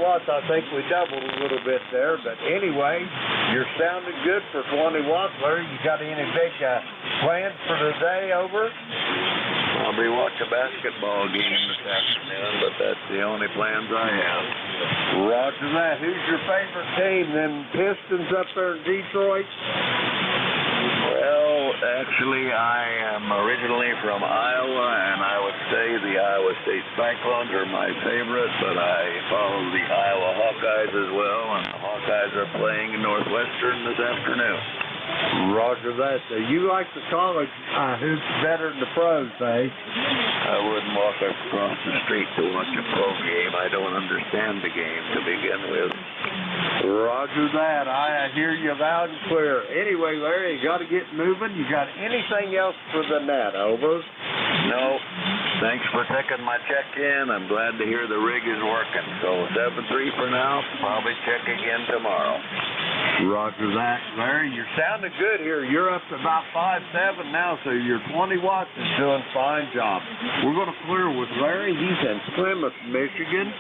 watts. I think we doubled a little bit there. But anyway, you're sounding good for 20 watts, Larry. You got any big plans for the day, over? I'll be watching a basketball game this afternoon, but that's the only plans I have. Roger that. Who's your favorite team? Them Pistons up there in Detroit? Well, actually, I am originally from Iowa, and I would say the Iowa State Cyclones are my favorite, but I follow the Iowa Hawkeyes as well, and the Hawkeyes are playing Northwestern this afternoon. Roger that. You like the college hoops better than the pros, eh? I wouldn't walk across the street to watch a pro game. I don't understand the game to begin with. Roger that. I hear you loud and clear. Anyway, Larry, you got to get moving. You got anything else for the net, over? No. Thanks for taking my check-in. I'm glad to hear the rig is working. So 7-3 for now. Probably check again tomorrow. Roger that. Larry, you're sounding good here. You're up to about 5.7 now, so your 20 watts is doing a fine job. We're going to clear with Larry. He's in Plymouth, Michigan.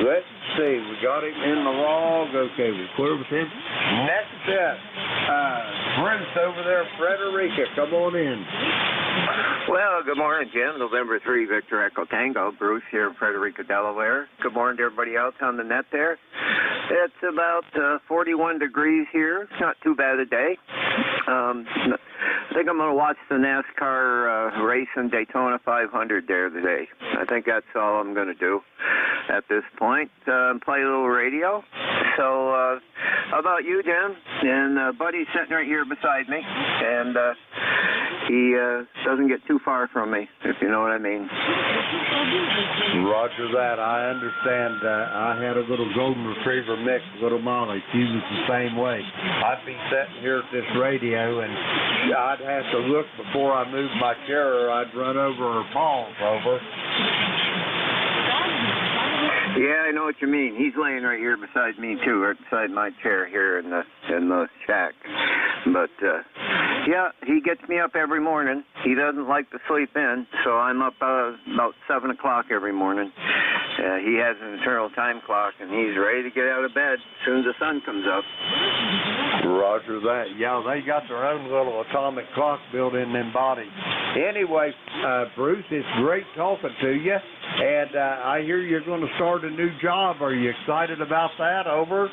Let's see. We got him in the log. Okay, we'll clear with him. Next set, Bruce over there, Frederica. Come on in. Well, good morning, Jim. November 3, Victor Echo Tango. Bruce here in Frederica, Delaware. Good morning to everybody else on the net there. It's about 41 degrees here. It's not too bad a day. I think I'm going to watch the NASCAR race in Daytona 500 there today. I think that's all I'm going to do at this point. Play a little radio. So, how about you, Jim? And Buddy's sitting right here beside me, and he doesn't get too far from me, if you know what I mean. Roger that. I understand. I had a little golden retriever mix, little Molly. She was the same way. I'd be sitting here at this radio, and I'd have to look before I moved my chair, or I'd run over her paws, over. Yeah, I know what you mean. He's laying right here beside me too, right beside my chair here in the shack. But yeah, he gets me up every morning. He doesn't like to sleep in, so I'm up about 7 o'clock every morning. He has an internal time clock, and he's ready to get out of bed as soon as the sun comes up. Roger that. Yeah, they got their own little atomic clock built in them bodies. Anyway, Bruce, it's great talking to you. And I hear you're going to start a new job. Are you excited about that, over?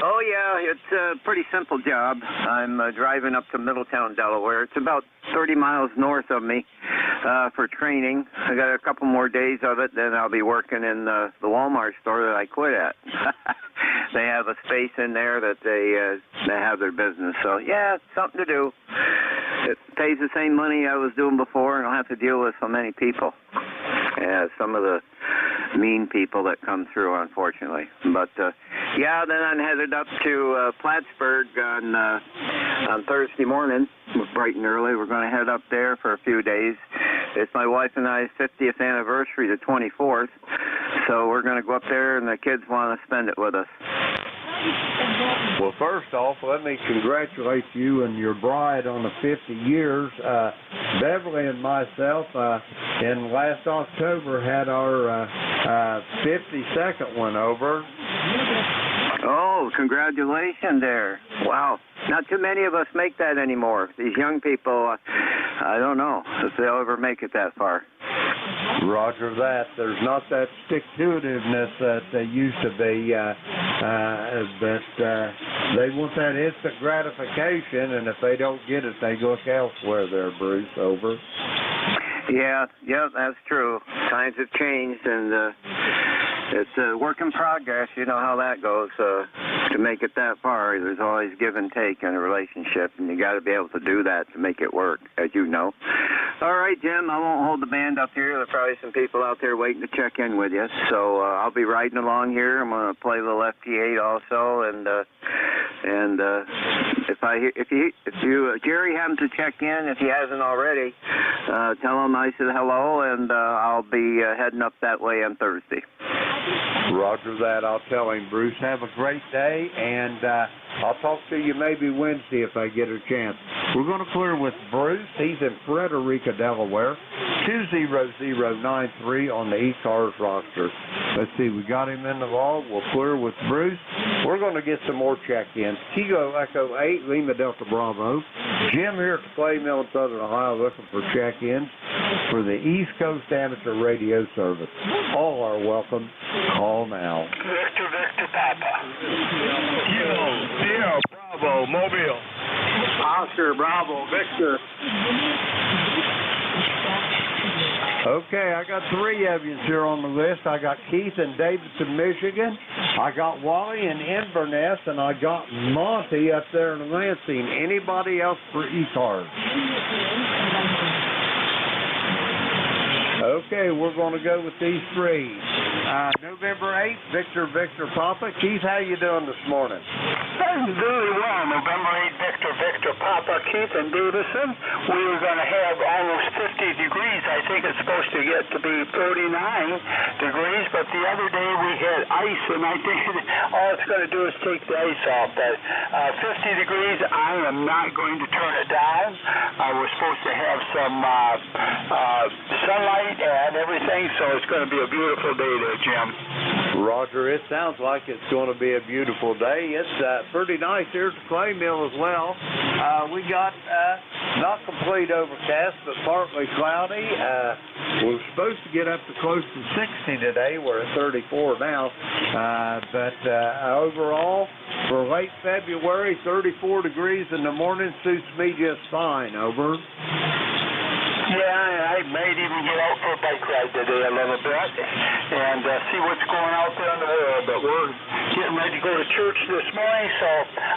Oh, yeah, it's a pretty simple job. I'm driving up to Middletown, Delaware. It's about 30 miles north of me for training. I got a couple more days of it, then I'll be working in the Walmart store that I quit at. They have a space in there that they have their business. So, yeah, it's something to do. It pays the same money I was doing before, and I'll have to deal with so many people. Yeah, some of the mean people that come through, unfortunately. But, yeah, then I'm headed up to Plattsburgh on Thursday morning, bright and early. We're going to head up there for a few days. It's my wife and I's 50th anniversary, the 24th. So we're going to go up there, and the kids want to spend it with us. Well, first off, let me congratulate you and your bride on the 50 years. Beverly and myself, in last October, had our 52nd one, over. Oh, congratulations there. Wow. Not too many of us make that anymore. These young people, I don't know if they'll ever make it that far. Roger that. There's not that stick-to-itiveness that they used to be, but they want that instant gratification, and if they don't get it, they look elsewhere there, Bruce, over. Yeah, that's true. Times have changed, and it's a work in progress. You know how that goes. To make it that far, there's always give and take in a relationship, and you got to be able to do that to make it work, as you know. All right, Jim, I won't hold the band up here. There are probably some people out there waiting to check in with you, so I'll be riding along here. I'm going to play a little FT8 also, and if Jerry happens to check in, if he hasn't already, tell him I said hello, and I'll be heading up that way on Thursday. Roger that. I'll tell him. Bruce, have a great day, and I'll talk to you maybe Wednesday if I get a chance. We're going to clear with Bruce. He's in Frederica, Delaware. 20093 on the ECARS roster. Let's see, we got him in the log. We'll clear with Bruce. We're going to get some more check-ins. Kilo Echo 8, Lima Delta Bravo. Jim here at the Clay Mill in Southern Ohio looking for check-ins for the East Coast Amateur Radio Service. All are welcome. Call now. Victor Papa. Kilo Bravo Mobile. Oscar Bravo Victor. Okay, I got 3 of you here on the list. I got Keith in Davidson, Michigan. I got Wally in Inverness, and I got Monty up there in Lansing. Anybody else for ECARS? Okay, we're going to go with these 3. November 8th, Victor Papa. Keith, how you doing this morning? I'm very well. November 8th, Victor Papa, Keith and Davison. We were going to have almost 50 degrees. I think it's supposed to get to be 39 degrees, but the other day we had ice, and I think all it's going to do is take the ice off. But 50 degrees, I am not going to turn it down. We're supposed to have some sunlight and everything, so it's going to be a beautiful day there, Jim. Roger, it sounds like it's going to be a beautiful day. It's pretty nice here at the Clay Mill as well. We got not complete overcast, but partly cloudy. We're supposed to get up to close to 60 today. We're at 34 now. But overall, for late February, 34 degrees in the morning suits me just fine. Over. Yeah, I might even get out for a bike ride today a little bit and see what's going out there in the world. But we're getting ready to go to church this morning, so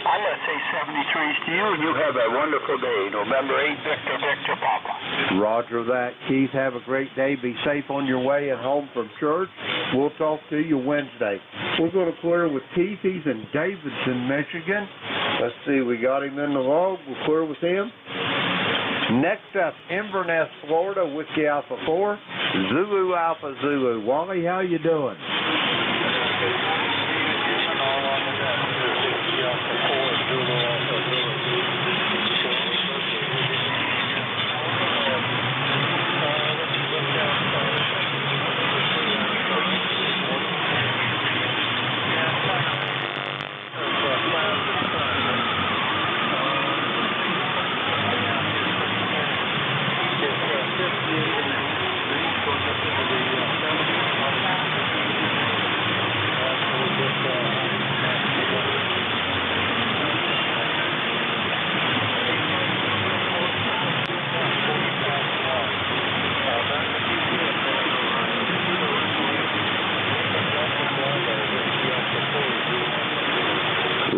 I'm going to say 73s to you, and you have a wonderful day. November 8th, Victor Papa. Roger that. Keith, have a great day. Be safe on your way and home from church. We'll talk to you Wednesday. We're going to clear with Keith. He's in Davidson, Michigan. Let's see, we got him in the log. We'll clear with him. Next up, Inverness, Florida, Whiskey Alpha 4, Zulu Alpha Zulu. Wally, how you doing?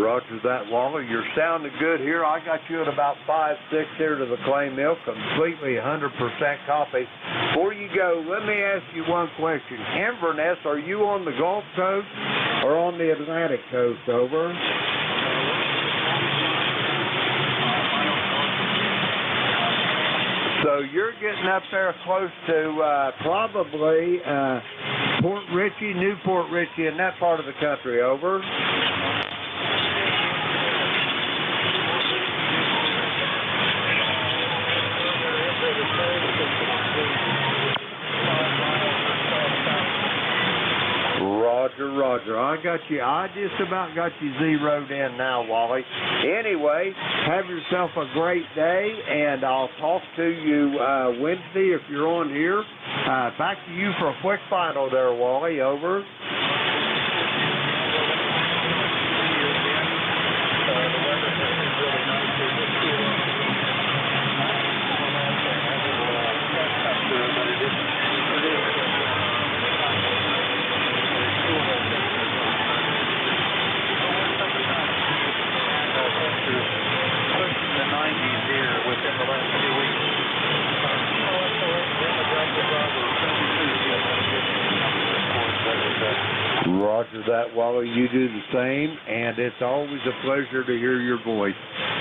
Roger that, Wally. You're sounding good here. I got you at about 5'6" here to the Clay Mill, completely 100% copy. Before you go, let me ask you one question. Inverness, are you on the Gulf Coast or on the Atlantic Coast? Over. So you're getting up there close to probably Port Richey, Newport Richey, in that part of the country. Over. Roger. I got you. I just about got you zeroed in now, Wally. Anyway, have yourself a great day, and I'll talk to you Wednesday if you're on here. Back to you for a quick final there, Wally. Over. Roger that, Wally. You do the same, and it's always a pleasure to hear your voice.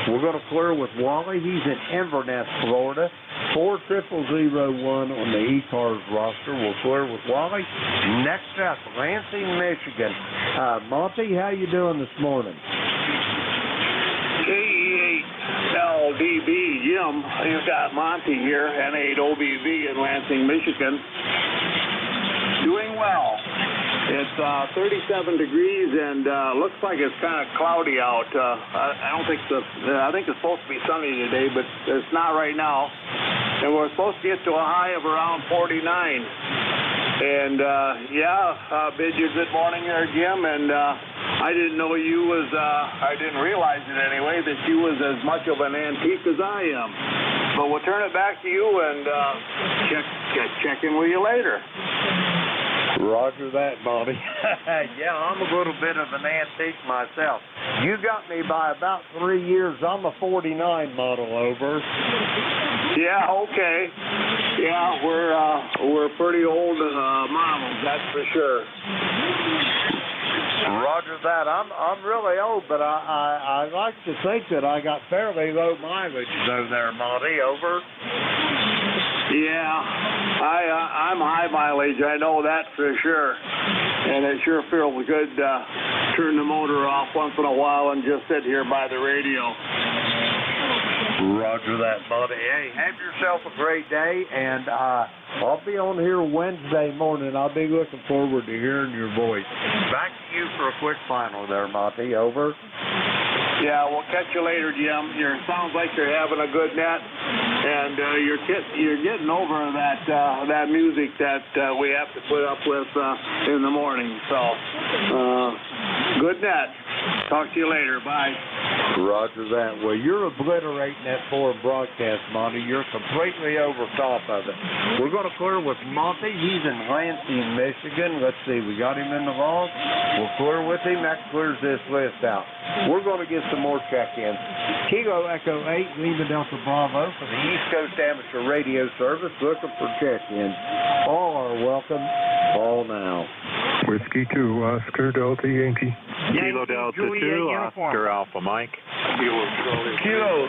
We're going to clear with Wally. He's in Inverness, Florida. 40001 on the ECARS roster. We'll clear with Wally. Next up, Lansing, Michigan. Monty, how you doing this morning? K8 DB, Jim. You've got Monty here, N8 OBV in Lansing, Michigan. Doing well. It's 37 degrees and looks like it's kind of cloudy out. I think it's supposed to be sunny today, but it's not right now. And we're supposed to get to a high of around 49. And bid you good morning there, Jim. And I didn't know you was, I didn't realize it anyway, that you was as much of an antique as I am. But we'll turn it back to you and check in with you later. Roger that, Bobby. Yeah, I'm a little bit of an antique myself. You got me by about 3 years. I'm a 49 model, over. Yeah, okay. Yeah, we're pretty old models, that's for sure. Roger that. I'm really old, but I like to think that I got fairly low mileage though there, Monty, over. Yeah, I'm high mileage, I know that for sure. And it sure feels good to turn the motor off once in a while and just sit here by the radio. Roger that, buddy. Hey, have yourself a great day, and I'll be on here Wednesday morning. I'll be looking forward to hearing your voice. Back to you for a quick final there, Monty, over. Yeah, we'll catch you later, Jim. Sounds like you're having a good net, and you're getting over that music that we have to put up with in the morning. So, good net. Talk to you later. Bye. Roger that. Well, you're obliterating that foreign broadcast, Monty. You're completely over top of it. We're going to clear with Monty. He's in Lansing, Michigan. Let's see. We got him in the log. We'll clear with him. That clears this list out. We're going to get some more check-ins. Kilo Echo 8, Lima Delta Bravo for the East Coast Amateur Radio Service, looking for check-ins. All are welcome. Call now. Whiskey 2, Oscar Delta Yankee. Kilo Delta 2, Oscar Alpha Mike. Kilo.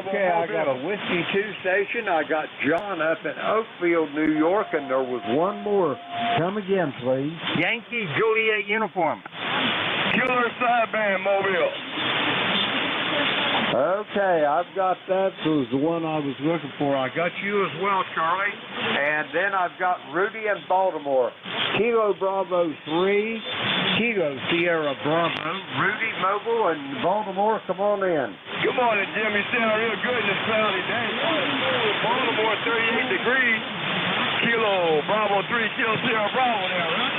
Okay, I got a Whiskey 2 station. I got John up in Oakfield, New York, and there was one more. Come again, please. Yankee Juliet uniform. Killer sideband mobile. Okay, I've got that. It was the one I was looking for. I got you as well, Charlie. And then I've got Rudy in Baltimore. Kilo Bravo 3, Kilo Sierra Bravo, Rudy Mobile in Baltimore. Come on in. Good morning, Jim. You sound real good in this cloudy day. Baltimore, 38 degrees. Kilo Bravo 3, Kilo Sierra Bravo there, right?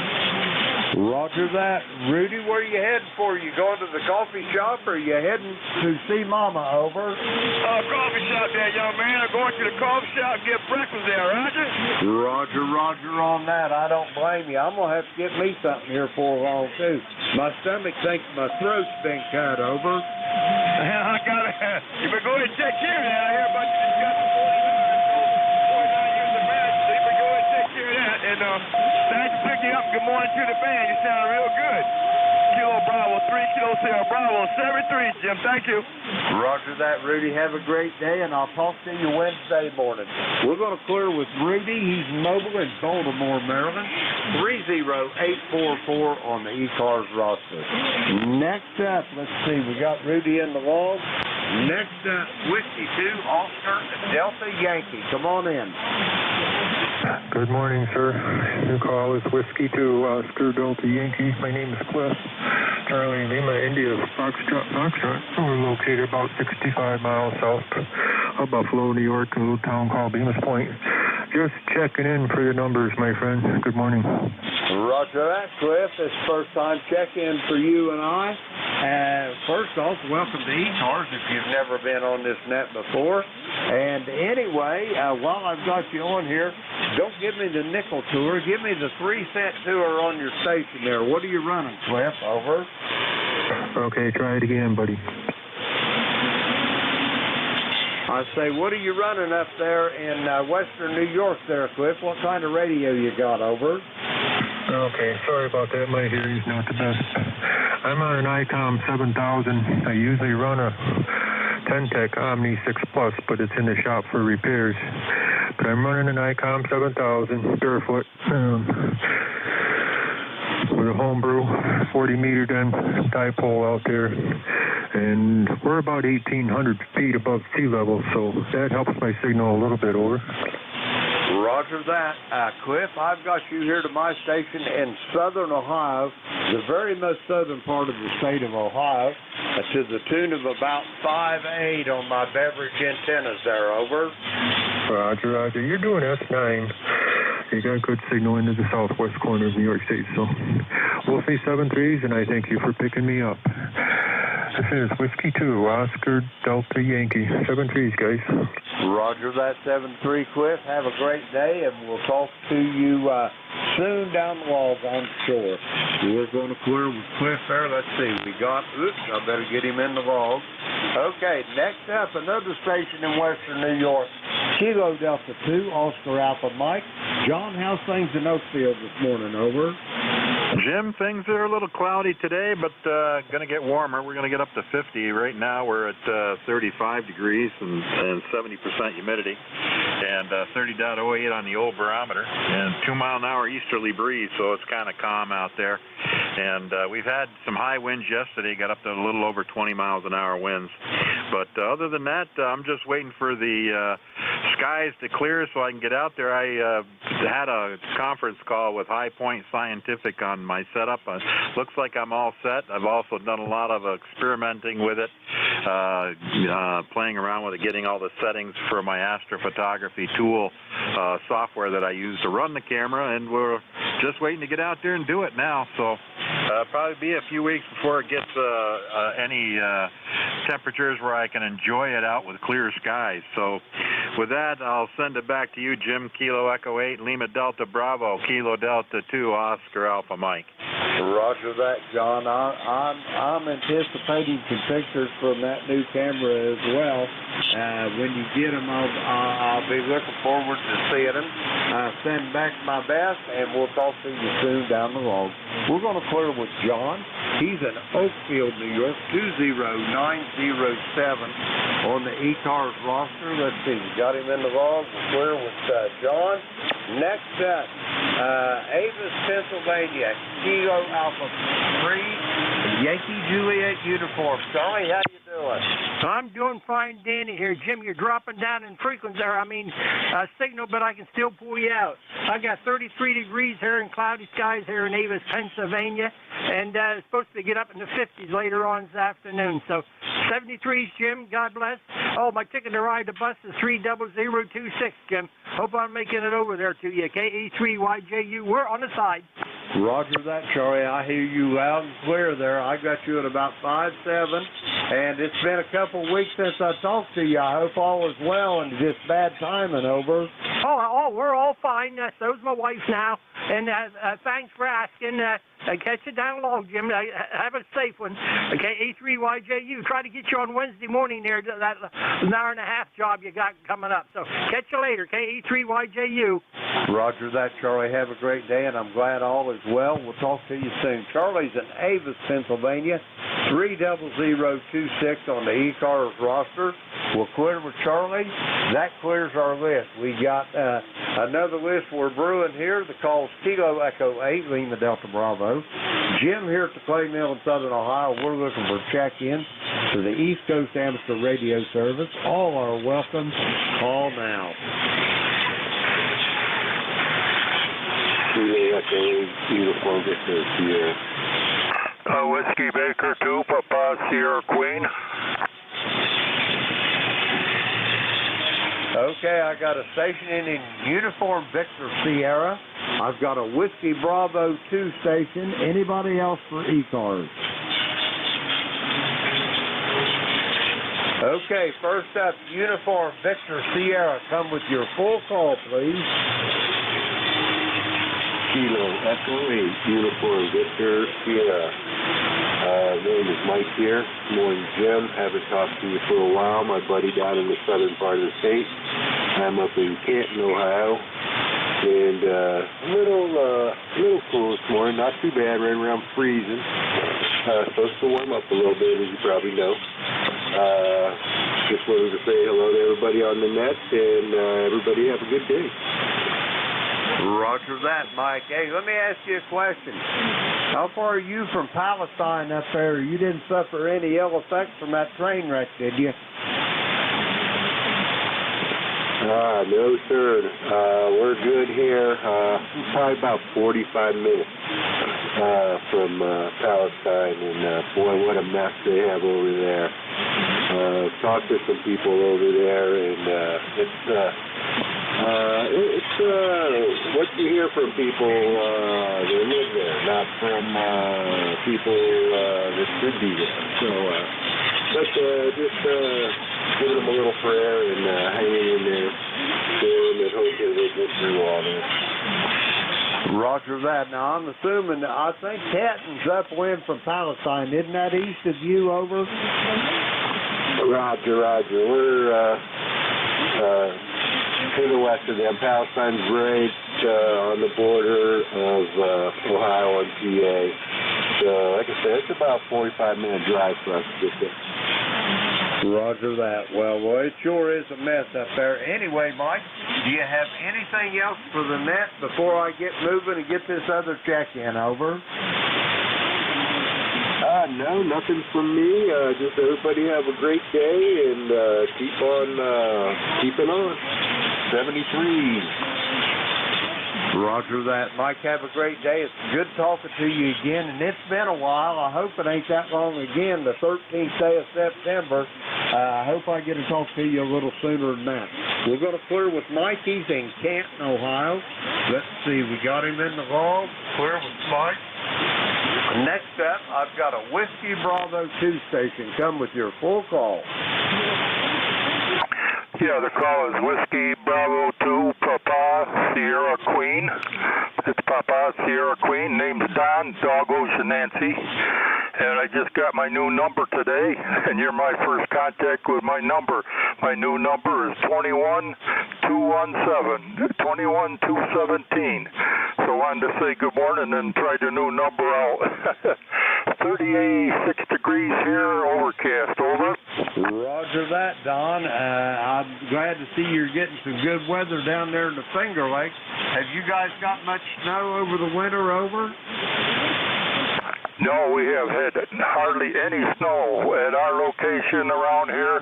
Roger that. Rudy, where are you heading for? You going to the coffee shop or are you heading to see Mama, over? Coffee shop there, young man. I'm going to the coffee shop and get breakfast there, Roger? Roger on that. I don't blame you. I'm going to have to get me something here for long, too. My stomach thinks my throat's been cut, over. I got it. You better go ahead and take care of that. I hear about you discussing 49 years of marriage, so you better go ahead and take care of that. And thanks for picking up. Good morning to the band. You sound real good. Kilo Bravo 3, Kilo Sierra Bravo 73, Jim. Thank you. Roger that, Rudy. Have a great day, and I'll talk to you Wednesday morning. We're going to clear with Rudy. He's mobile in Baltimore, Maryland. 30844 on the ECARS roster. Next up, let's see. We got Rudy in the log. Next up, Whiskey 2, Oscar Delta Yankee. Come on in. Good morning, sir. Your call is Whiskey 2, Oscar Delta Yankee. My name is Cliff. Charlie Lima, India, Foxtrot. We're located about 65 miles south of Buffalo, New York, a little town called Bemis Point. Just checking in for your numbers, my friend. Good morning. Roger that, Cliff. It's first time check-in for you and I. First off, welcome to ECARS if you've never been on this net before. And anyway, while I've got you on here, don't give me the nickel tour. Give me the 3-cent tour on your station there. What are you running, Cliff? Over. Okay, try it again, buddy. I say, what are you running up there in western New York there, Cliff? What kind of radio you got, over? Okay, sorry about that. My hearing's not the best. I'm on an ICOM 7000. I usually run a 10-Tech Omni 6 Plus, but it's in the shop for repairs. But I'm running an ICOM 7000 barefoot with a homebrew 40-meter dipole out there. and we're about 1,800 feet above sea level, so that helps my signal a little bit. Over. Roger that. Cliff, I've got you here to my station in southern Ohio, the very most southern part of the state of Ohio, to the tune of about 5.8 on my beverage antennas there. Over. Roger, Roger. You're doing S9. You got a good signal into the southwest corner of New York State, so we'll say 7-3s, and I thank you for picking me up. This is Whiskey 2, Oscar Delta Yankee. 7-3s, guys. Roger that, 7-3, Cliff. Have a great day, and we'll talk to you soon down the log on shore. We're going to clear with Cliff there. Let's see. I better get him in the log. Okay, next up, another station in western New York. Kilo Delta 2, Oscar Alpha Mike. John, how's things in Oakfield this morning? Over. Jim, things are a little cloudy today, but going to get warmer. We're going to get up to 50. Right now we're at 35 degrees and 70% humidity, and 30.08 on the old barometer, and 2-mile-an-hour easterly breeze, so it's kind of calm out there. And we've had some high winds yesterday, got up to a little over 20 miles an hour winds. But other than that, I'm just waiting for the skies to clear so I can get out there. I had a conference call with High Point Scientific on my setup. Looks like I'm all set. I've also done a lot of experimenting with it, playing around with it, getting all the settings for my astrophotography tool software that I use to run the camera, and we're just waiting to get out there and do it now. So probably be a few weeks before it gets any temperatures where I can enjoy it out with clear skies. So with that, I'll send it back to you, Jim. Kilo Echo 8, Lima Delta Bravo, Kilo Delta 2, Oscar Alpha Mike. Roger that, John. I'm anticipating some pictures from that new camera as well. When you get them, I'll be looking forward to seeing them. Send back my best, and we'll talk to you soon down the road. We're going to clear with John. He's in Oakfield, New York, 20907 on the ECARS roster. Let's see, we got him in the log. We'll clear with John. Next up, Avis, Pennsylvania, Kilo Alpha 3, Yankee Juliet uniform. Charlie, how you doing? I'm doing fine, Danny here. Jim, you're dropping down in frequency, signal, but I can still pull you out. I got 33 degrees here and cloudy skies here in Avis, Pennsylvania, and it's supposed to get up in the 50s later on this afternoon. So 73s, Jim. God bless. Oh, my ticket to ride the bus is 30026, Jim. Hope I'm making it over there to you. KE3YJU. We're on the side. Roger that, Charlie. I hear you loud and clear there. I got you at about 5'7", and it's been a couple of weeks since I talked to you. I hope all is well and just bad timing. Over. Oh, we're all fine. So's my wife now. And thanks for asking. Catch you down low, Jim. Have a safe one. Okay, E3YJU. Try to get you on Wednesday morning there, that an hour and a half job you got coming up. So catch you later, okay, E3YJU. Roger that, Charlie. Have a great day, and I'm glad all is well. We'll talk to you soon. Charlie's in Avis, Pennsylvania, 30026 on the ECARS roster. We'll clear with Charlie. That clears our list. We got another list we're brewing here. The call's Kilo Echo 8, Lima Delta Bravo. Jim here at the Clay Mill in Southern Ohio. We're looking for check-in to the East Coast Amateur Radio Service. All are welcome. Call now. Kilo Echo 8, Uniform Victor Sierra. Whiskey Baker 2, Papa Sierra Queen. Okay, I got a station in Uniform Victor Sierra. I've got a Whiskey Bravo 2 station. Anybody else for ECARS? Okay, first up, Uniform Victor Sierra. Come with your full call, please. Kilo Echo 8, Uniform Victor Sierra. Name is Mike here. Morning, Jim. Haven't talked to you for a while. My buddy down in the southern part of the state. I'm up in Canton, Ohio. And a little cool this morning. Not too bad, right around freezing. Supposed to warm up a little bit, as you probably know. Just wanted to say hello to everybody on the net, and everybody have a good day. Roger that, Mike. Hey, let me ask you a question. How far are you from Palestine up there? You didn't suffer any ill effects from that train wreck, did you? No, sir. We're good here. Probably about 45 minutes from Palestine, and boy, what a mess they have over there. Talked to some people over there, and it's what you hear from people that live there, not from people that should be there. So, but just giving them a little prayer and hanging in there, and hoping they get through all this. Roger that. Now, I'm assuming, I think Canton's upwind from Palestine. Isn't that east of you, over? Roger. We're to the west of them. Palestine's right on the border of Ohio and PA. So, like I said, it's about a 45-minute drive for us to get there. Roger that. Well, it sure is a mess up there. Anyway, Mike, do you have anything else for the net before I get moving and get this other check-in over? No, nothing from me. Just everybody have a great day and keep on keeping on. 73. Roger that. Mike, have a great day. It's good talking to you again, and it's been a while. I hope it ain't that long again, the 13th day of September. I hope I get to talk to you a little sooner than that. We're going to clear with Mike. He's in Canton, Ohio. Let's see. We got him in the log. Clear with Mike. Next up, I've got a Whiskey Bravo 2 station. Come with your full call. Yeah, the call is Whiskey Bravo 2, Papa Sierra Queen. It's Papa Sierra Queen. Name's Don, Dog Ocean Nancy. And I just got my new number today, and you're my first contact with my number. My new number is 21217, 21217. So I wanted to say good morning and try the new number out. 36 degrees here, overcast, over. Roger that, Don. I'm glad to see you're getting some good weather down there in the Finger Lakes. Have you guys got much snow over the winter, over? No, we have had hardly any snow at our location around here.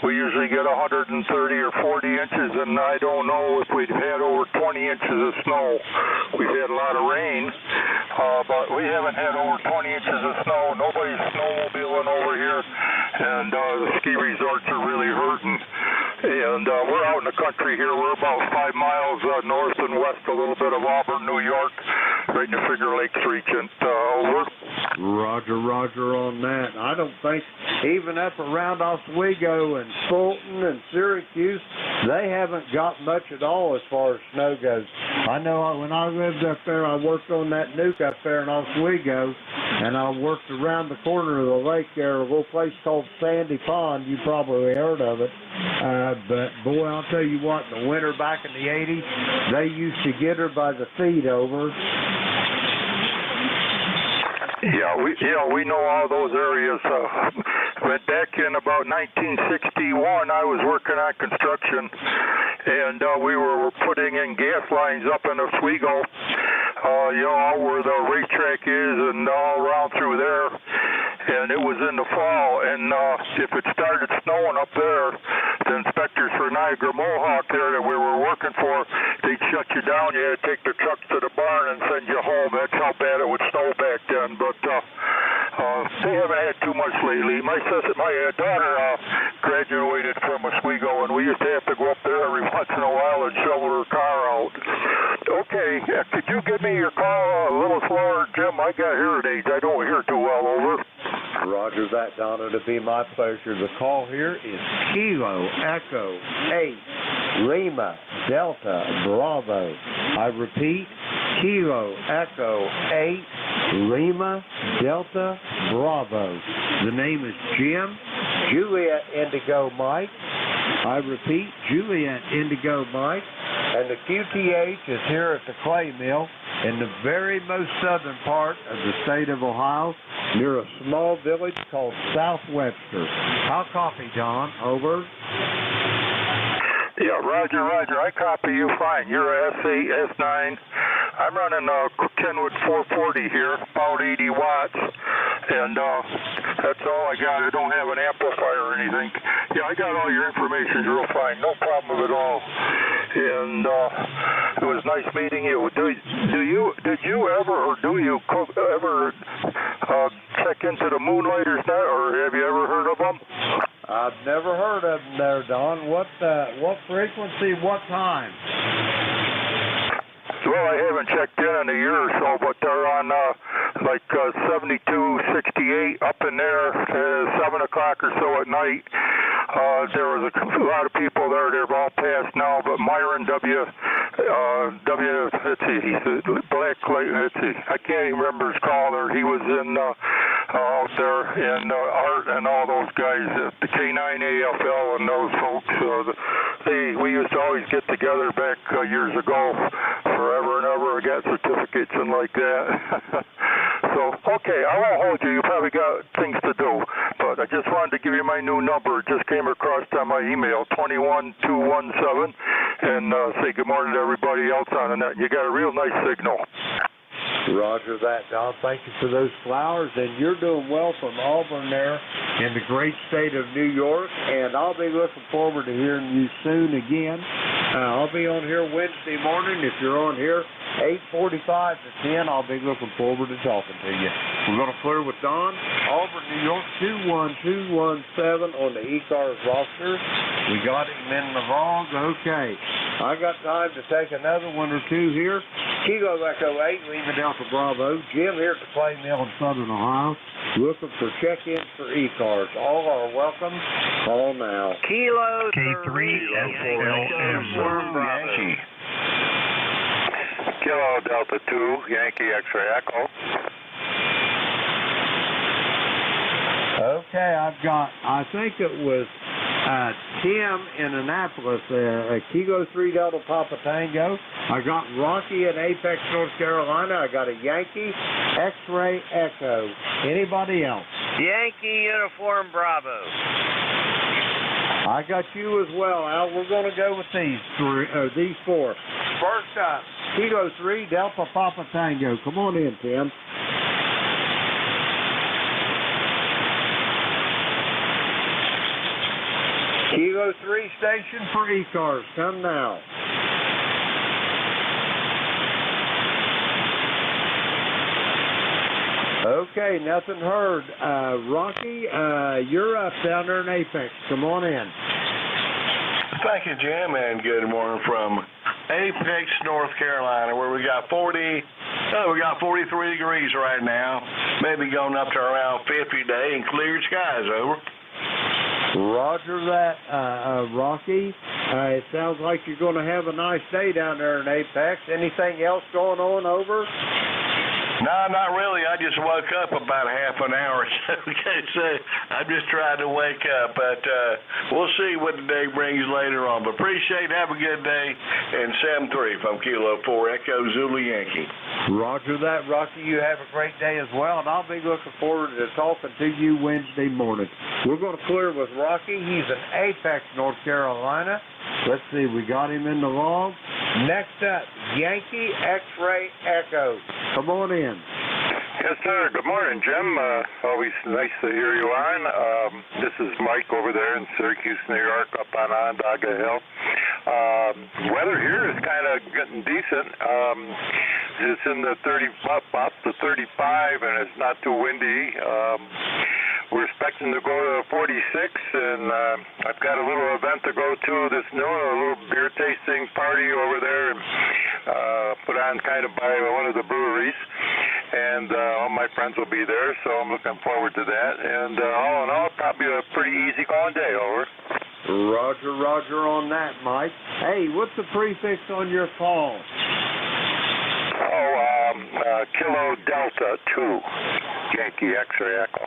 We usually get 130 or 40 inches, and I don't know if we've had over 20 inches of snow. We've had a lot of rain, but we haven't had over 20 inches of snow. Nobody's snowmobiling over here, and the ski resorts are really hurting. And we're out in the country here. We're about 5 miles north and west a little bit of Auburn, New York, right in the Finger Lakes region. Over. Roger on that. I don't think even up around Oswego and Fulton and Syracuse, they haven't got much at all as far as snow goes. I know when I lived up there, I worked on that nuke up there in Oswego, and I worked around the corner of the lake there, a little place called Sandy Pond. You probably heard of it. But boy, I'll tell you what, in the winter back in the 80s, they used to get her by the feet, over. Yeah, we know all those areas. But back in about 1961, I was working on construction, and we were putting in gas lines up in Oswego, all where the racetrack is and all around through there. And it was in the fall, and if it started snowing up there, the inspectors for Niagara Mohawk there that we were working for, they'd shut you down. You had to take the trucks to the barn and send you home. That's how bad it would snow back then. But they haven't had too much lately. My daughter graduated from Oswego, and we used to have to go up there every once in a while and shovel her car out. Okay, could you give me your call a little slower, Jim? I got hearing aids. I don't hear too well, over. Roger that, Donna. It'll be my pleasure. The call here is Kilo Echo 8 Lima Delta Bravo. I repeat, Kilo Echo 8 Lima Delta Bravo. The name is Jim. Juliet Indigo Mike. I repeat, Juliet Indigo Mike. And the QTH is here at the clay mill in the very most southern part of the state of Ohio, near a small village called South Webster. I'll copy, Don. Over. Yeah, Roger. I copy you fine. You're a S8, S9. I'm running a Kenwood 440 here, about 80 watts, and that's all I got. I don't have an amplifier or anything. Yeah, I got all your information real fine, no problem at all. And it was nice meeting you. Did you ever, or do you ever check into the Moonlighters net, or have you ever heard of them? I've never heard of them there, Don. What frequency, what time? Well, I haven't checked in a year or so, but they're on like 72, 68 up in there, 7 o'clock or so at night. There was a lot of people there. They're all passed now, but Myron let's see, he's Black Light, let's see, I can't even remember his caller. He was in out there, and Art and all those guys at the K9AFL and those folks. We used to always get together back years ago, forever and ever. I got certificates and like that. So, okay, I won't hold you. You probably got things to do, but I just wanted to give you my new number. It just came across on my email, 21217, and say good morning to everybody else on the net. You got a real nice signal. Roger that, Don. Thank you for those flowers, and you're doing well from Auburn there in the great state of New York, and I'll be looking forward to hearing you soon again. I'll be on here Wednesday morning. If you're on here, 8:45 to 10, I'll be looking forward to talking to you. We're going to clear with Don, Auburn, New York, 21217 on the ECARS roster. We got him in the log. Okay. I got time to take another one or two here. Kilo Echo 8, Lima Delta Bravo. Jim here at the Clay Mill in Southern Ohio. Looking for check-ins for ECARS. All are welcome. Call now. Kilo K3 Yankee. Kilo Delta 2, Yankee X-ray Echo. Okay, I've got, I think it was Tim in Annapolis, Kilo 3 Delta Papa Tango. I got Rocky in Apex, North Carolina. I got a Yankee X-ray Echo. Anybody else? Yankee Uniform Bravo. I got you as well, Al. We're going to go with these four. First up, Kilo 3 Delta Papa Tango. Come on in, Tim. Kilo 3 station for ECARS. Come now. Okay, nothing heard. Rocky, you're up down there in Apex. Come on in. Thank you, Jim, and good morning from Apex, North Carolina, where we got 43 degrees right now, maybe going up to around 50 today, and clear skies. Over. Roger that, Rocky. It sounds like you're going to have a nice day down there in Apex. Anything else going on? Over? No, not really. I just woke up about a half an hour ago. Okay, so I'm just trying to wake up, but we'll see what the day brings later on. But appreciate it. Have a good day. And 7-3 from Kilo 4 Echo Zulu Yankee. Roger that, Rocky. You have a great day as well, and I'll be looking forward to talking to you Wednesday morning. We're going to clear with Rocky. He's in Apex, North Carolina. Let's see, we got him in the log. Next up, Yankee X-Ray Echo. Come on in. Yes, sir. Good morning, Jim. Always nice to hear you on. This is Mike over there in Syracuse, New York, up on Onondaga Hill. Weather here is kind of getting decent. It's in the 30 up to 35, and it's not too windy. We're expecting to go to 46, and I've got a little event to go to this noon, a little beer tasting party over there, and put on kind of by one of the breweries, and all my friends will be there, so I'm looking forward to that. And all in all, probably a pretty easy-going day. Over. Roger on that, Mike. Hey, what's the prefix on your call? Kilo Delta 2, Yankee X-ray Echo.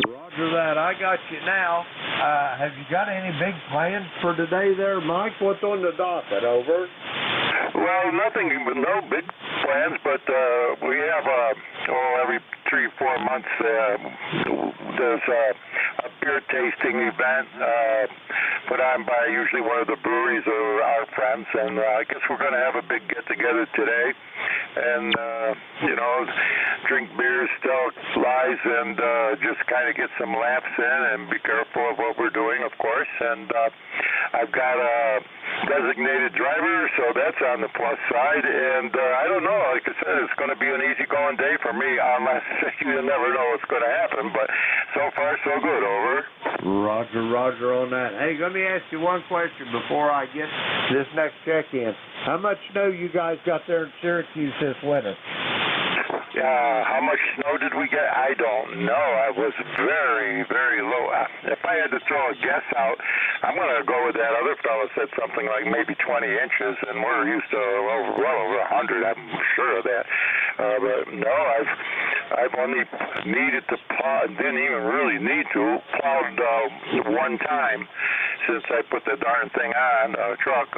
Roger that. I got you now. Have you got any big plans for today there, Mike? What's on the docket? Over. Well, nothing, no big plans, but we have every 3-4 months there's a beer tasting event put on by usually one of the breweries or our friends, and I guess we're going to have a big get-together today, and, drink beers, tell lies, and just kind of get some laughs in and be careful of what we're doing, of course, and I've got a designated driver, so that's on the plus side, and I don't know, like I said, it's going to be an easy-going day for me, unless you never know what's going to happen, but so far, so good, over. Roger on that. Hey, let me ask you one question before I get this next check-in. How much snow you guys got there in Syracuse this winter? How much snow did we get? I don't know. I was very, very low. If I had to throw a guess out, I'm going to go with that other fellow said something like maybe 20 inches, and we're used to well over 100. I'm sure of that. But no, I've only needed to plow, didn't even really need to, plowed one time since I put the darn thing on a truck.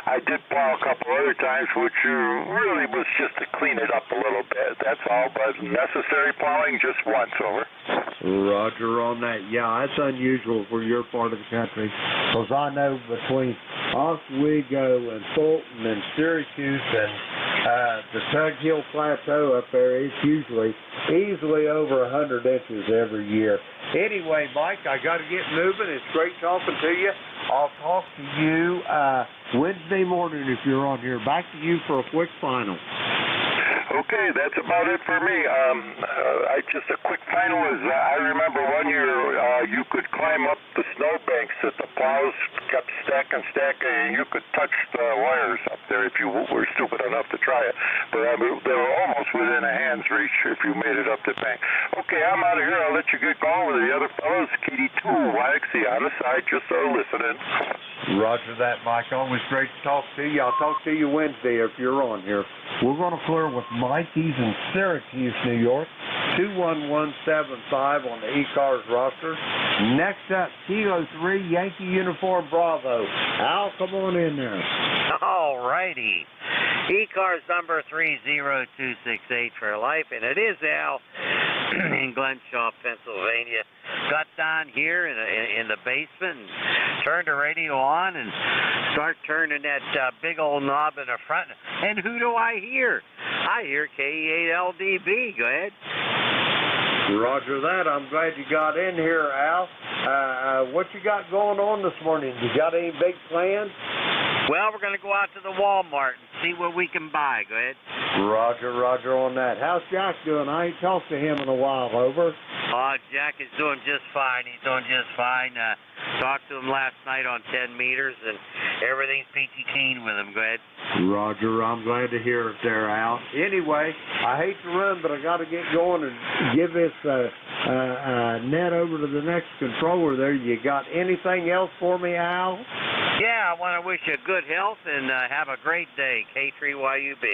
I did plow a couple other times, which really was just to clean it up a little bit. That's all, but necessary plowing just once, over. Roger on that. Yeah, that's unusual for your part of the country, because I know between Oswego and Fulton and Syracuse and the Tug Hill Plateau up there, it's usually easily over 100 inches every year. Anyway, Mike, I got to get moving. It's great talking to you. I'll talk to you Wednesday morning if you're on here. Back to you for a quick final. Okay, that's about it for me. Just a quick final is I remember one year you could climb up the snowbanks that the plows kept stacking, and you could touch the wires up there if you were stupid enough to try it. But they were almost within a hand's reach if you made it up the bank. Okay, I'm out of here. I'll let you get going with the other fellows. KD2YXC on the side, just listening. Roger that, Mike. Always great to talk to you. I'll talk to you Wednesday if you're on here. We're going to clear with Mike. He's in Syracuse, New York. 21175 on the ECARS roster. Next up, Kilo 3, Yankee Uniform Bravo. Al, come on in there. All righty. ECARS number 30268 for life, and it is Al in Glenshaw, Pennsylvania. Got down here in the basement and turned the radio on and start turning that big old knob in the front. And who do I hear? I hear KE8LDB. Go ahead. Roger that. I'm glad you got in here, Al. What you got going on this morning? You got any big plans? Well, we're going to go out to the Walmart and see what we can buy. Go ahead. Roger on that. How's Jack doing? I ain't talked to him in a while, over. Jack is doing just fine. He's doing just fine. Talked to him last night on 10 meters, and everything's peachy keen with him. Go ahead. Roger, I'm glad to hear it there, Al. Anyway, I hate to run, but I got to get going and give this net over to the next controller there. You got anything else for me, Al? Yeah, I want to wish you good health and have a great day, K3YUB.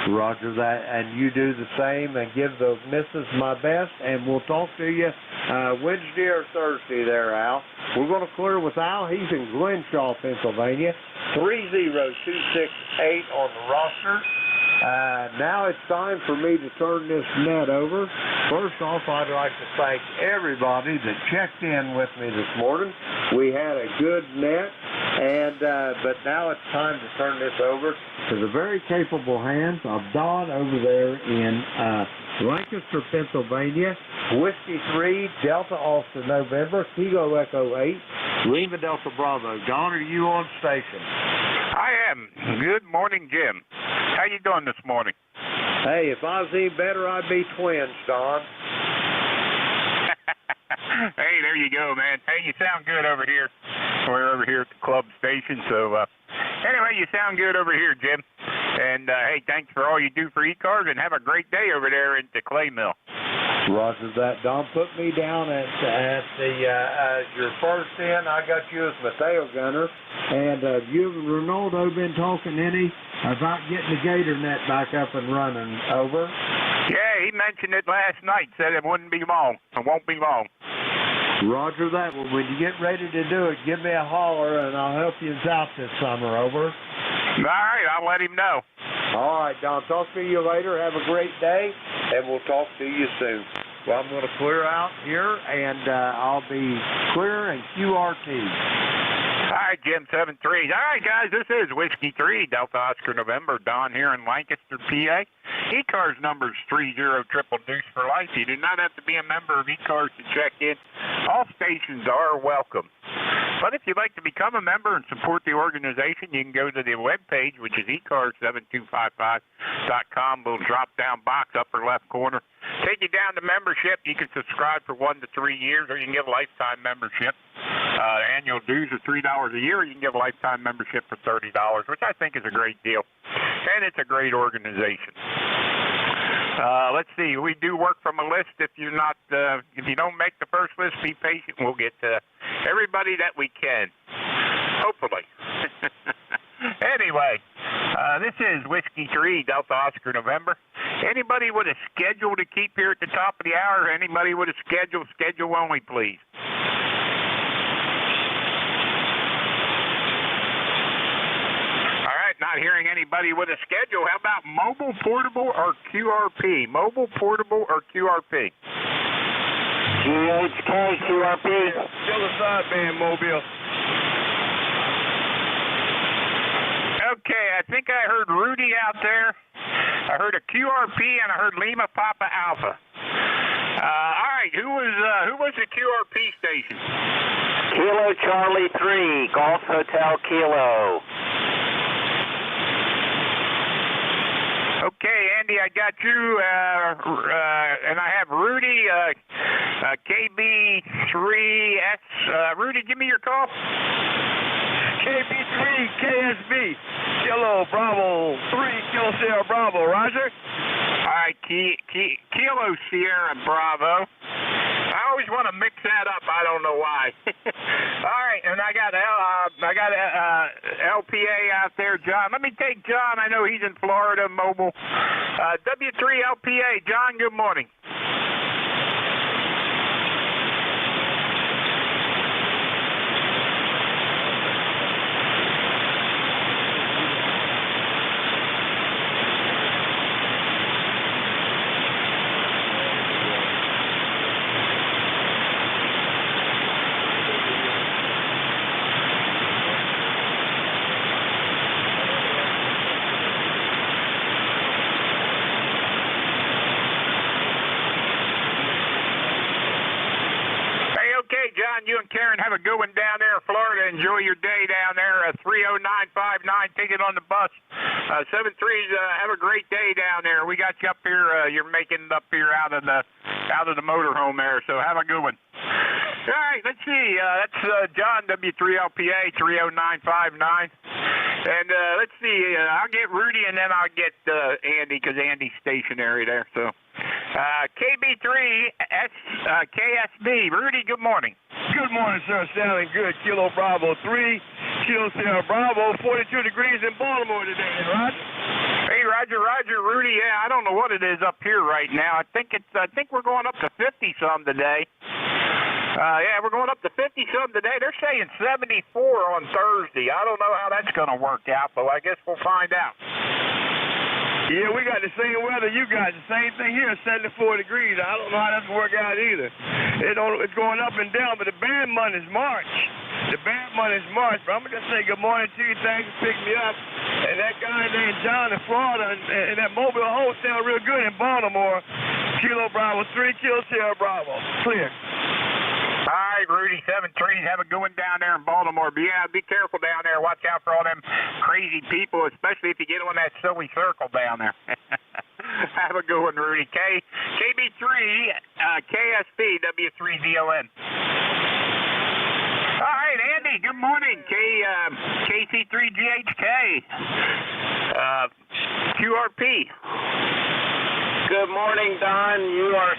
Roger that, and you do the same, and give those misses my best, and we'll talk to you Wednesday or Thursday there, Al. We're going to clear with Al. He's in Glenshaw, Pennsylvania. 30268 on the roster. Now it's time for me to turn this net over. First off, I'd like to thank everybody that checked in with me this morning. We had a good net, and but now it's time to turn this over to the very capable hands of Don over there in Lancaster, Pennsylvania. Whiskey 3, Delta Austin, November, Kilo Echo 8, Lima Delta Bravo. Don, are you on station? I am. Good morning, Jim. How you doing this morning? Hey, if I was any better, I'd be twins, Don. Hey, there you go, man. Hey, you sound good over here. We're over here at the club station, so anyway, you sound good over here, Jim. And hey, thanks for all you do for ECARS, and have a great day over there at the clay mill. Roger that, Don. Put me down at the your first in. I got you as Mateo Gunner, and you and Ronaldo been talking any about getting the gator net back up and running? Over. Yeah, he mentioned it last night. Said it wouldn't be long. It won't be long. Roger that. Well, when you get ready to do it, give me a holler, and I'll help you out this summer. Over. All right, I'll let him know. All right, Don. Talk to you later. Have a great day, and we'll talk to you soon. Well, I'm going to clear out here, and I'll be clear and QRT. All right, Jim, 7-3. All right, guys, this is Whiskey 3, Delta Oscar November, Don here in Lancaster, PA. ECARS number is 30 triple deuce for life. You do not have to be a member of ECARS to check in. All stations are welcome. But if you'd like to become a member and support the organization, you can go to the webpage, which is ECARS7255.com, little drop-down box, upper left corner. Take you down to membership. You can subscribe for 1 to 3 years, or you can get a lifetime membership. Annual dues are $3 a year. You can get a lifetime membership for $30, which I think is a great deal. And it's a great organization. Let's see. We do work from a list. If you're not, if you don't make the first list, be patient. We'll get to everybody that we can. Hopefully. Anyway, this is Whiskey 3, Delta Oscar November. Anybody with a schedule to keep here at the top of the hour? Anybody with a schedule? Schedule only, please. Not hearing anybody with a schedule. How about mobile, portable, or QRP? Mobile, portable, or QRP? GHK, QRP. Still a sideband mobile. Okay, I think I heard Rudy out there. I heard a QRP, and I heard Lima Papa Alpha. All right, who was the QRP station? Kilo Charlie 3, Golf Hotel Kilo. Okay, Andy, I got you, and I have Rudy, KB3S. Rudy, give me your call. KB3, KSB, Kilo Bravo, 3, Kilo Sierra Bravo, Roger? All right, Kilo Sierra Bravo. I always want to mix that up. I don't know why. All right, and I got LPA out there, John. Let me take John. I know he's in Florida, mobile. W3 LPA. John, good morning. John, you and Karen have a good one down there in Florida. Enjoy your day down there. 30959 ticket on the bus. 73s, have a great day down there. We got you up here. You're making it up here out of the motorhome there. So have a good one. All right, let's see. That's John W3LPA 30959. And let's see. I'll get Rudy and then I'll get Andy because Andy's stationary there. So KB3 KSB. Rudy, good morning. Good morning, sir. Sounding good. Kilo Bravo 3, Kilo Sierra Bravo, 42 degrees in Baltimore today. Roger? Hey, Roger, Rudy. Yeah, I don't know what it is up here right now. I think we're going up to 50-some today. Yeah, we're going up to 50-some today. They're saying 74 on Thursday. I don't know how that's going to work out, but I guess we'll find out. Yeah, we got the same weather you got. The same thing here, 74 degrees. I don't know how that's going to work out either. It's going up and down, but the bad month is March. But I'm going to just say good morning to you. Thanks for picking me up. And that guy named John in Florida and that mobile host sound real good in Baltimore. Kilo Bravo 3, Kilo Sierra Bravo. Clear. All right, Rudy, 73s. Have a good one down there in Baltimore. But yeah, be careful down there. Watch out for all them crazy people, especially if you get on that silly circle down there. Have a good one, Rudy. KB3, KSP, W3DON. All right, Andy, good morning. KC3GHK, QRP. Good morning, Don. You're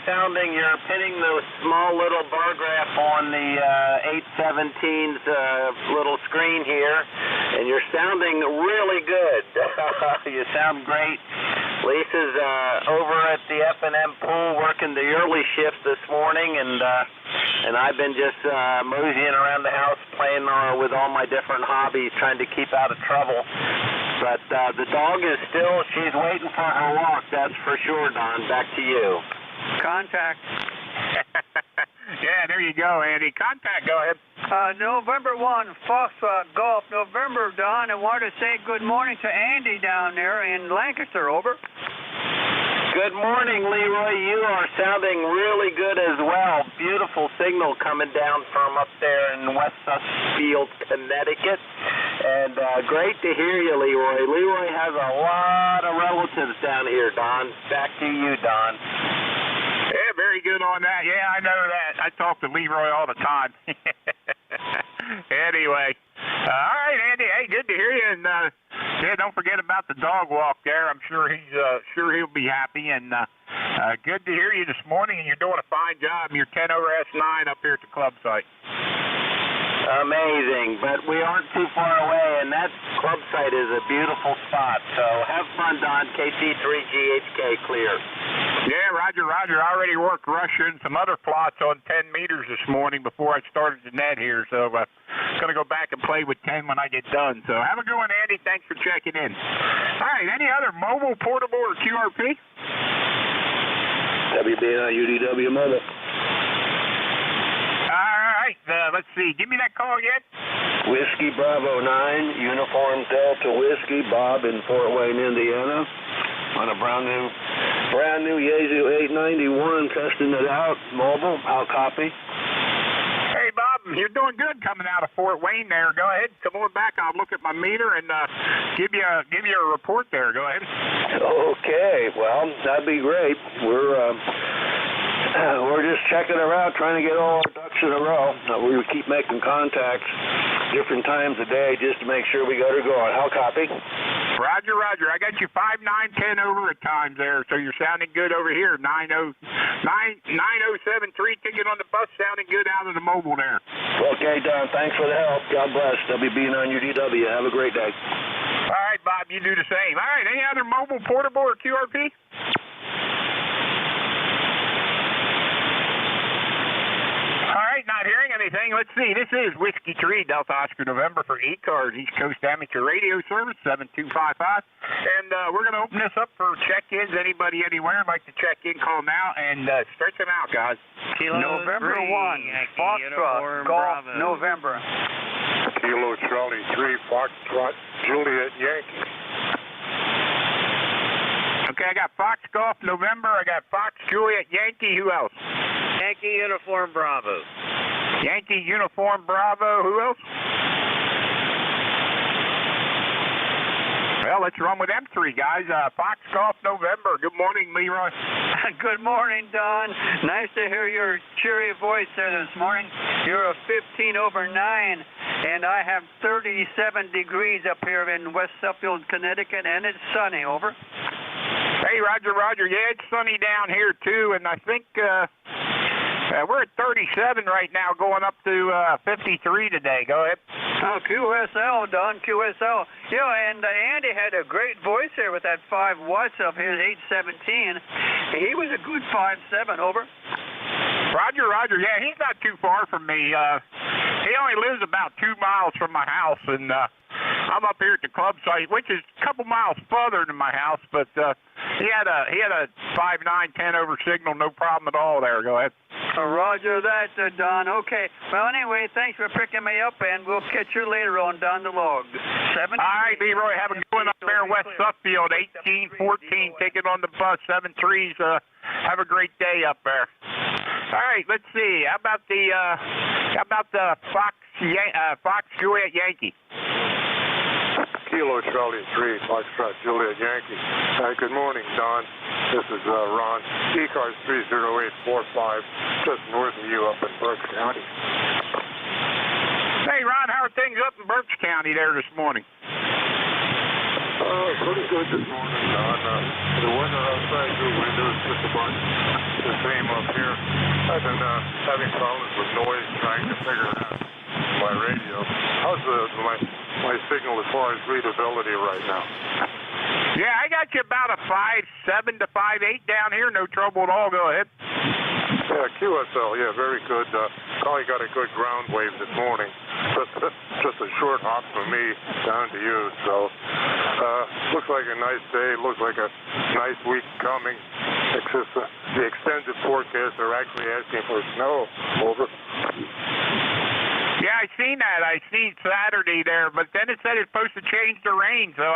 pinning the small little bar graph on the 817's little screen here, and you're sounding really good. You sound great. Lisa's over at the F&M pool working the early shift this morning, and I've been just moseying around the house playing with all my different hobbies, trying to keep out of trouble. But the dog is she's waiting for her walk, that's for sure, Don. Back to you. Contact. Yeah, there you go, Andy. Contact, go ahead. November 1, Foxtrot Golf, November, Don. I want to say good morning to Andy down there in Lancaster, over. Good morning, Leroy. You are sounding really good as well. Beautiful signal coming down from up there in West Susfield, Connecticut. And great to hear you, Leroy. Leroy has a lot of relatives down here, Don. Back to you, Don. Yeah, very good on that. Yeah, I know that. I talk to Leroy all the time. Anyway, all right, Andy. Hey, good to hear you. And yeah, don't forget about the dog walk there. I'm sure he'll be happy. And good to hear you this morning. And you're doing a fine job. You're 10 over S9 up here at the club site. Amazing, but we aren't too far away, and that club site is a beautiful spot. So have fun, Don. KT3GHK clear. Yeah, Roger. I already worked Russia and some other plots on 10 meters this morning before I started the net here. So I'm going to go back and play with 10 when I get done. So have a good one, Andy. Thanks for checking in. All right, any other mobile, portable, or QRP? WBN UDW mobile. Let's see. Give me that call again. Whiskey Bravo 9, Uniform Delta Whiskey, Bob in Fort Wayne, Indiana, on a brand new Yaesu 891, testing it out, mobile. I'll copy. Hey, Bob, you're doing good coming out of Fort Wayne there. Go ahead, come on back. I'll look at my meter and give you a report there. Go ahead. Okay, well, that'd be great. We're just checking her out, trying to get all our ducks in a row. We keep making contacts different times a day just to make sure we got her going. How copy? Roger. I got you 5, 9, 10 over at times there, so you're sounding good over here. 9073 ticket on the bus, sounding good out of the mobile there. Okay, Don. Thanks for the help. God bless. WB on your DW. Have a great day. All right, Bob. You do the same. All right. Any other mobile, portable, or QRP? Not hearing anything. Let's see. This is Whiskey 3, Delta Oscar November for ECARS, East Coast Amateur Radio Service, 7255. And we're going to open this up for check-ins. Anybody, anywhere, like to check in, call now and stretch them out, guys. November 1, Foxtrot Golf, November. Kilo Charlie 3, Foxtrot, Juliet Yankee. Okay, I got Fox Golf November. I got Fox Juliet Yankee. Who else? Yankee Uniform Bravo. Yankee Uniform Bravo. Who else? Well, let's run with them three, guys. Fox Golf November. Good morning, Leroy. Good morning, Don. Nice to hear your cheery voice there this morning. You're a 15 over 9, and I have 37 degrees up here in West Suffield, Connecticut, and it's sunny, over. Hey, Roger. Yeah, it's sunny down here, too, and I think we're at 37 right now, going up to 53 today. Go ahead. Oh, QSL, Don, QSL. You know, and Andy had a great voice there with that 5 watts of his 817. He was a good 5.7, over. Roger. Yeah, he's not too far from me. He only lives about 2 miles from my house, and I'm up here at the club site, which is a couple miles further than my house, but he had a 5, 9, 10 over signal, no problem at all there. Go ahead. Roger that, Don. Okay. Well, anyway, thanks for picking me up, and we'll catch you later on down the log. All right, Leroy, have a good one up there, West Suffield, 1814, ticket on the bus, 7-3s. Have a great day up there. All right, let's see. How about the Fox Juliet Yankee? Kilo Charlie 3, Foxtrot Juliet Yankee. Good morning, Don. This is Ron. ECARS 30845, just north of you up in Berks County. Hey, Ron, how are things up in Berks County there this morning? Pretty good this morning, Don. The weather outside your window is just about the same up here. I've been having problems with noise trying to figure out my radio. How's my signal as far as readability right now? Yeah, I got you about a 5.7 to 5.8 down here. No trouble at all. Go ahead. Yeah, QSL, yeah, very good. Probably got a good ground wave this morning. Just a short hop from me down to you. So, looks like a nice day. Looks like a nice week coming. It's just the extended forecasts are actually asking for snow. Over. Yeah, I seen that. I seen Saturday there, but then it said it's supposed to change to rain. So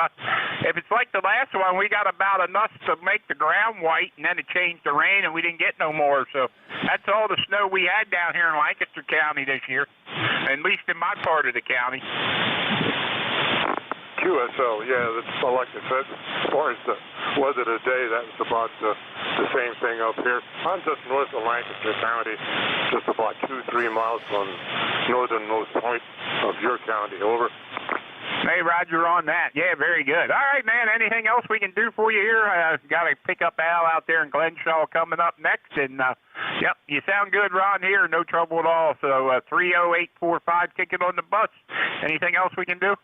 if it's like the last one, we got about enough to make the ground white, and then it changed to rain, and we didn't get no more. So that's all the snow we had down here in Lancaster County this year, at least in my part of the county. QSL, yeah, that's like I said. As far as the weather today, that's about the same thing up here. I'm just north of Lancaster County, just about 2-3 miles from northernmost point of your county. Over. Hey, Roger, on that. Yeah, very good. All right, man, anything else we can do for you here? Got to pick up Al out there in Glenshaw coming up next. And, yep, you sound good, Ron, here. No trouble at all. So 30845 ticket on the bus. Anything else we can do?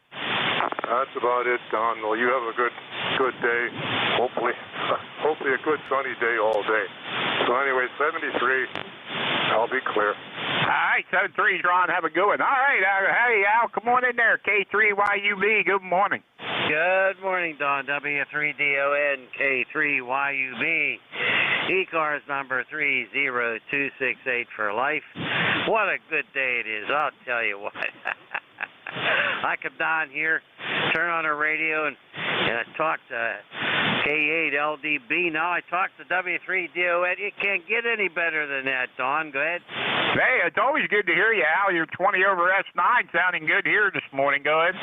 That's about it, Don. Well, you have a good day. Hopefully a good sunny day all day. So anyway, 73. I'll be clear. All right, 73's Ron. Have a good one. All right, hey, Al, come on in there. K3YUB, good morning. Good morning, Don. W3DON, K3YUB. ECARS number 30268 for life. What a good day it is, I'll tell you what. I come down here, turn on the radio, and I talk to K8LDB. Now I talk to W3DON. It can't get any better than that, Don. Go ahead. Hey, it's always good to hear you, Al. You're 20 over S9, sounding good here this morning. Go ahead.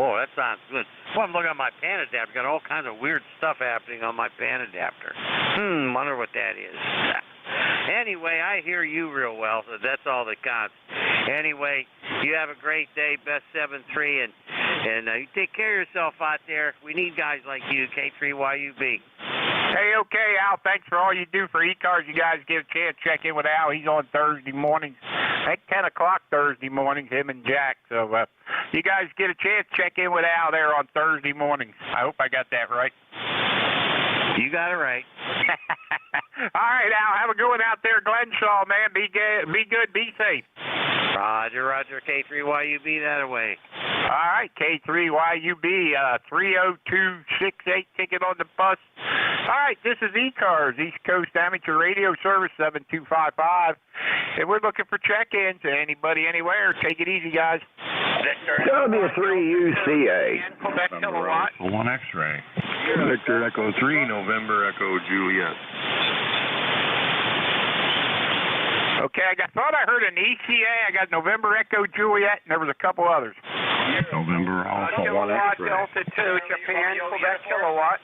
Oh, that sounds good. Well, I'm looking at my pan adapter. Got all kinds of weird stuff happening on my pan adapter. Wonder what that is. Anyway, I hear you real well, so that's all that counts. Anyway, you have a great day, best 7-3, and you take care of yourself out there. We need guys like you, K3YUB. Hey, okay, Al, thanks for all you do for ECARS. You guys get a chance, check in with Al. He's on Thursday mornings. I think 10 o'clock Thursday mornings, him and Jack. So you guys get a chance, check in with Al there on Thursday mornings. I hope I got that right. You got it right. All right, Al, have a good one out there, Glenshaw, man. Be good, be safe. Roger, K3YUB that away. All right, K3YUB, 30268 ticket on the bus. All right, this is ECARS, East Coast Amateur Radio Service 7255. And we're looking for check-ins. Anybody, anywhere. Take it easy, guys. W3UCA. Quebec Kilowatt. 1 X-ray. Victor Echo 3, November Echo Juliet. Okay, I thought I heard an ECA. I got November Echo Juliet, and there was a couple others. November Alpha 1 X-ray. Delta 2, Japan, Quebec Kilowatt.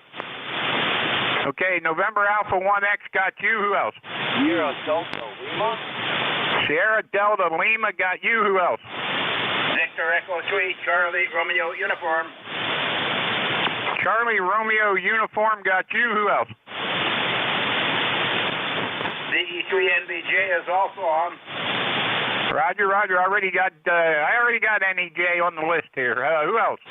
Okay, November Alpha 1X got you. Who else? Sierra Delta Lima. Sierra Delta Lima got you. Who else? Victor Echo 3, Charlie Romeo Uniform. Charlie Romeo Uniform got you. Who else? DE3NBJ is also on. Roger. I already got NEJ on the list here. Who else?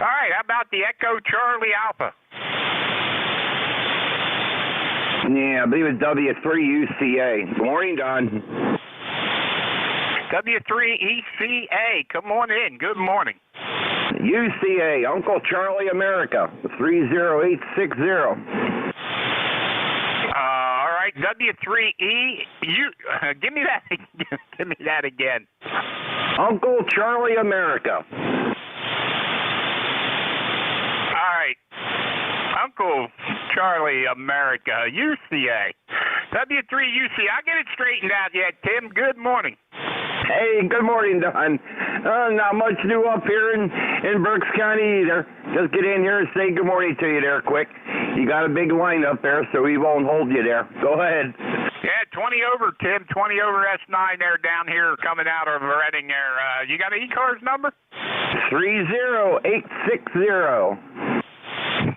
All right, how about the Echo Charlie Alpha? Yeah, I believe it's W3UCA. Good morning, Don. W3ECA, come on in. Good morning. UCA, Uncle Charlie America, 30860. All right, W3E, give me that again. Uncle Charlie America. All right, Uncle Charlie America, UCA. W3UC, I'll get it straightened out yet, Tim. Good morning. Hey, good morning, Don. Not much new up here in Berks County either. Just get in here and say good morning to you there quick. You got a big line up there, so we won't hold you there. Go ahead. Yeah, 20 over, Tim. 20 over S9 there down here coming out of Reading there. You got an ECARS number? 30860.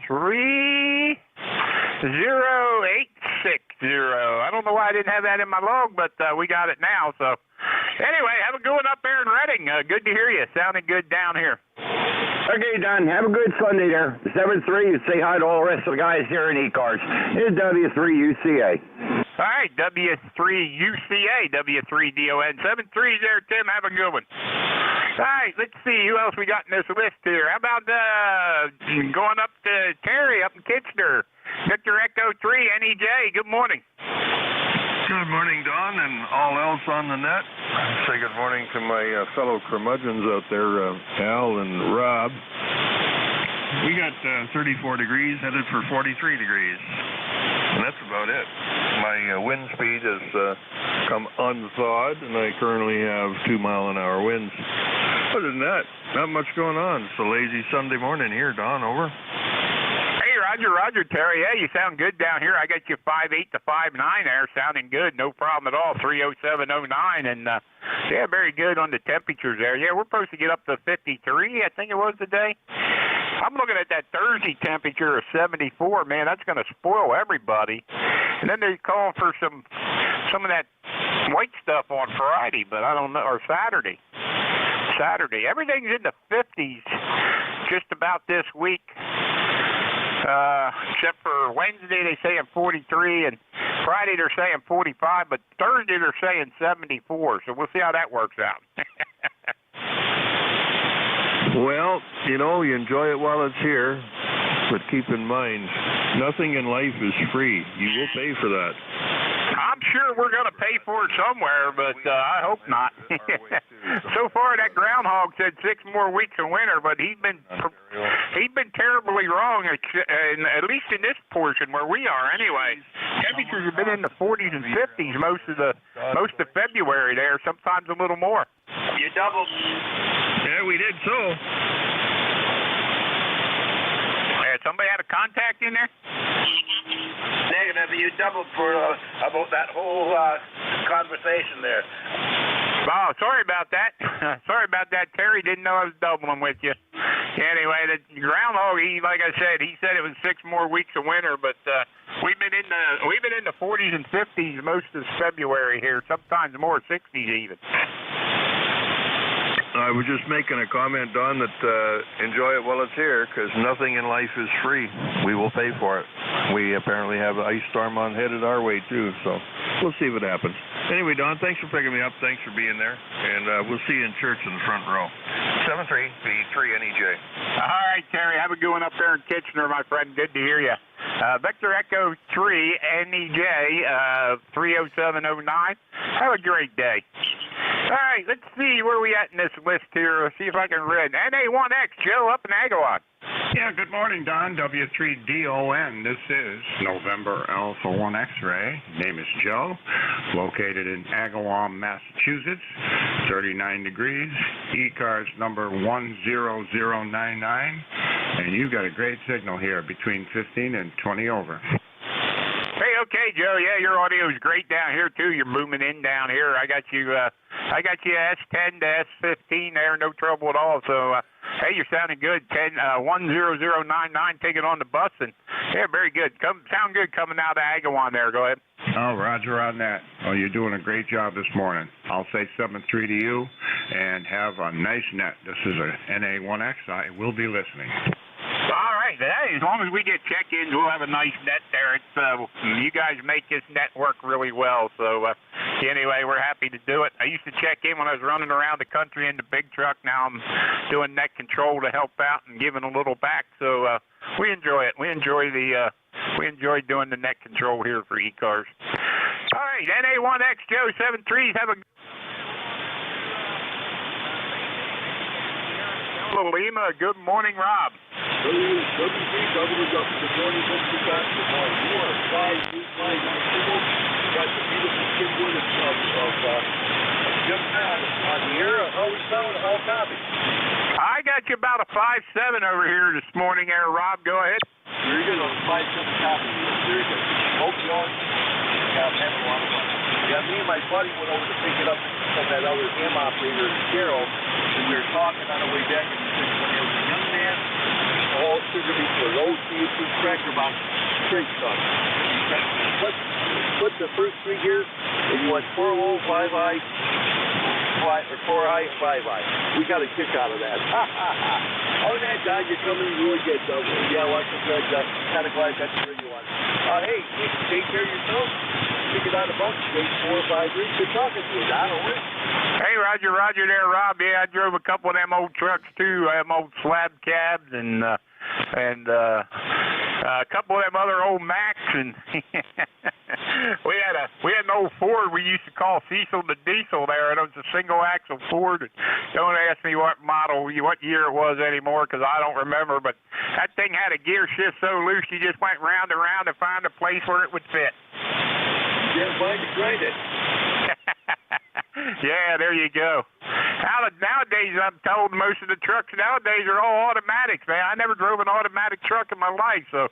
30860. I don't know why I didn't have that in my log, but we got it now. So anyway, have a good one up there in Reading. Good to hear you. Sounding good down here. Okay, Don, have a good Sunday there. 7-3, you say hi to all the rest of the guys here in ECARS. It's W3UCA. All right, W3UCA, W3DON. 7-3 there, Tim. Have a good one. All right, let's see who else we got in this list here. How about going up to Terry up in Kitchener? Victor Echo 3, NEJ. Good morning. Good morning, Don, and all else on the net. Say good morning to my fellow curmudgeons out there, Al and Rob. We got 34 degrees, headed for 43 degrees, and that's about it. My wind speed has come unthawed, and I currently have 2-mile-an-hour winds. Other than that, not much going on. It's a lazy Sunday morning here, Don. Over. Roger, Terry. Yeah, you sound good down here. I got you 5'8" to 5'9" there, sounding good. No problem at all. 30709, and yeah, very good on the temperatures there. Yeah, we're supposed to get up to 53, I think it was today. I'm looking at that Thursday temperature of 74. Man, that's going to spoil everybody. And then they're calling for some of that white stuff on Friday, but I don't know, or Saturday. Everything's in the 50s just about this week. Except for Wednesday, they say 43, and Friday they're saying 45, but Thursday they're saying 74, so we'll see how that works out. Well, you enjoy it while it's here, but keep in mind, nothing in life is free. You will pay for that. I'm sure we're going to pay for it somewhere, but I hope not. So far, that groundhog said 6 more weeks of winter, but he's been terribly wrong, at least in this portion where we are anyway. Temperatures have been in the 40s and 50s most of February there, sometimes a little more. You doubled. Yeah, we did so. Somebody had a contact in there? Negative. You doubled for about that whole conversation there. Oh, sorry about that. Terry didn't know I was doubling with you. Anyway, the groundhog, like I said, he said it was 6 more weeks of winter, but we've been in the 40s and 50s most of February here, sometimes more 60s even. I was just making a comment, Don, that enjoy it while it's here, because nothing in life is free. We will pay for it. We apparently have an ice storm on headed our way, too, so we'll see what happens. Anyway, Don, thanks for picking me up. Thanks for being there, and we'll see you in church in the front row. 7-3-3-NEJ. All right, Terry, have a good one up there in Kitchener, my friend. Good to hear you. Victor Echo 3, NEJ, 30709. Have a great day. All right, let's see where we at in this list here. Let's see if I can read. NA1X, Joe up in Agawam. Yeah, good morning, Don. W3DON. This is November Alpha 1 X-ray. Name is Joe. Located in Agawam, Massachusetts. 39 degrees. ECARS number 10099. And you got a great signal here between 15 and 20 over. Hey, okay, Joe. Yeah, your audio is great down here too. You're booming in down here. I got you S10 to S15 there, no trouble at all. So, hey, you're sounding good. 10099, taking on the bus, and yeah, very good. Sound good coming out of Agawam there. Go ahead. Oh, roger on that. Oh, you're doing a great job this morning. I'll say 7-3 to you, and have a nice net. This is a NA1X. I will be listening. All right. Hey, as long as we get check-ins, we'll have a nice net there. It's you guys make this net work really well. So anyway, we're happy to do it. I used to check in when I was running around the country in the big truck. Now I'm doing net control to help out and giving a little back. So we enjoy it. We enjoy doing the net control here for ECARS. All right, NA1X Joe 73s. Have a Lima. Good morning, Rob. Good morning, Mr. Scott. Good morning. You are 5 feet high, nice signal. You got the beautiful skinwood of Jim Pat on the air. How we sound? How copy? I got you about a 5.7 over here this morning there, Rob. Go ahead. Very good on 5.7 copy. Very good. Hope you all have a lot of fun. Yeah, me and my buddy went over to pick it up from that other ham operator, Carol, and we were talking on the way back, and he said, when he was a young man, all contributing to a low CO2 tractor box, straight stuff. Put the first 3 gears, and you went 4 low, 5 high, fly, or 4 high, 5 high. We got a kick out of that. Oh, that guy, you're coming really good, though. Yeah, watch the good. Kind of glad that's where you want. Hey, take care of yourself. Pick it out a bunch. Take 4 or 5 weeks. Good talking to you, Don. Over. Hey, Roger there, Rob. Yeah, I drove a couple of them old trucks too. Them old slab cabs and a couple of them other old Macs, and we had an old Ford we used to call Cecil the Diesel there, and it was a single axle Ford. Don't ask me what model, what year it was anymore, because I don't remember. But that thing had a gear shift so loose you just went round and round to find a place where it would fit. Yeah, find it, grind it. Yeah, there you go. Nowadays, I'm told most of the trucks nowadays are all automatics, man. I never drove an automatic truck in my life, so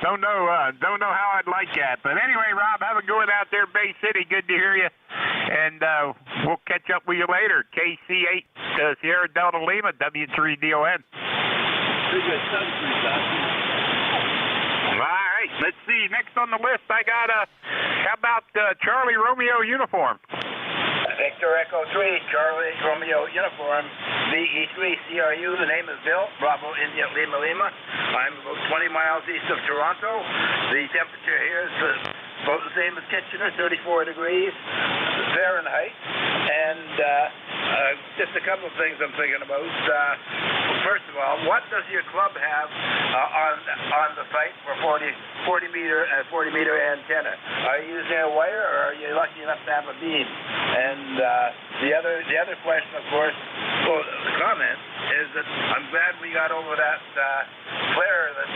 don't know how I'd like that. But anyway, Rob, have a good one out there, Bay City. Good to hear you, and we'll catch up with you later. KC8 Sierra Delta Lima, W3DON. All right, let's see. Next on the list, I got how about Charlie Romeo uniform? Victor Echo 3, Charlie Romeo uniform, VE3CRU. The name is Bill, Bravo India Lima Lima. I'm about 20 miles east of Toronto. The temperature here is about the same as Kitchener, 34 degrees Fahrenheit. And just a couple of things I'm thinking about. First of all, what does your club have on the site for 40 meter antenna? Are you using a wire, or are you lucky enough to have a beam? And the other question, of course, the comment is that I'm glad we got over that flare, that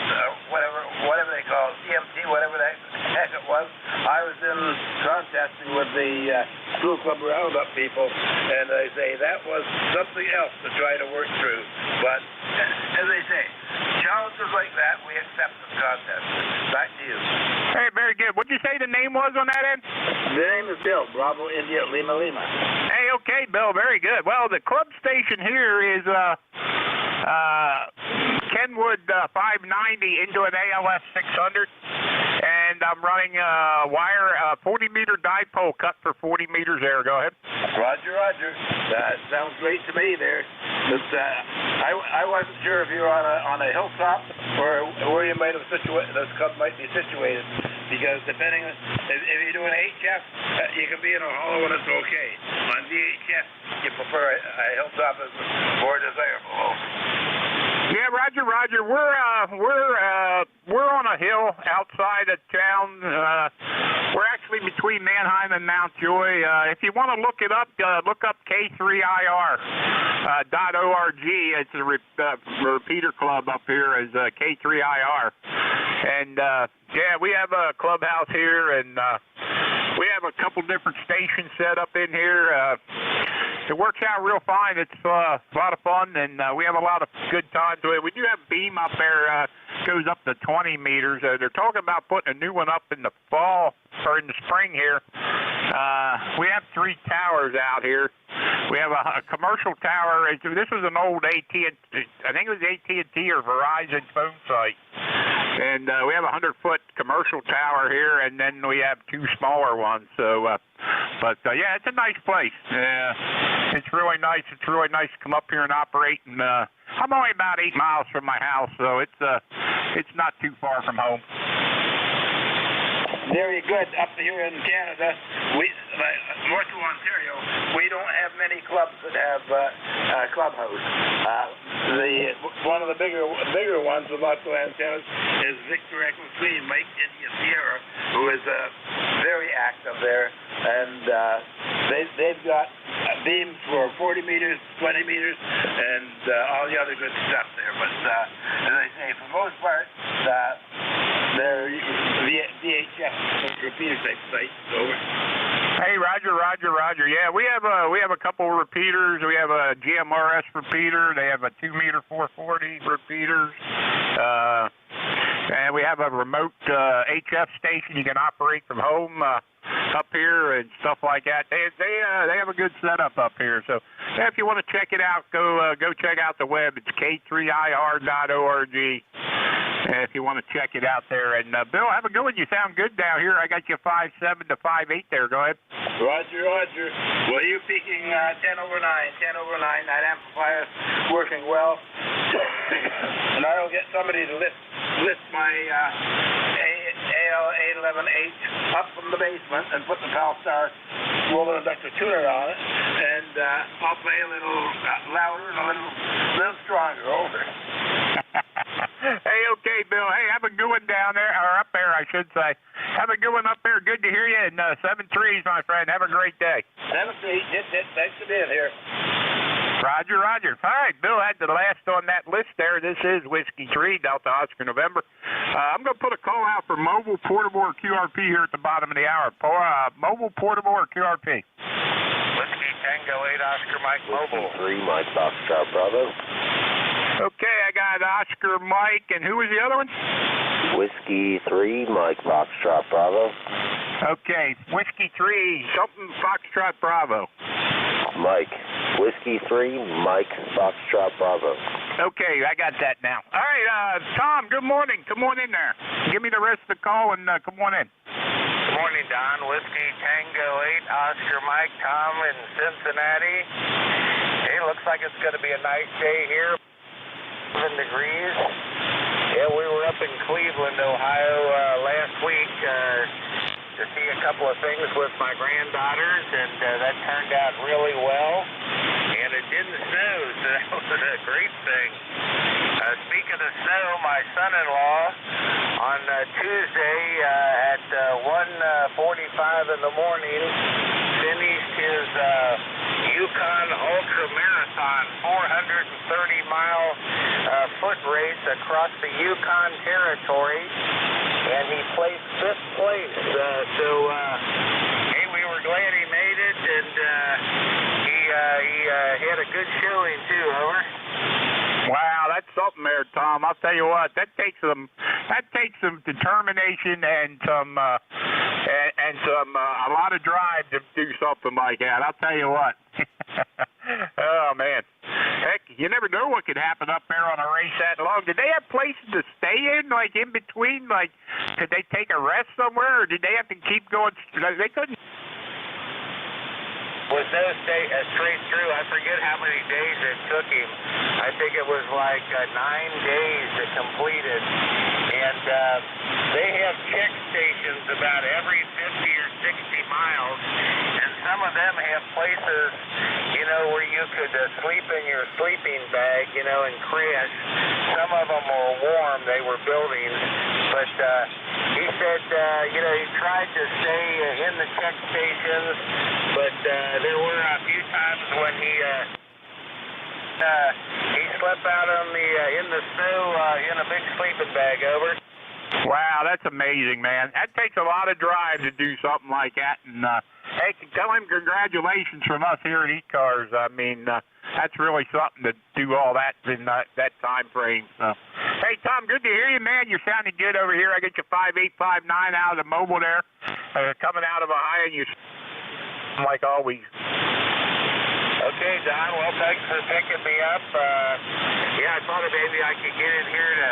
whatever they call it, CMT, whatever the heck it was. I was in contesting with the School Club Roundup people, and they say that was something else to try to work through. But as they say, challenges like that we accept in contests. Back to you. Hey, very good. What did you say the name was on that end? The name is Bill, Bravo India Lima Lima. Hey, okay, Bill, very good. Well, the club station here is Kenwood 590 into an ALS 600, and I'm running a wire 40-meter dipole cut for 40 meters there. Go ahead. Roger. That sounds great to me there. But I wasn't sure if you were on a hilltop or where you might have this club might be situated, because depending if you're doing HF, you can be in a hollow and it's okay. On VHF, you prefer a hilltop as more desirable. Yeah, Roger. We're on a hill outside of town. We're actually between Manheim and Mount Joy. If you want to look it up, look up K3IR.org. It's a repeater club up here as K3IR. And yeah, we have a clubhouse here, and we have a couple different stations set up in here. It works out real fine. It's a lot of fun, and we have a lot of good times with it. We do have beam up there, goes up to 20 meters. They're talking about putting a new one up in the fall or in the spring here. We have 3 towers out here. We have a commercial tower. This was an old AT&T, I think it was AT&T or Verizon phone site. And we have a 100-foot commercial tower here, and then we have 2 smaller ones. So, yeah, it's a nice place. It's really nice. It's really nice to come up here and operate. And I'm only about 8 miles from my house, so it's not too far from home. Very good. Up here in Canada, north of Ontario, we don't have many clubs that have a clubhouse. One of the bigger ones with lots of antennas is Victor Echo 3, Mike India Sierra, who is very active there, and they've got beams for 40 meters, 20 meters, and all the other good stuff there. But as I say, for the most part, they're VHF repeater type sites. Over. Hey, Roger. Yeah, we have a couple of repeaters. We have a GMRS repeater. They have a 2-meter 440 repeaters. And we have a remote HF station you can operate from home up here and stuff like that. They have a good setup up here. So yeah, if you want to check it out, go check out the web. It's K3IR.org. if you want to check it out there. And Bill, have a good one. You sound good down here. I got you 5.7 to 5.8 there. Go ahead. Roger, Roger. Well, you peaking 10 over 9, that amplifier working well. And I'll get somebody to lift my AL811H up from the basement and put the Pal-Star roller inductor tuner on it, and I'll play a little louder and a little stronger. Over. Hey, okay, Bill. Hey, have a good one down there, or up there, I should say. Have a good one up there. Good to hear you. And 7-3s, my friend. Have a great day. 7-3. Thanks for being here. Roger, Roger. All right, Bill had the last on that list there. This is Whiskey 3, Delta Oscar November. I'm going to put a call out for mobile, portable, or QRP here at the bottom of the hour. Mobile, portable, or QRP? Whiskey Tango 8 Oscar Mike Mobile. Whiskey 3 Mike Foxtrot Bravo. Okay, I got Oscar Mike, and who was the other one? Whiskey 3 Mike Foxtrot Bravo. Okay, Whiskey 3, something Foxtrot Bravo. Mike. Whiskey 3 Mike Foxtrot Bravo. Okay, I got that now. All right, Tom, good morning. Come on in there. Give me the rest of the call and come on in. Good morning, Don. Whiskey Tango 8 Oscar Mike Tom in Cincinnati. Hey, looks like it's going to be a nice day here. 7 degrees. Yeah, we were up in Cleveland, Ohio last week to see a couple of things with my granddaughters, and that turned out really well. And it didn't snow, so that was a great thing. Speaking of snow, my son-in-law on Tuesday at 1:45 in the morning finished his Yukon Ultra Marathon 430-mile foot race across the Yukon Territory, and he placed 5th place. Hey, we were glad he made it, and he had a good showing too. Over. Wow, that's something there, Tom. I'll tell you what, that takes some determination and some a lot of drive to do something like that. I'll tell you what. Oh man, heck, you never know what could happen up there on a race that long. Did they have places to stay in, like in between? Like, could they take a rest somewhere, or did they have to keep going? They couldn't. Was no straight through. I forget how many days it took him. I think it was like 9 days to complete it. And they have check stations about every 50 or 60 miles. And some of them have places, you know, where you could sleep in your sleeping bag, you know, and crash. Some of them were warm. They were buildings. But he said, you know, he tried to stay in the check stations, but there were a few times when he slept out on in the snow in a big sleeping bag. Over. Wow, that's amazing, man. That takes a lot of drive to do something like that. And hey, tell him congratulations from us here at ECARS. I mean, that's really something to do all that in that time frame. So, hey, Tom, good to hear you, man. You're sounding good over here. I get you 5859 out of the mobile there, coming out of Ohio, and you like always. Okay, Don. Well, thanks for picking me up. Yeah, I thought maybe I could get in here to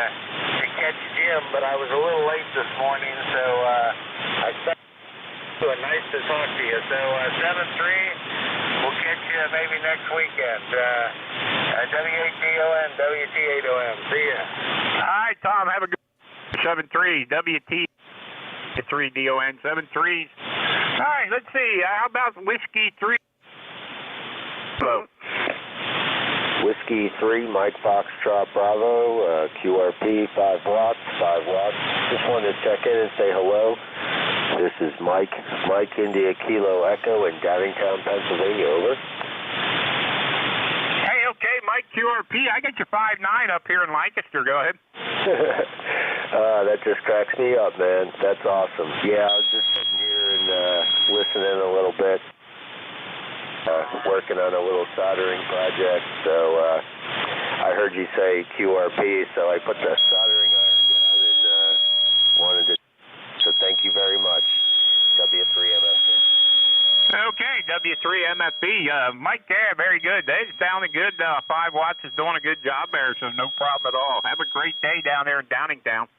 catch Jim, but I was a little late this morning, so I stopped. Nice to talk to you. So 7-3, we'll catch you maybe next weekend. W8DON, WT8OM. See ya. All right, Tom. Have a good 7-3, WT3DON, 7-3s. All right, let's see. How about Whiskey 3? Hello. Whiskey 3 Mike Foxtrot Bravo, QRP 5 watts, 5 watts. Just wanted to check in and say hello. This is Mike India Kilo Echo in Downingtown, Pennsylvania. Over. Hey, okay, Mike QRP. I got your 5.9 up here in Lancaster. Go ahead. That just cracks me up, man. That's awesome. Yeah, I was just sitting here and listening a little bit. Working on a little soldering project, so I heard you say QRP, so I put the soldering iron down and wanted to. So thank you very much, W3MS. Okay, W3MFB. Mike, yeah, very good. They sounded good. 5 watts is doing a good job there, so no problem at all. Have a great day down there in Downingtown.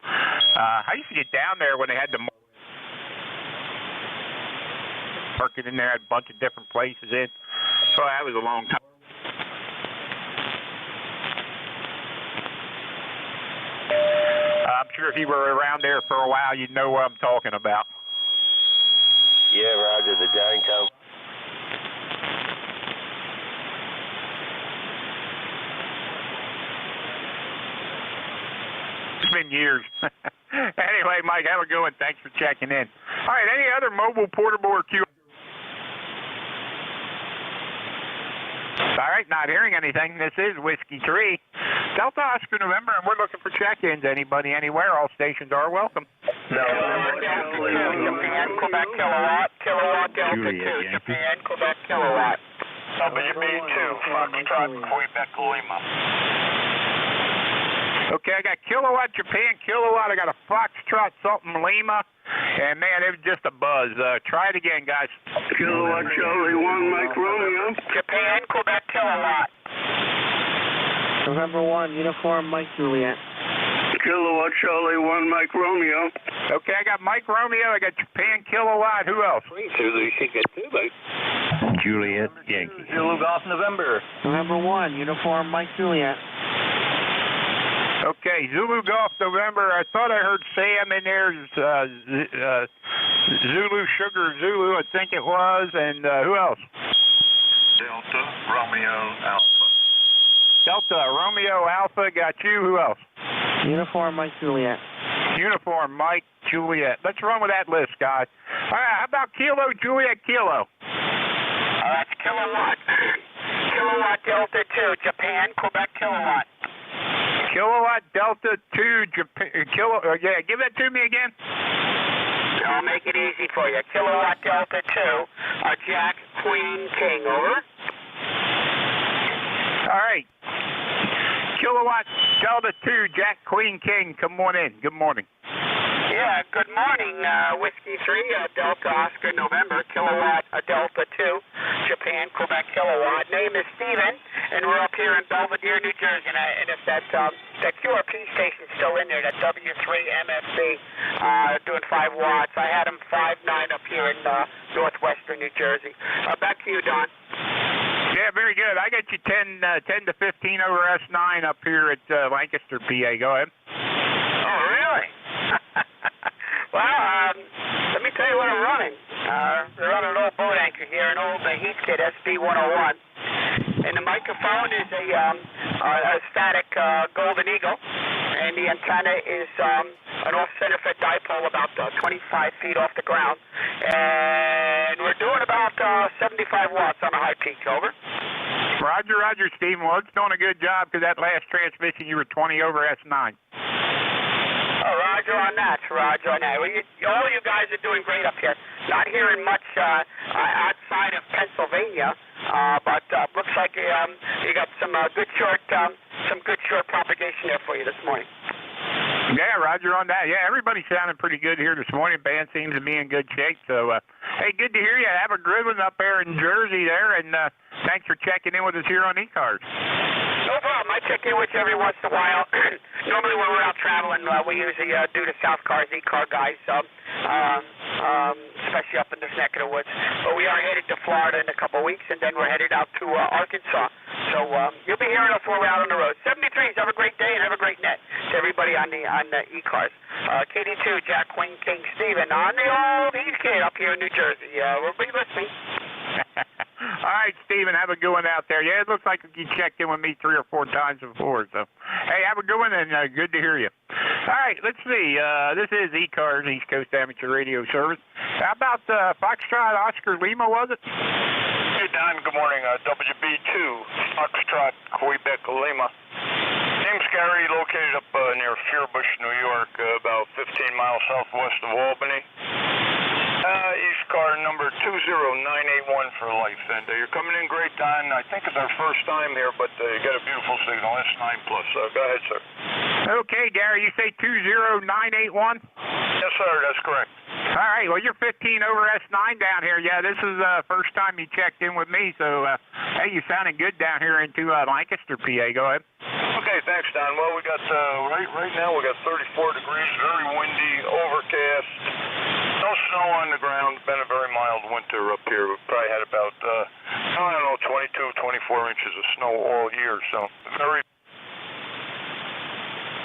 I used to get down there when they had the market in there, had a bunch of different places in. So that was a long time. I'm sure if you were around there for a while, you'd know what I'm talking about. Yeah, Roger, the Downingtown. It's been years. Anyway, Mike, have a good one. Thanks for checking in. All right, any other mobile, portable, or Q? All right, not hearing anything. This is Whiskey 3, Delta Oscar November, and we're looking for check-ins. Anybody, anywhere, all stations are welcome. Japan, Quebec, kilowatt, Delta 2, Japan, Quebec, kilowatt. WB2, Foxtrot, Quebec, Lima. Okay, I got kilowatt, Japan, kilowatt. I got a Foxtrot, something, Lima. And, man, it was just a buzz. Try it again, guys. Kilowatt, Charlie 1, Mike Romeo. Japan, Quebec, kilowatt. November 1, Uniform, Mike Juliet. Kilowatt, Charlie 1, Mike Romeo. Okay, I got Mike Romeo. I got Japan, kilowatt. Who else? Zulu, you should get 2, mate. Juliet, Yankee. Zulu Golf, November. November 1, Uniform, Mike Juliet. Okay, Zulu Golf, November. I thought I heard Sam in there. Zulu Sugar Zulu, I think it was. And who else? Delta Romeo Alpha. Delta Romeo Alpha. Got you. Who else? Uniform, Mike Juliet. Uniform, Mike Juliet. Let's run with that list, guys. All right, how about Kilo Juliet Kilo? That's kilowatt. Kilowatt Delta 2, Japan, Quebec, kilowatt. Kilowatt Delta 2, Japan, yeah, give that to me again. I'll make it easy for you. Kilowatt Delta 2, Jack, Queen, King, over. All right. Kilowatt Delta 2, Jack, Queen, King, come on in. Good morning. Yeah, good morning, Whiskey 3, Delta Oscar November, kilowatt Delta 2, Japan, Quebec, kilowatt. Name is Steven, and we're up here in Belvedere, New Jersey, and if that QRP station's still in there, that W3MFB, doing 5 watts. I had them 5.9 up here in northwestern New Jersey. Back to you, Don. Yeah, very good. I got you 10 to 15 over S9 up here at Lancaster, PA. Go ahead. Oh, really? Well, let me tell you what I'm running. We're running an old boat anchor here, an old Heathkit SB101. And the microphone is a static Golden Eagle. And the antenna is an off-center fit dipole about 25 feet off the ground. And we're doing about 75 watts on a high peak, over. Roger, Stephen. Well, it's doing a good job because that last transmission you were 20 over S9. Oh, Roger on that. Well, all you guys are doing great up here. Not hearing much outside of Pennsylvania, but looks like you got some good short propagation there for you this morning. Yeah, Roger on that. Yeah, everybody's sounding pretty good here this morning. Band seems to be in good shape. So, hey, good to hear you. Have a good one up there in Jersey there, and thanks for checking in with us here on ECARS. No problem. I check in with you every once in a while. Normally when we're out traveling, we usually do the South Cars ECAR guys, especially up in this neck of the woods. But we are headed to Florida in a couple of weeks, and then we're headed out to Arkansas. So you'll be hearing us when we're out on the road. 73s, have a great day and have a great net to everybody on the ECARS. KD2, Jack, Queen, King, Steven, on the old Heathkit up here in New Jersey. We'll be listening. All right, Stephen, have a good one out there. Yeah, it looks like you checked in with me 3 or 4 times before. So, hey, have a good one, and good to hear you. All right, let's see. This is ECARS, East Coast Amateur Radio Service. How about Foxtrot Oscar Lima, was it? Hey, Don, good morning. WB2, Foxtrot, Quebec, Lima. Name's Gary, located up near Fierbush, New York, about 15 miles southwest of Albany. East car number 20981 for life. And you're coming in great, Don. I think it's our first time here, but you got a beautiful signal, S9+. Go ahead, sir. Okay, Gary, you say 20981? Yes, sir, that's correct. All right, well, you're 15 over S9 down here. Yeah, this is the first time you checked in with me, so, hey, you sounding good down here into Lancaster, PA. Go ahead. Okay, thanks, Don. Well, we got, right now we got 34 degrees, very windy, overcast, no snow on the ground. It's been a very mild winter up here. We've probably had about, 22, 24 inches of snow all year, so very...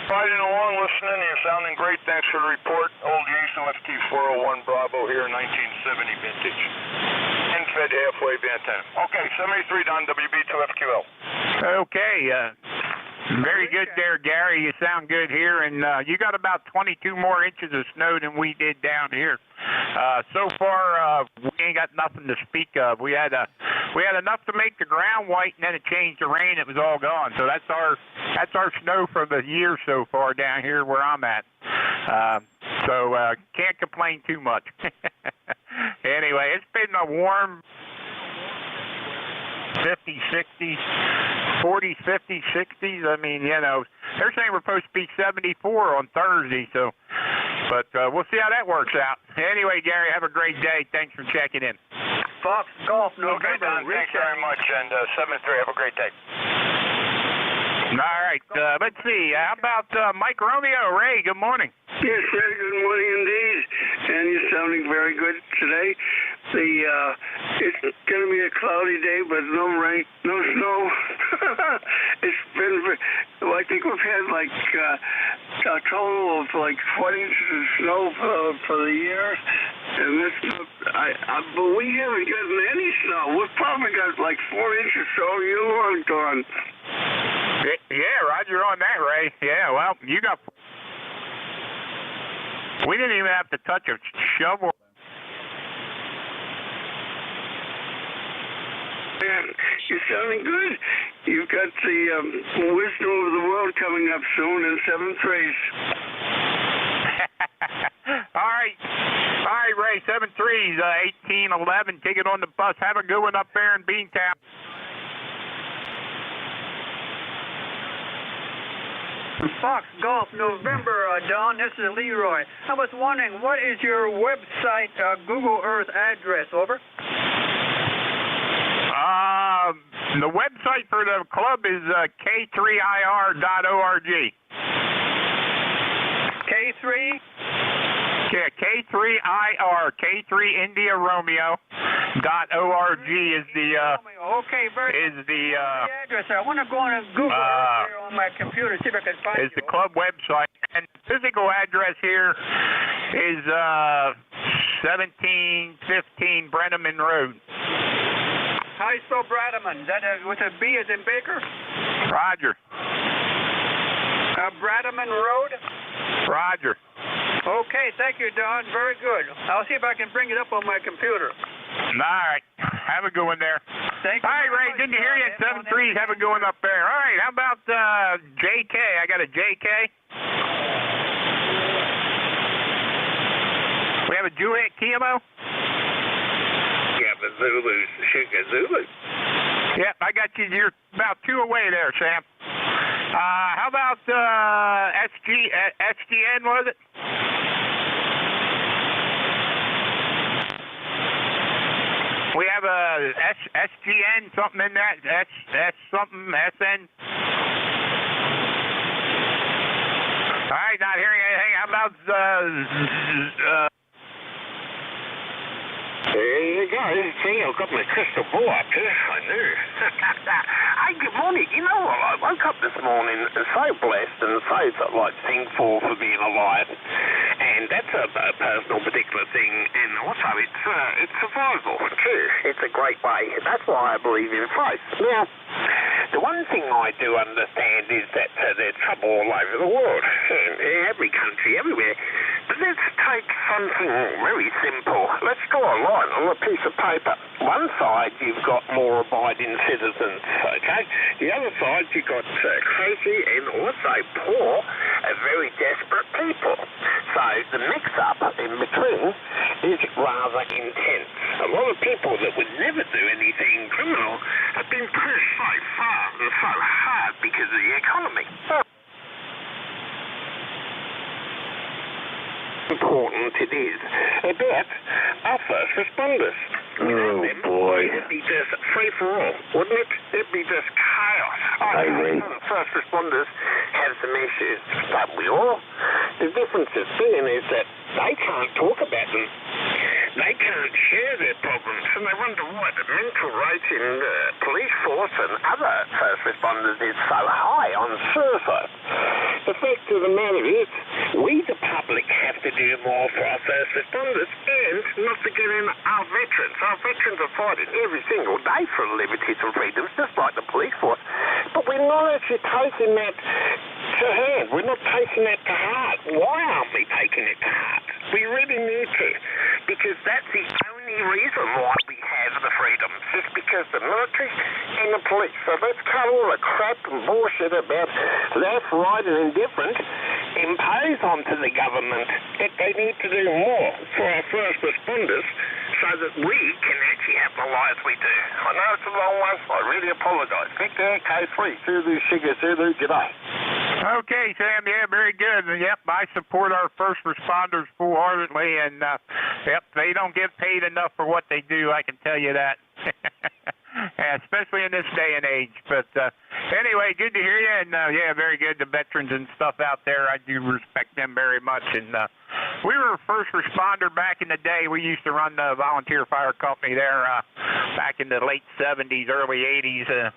Riding along, listening, you're sounding great. Thanks for the report. Old Yates OFT 401 Bravo here, 1970 vintage. Infed half-wave antenna. Okay, 73 Don, WB2FQL. Okay, very good there, Gary. You sound good here, and you got about 22 more inches of snow than we did down here. So far, we ain't got nothing to speak of. We had enough to make the ground white, and then it changed to rain. It was all gone. So that's our snow for the year so far down here where I'm at. So can't complain too much. Anyway, it's been a warm 50s, 60s, 40s, 50s, 60s. I mean, you know, they're saying we're supposed to be 74 on Thursday, so, but we'll see how that works out. Anyway, Gary, have a great day. Thanks for checking in. Fox Golf November. Okay, Don, thanks very much, and 73, have a great day. All right, let's see. How about Mike Romeo? Ray, good morning. Yes, sir, good morning indeed, and you're sounding very good today. It's going to be a cloudy day, but no rain, no snow. It's been, I think we've had like a total of like 20 inches of snow for the year, and this, but we haven't gotten any snow. We've probably got like 4 inches, so you aren't gone. Yeah, Roger on that, Ray. Yeah, well, you got... We didn't even have to touch a shovel. You're sounding good. You've got the Wisdom of the World coming up soon in 7th race. All right, Ray, 7-3s, 18-11, ticket on the bus. Have a good one up there in Beantown. Fox Golf November, Don. This is Leroy. I was wondering, what is your website Google Earth address? Over. The website for the club is k3ir.org. K3? Yeah, K3IR, K3 India Romeo .org is the okay, is the address. I want to go on Google Earth here on my computer, see if I can find is the club website, and the physical address here is 1715 Brenneman Road. How do you spell Brademan? Is that with a B as in Baker? Roger. Brademan Road? Roger. Okay, thank you, Don. Very good. I'll see if I can bring it up on my computer. All right. Have a good one there. Thank you. All right, Ray, didn't hear you at 7-3. Have a good one up there. All right, how about JK? I got a JK. We have a Juliet Kilo. Yeah, Zulu, Sugar Zulu. Yep, I got you. You're about 2 away there, Sam. How about SGN, was it? We have a SGN, something in that. S something, SN. All right, not hearing anything. How about There you go. See, I've got my crystal ball up here. I knew. Hey, good morning. You know what? I woke up this morning so blessed and so thankful for being alive. And that's a personal, particular thing. And also, it's survival, too. It's a great way. That's why I believe in faith. Now, the one thing I do understand is that there's trouble all over the world. In every country, everywhere. But let's take something very simple. Let's draw a line on a piece of paper. One side, you've got more abiding citizens, okay? The other side, you've got crazy and also poor, very desperate people. So the mix-up in between is rather intense. A lot of people that would never do anything criminal have been pushed so far and so hard because of the economy. important it is about our first responders. Oh, boy. It'd be just free for all, wouldn't it? It'd be just chaos. I agree. The first responders have some issues, but we all. The difference is is that they can't talk about them. They can't share their problems, and they wonder why the mental rate in the police force and other first responders is so high on suicide. The fact of the matter is, we the public have to do more for our first responders, and not forget our veterans. Our veterans are fighting every single day for liberties and freedoms, just like the police force. But we're not actually taking that to hand. We're not taking that to heart. Why aren't we taking it to heart? We really need to, because that's the only reason why we have the freedoms, just because the military and the police. So let's cut all the crap and bullshit about left, right, and indifferent, impose onto the government that they need to do more for our first responders so that we can actually have the lives we do. I know it's a long one. I really apologise. Victor, K3, Zulu, Sugar, Zulu, g'day. Okay, Sam. Yeah, very good. Yep, I support our first responders full-heartedly, and yep, they don't get paid enough for what they do. I can tell you that. Especially in this day and age. But anyway, good to hear you, and yeah, very good. The veterans and stuff out there, I do respect them very much. And we were a first responder back in the day. We used to run the volunteer fire company there back in the late 70s, early 80s.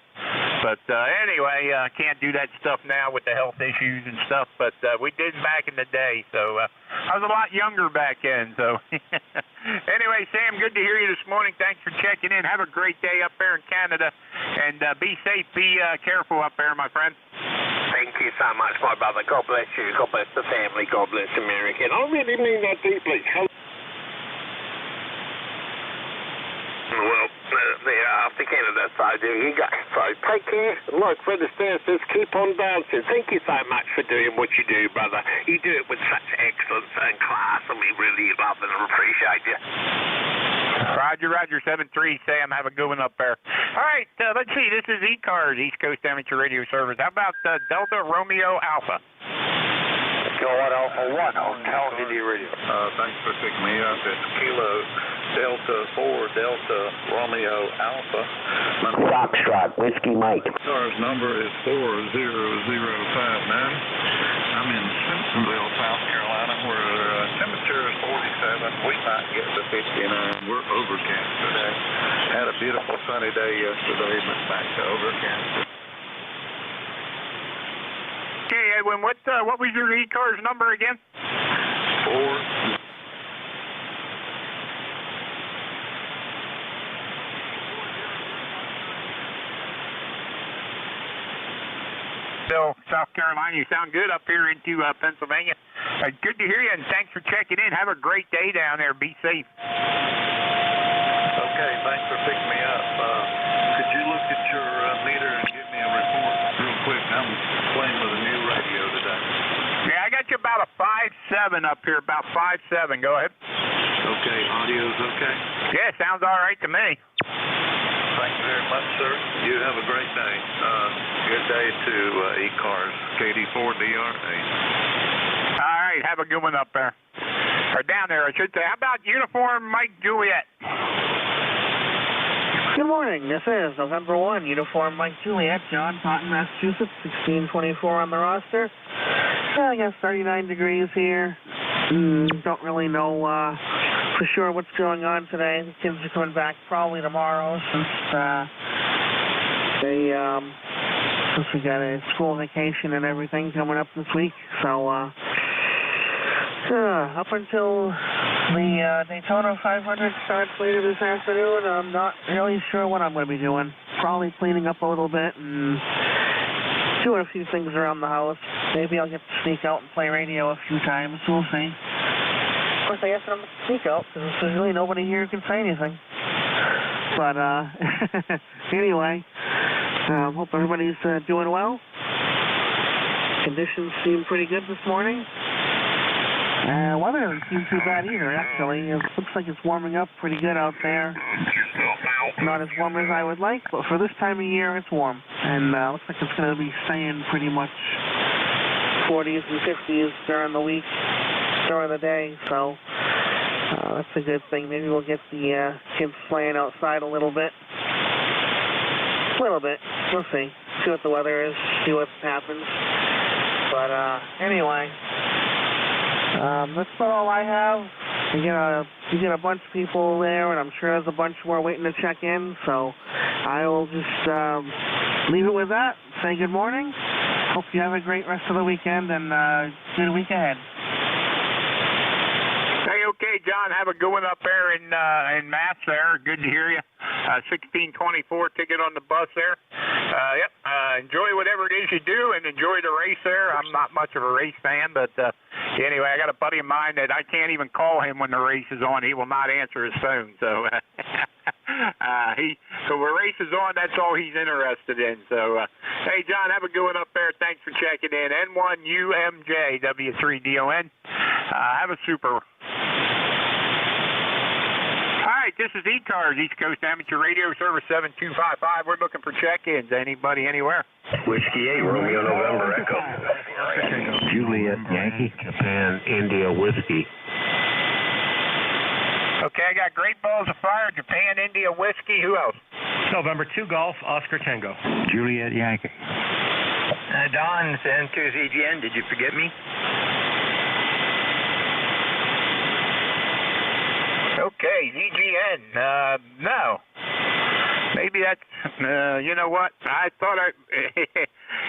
But anyway, can't do that stuff now with the health issues and stuff, but we did back in the day. So I was a lot younger back then. So anyway, Sam, good to hear you this morning. Thanks for checking in. Have a great day up there in Canada, and be safe. Be careful up there, my friend. Thank you so much, my brother. God bless you. God bless the family. God bless America. And I really mean that deeply. Well, they're after Canada, so there you go. So take care. Like Fred Astaire says, keep on dancing. Thank you so much for doing what you do, brother. You do it with such excellence and class, and we really love and appreciate you. Roger, Roger, 7-3, Sam. Have a good one up there. All right, let's see. This is ECARS, East Coast Amateur Radio Service. How about Delta Romeo Alpha? Go on Alpha 1 on Town Indy Radio. Thanks for picking me up. It's Kilo Delta 4 Delta Romeo Alpha. Foxtrot, Whiskey Mike. ECARS number is 4005, man. I'm in Simpsonville, South Carolina, where temperature is 47. We might get to 59. We're overcast today. Had a beautiful sunny day yesterday, but back to overcast. Okay, Edwin, what was your ECARS number again? 4. South Carolina. You sound good up here into Pennsylvania. Good to hear you, and thanks for checking in. Have a great day down there. Be safe. Okay, thanks for picking me up. Could you look at your meter and give me a report real quick? I'm playing with a new radio today. Yeah, I got you about a 5.7 up here, about 5.7. Go ahead. Okay, audio's okay? Yeah, sounds all right to me. Thank you very much, sir. You have a great day. Good day to ECARS, KD4DRA. All right, have a good one up there. Or down there, I should say. How about Uniform Mike Juliet? Good morning. This is November 1, Uniform Mike Juliet, John Taunton, Massachusetts, 1624 on the roster. I guess 39 degrees here. Don't really know for sure what's going on today. The kids are coming back probably tomorrow since we got a school vacation and everything coming up this week. So up until the Daytona 500 starts later this afternoon, I'm not really sure what I'm going to be doing. Probably cleaning up a little bit and doing a few things around the house. Maybe I'll get to sneak out and play radio a few times. We'll see. Of course, I guess I'm going to sneak out because there's really nobody here who can say anything. But anyway, hope everybody's doing well. Conditions seem pretty good this morning. Weather doesn't seem too bad either, actually. It looks like it's warming up pretty good out there. Not as warm as I would like, but for this time of year, it's warm. And looks like it's going to be staying pretty much 40s and 50s during the week. during the day, so that's a good thing. Maybe we'll get the kids playing outside a little bit. We'll see. See what the weather is, see what happens. But anyway, that's about all I have. You get a bunch of people there, and I'm sure there's a bunch more waiting to check in, so I will just leave it with that. Say good morning. Hope you have a great rest of the weekend and good week ahead. Hey, okay, John, have a good one up there in Mass there. Good to hear you. 1624 ticket on the bus there. Yep, enjoy whatever it is you do and enjoy the race there. I'm not much of a race fan, but anyway, I got a buddy of mine that I can't even call him when the race is on. He will not answer his phone, so so when the race is on, that's all he's interested in. So, hey, John, have a good one up there. Thanks for checking in. N1UMJ W3DON. Have a super. All right, this is ECARS, East Coast Amateur Radio, Service 7255. We're looking for check-ins. Anybody, anywhere? Whiskey 8, Romeo November Echo. Juliet Yankee, Japan India Whiskey. Okay, I got Great Balls of Fire, Japan India Whiskey. Who else? November 2 Golf, Oscar Tango. Juliet Yankee. Don, San Cruz EGN, did you forget me? Okay, EGN. No. Maybe that's, you know what? I thought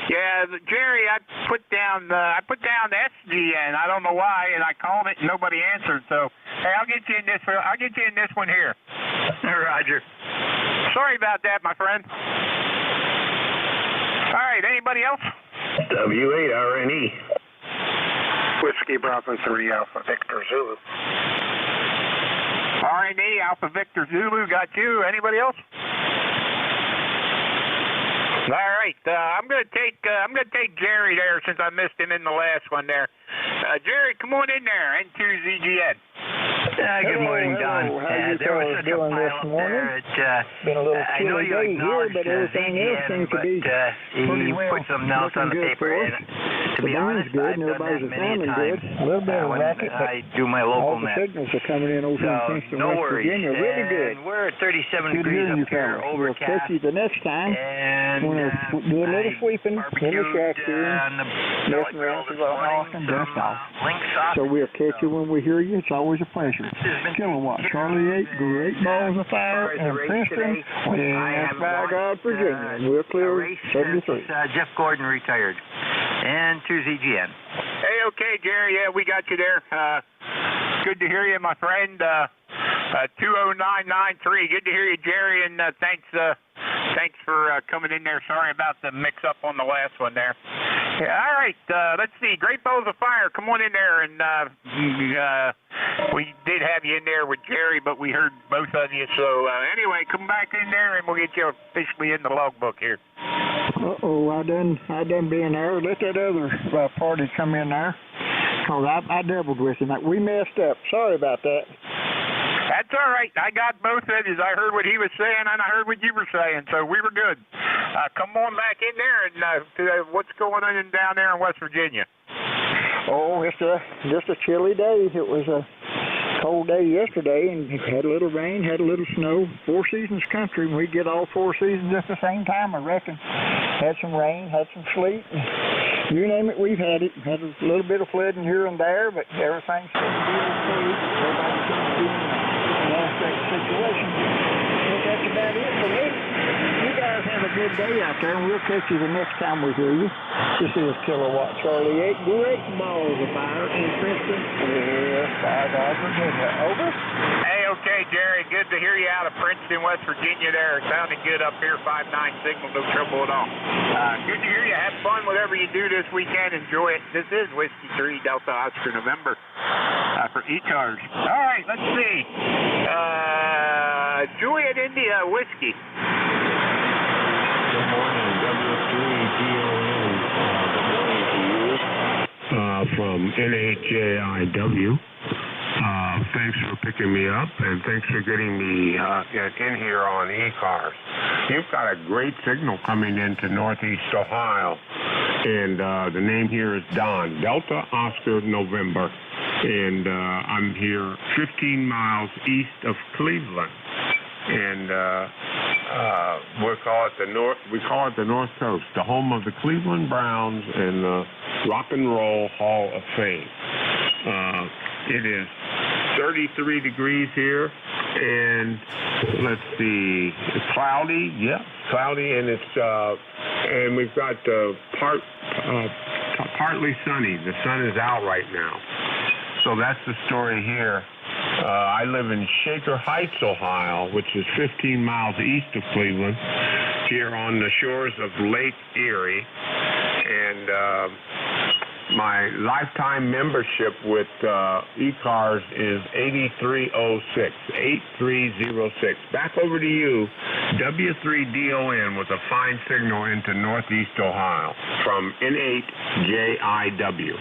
yeah, Jerry, I put down SGN. I don't know why, and I called it and nobody answered. So, hey, I'll get you in this one here. Roger. Sorry about that, my friend. All right, anybody else? W8RNE. Whiskey Bravo 3 Alpha Victor Zulu. RNE Alpha Victor Zulu, got you. Anybody else? All right, I'm gonna take Jerry there since I missed him in the last one there. Jerry, come on in there. N2's EGN. Good morning, Don. There was such a pile up there. Been a little I know you day here, acknowledged but everything else seems to be pretty well put something else on the looking good paper. for us. And to The be wine's honest, good, I've and done everybody's that many sounding times. good. A little bit of when racket, but I do my local all the net. signals are coming in over So, in Princeton, no West worries. Virginia. Really good. And we're at 37 Good degrees hearing you, up here, fellas. We'll catch overcast. you the next time. And We're going to do a little sweeping in the shack here, on the messing around with all off and dust off. link sauce. So we'll catch you when we hear you. It's always a pleasure. Kilowatt, Charlie 8, Great Balls of Fire, and Princeton, and by God, Virginia. And we're clear 73. Jeff Gordon retired. And to ZGN. Hey, okay, Jerry. Yeah, we got you there. Good to hear you, my friend. 20993. Good to hear you, Jerry, and thanks for coming in there. Sorry about the mix-up on the last one there. Yeah, all right, let's see. Great Balls of Fire, come on in there. And we did have you in there with Jerry, but we heard both of you. So anyway, come back in there, and we'll get you officially in the logbook here. Uh-oh, I done been there. Let that other party come in there. Because I doubled with him. We messed up. Sorry about that. That's all right. I got both of you. I heard what he was saying, and I heard what you were saying, so we were good. Come on back in there and to what's going on down there in West Virginia. Oh, it's just a chilly day. It was a cold day yesterday, and it had a little rain, had a little snow. Four Seasons country, and we get all four seasons at the same time, I reckon. Had some rain, had some sleet. You name it, we've had it. Had a little bit of flooding here and there, but everything seemed to be okay. Everybody seems to be in an aspect situation. But that's about it for me. You guys have a good day out there, and we'll catch you the next time we hear you. This is Kilowatt Charlie 8. Great Balls of Fire in Princeton. Yes, by God, Virginia. Over. Hey, okay, Jerry. Good to hear you out of Princeton, West Virginia there. It sounded good up here. 5-9 signal, no trouble at all. Good to hear you. Have fun whatever you do this weekend. Enjoy it. This is Whiskey 3 Delta Oscar November for ECARS. All right, let's see. Juliet India Whiskey. Good morning, W3DON. From NHJIW. Thanks for picking me up, and thanks for getting me in here on ECARS. You've got a great signal coming into Northeast Ohio, and the name here is Don, Delta Oscar November. and I'm here 15 miles east of Cleveland, and we call it the North Coast, the home of the Cleveland Browns and the Rock and Roll Hall of Fame. It is 33 degrees here, and let's see, it's cloudy. Yeah, cloudy, and it's and we've got partly sunny. The sun is out right now. So that's the story here. I live in Shaker Heights, Ohio, which is 15 miles east of Cleveland, here on the shores of Lake Erie. And my lifetime membership with ECARS is 8306, 8306. Back over to you, W3DON with a fine signal into Northeast Ohio from N8JIW.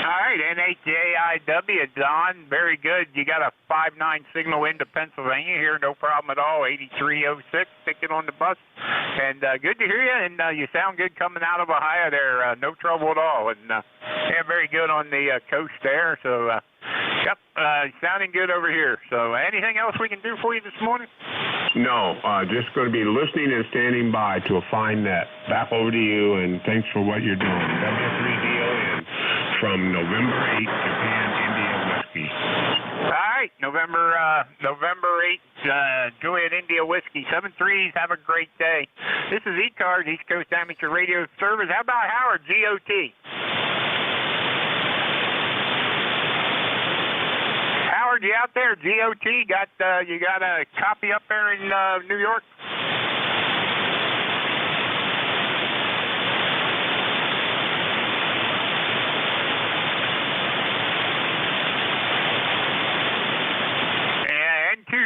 All right, N8JIW, Don, very good. You got a 5-9 signal into Pennsylvania here, no problem at all. 8306, ticket on the bus. And good to hear you, and you sound good coming out of Ohio there. No trouble at all. And yeah, very good on the coast there. So, yep, sounding good over here. So anything else we can do for you this morning? No, just going to be listening and standing by to a fine net. Back over to you, and thanks for what you're doing. W3DON from November 8th, Japan, India Whiskey. All right, November 8th, Juliet India Whiskey, 7-3s. Have a great day. This is ECARS, East Coast Amateur Radio Service. How about Howard, GOT? Howard, you out there? GOT, you got a copy up there in New York?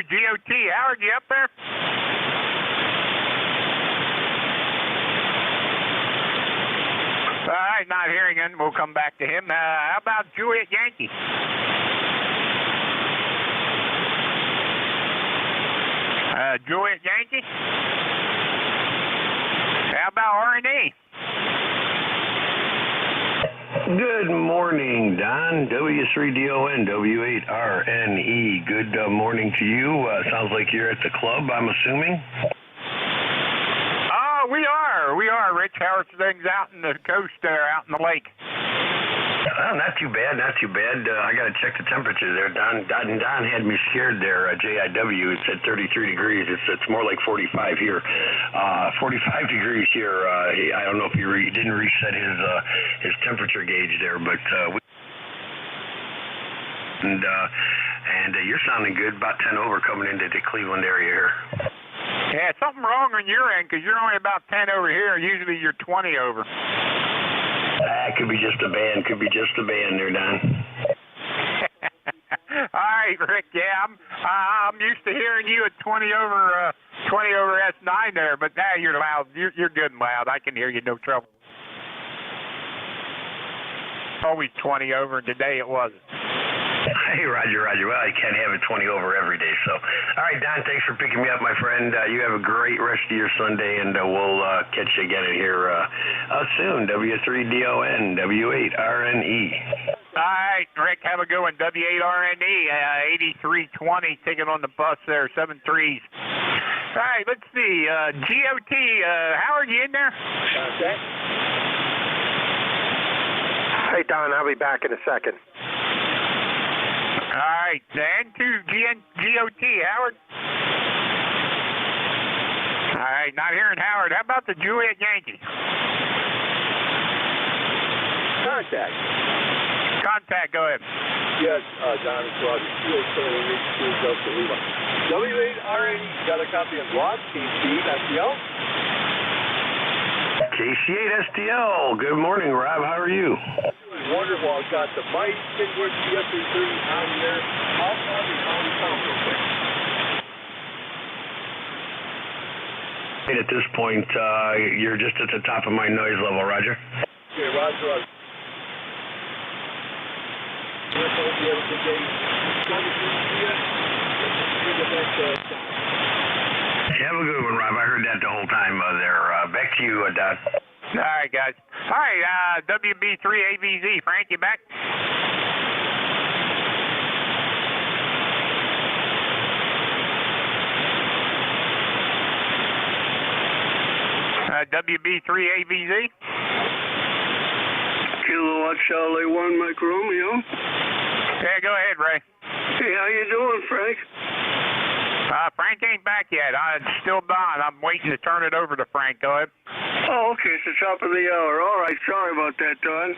GOT. Howard, you up there? All right, not hearing him. We'll come back to him. How about Juliet Yankee? Juliet Yankee? How about R&E? Good morning, Don. W3DON, W8RNE. Good morning to you. Sounds like you're at the club, I'm assuming. Oh, we are. Rich, how are things out in the coast there, out in the lake? Not too bad. I got to check the temperature there. Don had me scared there. JIW, it's at 33 degrees. It's more like 45 here. 45 degrees here. I don't know if he didn't reset his temperature gauge there, but you're sounding good. About 10 over coming into the Cleveland area here. Yeah, something wrong on your end because you're only about 10 over here. Usually you're 20 over. Could be just a band there, Don. All right, Rick. Yeah, I'm used to hearing you at 20 over S9 there, but now you're loud. You're good and loud. I can hear you, no trouble. Always 20 over, and today it wasn't. Hey, Roger. Well, you can't have it 20 over every day. So, all right, Don, thanks for picking me up, my friend. You have a great rest of your Sunday, and we'll catch you again here soon. W3DON, W8RNE. All right, Rick, have a good one. W8RNE, 8320, ticket on the bus there, 7-3s. All right, let's see. GOT, Howard, you in there? Okay. Hey, Don, I'll be back in a second. All right, N2GOT, Howard. All right, not hearing Howard. How about the Juliet Yankee? Contact, go ahead. Yes, Don, it's Roger. W8RNE, got a copy of Rob, KC8STL. KC8STL, good morning, Rob. How are you? Wonderful. I've got the mic, Kenworth GF330 on there. I'll probably sound real quick. At this point, you're just at the top of my noise level, Roger. Okay, Roger. Have a good one, Rob. I heard that the whole time there. Back to you, Don. All right, guys. All right, WB3AVZ. Frank, you back? WB3AVZ. Kilowatt Charlie 1 Mike Romeo. Yeah, go ahead, Ray. Hey, how you doing, Frank? Frank ain't back yet. It's still Don. I'm waiting to turn it over to Frank. Go ahead. Oh, okay. It's the top of the hour. All right. Sorry about that, Don.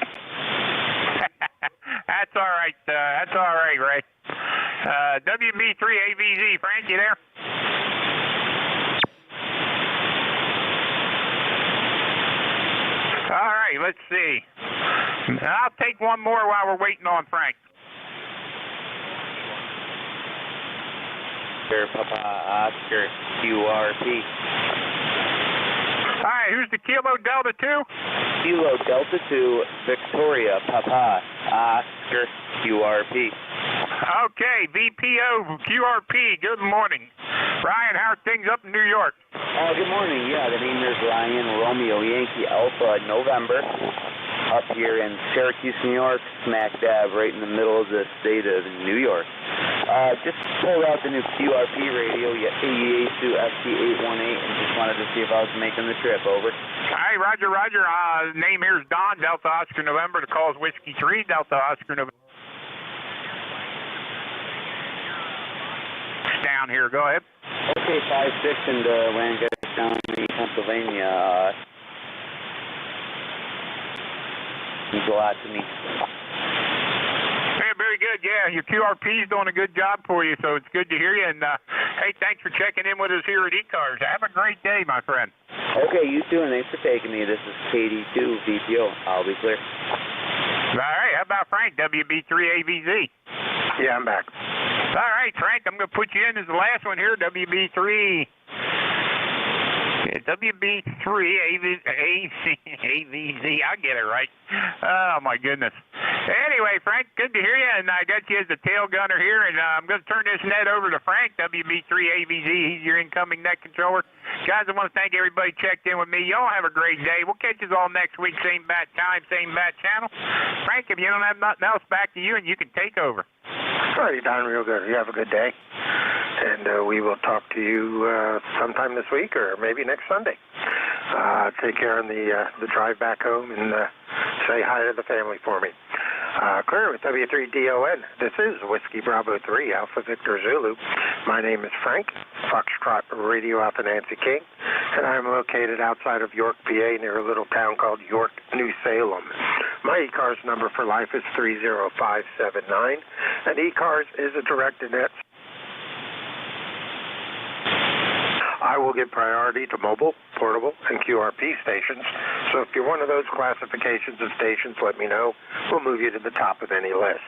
That's all right. That's all right, Ray. WB3AVZ. Frank, you there? All right. Let's see. I'll take one more while we're waiting on Frank. Papa Oscar QRP. All right, who's the Kilo Delta 2? Kilo Delta 2, Victoria Papa Oscar QRP. Okay, VPO QRP, good morning. Ryan, how are things up in New York? Good morning. Yeah, the name is Ryan Romeo Yankee Alpha November. Up here in Syracuse, New York, smack dab right in the middle of the state of New York. Just pulled out the new QRP radio, AEA2 FT818, and just wanted to see if I was making the trip. Over. Hi, Roger. Name here is Don, Delta Oscar November. The call is Whiskey 3, Delta Oscar November. Down here, go ahead. Okay, 5-6 and Lancaster County, Pennsylvania. Means a lot to me. Hey, very good. Yeah, your QRP is doing a good job for you, so it's good to hear you. And hey, thanks for checking in with us here at ECARS. Have a great day, my friend. Okay, you too, and thanks for taking me. This is KD2 VPO. I'll be clear. All right, how about Frank, WB3AVZ? Yeah, I'm back. All right, Frank, I'm going to put you in as the last one here, WB3. WB3 AVZ. I'll get it right. Oh, my goodness. Anyway, Frank, good to hear you, and I got you as the tail gunner here, and I'm going to turn this net over to Frank, WB3 AVZ. He's your incoming net controller. Guys, I want to thank everybody who checked in with me. Y'all have a great day. We'll catch you all next week, same bat time, same bat channel. Frank, if you don't have nothing else, back to you, and you can take over. All right, Don, real good. You have a good day. And we will talk to you sometime this week or maybe next Sunday. Take care on the drive back home and say hi to the family for me. Clear with W3DON. This is Whiskey Bravo 3, Alpha Victor Zulu. My name is Frank, Foxtrot Radio Alpha Nancy King, and I'm located outside of York, PA, near a little town called York, New Salem. My ECARS number for life is 30579, and ECARS is a direct-to-net. I will give priority to mobile, portable, and QRP stations. So if you're one of those classifications of stations, let me know. We'll move you to the top of any list.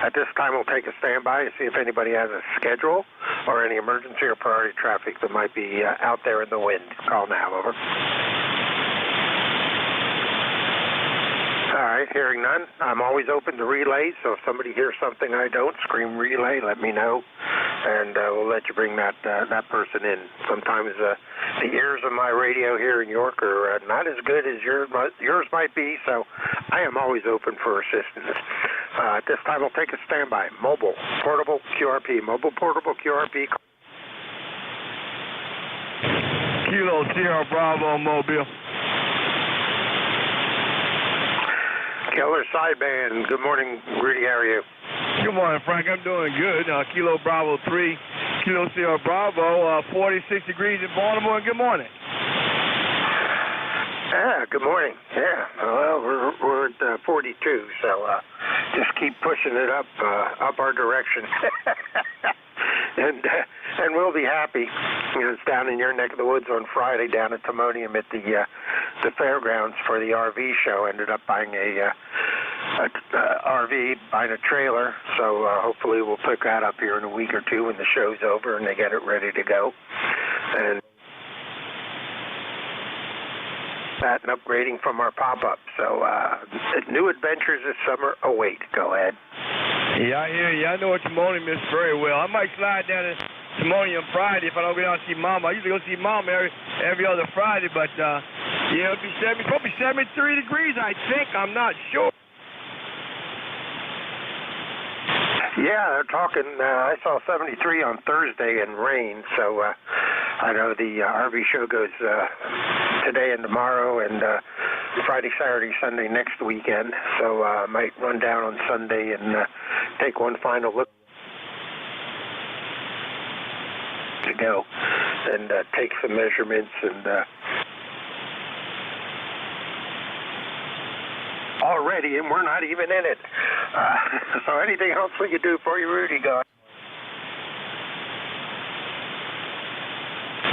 At this time, we'll take a standby to see if anybody has a schedule or any emergency or priority traffic that might be out there in the wind. Call now, over. All right, hearing none. I'm always open to relays, so if somebody hears something I don't, scream relay, let me know, and we'll let you bring that person in. Sometimes the ears of my radio here in York are not as good as yours might be, so I am always open for assistance. At this time, we'll take a standby. Mobile, portable, QRP. Mobile, portable, QRP. Kilo Sierra Bravo Mobile. Keller Sideband. Good morning, Rudy. How are you? Good morning, Frank. I'm doing good. Kilo Bravo 3, Kilo Sierra Bravo, 46 degrees in Baltimore. Good morning. Yeah, good morning. Yeah, well, we're at 42, so just keep pushing it up our direction. And we'll be happy. You know, it's down in your neck of the woods on Friday down at Timonium at the fairgrounds for the RV show. Ended up buying a RV, buying a trailer. So hopefully we'll pick that up here in a week or two when the show's over and they get it ready to go. And that and upgrading from our pop-up. So new adventures this summer await. Go ahead. Yeah, I hear you. I know what Timonium is very well. I might slide down to Timonium Friday if I don't go down to see Mama. I usually go see Mama every other Friday, but yeah, it'll be 73 degrees, I think. I'm not sure. Yeah, they're talking. I saw 73 on Thursday and rain, so I know the RV show goes today and tomorrow, and Friday, Saturday, Sunday next weekend. So I might run down on Sunday and take one final look to go and take some measurements and already, and we're not even in it. So anything else we could do for you, Rudy? Go.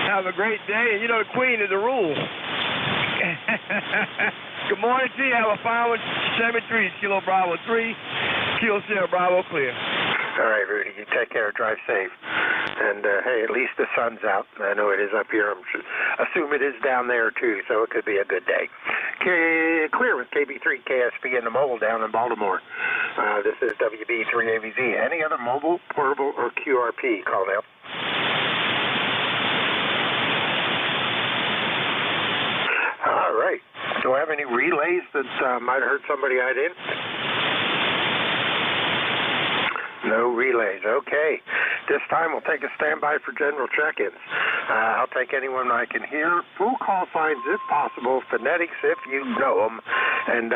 Have a great day, and you know the Queen is the rule. Good morning to you. Have a fine one. 73 Kilo Bravo 3, Kilo Sierra Bravo clear. All right, Rudy, you take care. Drive safe. And, hey, at least the sun's out. I know it is up here. Assume it is down there, too, so it could be a good day. Clear with KB3 KSP in the mobile down in Baltimore. This is WB3AVZ. Any other mobile, portable, or QRP? Call now. All right. Do I have any relays that might have hurt somebody I did? No relays. Okay. This time we'll take a standby for general check-ins. I'll take anyone I can hear. Full call signs if possible. Phonetics if you know them. And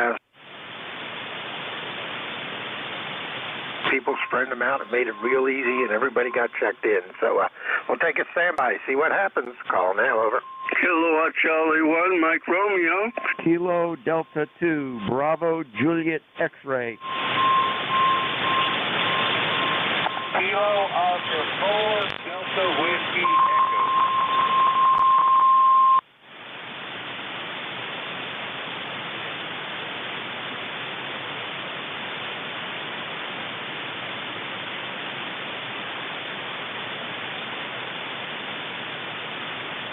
people spread them out. It made it real easy, and everybody got checked in. So we'll take a standby. See what happens. Call now. Over. Kilowatt Charlie 1, Mike Romeo. Kilo Delta 2, Bravo Juliet X-Ray. Kilo Oscar 4, Delta Whiskey Echo.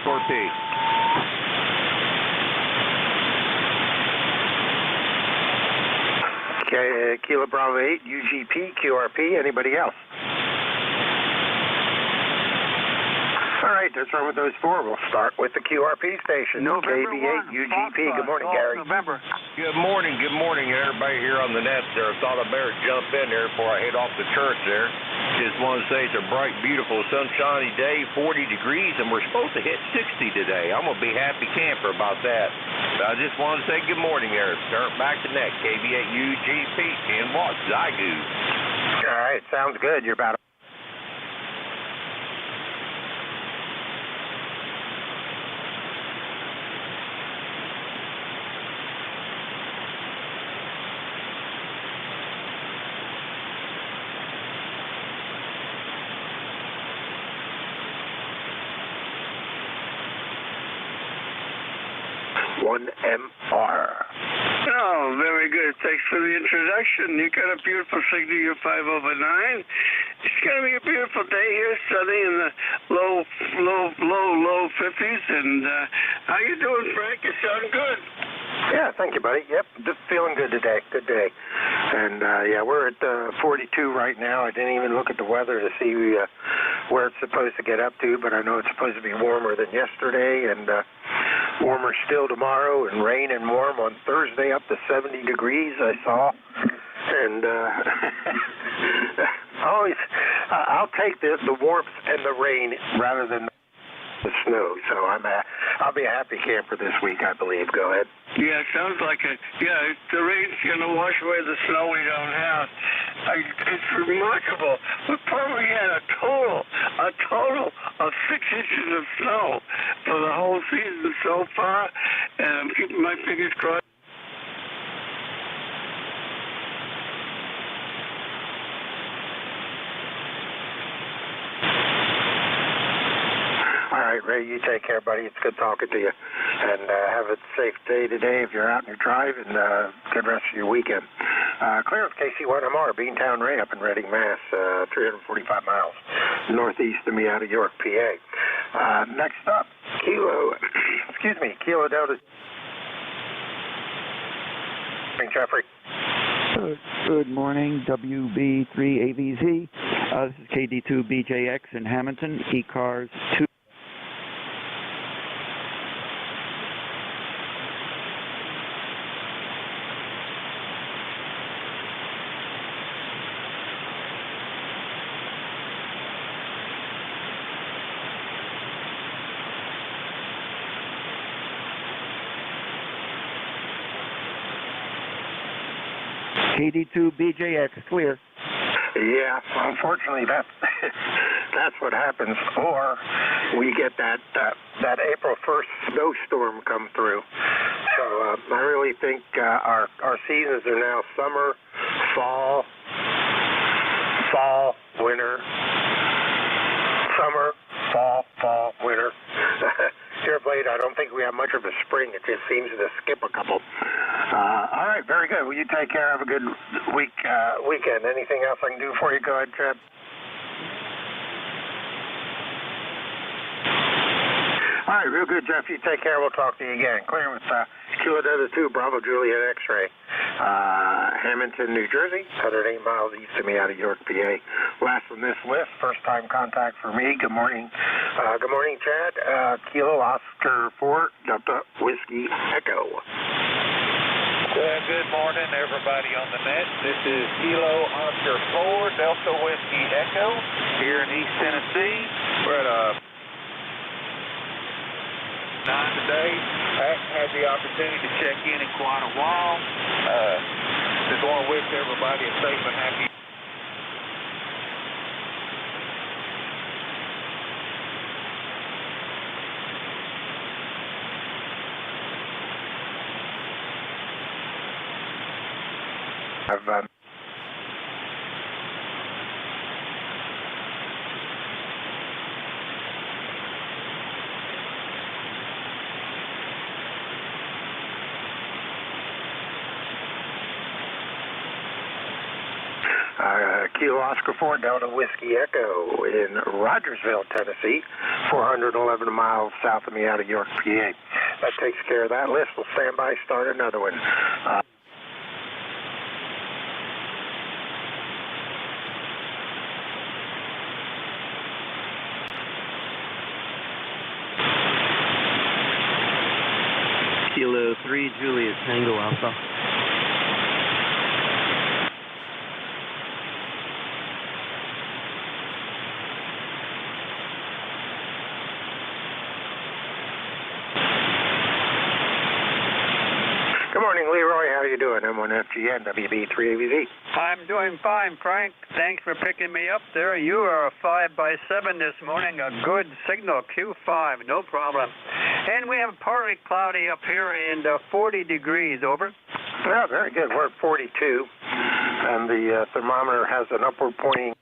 Corte. Okay, Kilo Bravo 8, UGP, QRP. Anybody else? All right, that's wrong with those four. We'll start with the QRP station. KB8, UGP. Good morning, Gary. November. Good morning, everybody here on the net there. Thought I better jump in there before I head off to church there. Just want to say it's a bright, beautiful, sunshiny day, 40 degrees, and we're supposed to hit 60 today. I'm going to be happy camper about that. But I just want to say good morning there. Start back to net, KB8 UGP, 10 watts, Zygu. All right, sounds good. You're about MR. Oh, very good. Thanks for the introduction. You got a beautiful signal, you're 5/9. It's going to be a beautiful day here, sunny in the low 50s. And how you doing, Frank? You sound good. Yeah, thank you, buddy. Yep, just feeling good today. Good day. And, yeah, we're at 42 right now. I didn't even look at the weather to see where it's supposed to get up to, but I know it's supposed to be warmer than yesterday and warmer still tomorrow, and rain and warm on Thursday up to 70 degrees, I saw. And always, I'll take the warmth and the rain rather than the snow. So I'll be a happy camper this week, I believe. Go ahead. Yeah, sounds like it. Yeah, the rain's going to wash away the snow we don't have. It's remarkable. We probably had a total of 6 inches of snow for the whole season so far, and I'm keeping my fingers crossed. All right, Ray, you take care, buddy. It's good talking to you. And have a safe day today if you're out on your drive, and good rest of your weekend. Clear of KC1MR, Beantown Ray up in Reading, Mass, 345 miles northeast of me out of York, PA. Next up, Kilo Delta. Jeffrey. Good morning, WB3AVZ. This is KD2BJX in Hamilton, ECARS 2. KD2BJX, clear. Yeah, unfortunately, that's what happens. Or we get that April 1st snowstorm come through. So I really think our seasons are now summer, fall, winter, summer, fall, winter. Here of late, I don't think we have much of a spring. It just seems to skip a couple. All right, very good. Well, you take care. Have a good weekend. Anything else I can do for you? Go ahead, Chad. All right, real good, Jeff. You take care. We'll talk to you again. Clear with Kilo Delta 2, Bravo Juliet X-ray. Hamilton, New Jersey, 108 miles east of me out of York, PA. Last on this list, first-time contact for me. Good morning. Good morning, Chad. Kilo Oscar 4, Delta Whiskey Echo. Good morning, everybody on the net. This is Kilo Oscar 4, Delta Whiskey Echo, here in East Tennessee. We're at 9 today. I haven't had the opportunity to check in quite a while. Just want to wish everybody a safe and happy. I've Kilo Oscar 4, Delta Whiskey Echo in Rogersville, Tennessee, 411 miles south of me out of York, PA. That takes care of that list. We'll stand by, start another one. Kilo 3, Juliet Tango Alpha. Good morning, Leroy. How are you doing? M1FGN, WB3AVZ. I'm doing fine, Frank. Thanks for picking me up there. You are a 5x7 this morning, a good signal, Q5, no problem. And we have partly cloudy up here and 40 degrees, over. Yeah, very good. We're at 42, and the thermometer has an upward pointing.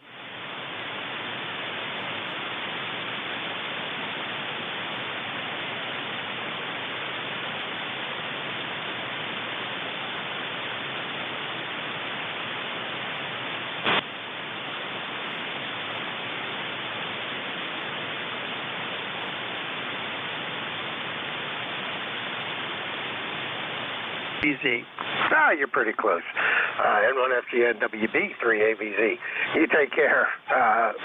Easy. You're pretty close. N1FGN WB3AVZ. You take care.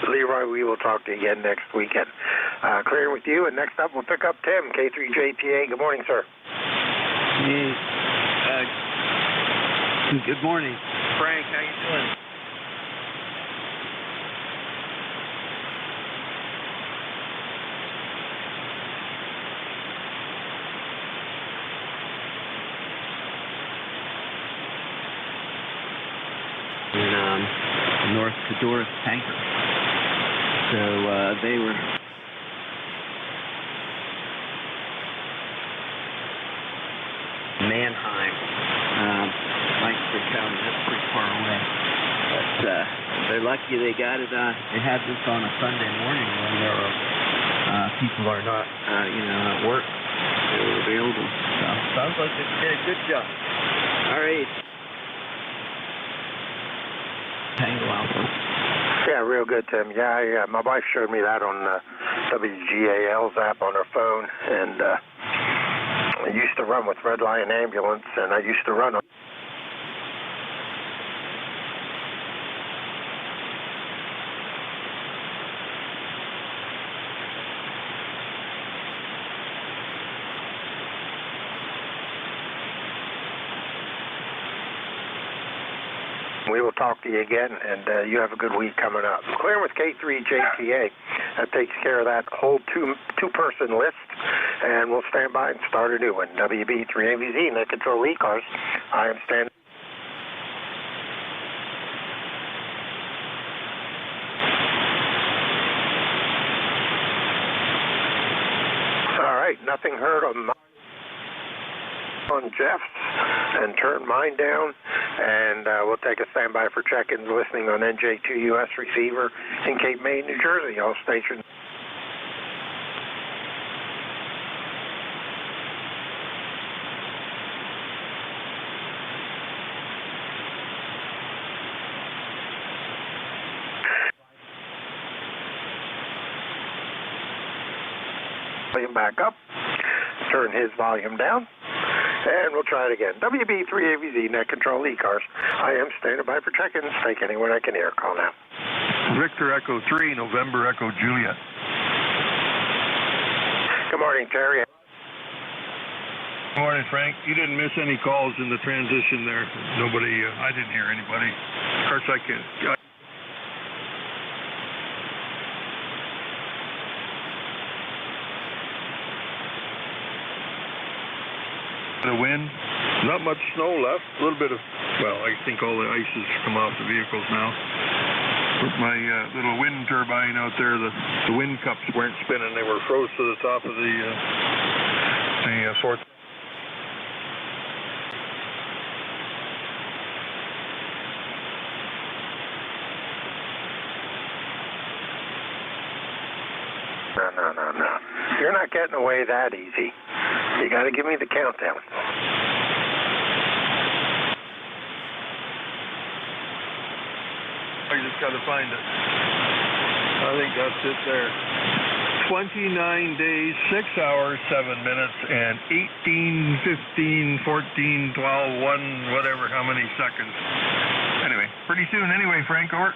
Leroy, we will talk to you again next weekend. Clear with you, and next up we'll pick up Tim, K3JTA. Good morning, sir. Hey, good morning. Frank, how you doing? North Cadorus tanker. So they were Mannheim, Lancaster County. That's pretty far away. But they're lucky they got it. They had this on a Sunday morning when there were people are not, at work. They were available. So sounds like they did a good job. All right. Tango Alpha. Yeah, real good, Tim. Yeah, my wife showed me that on WGAL's app on her phone, and I used to run with Red Lion Ambulance, and I used to run them. We will talk to you again, and you have a good week coming up. Clear with K3JTA. That takes care of that whole two-person list, and we'll stand by and start a new one. WB3AVZ, net control ECARS. I am standing. nothing heard on Jeff's, and turn mine down, and we'll take a standby for check-ins listening on NJ2US receiver in Cape May, New Jersey. All stations. Volume back up, turn his volume down, and we'll try it again. WB3AVZ, net control ECARS. I am standing by for check-ins. Take anyone I can hear. Call now. Victor Echo 3, November Echo Juliet. Good morning, Terry. Good morning, Frank. You didn't miss any calls in the transition there. Nobody, I didn't hear anybody. Of course, I can. The wind, not much snow left. A little bit of, well, I think all the ice has come off the vehicles now. With my little wind turbine out there, the wind cups weren't spinning. They were froze to the top of the fourth. No. You're not getting away that easy. You got to give me the countdown. I just got to find it. I think that's it there. 29 days, 6 hours, 7 minutes, and 18, 15, 14, 12, 1, whatever, how many seconds. Anyway, pretty soon anyway, Frank, over.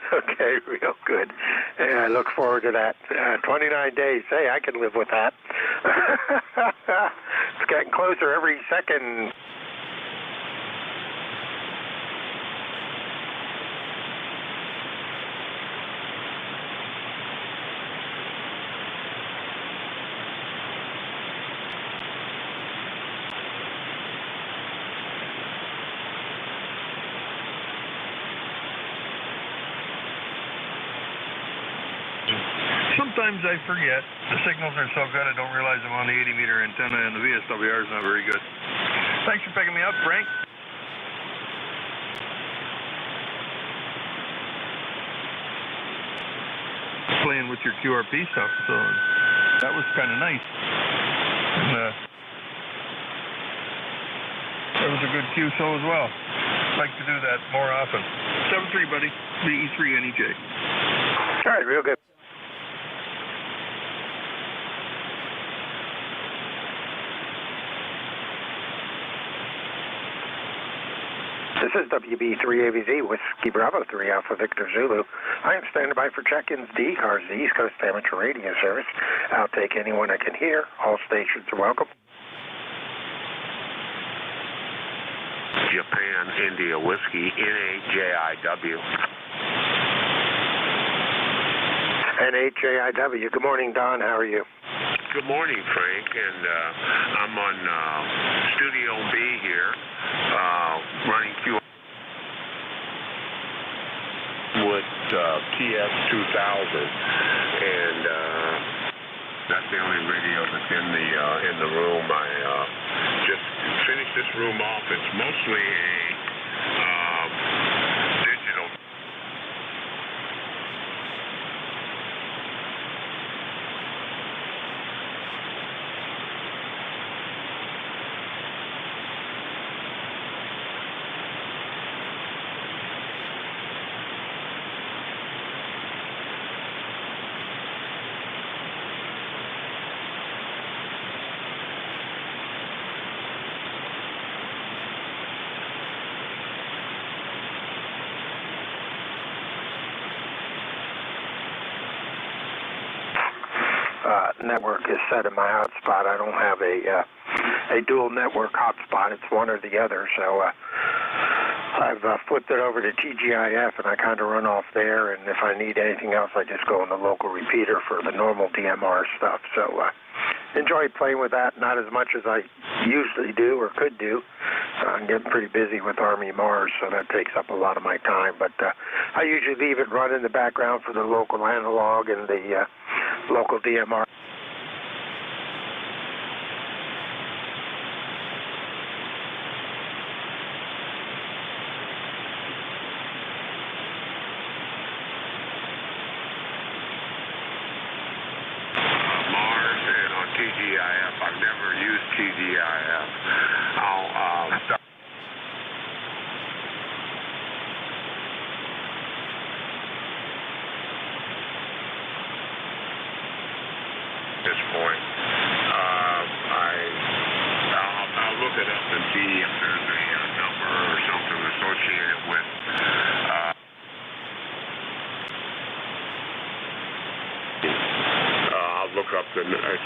Okay, real good. Yeah, I look forward to that. 29 days. Hey, I can live with that. It's getting closer every second. Sometimes I forget. The signals are so good I don't realize I'm on the 80-meter antenna, and the VSWR is not very good. Thanks for picking me up, Frank. Playing with your QRP stuff, so that was kind of nice. And that was a good QSO as well. I'd like to do that more often. 7-3, buddy. VE3 NEJ. All right, real good. This is WB3AVZ, Whiskey Bravo 3 Alpha Victor Zulu. I am standing by for check-ins. The ECARS, the East Coast Amateur Radio Service. I'll take anyone I can hear. All stations are welcome. Japan India Whiskey, NAJIW. NAJIW. Good morning, Don. How are you? Good morning, Frank, and I'm on Studio B here, running Q with TS2000, and that's the only radio that's in the room. I just finished this room off. It's mostly a digital. Network is set in my hotspot. I don't have a dual network hotspot. It's one or the other. So I've flipped it over to TGIF, and I kind of run off there. And if I need anything else, I just go in the local repeater for the normal DMR stuff. So enjoy playing with that. Not as much as I usually do or could do. I'm getting pretty busy with Army Mars, so that takes up a lot of my time. But I usually leave it run in the background for the local analog and the local DMR. TGIF. I'll stop. This point, I'll look it up and see if there's a number or something associated with. I'll look up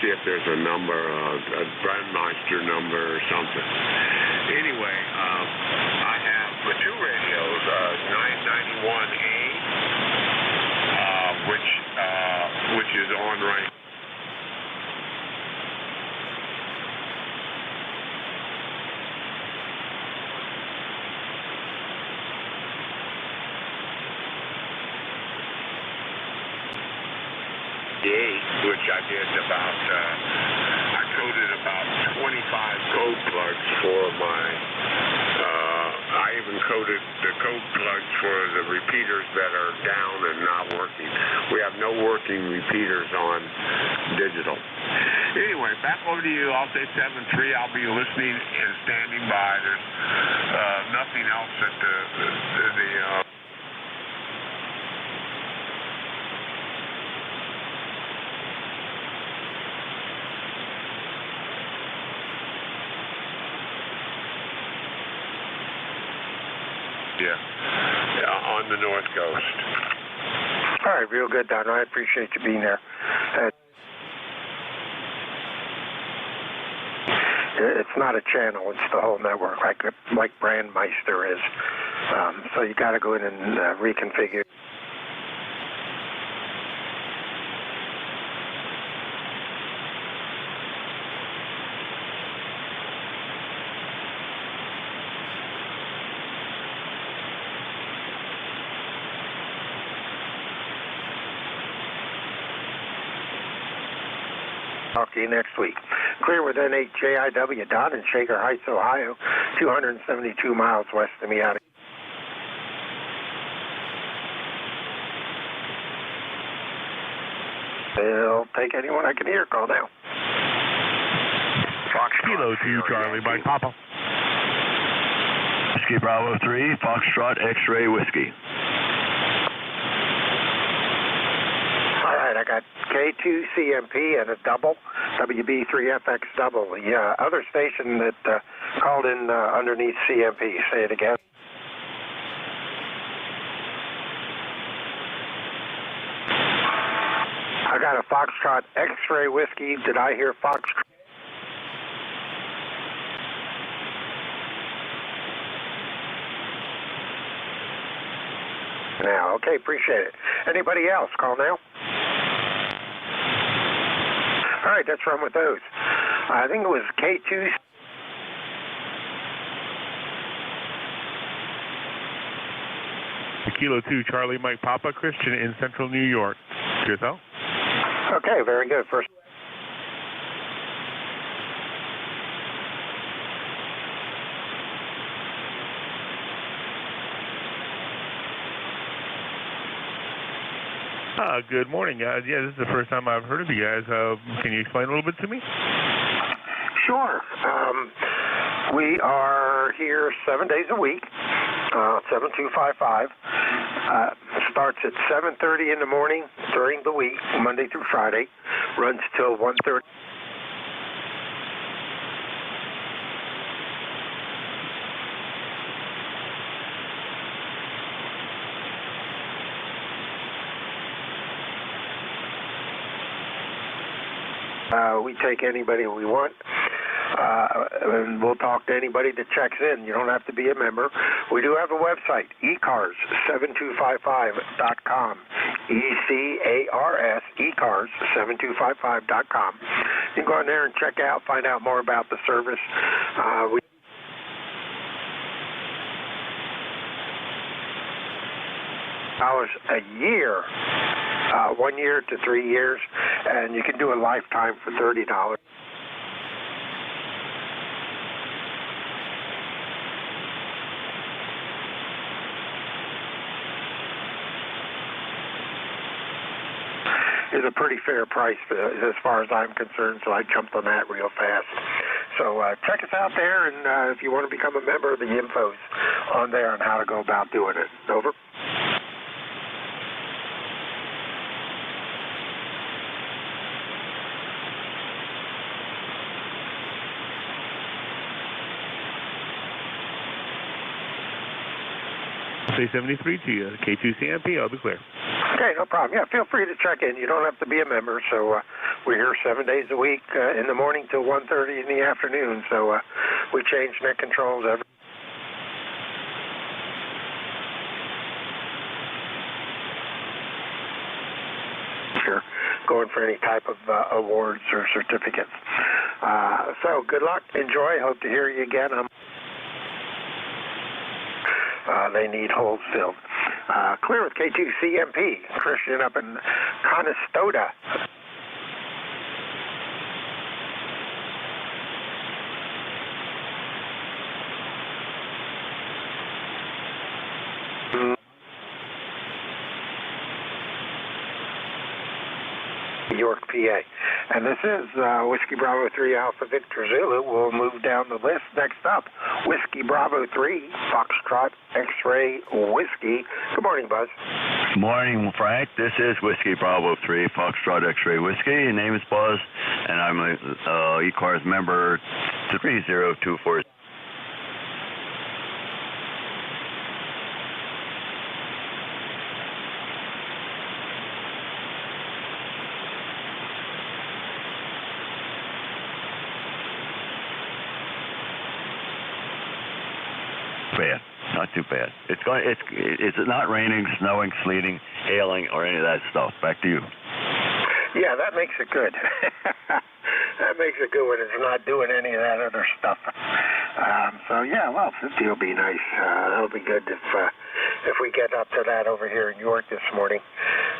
see if there's a number, a Brandmeister number or something. Anyway, I have two radios, 991A, which is on right. Which I did I coded about 25 code plugs for my, I even coded the code plugs for the repeaters that are down and not working. We have no working repeaters on digital. Anyway, back over to you. I'll say 7-3. I'll be listening and standing by. There's nothing else at the on the North Coast. All right, real good, Don. I appreciate you being there. It's not a channel; it's the whole network, like Brandmeister is. So you got to go in and reconfigure. Talk to you next week. Clear with N8JIW, Don in Shaker Heights, Ohio, 272 miles west of me out of. I'll take anyone I can hear. Call now. Fox Kilo 2 Charlie Mike Papa. Whiskey Bravo 3, Foxtrot X-Ray Whiskey. All right, I got K2CMP and a double, WB3FX double. The other station that called in underneath CMP. Say it again. I got a Foxtrot X-Ray Whiskey. Did I hear Foxtrot? Now, okay, appreciate it. Anybody else? Call now. All right, let's run with those. I think it was K2. Kilo 2 Charlie Mike Papa, Christian in Central New York. QSL? Okay, very good. First. Good morning, guys. Yeah, this is the first time I've heard of you guys. Can you explain a little bit to me? Sure. We are here 7 days a week, 7255. Starts at 7:30 in the morning during the week, Monday through Friday. Runs till 1:30. We take anybody we want, and we'll talk to anybody that checks in. You don't have to be a member. We do have a website, ECARS7255.com. ECARS, ECARS7255.com. You can go in there and check out, find out more about the service. $1 a year, 1 year to 3 years, and you can do a lifetime for $30. Is a pretty fair price as far as I'm concerned, so I jumped on that real fast. So check us out there, and if you want to become a member, the info's on there on how to go about doing it. Over. Say 73 to you, K2CMP, I'll be clear. Okay, no problem. Yeah, feel free to check in. You don't have to be a member, so we're here 7 days a week in the morning till 1:30 in the afternoon, so we change net controls every... Sure, going for any type of awards or certificates. So good luck, enjoy, hope to hear you again. They need holes filled. Clear with K2CMP, Christian up in Conestoga. York, PA. And this is Whiskey Bravo 3 Alpha Victor Zulu. We'll move down the list. Next up, Whiskey Bravo 3 Foxtrot X-Ray Whiskey. Good morning, Buzz. Good morning, Frank. This is Whiskey Bravo 3 Foxtrot X-Ray Whiskey. Your name is Buzz, and I'm a ECARS member 3024. Bad, not too bad. It's not raining, snowing, sleeting, hailing, or any of that stuff. Back to you. Yeah, that makes it good. That makes it good when it's not doing any of that other stuff. So yeah, well, 50 will be nice. That'll be good if we get up to that over here in York this morning.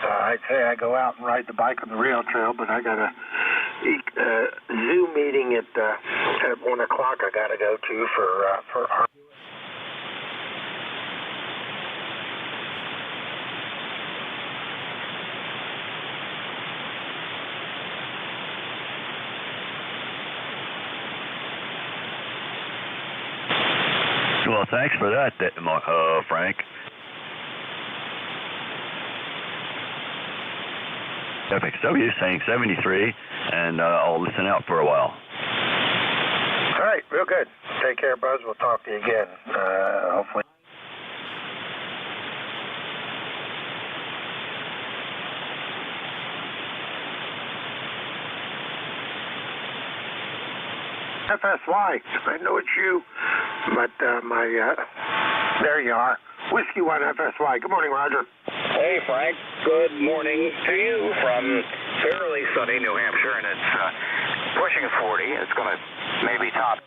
I'd say I go out and ride the bike on the rail trail, but I got a Zoom meeting at 1 o'clock. I got to go to for our. Well, thanks for that, Frank. FXW saying 73, and I'll listen out for a while. All right, real good. Take care, Buzz. We'll talk to you again, hopefully. FSY, I know it's you, but there you are. Whiskey 1 FSY. Good morning, Roger. Hey, Frank. Good morning to you from fairly sunny New Hampshire, and it's pushing 40. It's going to maybe top.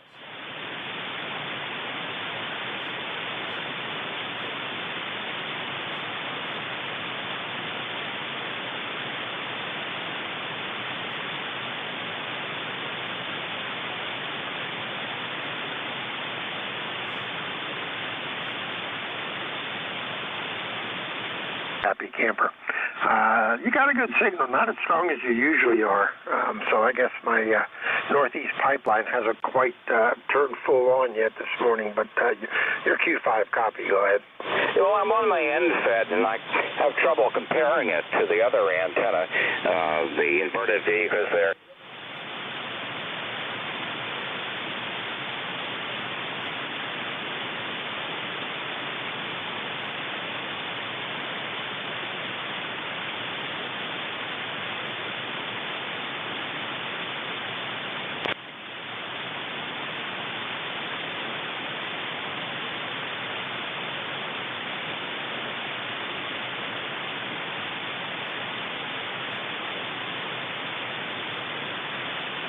Happy camper. You got a good signal, not as strong as you usually are. So I guess my Northeast pipeline hasn't quite turned full on yet this morning, but your Q5 copy, go ahead. Well, I'm on my end fed, and I have trouble comparing it to the other antenna, the inverted V, because they're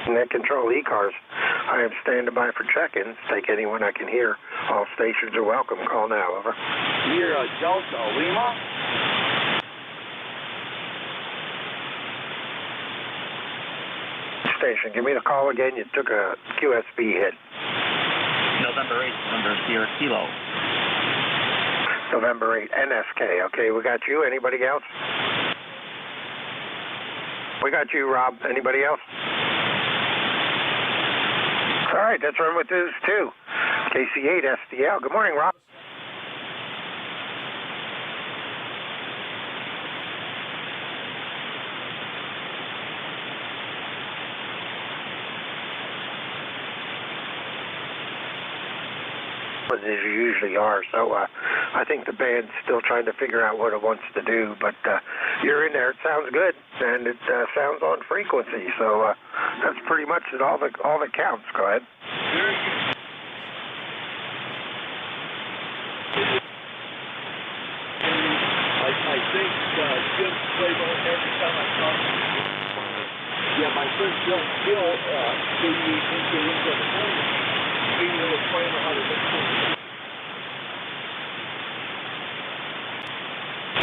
Net control ECARS. I am standing by for check-ins. Take anyone I can hear. All stations are welcome. Call now, over. You're a Delta Lima? Station, give me the call again. You took a QSB hit. November 8th, number Sierra Kilo. November 8th, NSK. Okay, we got you. Anybody else? We got you, Rob. Anybody else? All right, let's run with this too. KC8 SDL. Good morning, Rob. As you usually are, so I think the band's still trying to figure out what it wants to do, but you're in there. It sounds good, and it sounds on frequency, so that's pretty much it, all that counts. Go ahead. I think Jim played on every time I talk to him. Yeah, my friend Bill gave me into the phone. Gave me a little plan on how to make things.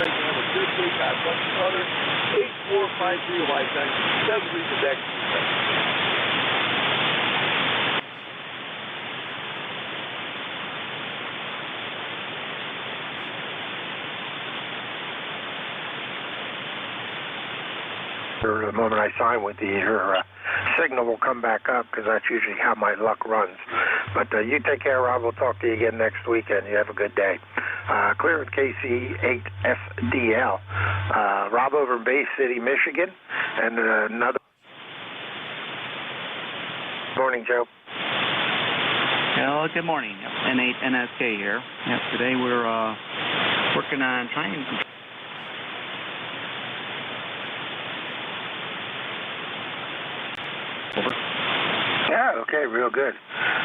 Have a good week. I've got another 8453 lifetime, 7 weeks of deck. The moment I sign with you, your signal will come back up because that's usually how my luck runs. But you take care, Rob. We'll talk to you again next weekend. You have a good day. Clear with KC8SDL. Rob over in Bay City, Michigan. And another morning, Joe. Hello, good morning. N8NSK here. Yep, today we're working on trying to... Yeah, okay, real good.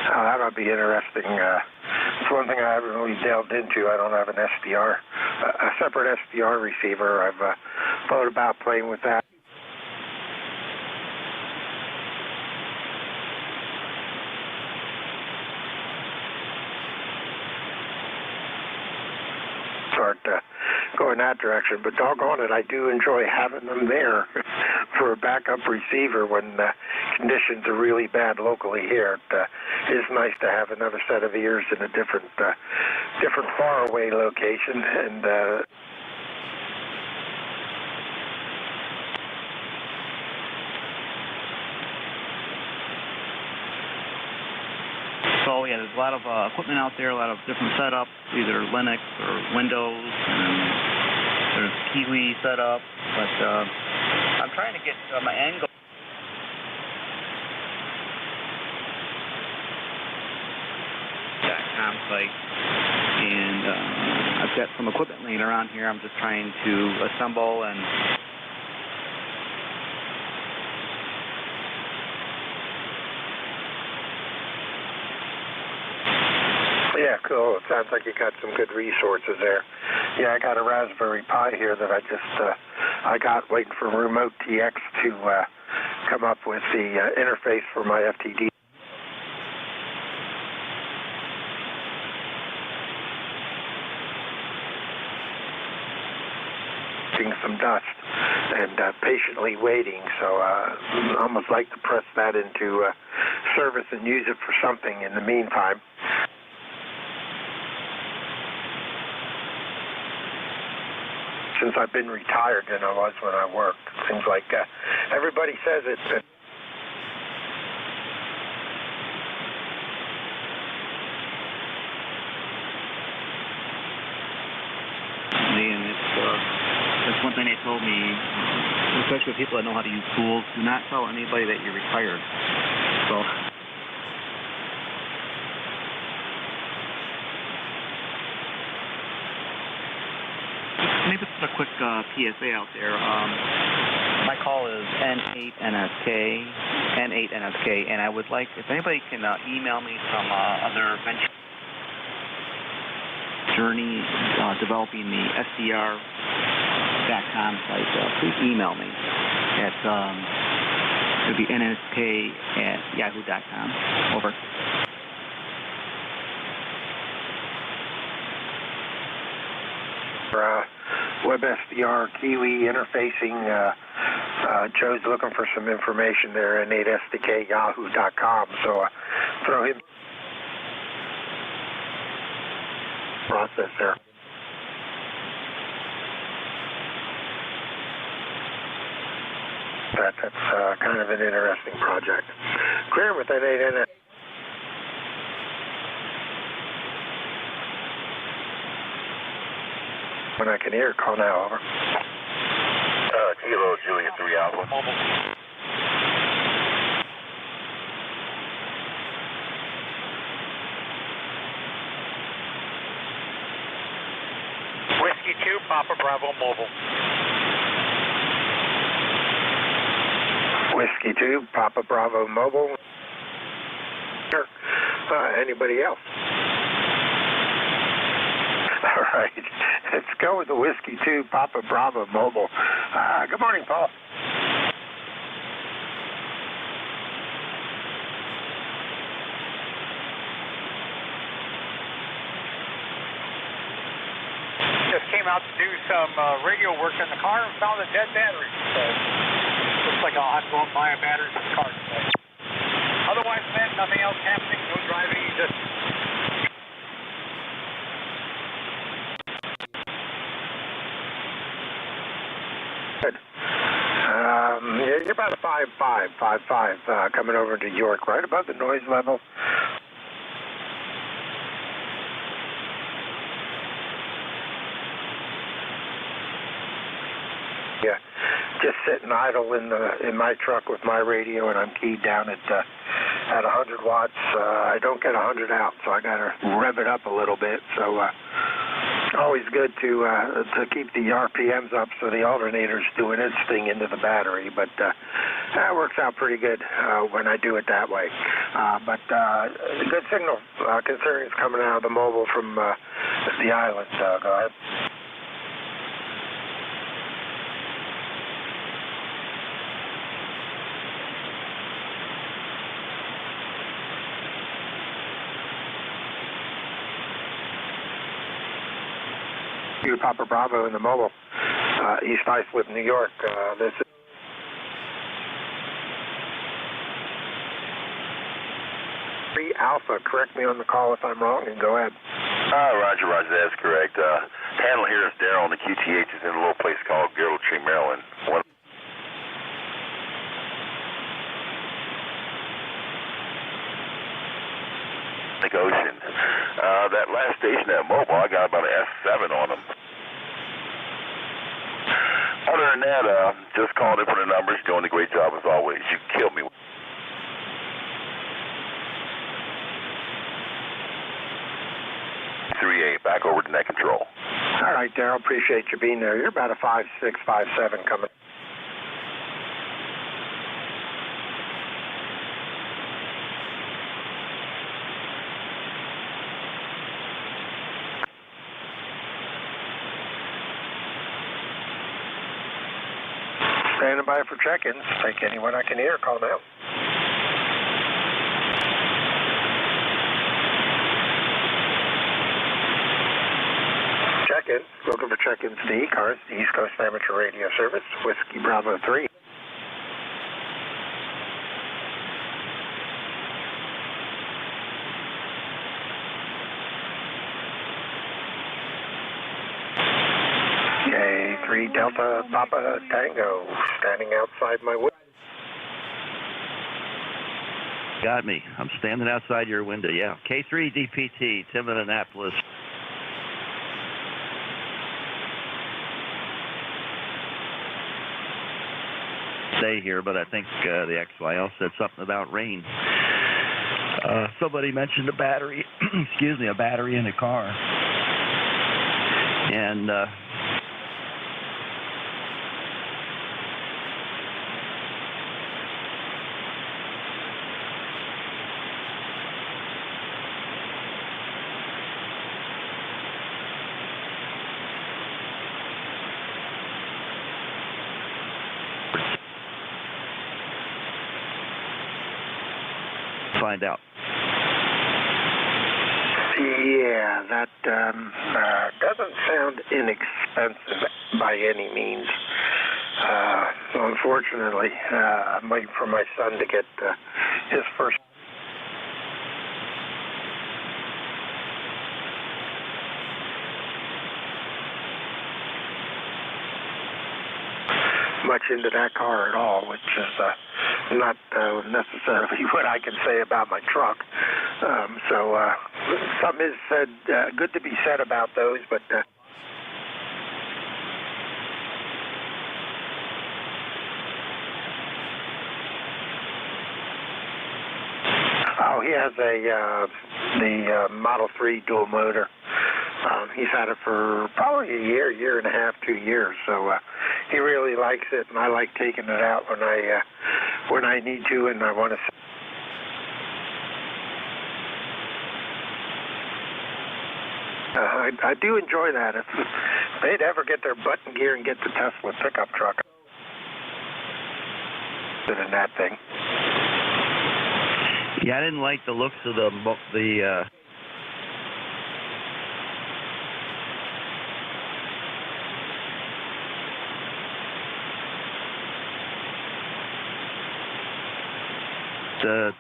That'll be interesting. It's one thing I haven't really delved into. I don't have an SDR, a separate SDR receiver. I've thought about playing with that. Start going that direction, but doggone it, I do enjoy having them there for a backup receiver when conditions are really bad locally here. It is nice to have another set of ears in a different faraway location, and So yeah, there's a lot of equipment out there, a lot of different setups, either Linux or Windows, and there's Kiwi setup, but I'm trying to get my angle. .com site, and I've got some equipment laying around here. I'm just trying to assemble and yeah, cool. It sounds like you got some good resources there. Yeah, I got a Raspberry Pi here that I got waiting for Remote TX to come up with the interface for my FTD. Some dust and patiently waiting, so I almost like to press that into service and use it for something in the meantime. Since I've been retired than I was when I worked. It seems like everybody says it. That's one thing they told me, especially with people that know how to use tools, do not tell anybody that you're retired. So maybe just a quick PSA out there. My call is N8NSK, and I would like, if anybody can email me some other venture journey developing the SDR.com site, please email me at it'll be nsk@yahoo.com. Over. WebSDR Kiwi interfacing. Joe's looking for some information there at N8SDK@yahoo.com. So throw him process there. That's kind of an interesting project. Clear with that 8NS. When I can hear, call now, over. Kilo Juliet 3 Alpha. Whiskey 2, Papa Bravo Mobile. Whiskey 2, Papa Bravo Mobile. Anybody else? All right. Let's go with the Whiskey 2, Papa Bravo Mobile. Good morning, Paul. Just came out to do some radio work in the car and found a dead battery. So looks like I'll have to go and buy a battery for the car today. Otherwise, man, nothing else happening. No driving. Just good. You're about a 5.5 coming over to York, right above the noise level. Yeah, just sitting idle in my truck with my radio, and I'm keyed down at 100 watts. I don't get 100 out, so I got to rev it up a little bit. So always good to keep the RPMs up so the alternator's doing its thing into the battery. But that works out pretty good when I do it that way. But good signal concerning it's coming out of the mobile from the island. Go ahead. Papa Bravo in the mobile, East Islip, New York. This is Alpha. Correct me on the call if I'm wrong, and go ahead. Roger, that's correct. Handle here is Daryl, and the QTH is in a little place called Girdle Tree, Maryland. Ocean. That last station at Mobile, I got about an S7 on them. Other than that, just calling in for the numbers, doing a great job as always. You killed me. Back over to net control. All right, Daryl, appreciate you being there. You're about a 5.6, 5.7 coming. Standing by for check-ins. Take anyone I can hear. Call now. Check-in. Looking for check-ins to ECARS, the East Coast Amateur Radio Service, Whiskey Bravo 3. K3 Delta Papa Tango, standing outside my window. Got me. I'm standing outside your window, yeah. K3 DPT, Tim in Annapolis. Stay here, but I think the XYL said something about rain. Somebody mentioned a battery, excuse me, a battery in the car. And find out. Yeah, that doesn't sound inexpensive by any means. Unfortunately, I'm waiting for my son to get his first. Much into that car at all, which is not necessarily what I can say about my truck. So something is said, good to be said about those, but Oh, he has the Model 3 dual motor. He's had it for probably a year and a half, 2 years. So he really likes it, and I like taking it out when I need to, and I want to. I do enjoy that. If they'd ever get their butt in gear and get the Tesla pickup truck in that thing. Yeah, I didn't like the looks of the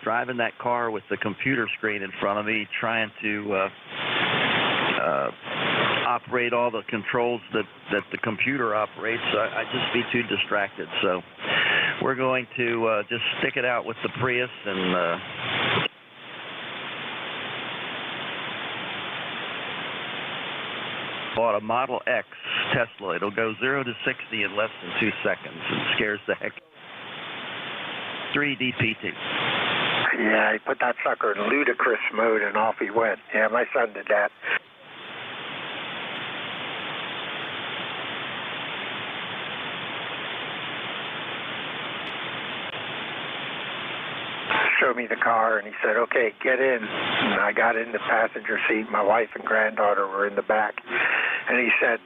driving that car with the computer screen in front of me, trying to operate all the controls that the computer operates. I'd just be too distracted. So we're going to just stick it out with the Prius and bought a Model X Tesla. It'll go 0 to 60 in less than 2 seconds. It scares the heck. 3 DPT. Yeah, he put that sucker in ludicrous mode and off he went. Yeah, my son did that. Showed me the car and he said, okay, get in. And I got in the passenger seat. My wife and granddaughter were in the back. And he said,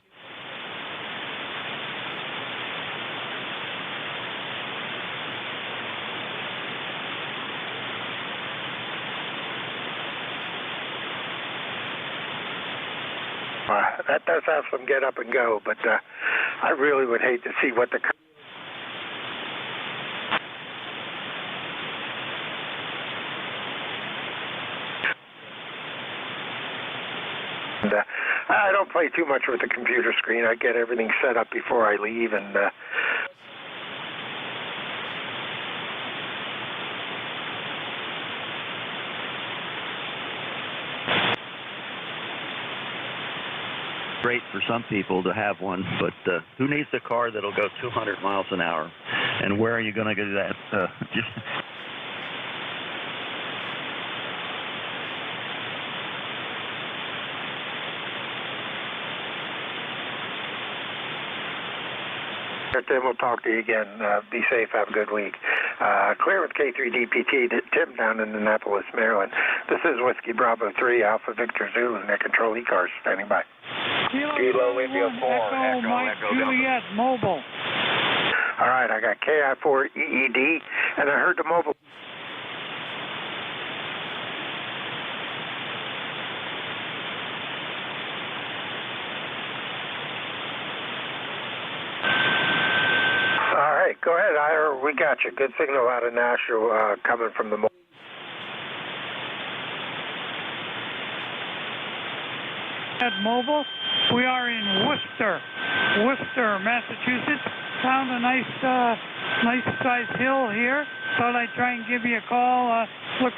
that does have some get up and go, but I really would hate to see what the... And, I don't play too much with the computer screen. I get everything set up before I leave, and great for some people to have one, but who needs a car that'll go 200 miles an hour? And where are you going to do that? Just Tim, we'll talk to you again. Be safe. Have a good week. Clear with K3DPT. Tim down in Annapolis, Maryland. This is Whiskey Bravo 3, Alpha Victor Zulu, and Control ECARS. Standing by. Kilo India 4, Echo Mike Juliet, mobile. All right, I got KI4 EED, and I heard the mobile. All right, go ahead, Ira. We got you. Good signal out of Nashville coming from the mobile. Mobile. We are in Worcester, Massachusetts. Found a nice sized hill here. Thought I'd try and give you a call. Look.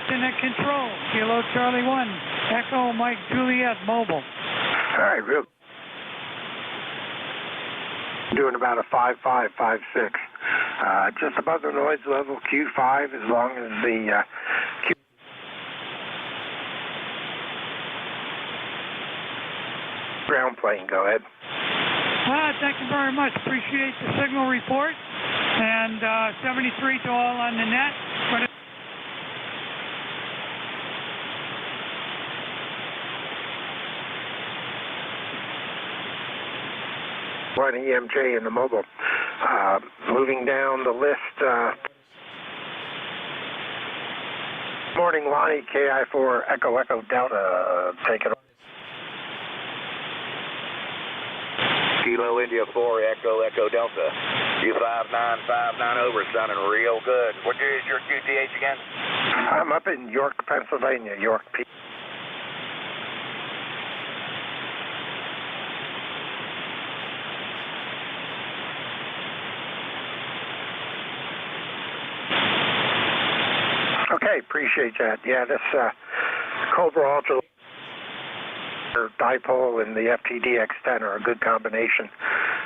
Internet control. Kilo Charlie 1. Echo Mike Juliet mobile. All right, real. Doing about a 5.556. Just above the noise level, Q5, as long as the Q. Ground plane, go ahead. Thank you very much. Appreciate the signal report. And 73 to all on the net. One EMJ in the mobile. Moving down the list. Morning, Lonnie, KI4 Echo Delta. Take it. Kilo India 4, Echo Delta. U5959 over, sounding real good. What is your QTH again? I'm up in York, Pennsylvania. York, P. Okay, Okay, appreciate that. Yeah, this Cobra Ultra dipole and the FTDX10 are a good combination.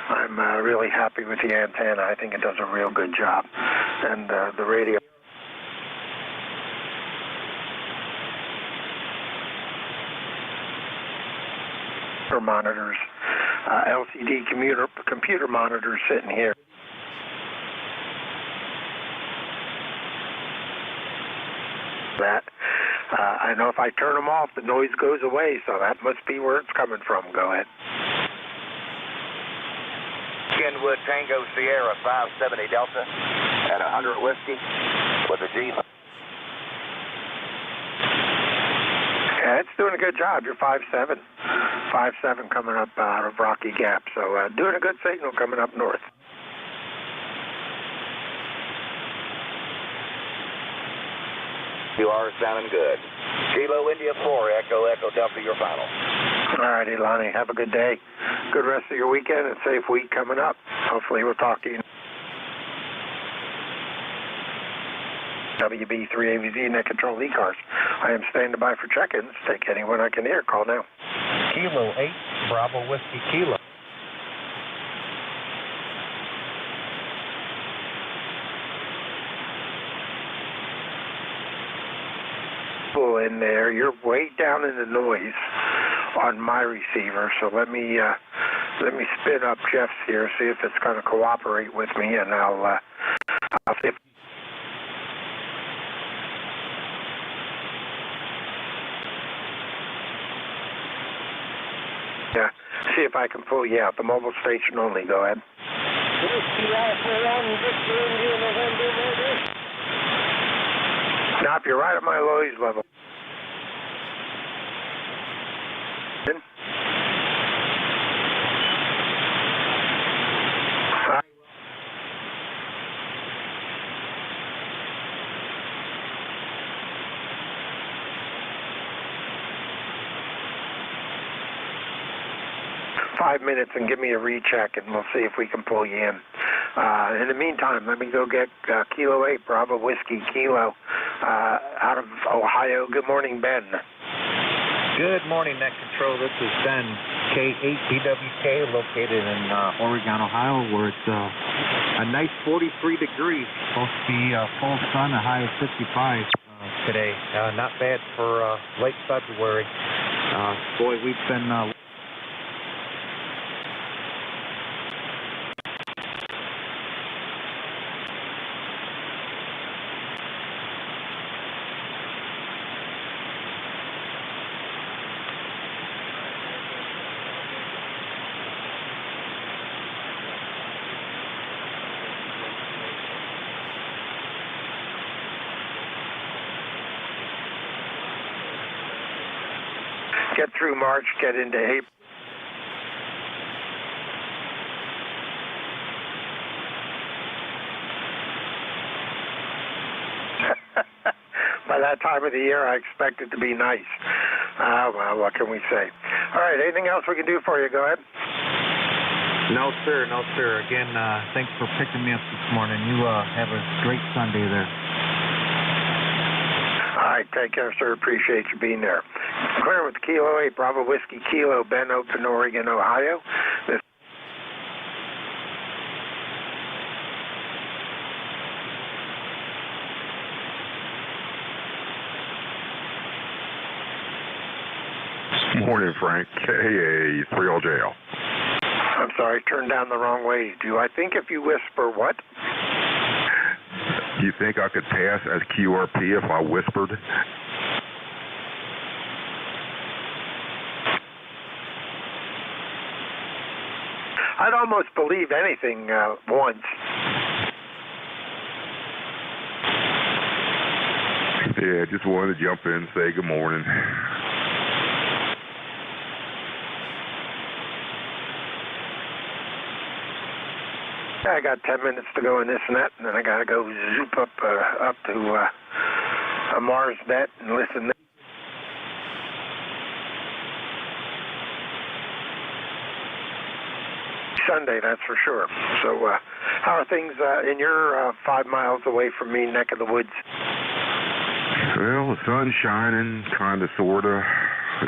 I'm really happy with the antenna. I think it does a real good job. And the radio. Monitors, LCD computer monitors sitting here. That I know if I turn them off, the noise goes away, so that must be where it's coming from. Go ahead. Kenwood Tango Sierra 570 Delta at 100 Whiskey with a G. Yeah, it's doing a good job. You're 5'7". 5'7" coming up out of Rocky Gap, so doing a good signal coming up north. You are sounding good. Kilo India 4, Echo Delta, your final. All righty, Lonnie. Have a good day. Good rest of your weekend and safe week coming up. Hopefully we'll talk to you. WB3AVZ Net Control ECARS. I am standing by for check-ins. Take anyone I can hear. Call now. Kilo 8, Bravo Whiskey Kilo. In there, you're way down in the noise on my receiver. So let me spin up Jeff's here, see if it's going to cooperate with me, and I'll see if. Yeah, see if I can pull you out. The mobile station only. Go ahead. Now, if you're right at my noise level. 5 minutes and give me a recheck, and we'll see if we can pull you in. In the meantime, let me go get Kilo 8, Bravo Whiskey Kilo, out of Ohio. Good morning, Ben. Good morning, Net Control. This is Ben, K8BWK, located in Oregon, Ohio, where it's a nice 43 degrees. Supposed to be full sun, a high of 55 today. Not bad for late February. Boy, we've been... Get through March, get into April. By that time of the year, I expect it to be nice. Well, what can we say? All right, anything else we can do for you? Go ahead. No, sir. No, sir. Again, thanks for picking me up this morning. You have a great Sunday there. All right, take care, sir. Appreciate you being there. Clear with Kilo 8, Bravo Whiskey Kilo, Ben, Open, Oregon, Ohio. This Morning, Frank. KA3LJL. I'm sorry, turned down the wrong way. Do I think if you whisper what? Do you think I could pass as QRP if I whispered? I'd almost believe anything once. Yeah, just wanted to jump in and say good morning. I got 10 minutes to go in this and that, and then I got to go zoop up to a Mars net and listen. Sunday, that's for sure. So, how are things in your 5 miles away from me neck of the woods? Well, the sun's shining, kind of, sort of. I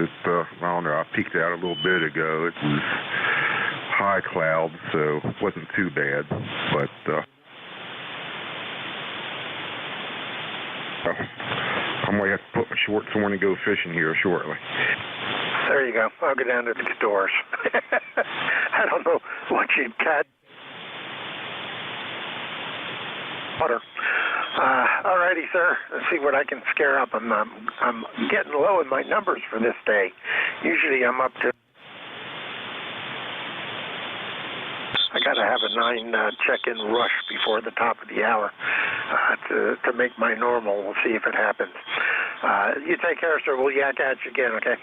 don't know, I peeked out a little bit ago. It was high clouds, so it wasn't too bad. But I might have to put my shorts on and go fishing here shortly. There you go. I'll go down to the stores. I don't know what you'd catch. Water. All righty, sir. Let's see what I can scare up. I'm getting low in my numbers for this day. Usually I'm up to. I got to have a 9 check-in rush before the top of the hour to make my normal. We'll see if it happens. You take care, sir. We'll yak at you again, okay?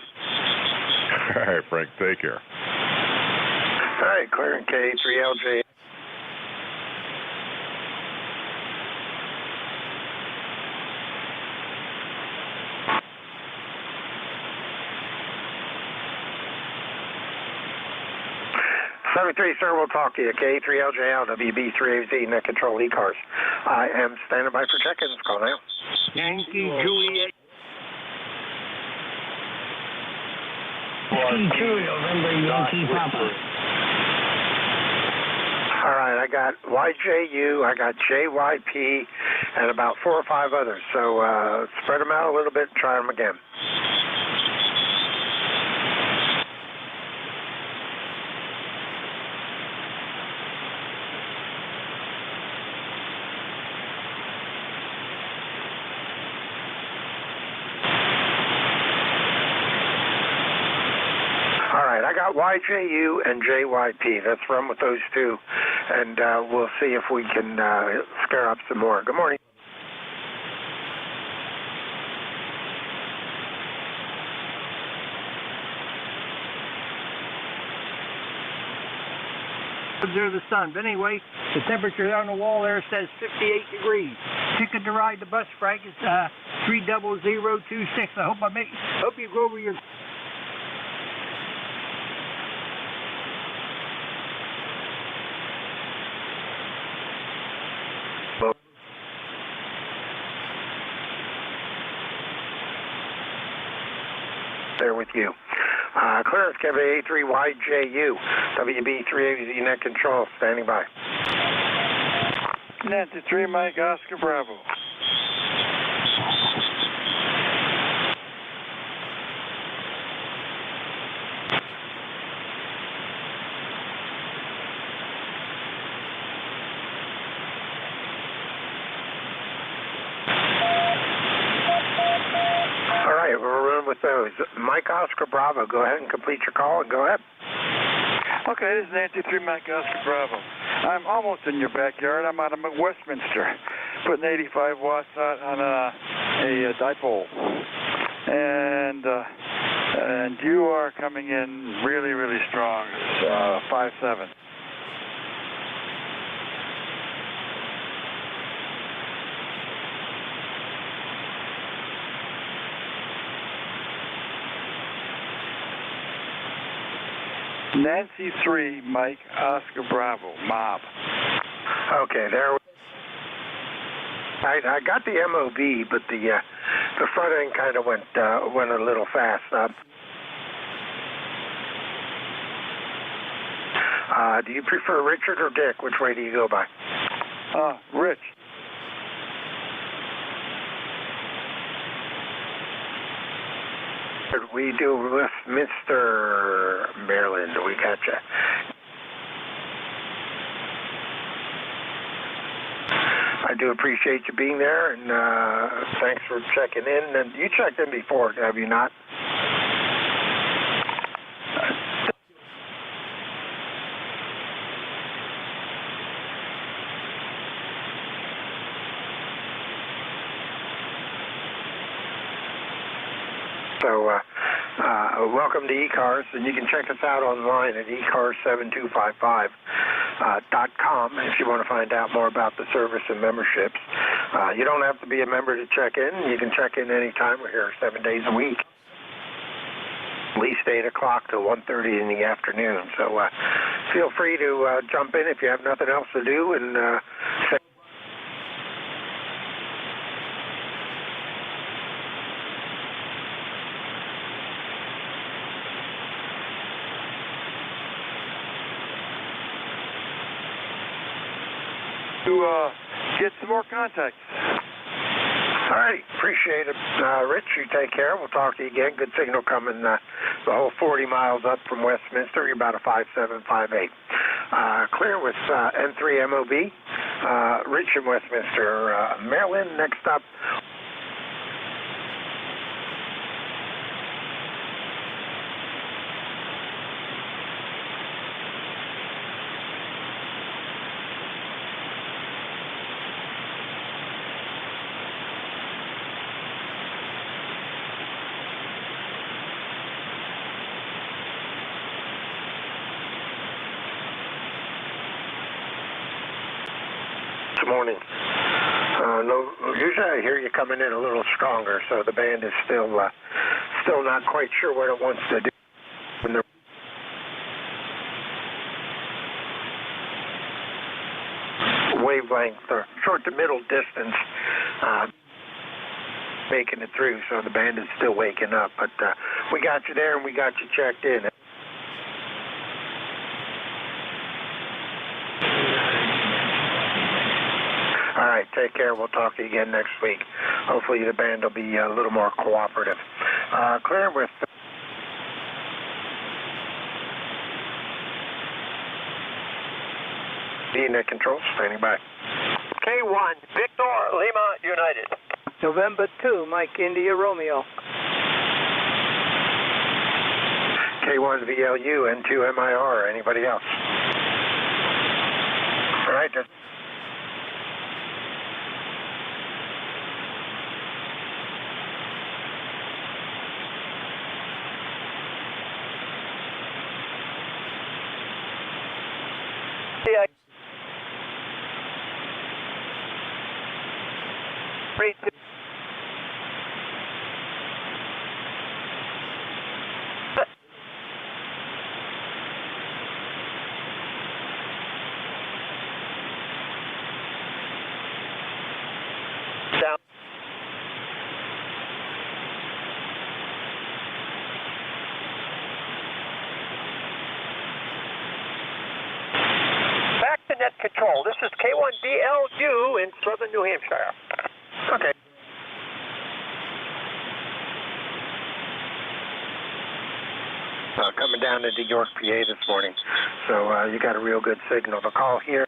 All right, Frank. Take care. All right, clearing K3LJ. Sir, we'll talk to you. K3LJL, WB3AZ, net control ECARS. I am standing by for check-ins. Call now. Yankee Juliet. November Yankee Papa. All right, I got YJU, I got JYP, and about 4 or 5 others. So spread them out a little bit and try them again. I got YJU and JYP. Let's run with those two, and we'll see if we can scare up some more. Good morning. Observe the sun. But anyway, the temperature on the wall there says 58 degrees. Ticket to ride the bus, Frank, is 30026. I hope you go over your. There with you. Clearance, Kevin A3YJU, WB3AZ net control, standing by. Nancy 3, Mike, Oscar Bravo. With those. Mike Oscar Bravo, go ahead and complete your call and go ahead. Okay, this is Nancy 3 Mike Oscar Bravo. I'm almost in your backyard. I'm out of Westminster, putting 85 watts out on a dipole. And you are coming in really, really strong. 5.7. Nancy 3, Mike, Oscar Bravo, Mob. Okay, there. I got the MOB, but the front end kind of went a little fast. Do you prefer Richard or Dick? Which way do you go by? Rich. We do Westminster, Maryland. We got you. I do appreciate you being there, and thanks for checking in. And you checked in before, have you not? So, welcome to ECARS, and you can check us out online at ECARS7255.com if you want to find out more about the service and memberships. You don't have to be a member to check in. You can check in anytime. We're here 7 days a week, at least 8 o'clock to 1:30 in the afternoon. So feel free to jump in if you have nothing else to do and say. get some more contacts. All right, appreciate it. Rich, you take care. We'll talk to you again. Good signal coming the whole 40 miles up from Westminster. You're about a 5758. Clear with N3 MOB. Rich in Westminster, Maryland. Next up. Morning. No, usually I hear you coming in a little stronger, so the band is still not quite sure what it wants to do. When the wavelength or short to middle distance making it through, so the band is still waking up. But we got you there and we got you checked in. All right, take care. We'll talk to you again next week. Hopefully the band will be a little more cooperative. Clear with... Being at control, standing by. K1, Victor Lima United. November 2, Mike India Romeo. K1 VLU, N2 MIR. Anybody else? All right, just... Down. Back to net control. This is K1DLU in southern New Hampshire. Okay. Coming down into York, PA this morning. So you got a real good signal. The call here.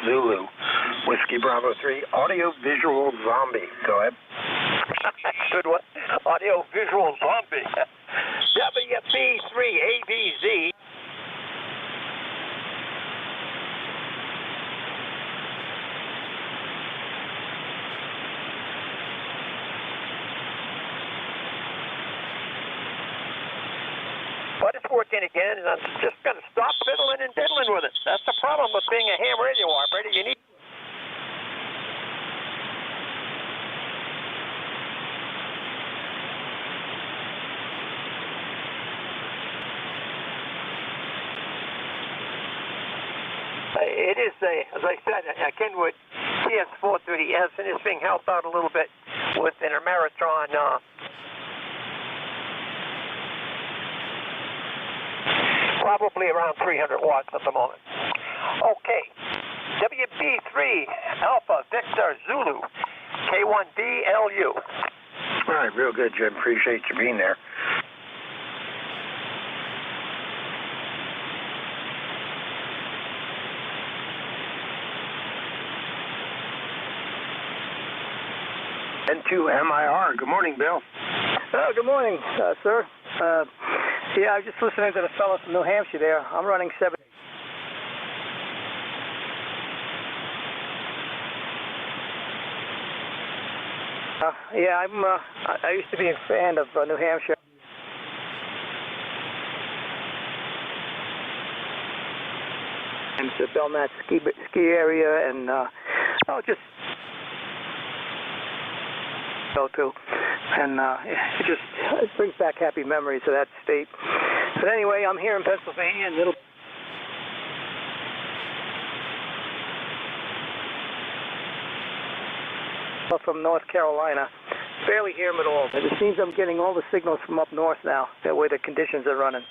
Zulu, Whiskey Bravo 3, audio visual zombie. Go ahead. Good one. Audio visual zombie. WB3AVZ. But it's working again, and I'm just going to stop fiddling and diddling with it. That's the problem with being a ham radio operator. You need... It is, as I said, a Kenwood TS430S, and it's being helped out a little bit with an Ameritron probably around 300 watts at the moment. Okay, WB3 Alpha Victor Zulu, K1DLU. All right, real good, Jim. Appreciate you being there. N2 MIR. Good morning, Bill. Good morning, sir. Yeah, I was just listening to the fellow from New Hampshire there. I'm running 7. Yeah, I used to be a fan of New Hampshire. And the Belknap ski area, and just go to, and it brings back happy memories of that state. But anyway, I'm here in Pennsylvania, and it'll. From North Carolina, barely hear them at all. But it seems I'm getting all the signals from up north now, that way the conditions are running.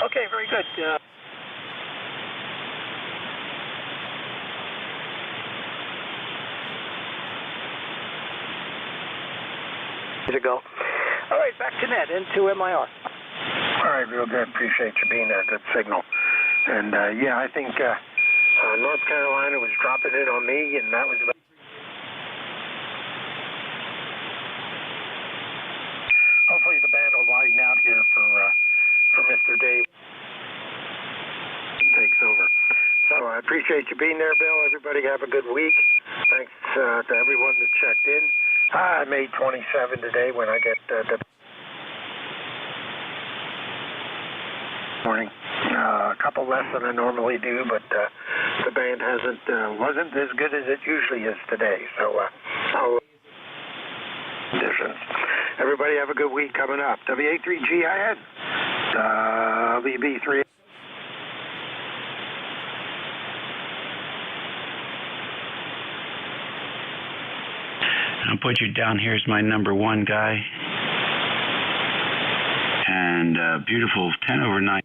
Okay, very good. ago. All right, back to net, N2MIR. All right, real good. Appreciate you being there. Good signal. And, yeah, I think North Carolina was dropping in on me, and that was about... Hopefully the band will widen out here for Mr. Dave and takes over. So I appreciate you being there, Bill. Everybody have a good week. Thanks to everyone that checked in. I made 27 today when I get the morning. A couple less than I normally do, but the band wasn't as good as it usually is today. So I'll conditions. Everybody have a good week coming up. WA3GIN. WB3. I'll put you down here as my number one guy. And beautiful 10 over 9.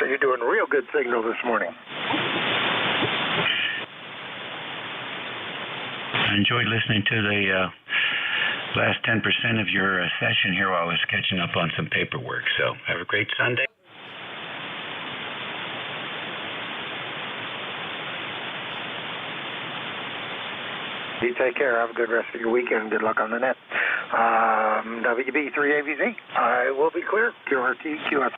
So you're doing real good signal this morning. I enjoyed listening to the last 10% of your session here while I was catching up on some paperwork. So have a great Sunday. You take care. Have a good rest of your weekend. Good luck on the net. WB3AVZ. I will be clear. QRT, QF.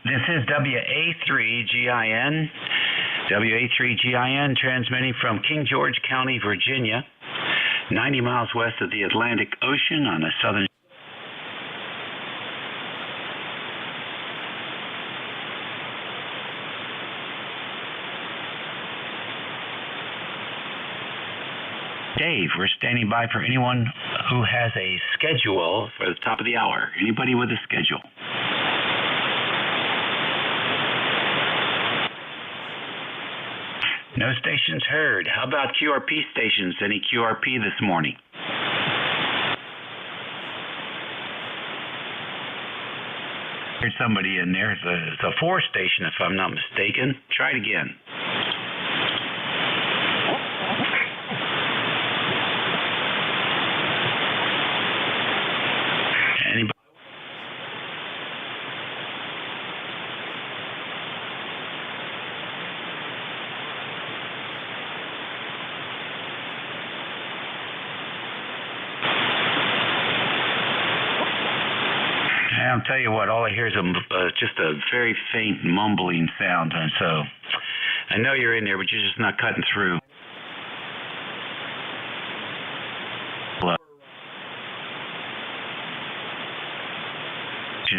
This is WA3GIN. WA3GIN transmitting from King George County, Virginia, 90 miles west of the Atlantic Ocean on the southern. Dave, we're standing by for anyone who has a schedule for the top of the hour. Anybody with a schedule? No stations heard. How about QRP stations? Any QRP this morning? Here's somebody in there. It's a 4 station, if I'm not mistaken. Try it again. Anybody? I'll tell you what, all I hear is just a very faint mumbling sound, and so I know you're in there, but you're just not cutting through.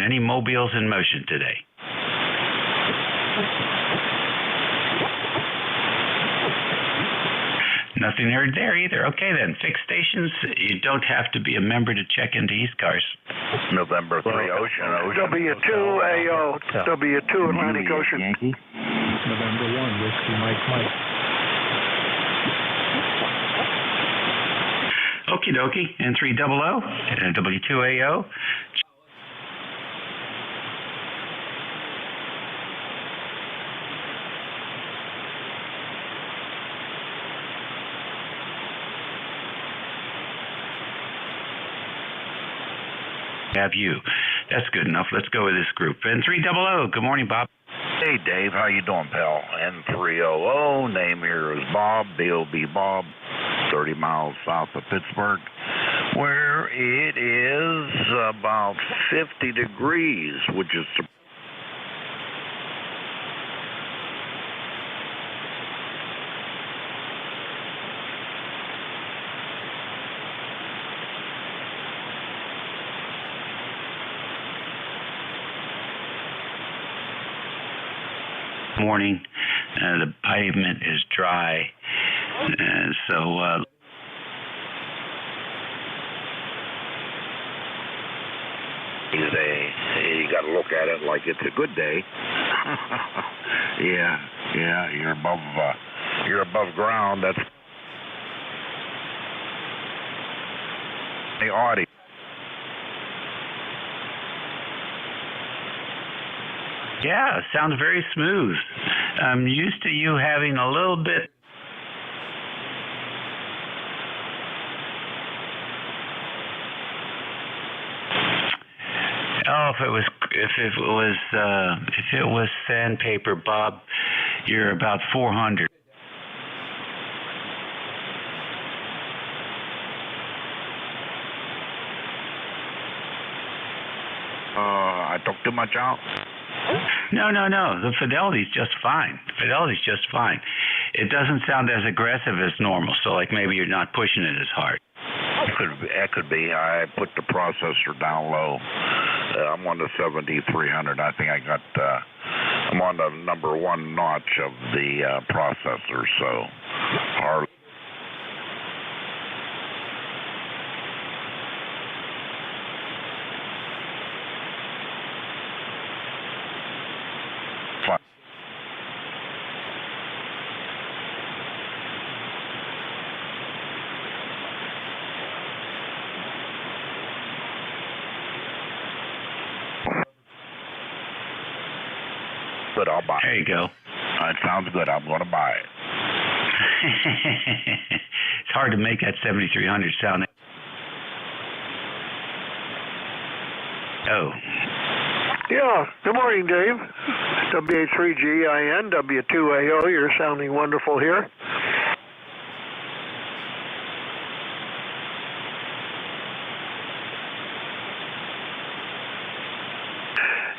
Any mobiles in motion today? Nothing heard there either. Okay then, fixed stations, you don't have to be a member to check into ECARS. November 3 Ocean. W2AO. W2 Atlantic Ocean. Yankee. November 1, Whiskey Mike. Okie dokie, N300, W2AO. Have you. That's good enough. Let's go with this group. N300, good morning, Bob. Hey, Dave. How you doing, pal? N300. Name here is Bob, B.O.B. Bob, 30 miles south of Pittsburgh, where it is about 50 degrees, which is morning. The pavement is dry, so you got to look at it like it's a good day. yeah, you're above you're above ground. That's the audio. Yeah, sounds very smooth. I'm used to you having a little bit. Oh, if it was sandpaper, Bob, you're about 400. I took too much out. No. The fidelity's just fine. It doesn't sound as aggressive as normal, so like maybe you're not pushing it as hard. It could be. I put the processor down low. I'm on the 7300. I think I'm on the number one notch of the processor, so hard. But I'll buy it. There you go. It sounds good. I'm going to buy it. It's hard to make that 7300 sound. Oh. Yeah. Good morning, Dave. WA3GIN, W2AO. You're sounding wonderful here.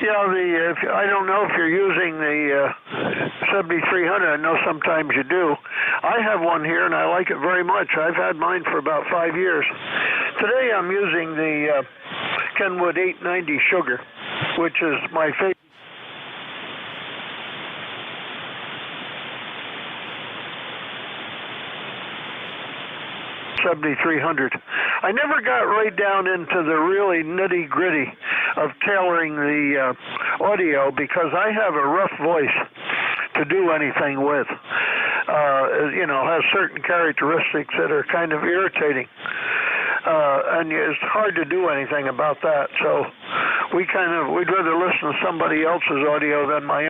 Yeah, I don't know if you're using the 7300. I know sometimes you do. I have one here, and I like it very much. I've had mine for about 5 years. Today I'm using the Kenwood 890 Sugar, which is my favorite. 7300. I never got right down into the really nitty-gritty of tailoring the audio because I have a rough voice to do anything with. Has certain characteristics that are kind of irritating. And it's hard to do anything about that. So we'd rather listen to somebody else's audio than my own.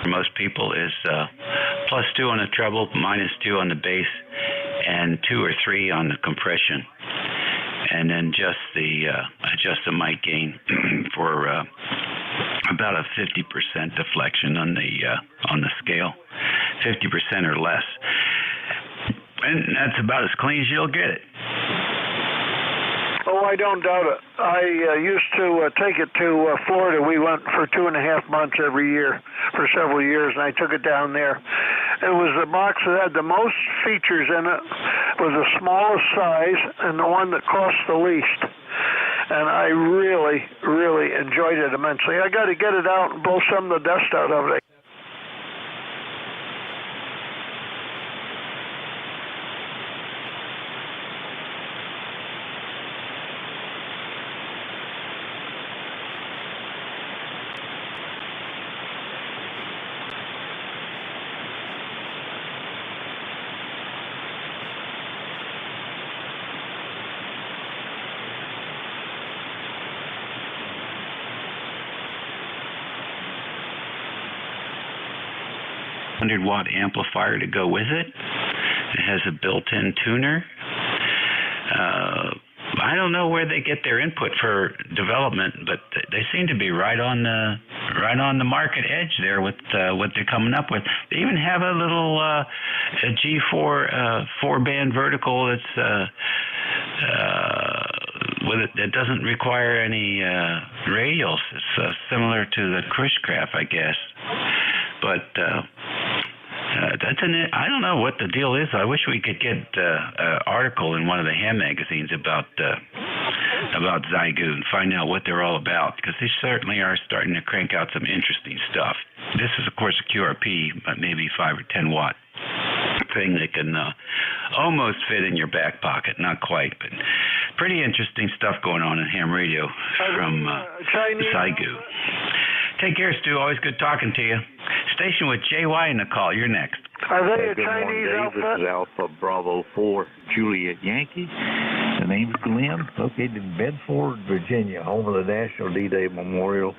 Most people is +2 on the treble, -2 on the bass, and 2 or 3 on the compression, and then just the mic gain for about a 50% deflection on the scale, 50% or less, and that's about as clean as you'll get it. Oh, I don't doubt it. I used to take it to Florida. We went for 2.5 months every year for several years, and I took it down there. It was the box that had the most features in it, was the smallest size, and the one that cost the least. And I really, really enjoyed it immensely. I got to get it out and blow some of the dust out of it. Watt amplifier to go with it. It has a built-in tuner. I don't know where they get their input for development, but they seem to be right on the market edge there with what they're coming up with. They even have a little a G4 4-band vertical that's with it that doesn't require any radials. It's similar to the Krushcraft, I guess, but. I don't know what the deal is. I wish we could get an article in one of the ham magazines about Zygoot and find out what they're all about, because they certainly are starting to crank out some interesting stuff. This is, of course, a QRP, but maybe 5 or 10 watt. thing that can almost fit in your back pocket. Not quite, but pretty interesting stuff going on in ham radio from Saigu. Take care, Stu. Always good talking to you. Station with JY in the call. You're next. Are they a Good Chinese morning, Dave. outfit? This is Alpha Bravo 4 Juliet Yankee. The name's Glenn, located in Bedford, Virginia, home of the National D-Day Memorial,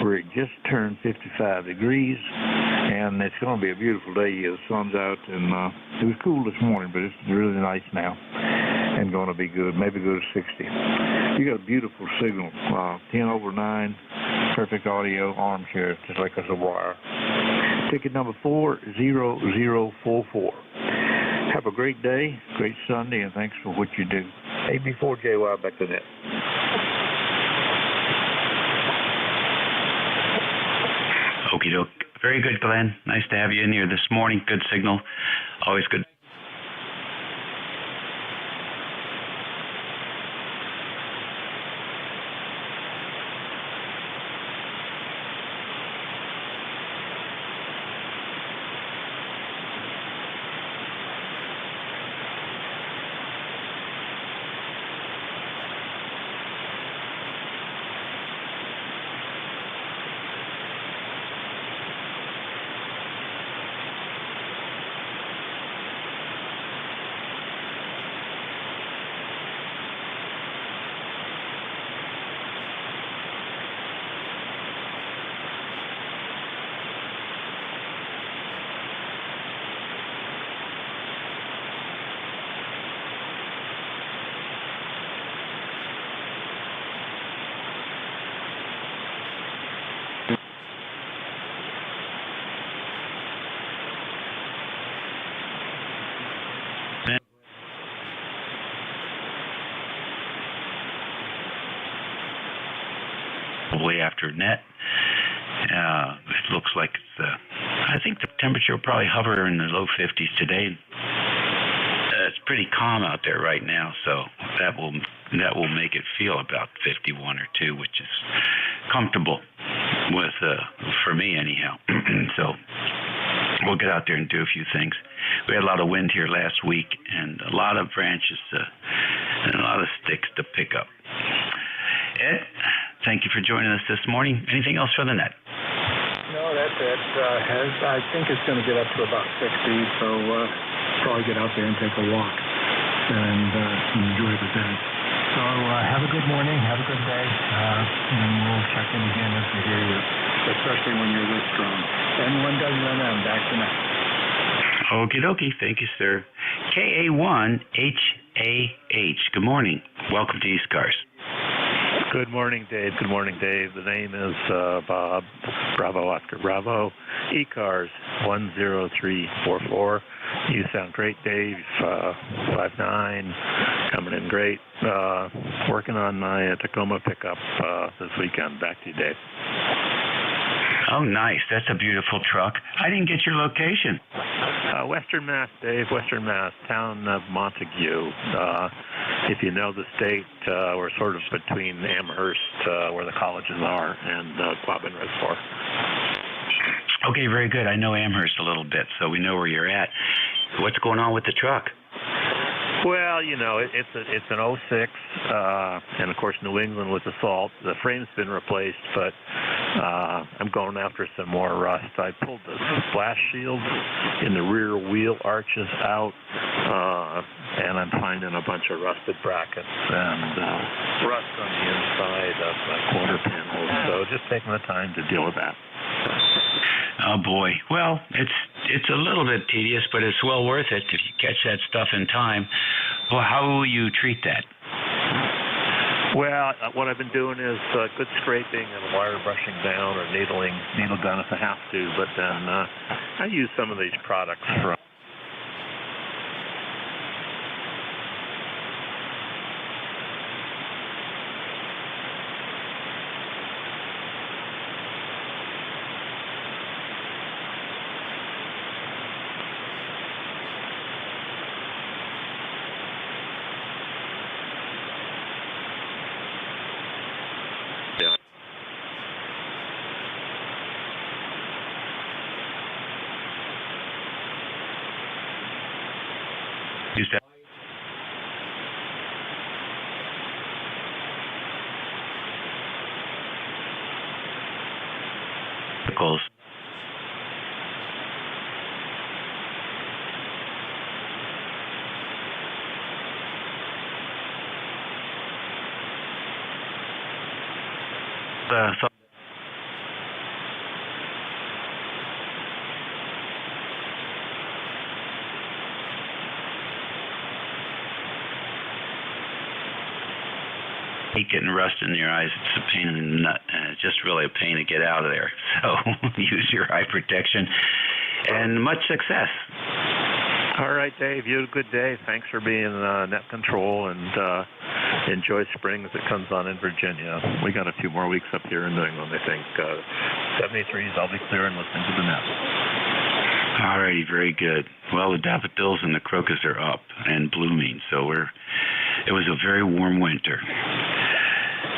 where it just turned 55 degrees, and it's going to be a beautiful day. The sun's out, and it was cool this morning, but it's really nice now, and going to be good, maybe go to 60. You got a beautiful signal, 10 over 9, perfect audio, armchair, just like a wire. Ticket number 40044. Have a great day, great Sunday, and thanks for what you do. AB4JY back to net. Okie doke. Very good, Glenn. Nice to have you in here this morning. Good signal. Always good. After net. It looks like it's, I think the temperature will probably hover in the low 50s today. It's pretty calm out there right now, so that will make it feel about 51 or 2, which is comfortable with for me anyhow. So we'll get out there and do a few things. We had a lot of wind here last week, and a lot of branches and a lot of sticks to pick up. Ed, thank you for joining us this morning. Anything else for the net? No, that's it. I think it's going to get up to about 60, so probably get out there and take a walk and enjoy the day. So have a good morning, have a good day, and we'll check in again as we hear you, especially when you're this strong. N1WMM, back to net. Okie dokie. Thank you, sir. KA1HAH. Good morning. Welcome to ECARS. Good morning, Dave. Good morning, Dave. The name is Bob, Bravo Oscar Bravo, ECARS 10344. You sound great, Dave. 5'9", coming in great. Working on my Tacoma pickup this weekend. Back to you, Dave. Oh, nice. That's a beautiful truck. I didn't get your location. Western Mass, Dave. Western Mass, town of Montague. If you know the state, we're sort of between Amherst, where the colleges are, and Quabbin Reservoir. Okay, very good. I know Amherst a little bit, so we know where you're at. What's going on with the truck? Well, you know, it's an 06, and of course New England with the salt. The frame's been replaced, but I'm going after some more rust. I pulled the splash shield in the rear wheel arches out, and I'm finding a bunch of rusted brackets and rust on the inside of the quarter panels. So just taking the time to deal with that. Oh boy. Well, it's a little bit tedious, but it's well worth it if you catch that stuff in time. Well, how will you treat that? Well, what I've been doing is good scraping and wire brushing down or needle gun if I have to. But then I use some of these products from vehicles. Getting rust in your eyes, it's a pain in the nut. It's just really a pain to get out of there. So use your eye protection, and much success. All right, Dave, you had a good day. Thanks for being net control, and enjoy spring as it comes on in Virginia. We got a few more weeks up here in New England, I think. 73s, I'll be clear and listening to the net. All righty, very good. Well, the daffodils and the crocus are up and blooming, so it was a very warm winter.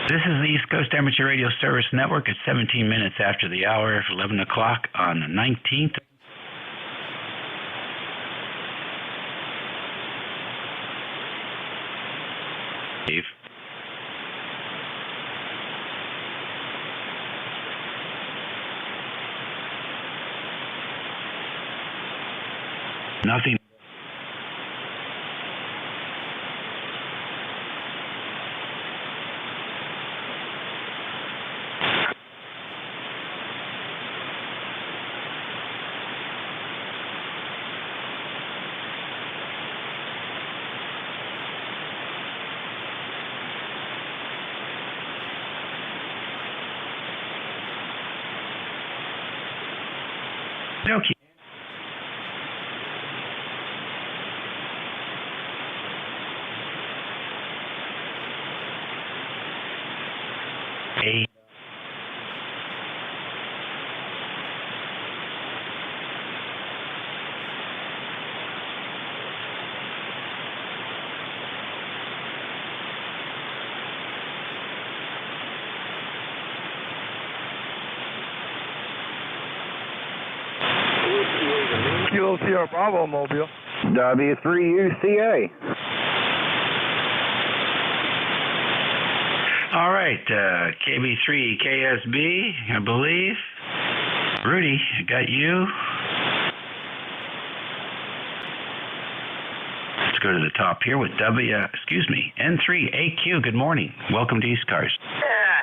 This is the East Coast Amateur Radio Service Network at 17 minutes after the hour, 11 o'clock on the 19th. Dave. Nothing. Okay. A Kilo Sierra Bravo Mobile. W3UCA. All right, KB3 KSB, I believe. Rudy, I got you. Let's go to the top here with N3AQ. Good morning. Welcome to ECARS.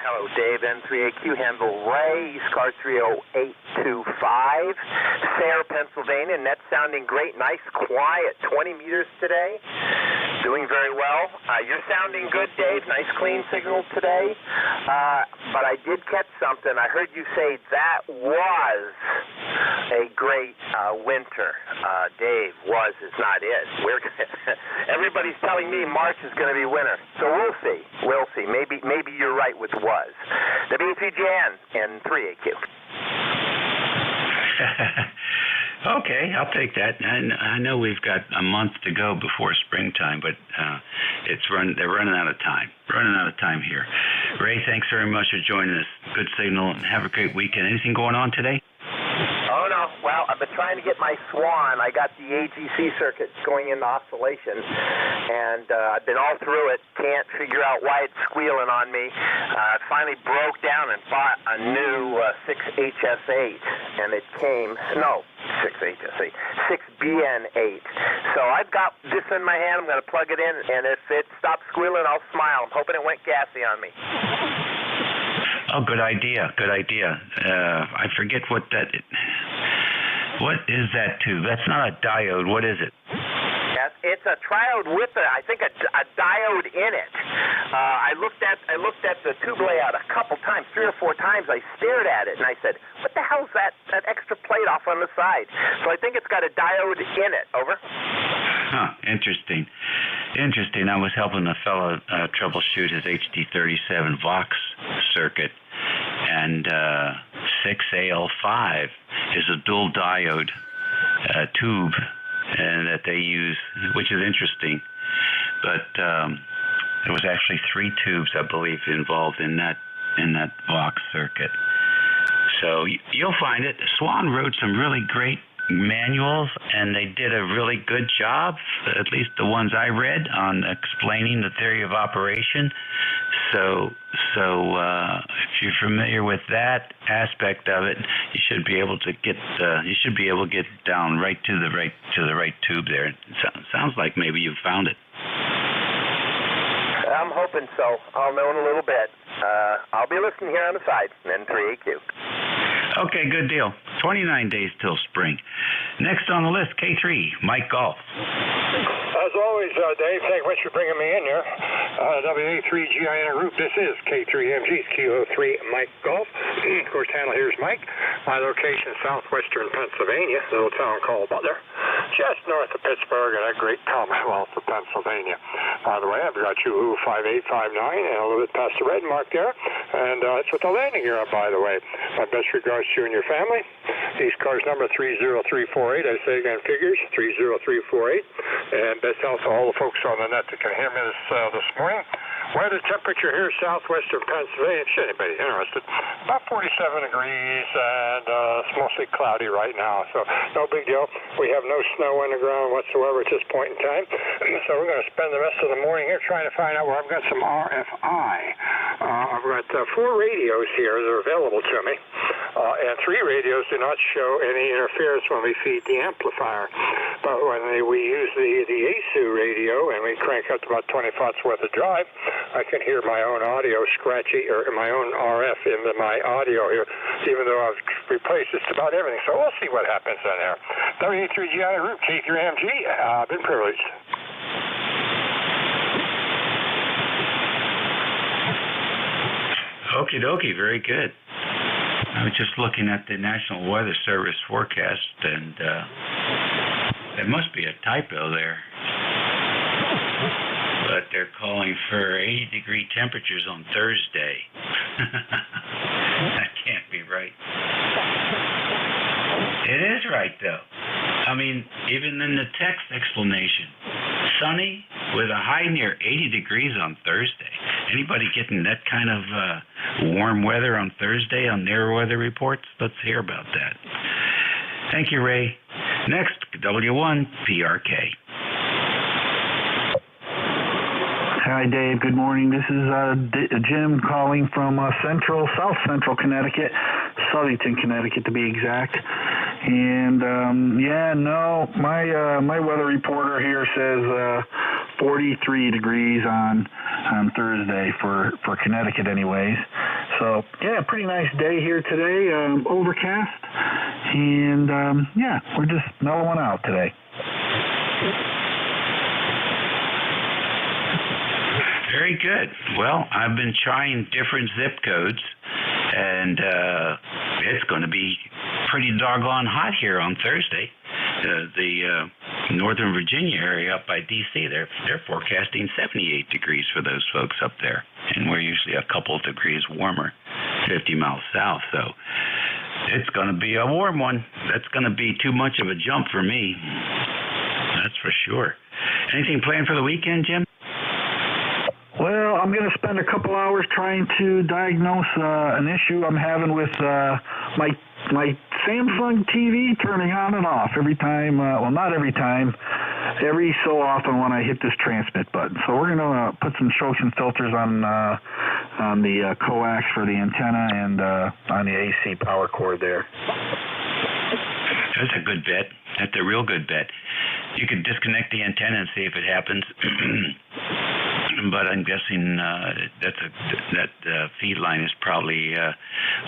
Hello, Dave. N3AQ, handle Ray, ECARS 30825, Sayre, Pennsylvania. Net sounding great. Nice, quiet 20 meters today. Doing very well. You're sounding good, Dave. Nice, clean signal today. But I did catch something. I heard you say that was a great winter. Dave, was is not it. Everybody's telling me March is going to be winter. So we'll see. We'll see. Maybe you're right with was. W3JN and 3AQ. Okay, I'll take that. I know we've got a month to go before springtime, but they're running out of time. Running out of time here. Ray, thanks very much for joining us. Good signal, and have a great weekend. Anything going on today? Oh, no. Well, I've been trying to get my Swan. I got the AGC circuit going into oscillation, and I've been all through it. Can't figure out why it's squealing on me. I finally broke down and bought a new 6HS8, and it came, 6HSA, 6BN8. So I've got this in my hand. I'm going to plug it in, and if it stops squealing, I'll smile. I'm hoping it went gassy on me. Oh, good idea. Good idea. I forget what is that tube? That's not a diode. What is it? Yes, it's a triode with I think a diode in it. I looked at the tube layout a couple times, 3 or 4 times. I stared at it and I said, "What the hell's that extra plate off on the side?" So I think it's got a diode in it. Over. Huh. Interesting. I was helping a fellow troubleshoot his HD37 Vox circuit, and 6AL5 is a dual diode tube that they use, which is interesting. But there was actually 3 tubes, I believe, involved in that Vox circuit. So you'll find it. Swan wrote some really great manuals, and they did a really good job, at least the ones I read, on explaining the theory of operation. So if you're familiar with that aspect of it, you should be able to get down right to the right tube there. It sounds like maybe you've found it. I'm hoping so. I'll know in a little bit. I'll be listening here on the side, N3AQ. Okay, good deal. 29 days till spring. Next on the list, K3, Mike Golf. As always, Dave, thank you much for bringing me in here. WA3GIN Group, this is K3MG, Kilo 3 Mike Golf. Of course, handle here's Mike. My location is southwestern Pennsylvania, a little town called Butler, just north of Pittsburgh in that great commonwealth of Pennsylvania. By the way, I've got you 5859 and a little bit past the red mark there, and it's with the landing gear up, by the way. My best regards to you and your family. ECARS number 30348, I say again, figures 30348, and best health to all the folks on the net that can hear me this morning. Weather temperature here southwestern Pennsylvania, if anybody's interested, about 47 degrees, and it's mostly cloudy right now, so no big deal. We have no snow on the ground whatsoever at this point in time, so we're going to spend the rest of the morning here trying to find out where I've got some RFI. I've got 4 radios here that are available to me, and 3 radios do not show any interference when we feed the amplifier, but when we use the ASU radio and we crank up to about 20 watts worth of drive, I can hear my own audio scratchy, or my own RF in my audio here, even though I've replaced just about everything. So we'll see what happens in there. WA3GI Group, K3MG, I've been privileged. Okie dokie, very good. I was just looking at the National Weather Service forecast, and there must be a typo there. But they're calling for 80-degree temperatures on Thursday. That can't be right. It is right, though. I mean, even in the text explanation, sunny with a high near 80 degrees on Thursday. Anybody getting that kind of warm weather on Thursday on their weather reports? Let's hear about that. Thank you, Ray. Next, W1PRK. Hi, Dave. Good morning. This is Jim calling from South Central Connecticut, Southington, Connecticut to be exact. And my weather reporter here says 43 degrees on Thursday for Connecticut, anyways. So yeah, pretty nice day here today. Overcast, and we're just mellowing out today. Very good. Well, I've been trying different zip codes, and it's going to be pretty doggone hot here on Thursday. The Northern Virginia area up by D.C., they're forecasting 78 degrees for those folks up there, and we're usually a couple of degrees warmer, 50 miles south, so it's going to be a warm one. That's going to be too much of a jump for me. That's for sure. Anything planned for the weekend, Jim? Well, I'm going to spend a couple hours trying to diagnose an issue I'm having with my Samsung TV turning on and off every time. Well, not every time. Every so often when I hit this transmit button. So we're going to put some Trojan filters on the coax for the antenna and on the AC power cord there. That's a good bet. That's a real good bet. You could disconnect the antenna and see if it happens. But I'm guessing that feed line is probably a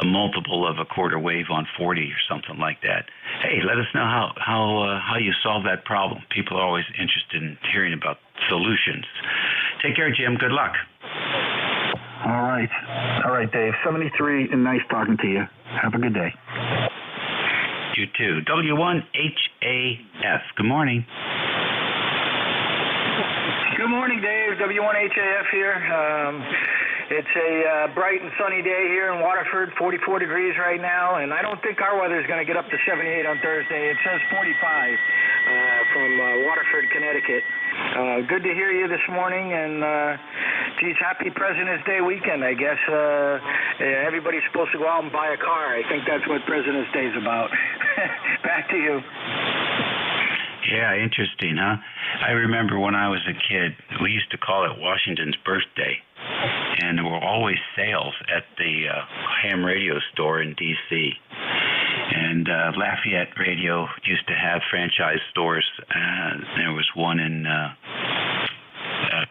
multiple of a quarter wave on 40 or something like that. Hey, let us know how you solve that problem. People are always interested in hearing about solutions. Take care, Jim. Good luck. All right, Dave. 73, and nice talking to you. Have a good day. You too. W1HAF. Good morning. Good morning, Dave. W1HAF here. It's a bright and sunny day here in Waterford, 44 degrees right now, and I don't think our weather is going to get up to 78 on Thursday. It says 45 from Waterford, Connecticut. Good to hear you this morning, and happy President's Day weekend, I guess. Everybody's supposed to go out and buy a car. I think that's what President's Day is about. Back to you. Yeah, interesting, huh? I remember when I was a kid, we used to call it Washington's birthday. and there were always sales at the ham radio store in D.C. And Lafayette Radio used to have franchise stores. There was one in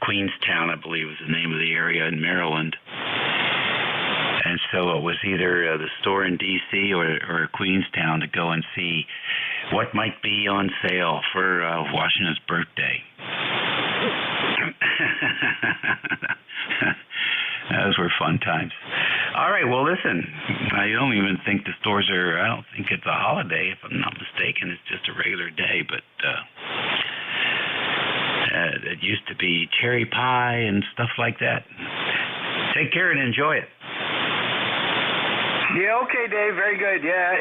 Queenstown, I believe was the name of the area, in Maryland. And so it was either the store in D.C. or Queenstown to go and see what might be on sale for Washington's birthday. Those were fun times. All right, well, listen, I don't even think the stores are, I don't think it's a holiday, if I'm not mistaken. It's just a regular day, but it used to be cherry pie and stuff like that. Take care and enjoy it. Yeah, okay, Dave, very good. Yeah,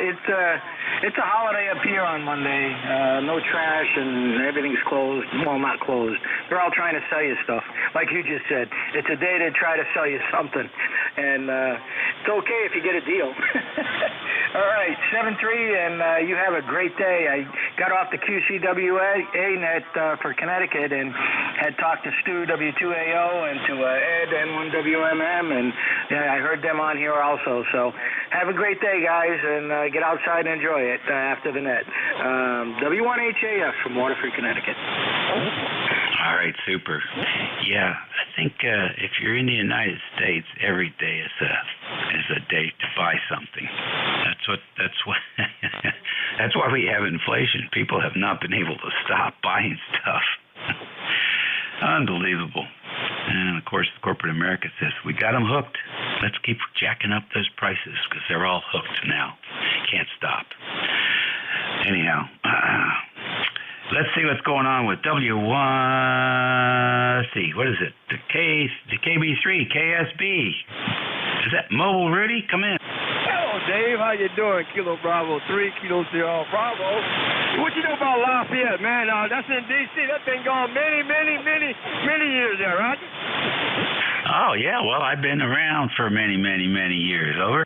it's a holiday up here on Monday. No trash and everything's closed. Well, not closed. They're all trying to sell you stuff. Like you just said, it's a day to try to sell you something. And it's okay if you get a deal. All right, 7-3, and you have a great day. I got off the QCWA net for Connecticut and had talked to Stu, W2AO, and to Ed, N1WMM, and I heard them on here also. So have a great day, guys, and get outside and enjoy it after the net. W1HAF from Waterford, Connecticut. All right, super. Yeah, I think if you're in the United States, every day is a day to buy something. That's why we have inflation. People have not been able to stop buying stuff. Unbelievable. And of course, corporate America says we got them hooked. Let's keep jacking up those prices because they're all hooked now. Can't stop. Anyhow, let's see what's going on with W1. Let's see, what is it? The KB3, KSB. Is that Mobile Rudy? Come in. Hello, Dave. How you doing? Kilo Bravo 3, Kilo Sierra Bravo. What you know about Lafayette, man? That's in D.C. That's been going many years there, right? Oh, yeah. Well, I've been around for many years. Over.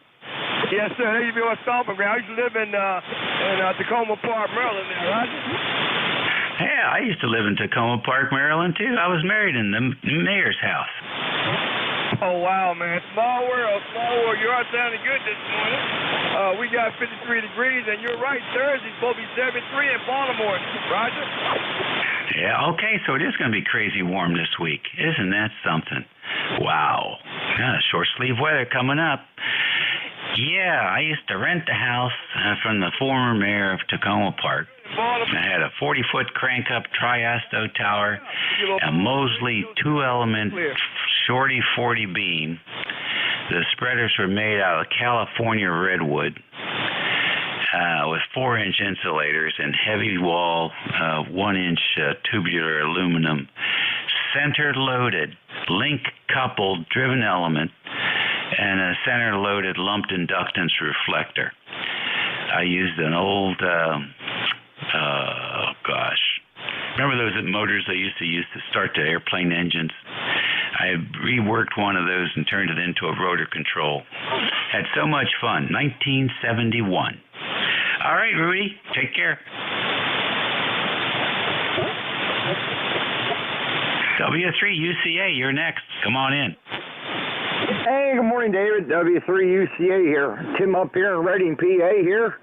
Yes, sir. That used to be my stomping ground. I used to live in Tacoma Park, Maryland there, right? Yeah, I used to live in Tacoma Park, Maryland, too. I was married in the mayor's house. Oh, wow, man. Small world. You are sounding good this morning. We got 53 degrees, and you're right. Thursday's supposed to be 73 in Baltimore. Roger? Yeah, okay, so it is going to be crazy warm this week. Isn't that something? Wow. Short sleeve weather coming up. Yeah, I used to rent the house from the former mayor of Tacoma Park. I had a 40-foot crank-up Triasto tower, a Mosley 2-element Shorty 40 beam. The spreaders were made out of California redwood with 4-inch insulators and heavy wall 1-inch tubular aluminum, center-loaded, link-coupled driven element, and a center-loaded lumped inductance reflector. I used an old, remember those motors they used to start the airplane engines? I reworked one of those and turned it into a rotor control. Had so much fun. 1971. All right, Rudy, take care. W3UCA, you're next. Come on in. Hey, good morning, David. W3UCA here. Tim up here in Reading, PA here.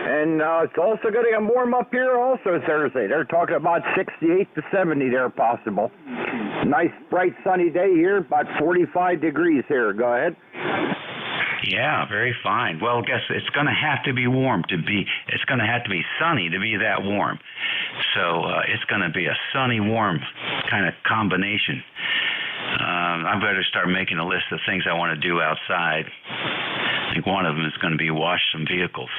And it's also going to get warm up here also Thursday. They're talking about 68 to 70 there possible. Nice, bright, sunny day here, about 45 degrees here. Go ahead. Yeah, very fine. Well, guess it's going to have to be warm to be, it's going to have to be sunny to be that warm. So it's going to be a sunny, warm kind of combination. I better start making a list of things I want to do outside. I think one of them is going to be wash some vehicles.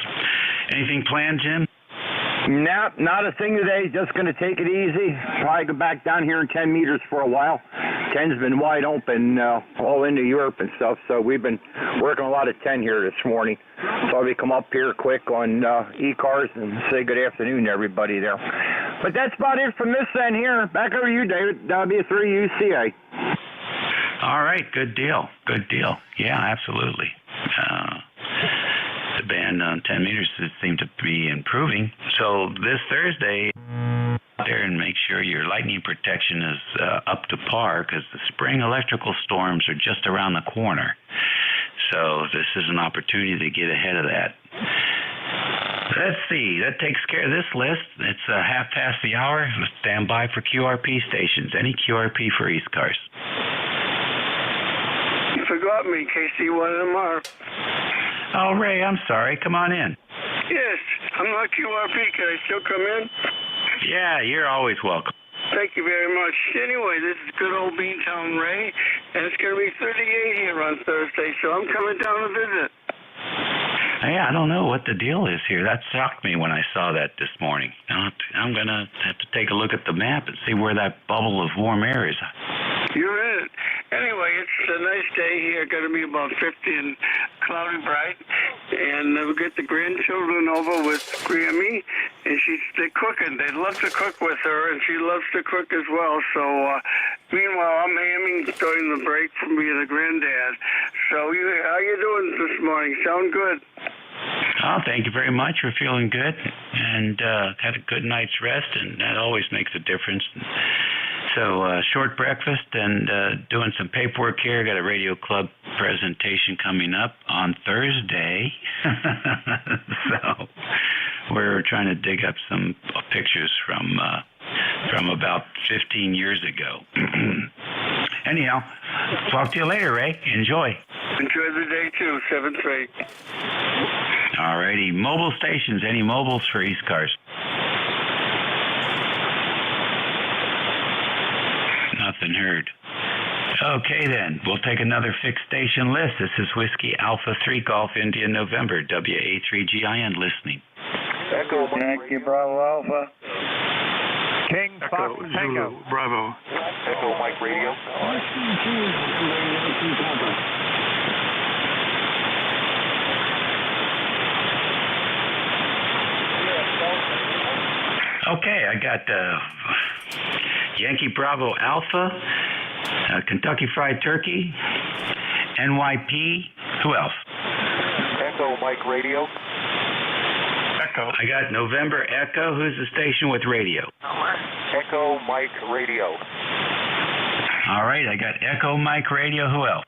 Anything planned, Jim? No, not a thing today. Just going to take it easy. Probably go back down here in 10 meters for a while. 10's been wide open all into Europe and stuff, so we've been working a lot of 10 here this morning. So we come up here quick on ECARS and say good afternoon to everybody there. But that's about it from this end here. Back over to you, David, W3UCA. All right, good deal. Good deal. Yeah, absolutely. The band on 10 meters seemed to be improving. So this Thursday, there and make sure your lightning protection is up to par, because the spring electrical storms are just around the corner. So this is an opportunity to get ahead of that. Let's see. That takes care of this list. It's 1/2 hour. Stand by for QRP stations. Any QRP for ECARS? You forgot me, KC. One of them are. Oh, Ray, I'm sorry. Come on in. Yes, I'm not QRP. Can I still come in? Yeah, you're always welcome. Thank you very much. Anyway, this is good old Beantown Ray, and it's going to be 38 here on Thursday, so I'm coming down to visit. Yeah, I don't know what the deal is here. That shocked me when I saw that this morning. I'm going to have to take a look at the map and see where that bubble of warm air is. You're in it. Anyway, it's a nice day here. Going to be about 50 and cloudy bright. And we'll get the grandchildren over with Grammy. And they're cooking. They love to cook with her, and she loves to cook as well. So, meanwhile, I'm hamming during the break from being a granddad. So, how you doing this morning? Sound good? Oh, thank you very much. We're feeling good and had a good night's rest, and that always makes a difference. So short breakfast and doing some paperwork here. Got a radio club presentation coming up on Thursday. So we're trying to dig up some pictures from about 15 years ago. Anyhow, talk to you later, Ray. Enjoy. Enjoy the day, too. 7-3. All righty. Mobile stations. Any mobiles for ECARS? Nothing heard. Okay, then. We'll take another fixed station list. This is Whiskey Alpha 3 Golf India November, WA3GIN listening. Echo, Yankee Bravo Alpha. King Fox Tango. Bravo. Echo Mike Radio. Okay, I got Yankee Bravo Alpha, Kentucky Fried Turkey, NYP. Who else? Echo Mike Radio. Echo. I got November Echo. Who's the station with radio? Echo Mike Radio. All right, I got Echo Mike Radio. Who else?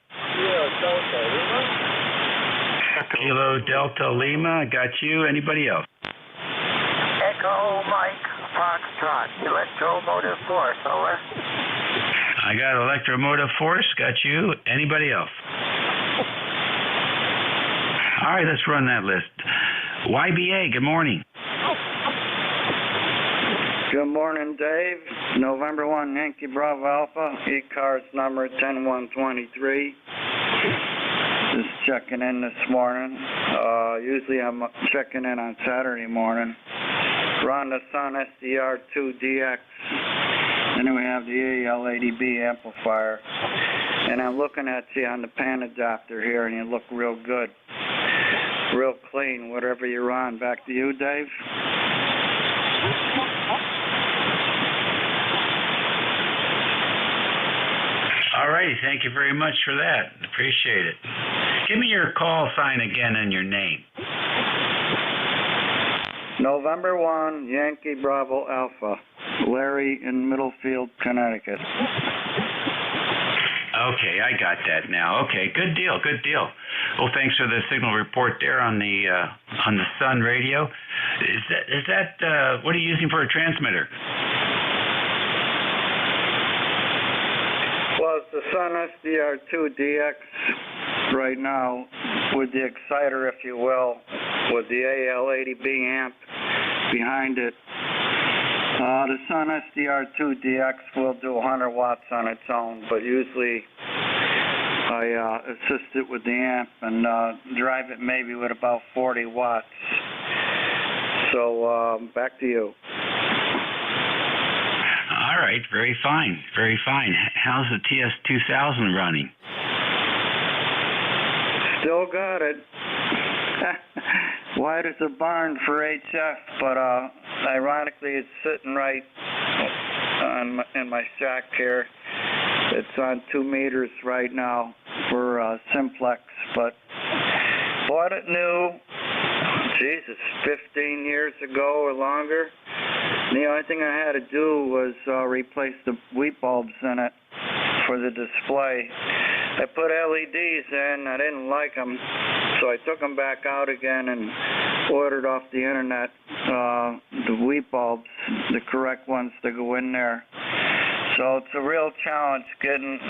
Kilo Delta Lima. I got you. Anybody else? Echo Mike Foxtrot. Electromotive Force. Over. I got Electromotive Force. Got you. Anybody else? All right, let's run that list. YBA, good morning. Good morning, Dave. November 1, Yankee Bravo Alpha, ECARS number 10123. Just checking in this morning. Usually I'm checking in on Saturday morning. We're on the Sun SDR2DX. And then we have the AL80B amplifier. And I'm looking at you on the pan adapter here, and you look real good. Real clean, whatever you're on. Back to you, Dave. All righty, thank you very much for that. Appreciate it. Give me your call sign again and your name. November 1, Yankee Bravo Alpha. Larry in Middlefield, Connecticut. Okay, I got that now. Okay, good deal, good deal. Well, thanks for the signal report there on the Sun radio. Is that what are you using for a transmitter? Well, it's the Sun SDR2DX right now with the exciter, if you will, with the AL80B amp behind it. The Sun SDR2DX will do 100 watts on its own, but usually I assist it with the amp and drive it maybe with about 40 watts. So back to you. All right, very fine, very fine. How's the TS2000 running? Still got it. Wide as a barn for HF, but ironically it's sitting right in my shack here. It's on 2 meters right now for Simplex, but bought it new, Jesus, 15 years ago or longer. The only thing I had to do was replace the wheat bulbs in it for the display. I put LEDs in. I didn't like them, so I took them back out again and ordered off the internet the wheat bulbs, the correct ones to go in there. So it's a real challenge getting,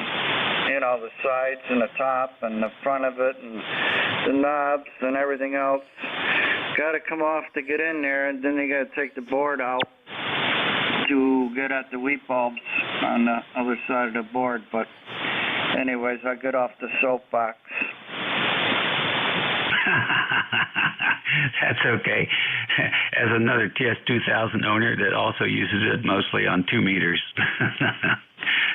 you know, the sides and the top and the front of it and the knobs and everything else. Got to come off to get in there, and then you got to take the board out to get at the wheat bulbs on the other side of the board. But anyways, I get off the soapbox. That's okay. As another TS2000 owner that also uses it mostly on 2 meters.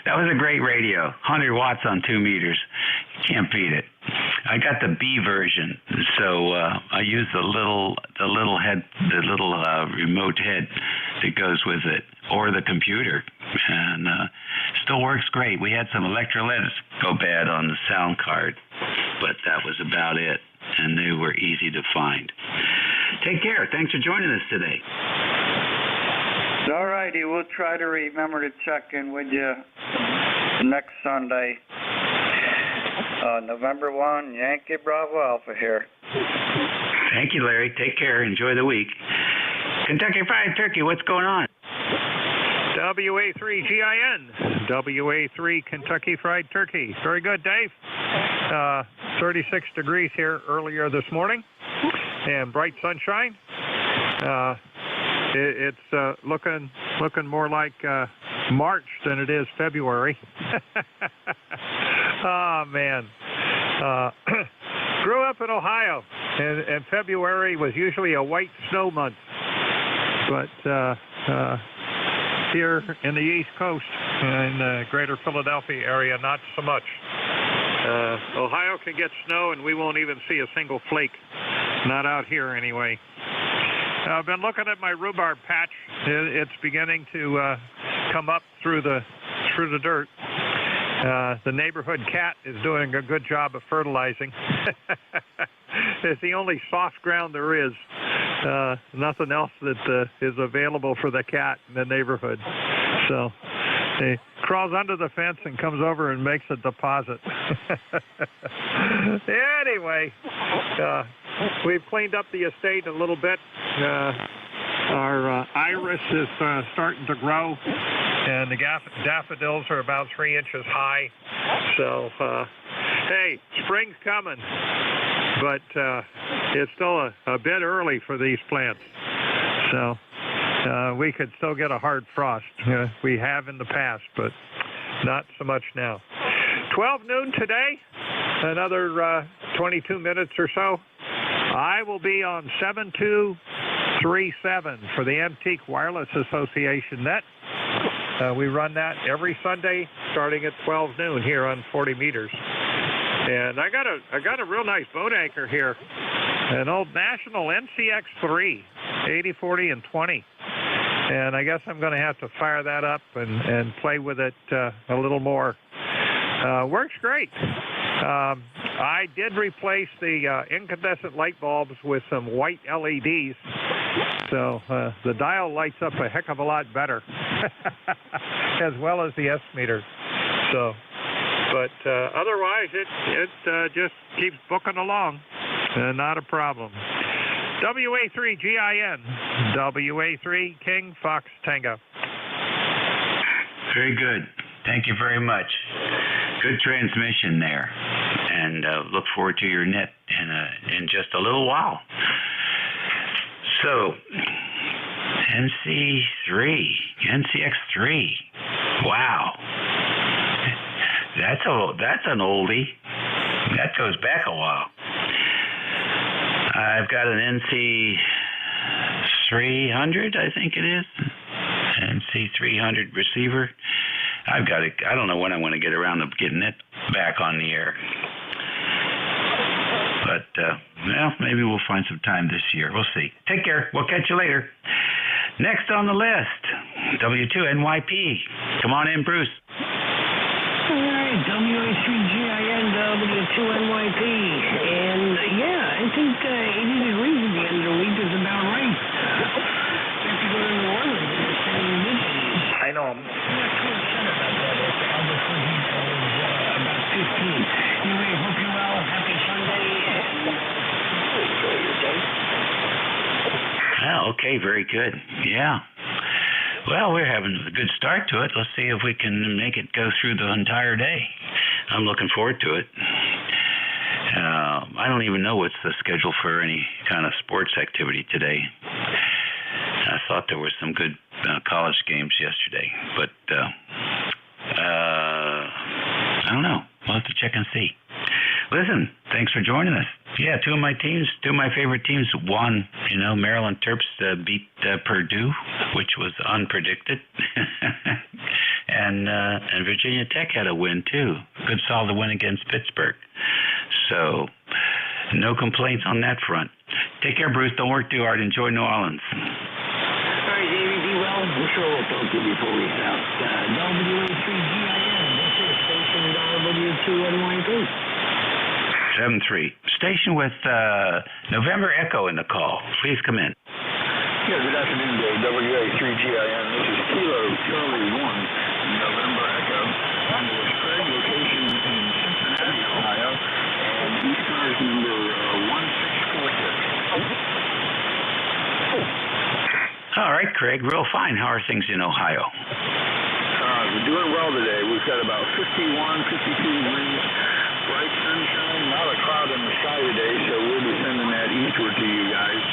That was a great radio. 100 watts on 2 meters. Can't beat it. I got the B version, so I use the little remote head that goes with it, or the computer, and still works great. We had some electrolytes go bad on the sound card, but that was about it, and they were easy to find. Take care. Thanks for joining us today. All righty, we'll try to remember to check in with you next Sunday. November 1, Yankee Bravo Alpha here. Thank you, Larry. Take care. Enjoy the week. Kentucky Fried Turkey, what's going on? WA3GIN. WA3 Kentucky Fried Turkey. Very good, Dave. 36 degrees here earlier this morning, and bright sunshine. It's looking more like March than it is February. Oh, man. Grew up in Ohio, and February was usually a white snow month. But here in the East Coast, in the greater Philadelphia area, not so much. Ohio can get snow, and we won't even see a single flake. Not out here, anyway. I've been looking at my rhubarb patch. It's beginning to come up through the dirt. The neighborhood cat is doing a good job of fertilizing. It's the only soft ground there is. Nothing else that is available for the cat in the neighborhood. So he crawls under the fence and comes over and makes a deposit. Anyway, we've cleaned up the estate a little bit. Our iris is starting to grow, and the daffodils are about 3 inches high. So, hey, spring's coming, but it's still a bit early for these plants. So we could still get a hard frost. We have in the past, but not so much now. 12 noon today, another 22 minutes or so. I will be on 7237 for the Antique Wireless Association net. We run that every Sunday starting at 12 noon here on 40 meters. And I got a real nice boat anchor here, an old National NCX3, 80, 40, and 20. And I guess I'm going to have to fire that up and play with it a little more. Works great. I did replace the incandescent light bulbs with some white LEDs, so the dial lights up a heck of a lot better, as well as the S-meter. So, but otherwise, it just keeps booking along. Not a problem. WA3GIN, WA3 King Fox Tango. Very good. Thank you very much. Good transmission there, and look forward to your net in just a little while. So, NCX3, wow, that's an oldie. That goes back a while. I've got an NC300, I think it is, NC300 receiver. I don't know when I'm going to get around to getting it back on the air. But, well, maybe we'll find some time this year. We'll see. Take care. We'll catch you later. Next on the list, W2NYP. Come on in, Bruce. All right, WA3GIN, W2NYP. And, yeah, I think 80 degrees at the end of the week Well, okay, very good. Yeah. Well, we're having a good start to it. Let's see if we can make it go through the entire day. I'm looking forward to it. I don't even know what's the schedule for any kind of sports activity today. I thought there were some good college games yesterday, but I don't know. We'll have to check and see. Listen, thanks for joining us. Yeah, two of my favorite teams won. You know, Maryland Terps beat Purdue, which was unpredicted, and Virginia Tech had a win too. Good solid win against Pittsburgh. So, no complaints on that front. Take care, Bruce. Don't work too hard. Enjoy New Orleans. All right, Davey, be well. We're sure we'll talk to you before we head out. WA3GIN, that's your station, W2NY2. 7-3. Station with November Echo in the call. Please come in. Yeah, good afternoon, Dave. WA3GIN. This is Kilo Charlie 1, November Echo. I'm with Craig, location in Cincinnati, Ohio, and ECARS number 1646. All right, Craig. Real fine. How are things in Ohio? We're doing well today. We've got about 51, 52 degrees. Bright sunshine, not a cloud in the sky today, so we'll be sending that eastward to you guys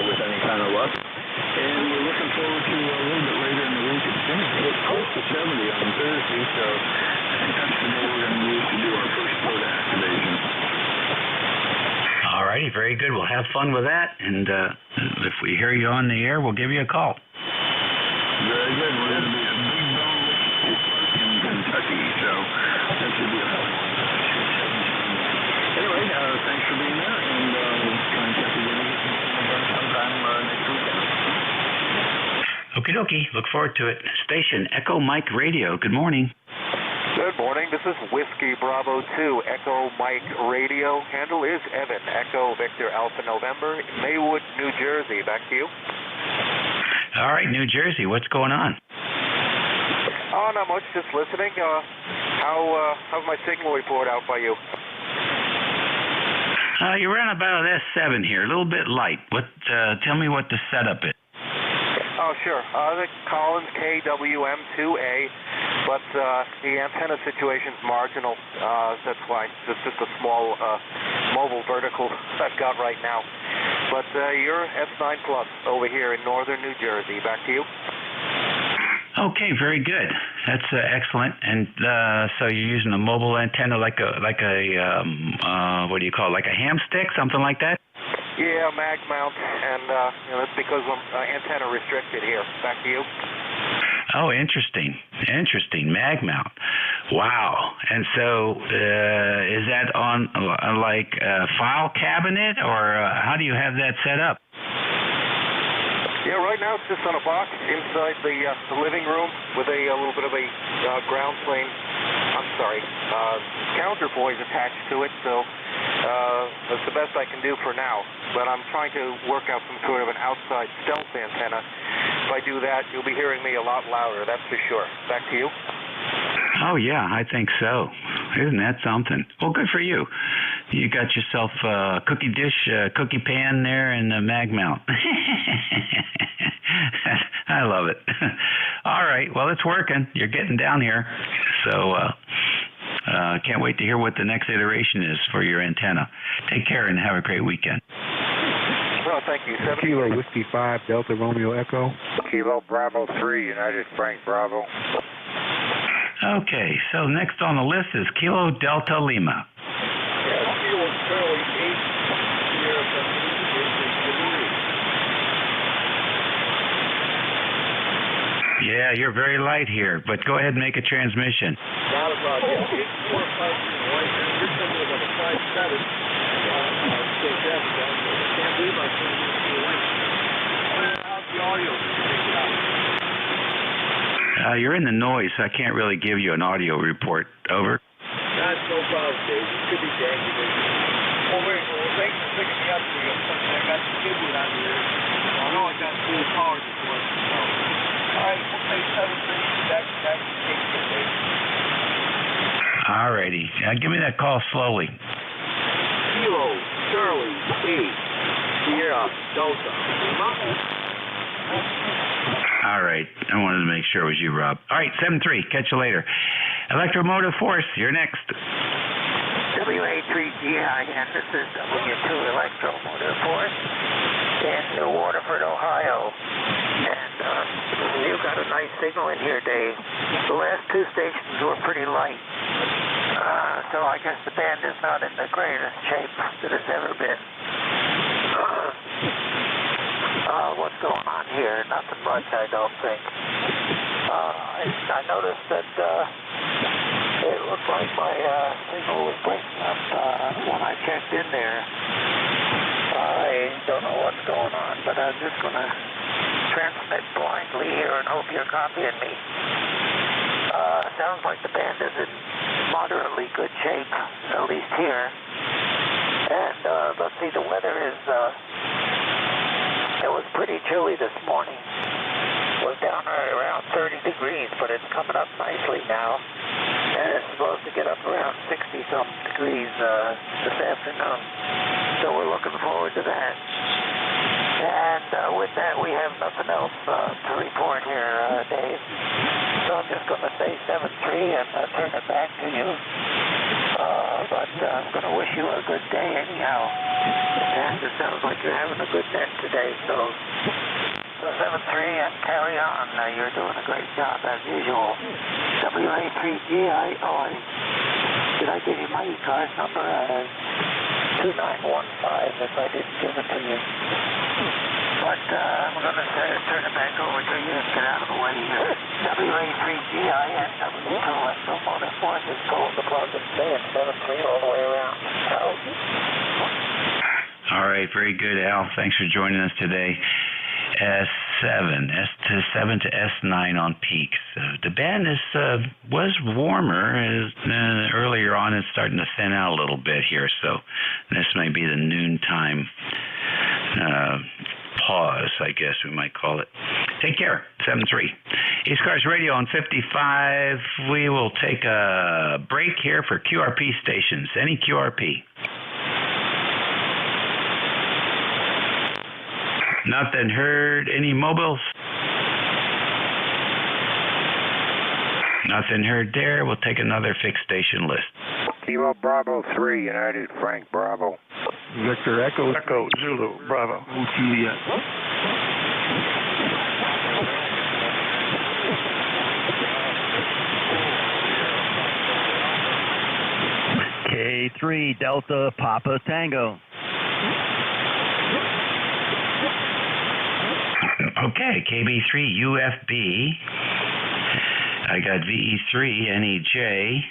with any kind of luck. And we're looking forward to a little bit later in the week. It's going to get close to 70 on Thursday, so I think that's the day we're going to use to do our first quota activation. All righty, very good. We'll have fun with that, and if we hear you on the air, we'll give you a call. Very good. We're going to be a big bone in Kentucky, so that should be a fun one. Anyway, thanks for being there, and we'll try and check again sometime next weekend. Okie dokie. Look forward to it. Station Echo Mike Radio. Good morning. Good morning. This is Whiskey Bravo 2, Echo Mike Radio. Handle is Evan, Echo Victor Alpha November, Maywood, New Jersey. Back to you. All right, New Jersey. What's going on? Oh, not much. Just listening. How's my signal report out by you? You're on about an S7 here, a little bit light. Tell me what the setup is. Oh, sure. The Collins KWM2A, but the antenna situation's marginal. That's why it's just a small mobile vertical I've got right now. But you're S9 Plus over here in northern New Jersey. Back to you. Okay, very good. That's excellent. And so you're using a mobile antenna like a what do you call it? Like a ham stick, something like that? Yeah, mag mount, and that's because I'm antenna restricted here. Back to you. Oh, interesting. Mag mount. Wow. And so is that on like a file cabinet, or how do you have that set up? Yeah, right now it's just on a box inside the living room with a little bit of a ground plane. I'm sorry, counterpoise attached to it. So that's the best I can do for now. But I'm trying to work out some sort of an outside stealth antenna. If I do that, you'll be hearing me a lot louder. That's for sure. Back to you. Oh, yeah, I think so. Isn't that something? Well, good for you. You got yourself a cookie dish, cookie pan there, and a mag mount. I love it. All right, well, it's working. You're getting down here. So can't wait to hear what the next iteration is for your antenna. Take care and have a great weekend. Oh, thank you. Kilo Whiskey 5, Delta Romeo Echo. Kilo Bravo 3, United Frank Bravo. Okay, so next on the list is Kilo Delta Lima. Yeah, you're very light here, but go ahead and make a transmission. Not a problem. You're something about a 5'7". Can't believe I couldn't get you away. How's the audio? You're in the noise, so I can't really give you an audio report. Over. That's no problem, Dave. It could be dandy. Oh, wait. Well, thanks for picking me up. I got the kid out here. I know I got full power this morning. All right, we'll take 7:30. That's All righty. Give me that call slowly. Kilo Charlie 8. Sierra Delta. All right. I wanted to make sure it was you, Rob. All right, 7-3. Catch you later. Electromotive Force, you're next. WA3GIN, this is W2 Electromotive Force in New Waterford, Ohio. And you've got a nice signal in here, Dave. The last two stations were pretty light. So I guess the band is not in the greatest shape that it's ever been. What's going on here? Nothing much, I don't think. I noticed that it looked like my signal was breaking up when I checked in there. I don't know what's going on, but I'm just going to transmit blindly here and hope you're copying me. Sounds like the band is in moderately good shape, at least here. And let's see, the weather is, it was pretty chilly this morning. It was down around 30 degrees, but it's coming up nicely now. And it's supposed to get up around 60-some degrees this afternoon. So we're looking forward to that. And with that, we have nothing else to report here, Dave. So I'm just going to say 7-3 and turn it back to you. But I'm going to wish you a good day anyhow. And it sounds like you're having a good net today. So 7-3 and carry on. You're doing a great job as usual. WA3GI. Did I give you my ECARS number? 2915 if I didn't give it to you. But I'm going to turn it back over to you and get out of the way here. WA3GIN, W2 Electromotive Force is told to plug and stay at 7-3 all the way around. Out. All right, very good, Al. Thanks for joining us today. S7 to S9 on peaks. The band was warmer. Earlier on, it's starting to thin out a little bit here, so this may be the noontime pause, I guess we might call it. Take care. 7-3. ECARS Radio on 55. We will take a break here for QRP stations. Any QRP? Nothing heard. Any mobiles? Nothing heard there. We'll take another fixed station list. Kilo Bravo 3, United Frank Bravo. Victor Echo Zulu Bravo. Juliet. K3 Delta Papa Tango. Okay, KB3 UFB. I got VE3 NEJ.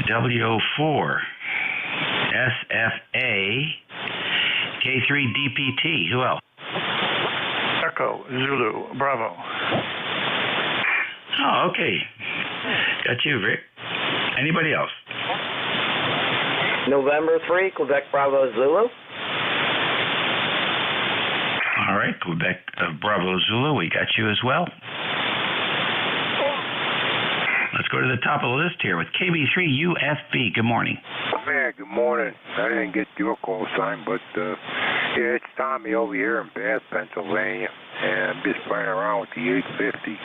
W04 SFA. K3 DPT. Who else? Echo Zulu Bravo. Oh, okay. Got you, Rick. Anybody else? November 3, Quebec Bravo Zulu. All right, Quebec Bravo Zulu, we got you as well. Let's go to the top of the list here with KB3 UFB. Good morning. Man, good morning. I didn't get your call sign, but yeah, it's Tommy over here in Bath, Pennsylvania, and I'm just playing around with the 850.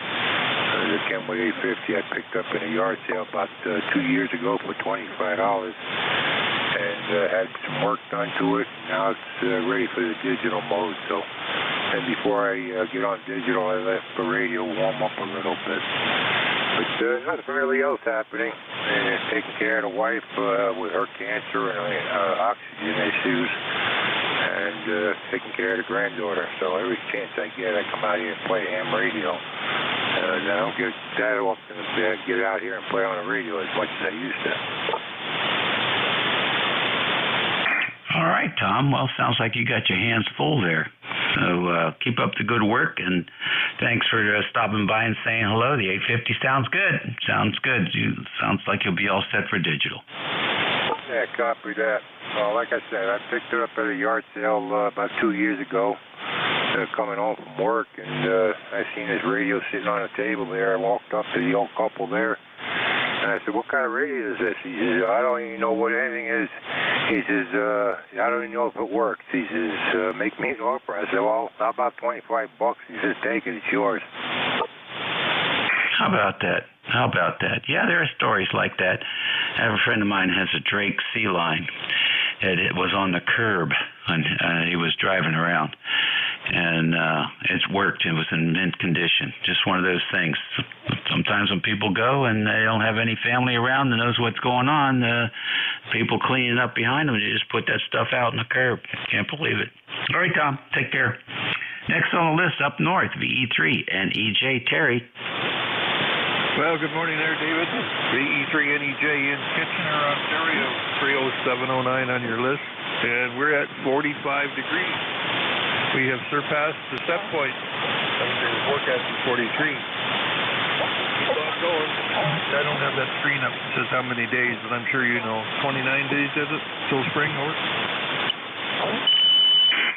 The Kenwood 850 I picked up in a yard sale about 2 years ago for $25. And had some work done to it. Now it's ready for the digital mode. So, and before I get on digital, I let the radio warm up a little bit. But nothing really else happening. And taking care of the wife with her cancer and oxygen issues, and taking care of the granddaughter. So every chance I get, I come out here and play ham radio. I don't get that often to get out here and play on the radio as much as I used to. All right, Tom. Well, sounds like you got your hands full there. So keep up the good work, and thanks for stopping by and saying hello. The 850 sounds good. Sounds good. Sounds like you'll be all set for digital. Yeah, copy that. Well, like I said, I picked it up at a yard sale about 2 years ago. Coming home from work, and I seen this radio sitting on a table there. I walked up to the old couple there. And I said, what kind of radio is this? He says, I don't even know what anything is. He says, I don't even know if it works. He says, make me an offer. I said, well, how about $25? He says, take it, it's yours. How about that? How about that? Yeah, there are stories like that. I have a friend of mine has a Drake Sea Line. It was on the curb, and he was driving around, and it worked. It was in mint condition. Just one of those things. Sometimes when people go and they don't have any family around that knows what's going on, people cleaning up behind them, they just put that stuff out on the curb. Can't believe it. All right, Tom, take care. Next on the list, up north, VE3 and EJ Terry. Well, good morning there, David. VE3NEJ in Kitchener, Ontario, 30709 on your list, and we're at 45 degrees. We have surpassed the set point. The forecast is 43. Keep on going. I don't have that screen up. It says how many days, but I'm sure you know. 29 days, is it? Till spring, over?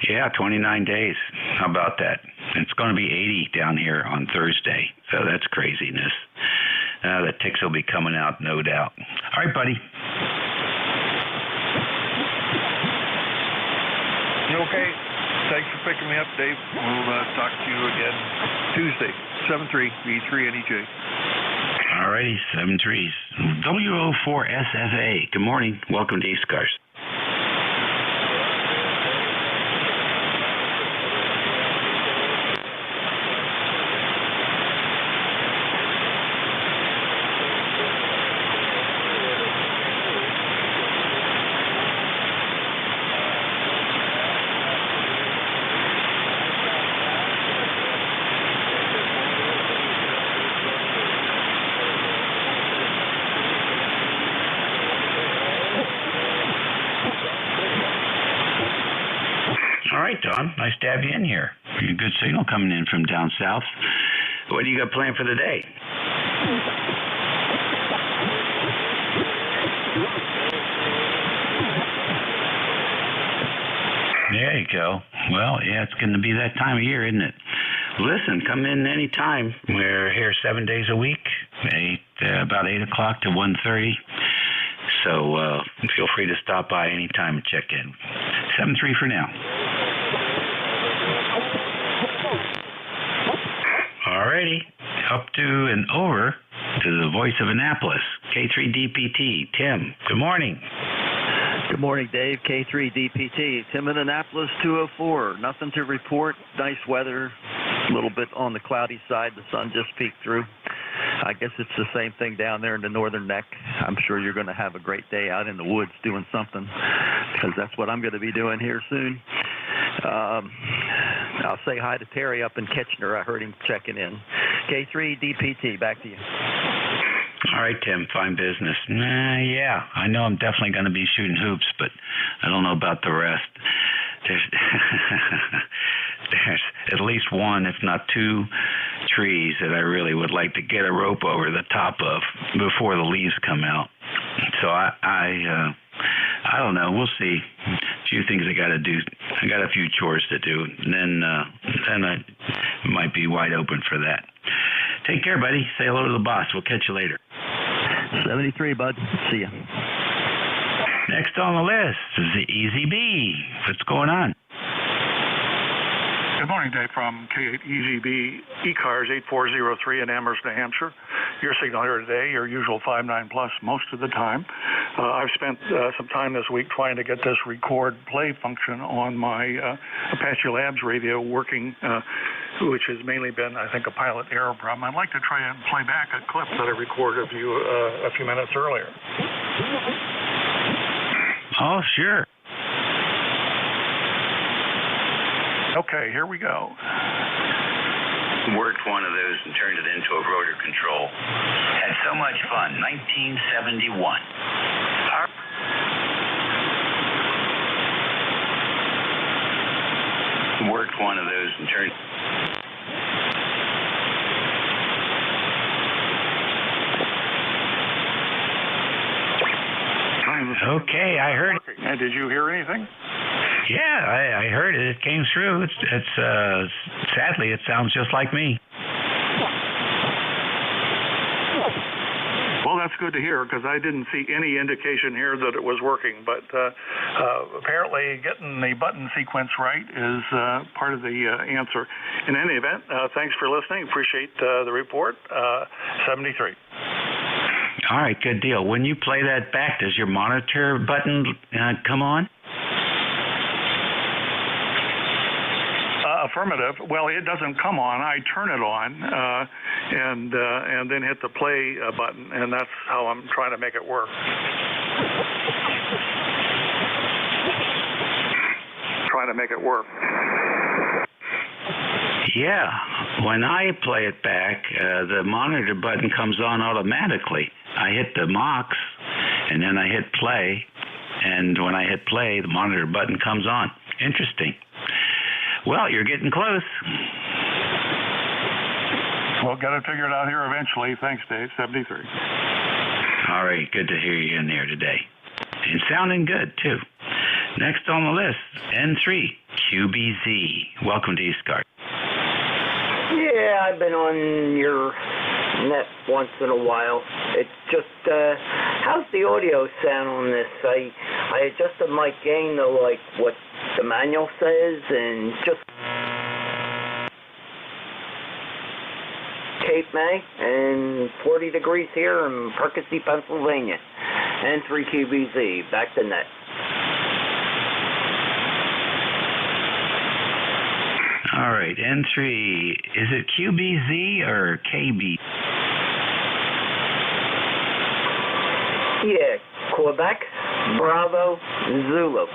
Yeah, 29 days. How about that? It's going to be 80 down here on Thursday, so that's craziness. The ticks will be coming out, no doubt. All right, buddy. Okay. Thanks for picking me up, Dave. We'll talk to you again Tuesday, 7-3, V3NEJ. All righty, 7-3s. WO4SFA. Good morning. Welcome to ECARS. Don, nice to have you in here. A good signal coming in from down south. What do you got planned for the day? There you go. Well, yeah, it's going to be that time of year, isn't it? Listen, come in any time. We're here 7 days a week, about 8 o'clock to 1:30. So feel free to stop by any time and check in. 7-3 for now. Alrighty, up to and over to the voice of Annapolis, K3DPT, Tim. Good morning. Good morning, Dave. K3DPT, Tim in Annapolis, 204. Nothing to report. Nice weather. A little bit on the cloudy side. The sun just peeked through. I guess it's the same thing down there in the northern neck. I'm sure you're going to have a great day out in the woods doing something, because that's what I'm going to be doing here soon. I'll say hi to Terry up in Kitchener. I heard him checking in. K3DPT, back to you. All right, Tim, fine business. Yeah, I know I'm definitely going to be shooting hoops, but I don't know about the rest. There's at least one, if not two, trees that I really would like to get a rope over the top of before the leaves come out. So I don't know. We'll see. A few things I got to do. I got a few chores to do. And then I might be wide open for that. Take care, buddy. Say hello to the boss. We'll catch you later. 73, bud. See ya. Next on the list is the Easy B. What's going on? Good morning, Dave, from K8EZB ECARS 8403 in Amherst, New Hampshire. Your signal here today, your usual 59 plus most of the time. I've spent some time this week trying to get this record play function on my Apache Labs radio working, which has mainly been, I think, a pilot error problem. I'd like to try and play back a clip that I recorded of you a few minutes earlier. Oh, sure. Okay, here we go. Worked one of those and turned it into a rotor control. Had so much fun. 1971. Worked one of those and turned... Okay, I heard it. And did you hear anything? Yeah, I heard it. It came through. It's sadly, it sounds just like me. Well, that's that's good to hear because I didn't see any indication here that it was working. But apparently getting the button sequence right is part of the answer. In any event, thanks for listening. Appreciate the report. 73. All right, good deal. When you play that back, does your monitor button come on? Affirmative. Well, it doesn't come on. I turn it on and then hit the play button, and that's how I'm trying to make it work. Yeah. When I play it back, the monitor button comes on automatically. I hit the MOX, and then I hit play, and when I hit play, the monitor button comes on. Interesting. Well, you're getting close. We'll get it figured out here eventually. Thanks, Dave. 73. All right, good to hear you in there today. And sounding good, too. Next on the list, N3QBZ. Welcome to ECARS. Yeah, I've been on your net once in a while. It's just, how's the audio sound on this? I adjusted my gain to like what the manual says, and just Cape May and 40 degrees here in Percy, Pennsylvania. N3QBZ, back to net. All right, N3, is it QBZ or KB? Yeah, Quebec, Bravo, Zulu.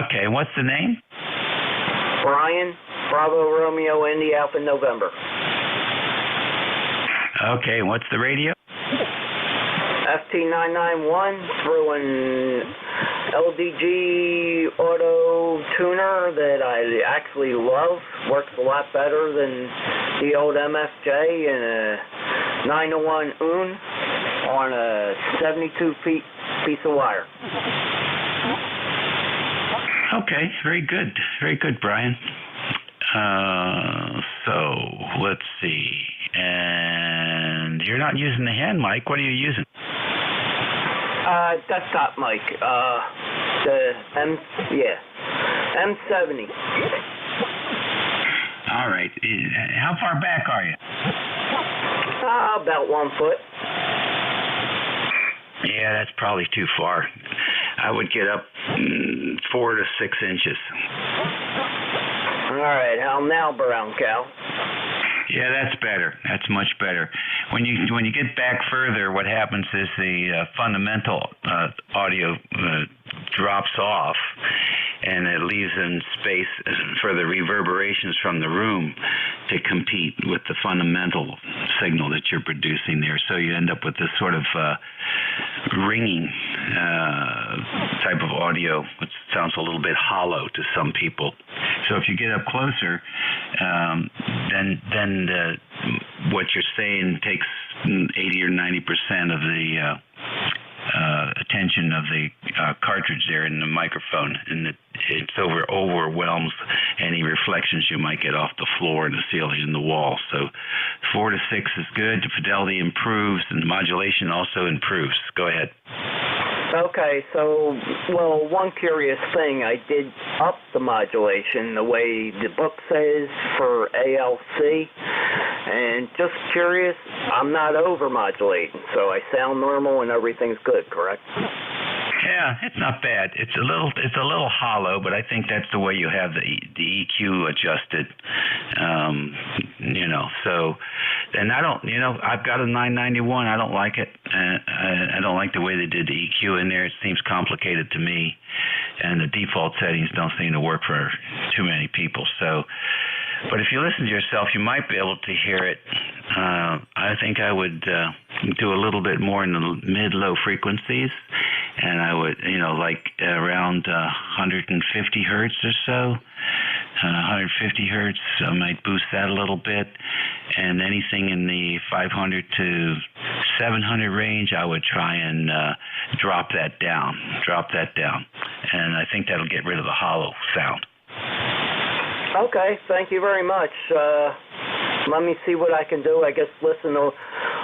Okay, what's the name? Brian, Bravo, Romeo, Indy, Alpha, November. Okay, what's the radio? FT991 through an LDG auto tuner that I actually love. Works a lot better than the old MFJ, and a 901 UN on a 72 feet piece of wire. Okay, very good, Brian. So let's see. And you're not using the hand mic. What are you using? Desktop mic. The M70. All right. How far back are you? About 1 foot. Yeah, that's probably too far. I would get up 4 to 6 inches. All right, how now, brown cow? Yeah, that's better. That's much better. When you get back further, what happens is the fundamental audio drops off, and it leaves in space for the reverberations from the room to compete with the fundamental signal that you're producing there. So you end up with this sort of ringing type of audio, which sounds a little bit hollow to some people. So if you get up closer, then what you're saying takes 80 or 90% of the attention of the cartridge there in the microphone, and it overwhelms any reflections you might get off the floor and the ceiling and the wall. So 4 to 6 is good. The fidelity improves, and the modulation also improves. Go ahead. Okay, so, well, one curious thing, I did up the modulation the way the book says for ALC, and just curious, I'm not over-modulating, so I sound normal and everything's good, correct? Yeah, it's not bad. It's a little hollow, but I think that's the way you have the EQ adjusted. So, and I don't, I've got a 991. I don't like it. I don't like the way they did the EQ in there. It seems complicated to me, and the default settings don't seem to work for too many people. So, but if you listen to yourself, you might be able to hear it. I think I would do a little bit more in the mid-low frequencies, and I would, like around 150 hertz or so. 150 hertz, I might boost that a little bit, and anything in the 500 to 700 range, I would try and drop that down, and I think that'll get rid of the hollow sound. Okay, thank you very much. Let me see what I can do. I guess listen to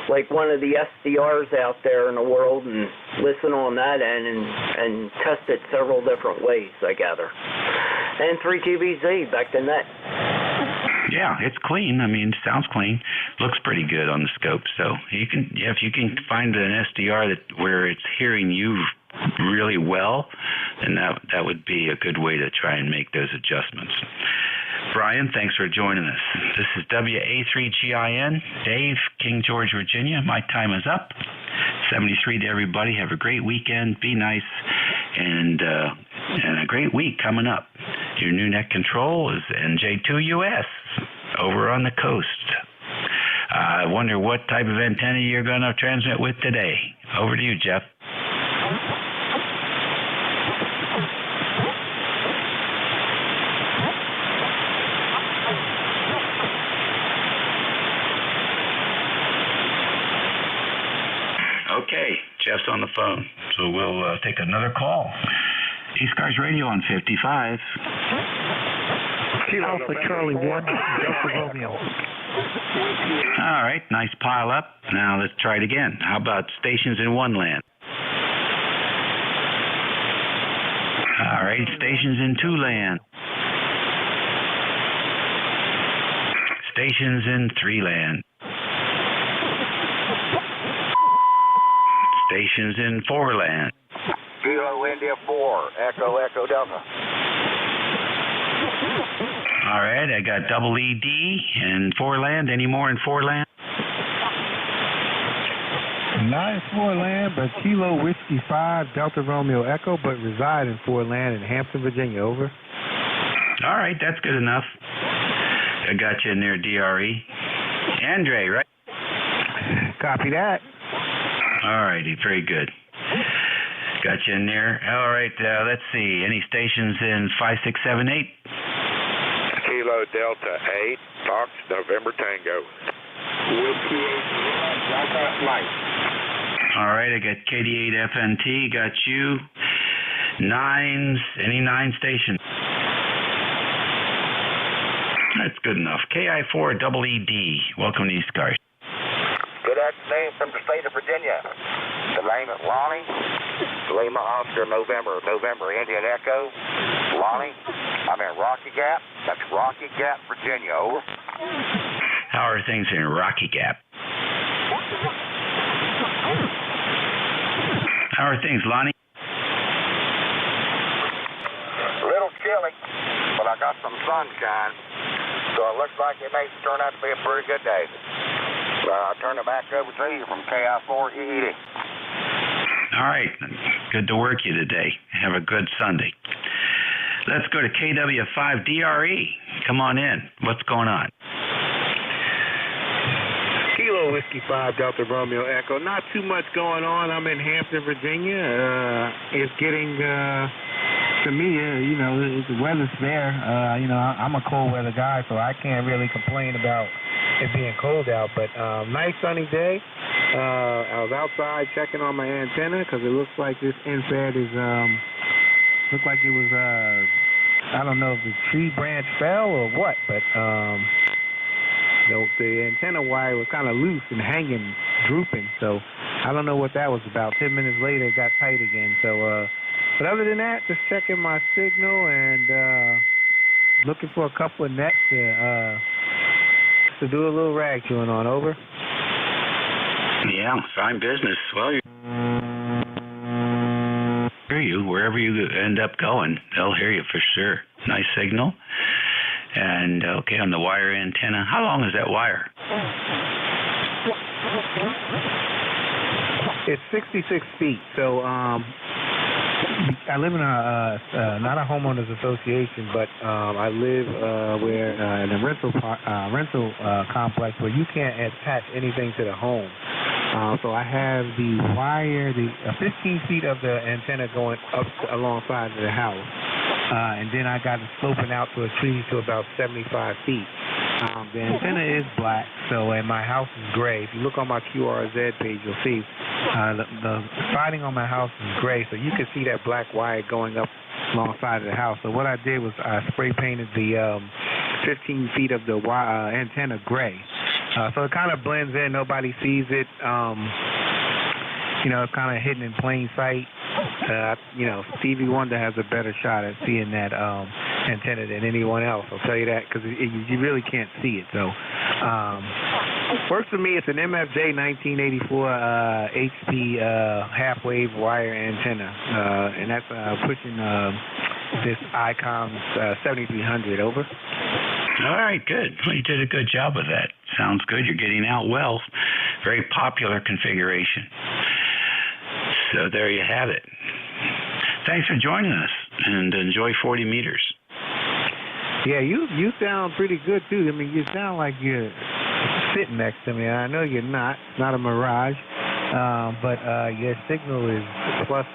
like one of the SDRs out there in the world and listen on that end and test it several different ways, I gather. And 3GBZ back to net. Yeah, it's clean. I mean, sounds clean. Looks pretty good on the scope. So you can, if you can find an SDR where it's hearing you really well, then that would be a good way to try and make those adjustments. Brian, thanks for joining us. This is WA3GIN, Dave, King George, Virginia. My time is up. 73 to everybody. Have a great weekend. Be nice. And a great week coming up. Your new net control is NJ2US over on the coast. I wonder what type of antenna you're going to transmit with today. Over to you, Jeff. Okay, Jeff's on the phone, so we'll take another call. ECARS Radio on 55. Alpha Charlie 1, Delta Romeo. All right, nice pile up. Now let's try it again. How about stations in one land? All right, stations in two land. Stations in three land. Stations in four land. Kilo India 4, Echo Echo Delta. All right, I got double ED in four land. Any more in four land? Not in four land, but Kilo Whiskey 5, Delta Romeo Echo, but reside in four land in Hampton, Virginia. Over. All right, that's good enough. I got you in there, DRE. Andre, right? Copy that. All righty, very good. Got you in there. All right, let's see. Any stations in 5, 6, 7, 8? Kilo Delta 8, Fox November Tango. Whiskey 8, Delta Mike. All right, I got KD8 FNT. Got you. Nines. Any 9 stations? That's good enough. KI4 double ED. Welcome to ECARS. Good afternoon from the state of Virginia. The name is Lonnie. Lima Oscar November Indian Echo. Lonnie, I'm in Rocky Gap. That's Rocky Gap, Virginia. Over. How are things in Rocky Gap? How are things, Lonnie? A little chilly, but I got some sunshine. So it looks like it may turn out to be a pretty good day. I'll turn it back over to you from KI4 EED. All right. Good to work you today. Have a good Sunday. Let's go to KW5DRE. Come on in. What's going on? Kilo Whiskey 5, Delta Romeo Echo. Not too much going on. I'm in Hampton, Virginia. It's getting, to me, the weather's there. I'm a cold weather guy, so I can't really complain about it being cold out. But nice sunny day. I was outside checking on my antenna because it looks like this inside is, looked like it was, I don't know if the tree branch fell or what, but the antenna wire was kind of loose and hanging, drooping. So I don't know what that was about. 10 minutes later, it got tight again. So, but other than that, just checking my signal and looking for a couple of nets to do a little rag chewing on. Over. Yeah, fine business. Well, hear you wherever you end up going. They'll hear you for sure. Nice signal. And okay, on the wire antenna. How long is that wire? It's 66 feet. So I live in a not a homeowners association, but I live in a rental complex where you can't attach anything to the home. So I have the wire, the 15 feet of the antenna going up alongside of the house. And then I got it sloping out to a tree to about 75 feet. The antenna is black, and my house is gray. If you look on my QRZ page, you'll see the siding on my house is gray, so you can see that black wire going up alongside of the house. So what I did was I spray painted the 15 feet of the antenna gray. So it kind of blends in. Nobody sees it. It's kind of hidden in plain sight. Stevie Wonder has a better shot at seeing that antenna than anyone else. I'll tell you that, because you really can't see it. So works for me. It's an MFJ 1984 HP half-wave wire antenna, and that's pushing this ICOMS 7300. Over. All right, good. Well, you did a good job with that. Sounds good. You're getting out well. Very popular configuration. So there you have it. Thanks for joining us, and enjoy 40 meters. Yeah, you sound pretty good, too. I mean, you sound like you're sitting next to me. I know you're not. It's not a mirage. But your signal is plus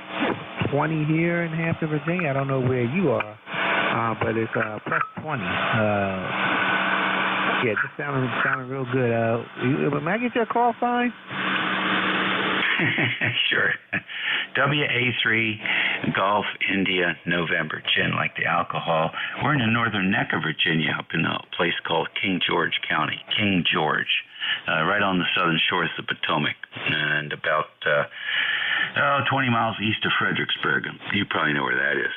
20 here in Hampton, Virginia. I don't know where you are, but it's plus 20. Yeah, just sounding real good. May I get your call sign? Sure. WA3 Golf India November. Gin, like the alcohol. We're in the northern neck of Virginia, up in a place called King George County. King George, right on the southern shores of the Potomac, and about 20 miles east of Fredericksburg. You probably know where that is.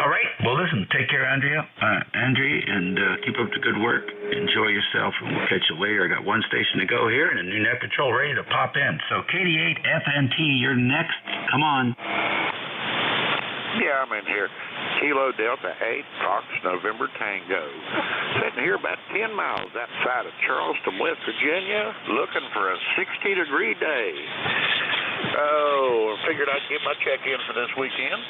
All right. Well, listen, take care, Andrea, and keep up the good work. Enjoy yourself, and we'll catch you later. I got one station to go here and a new net control ready to pop in. So KD8 FNT, you're next. Come on. Yeah, I'm in here. Kilo Delta 8, Fox November Tango. Sitting here about 10 miles outside of Charleston, West Virginia, looking for a 60-degree day. Oh, I figured I'd get my check in for this weekend.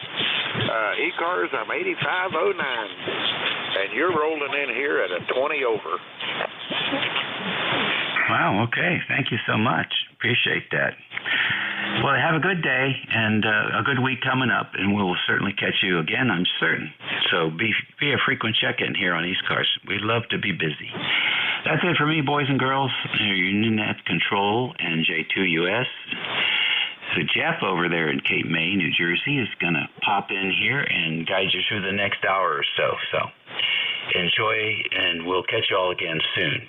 ECARS, I'm 8509, and you're rolling in here at a 20 over. Wow, okay. Thank you so much. Appreciate that. Well, have a good day and a good week coming up, and we'll certainly catch you again, I'm certain. So be a frequent check-in here on ECARS. We'd love to be busy. That's it for me, boys and girls. Your net control, NJ2US. So Jeff over there in Cape May, New Jersey, is going to pop in here and guide you through the next hour or so. So enjoy, and we'll catch you all again soon.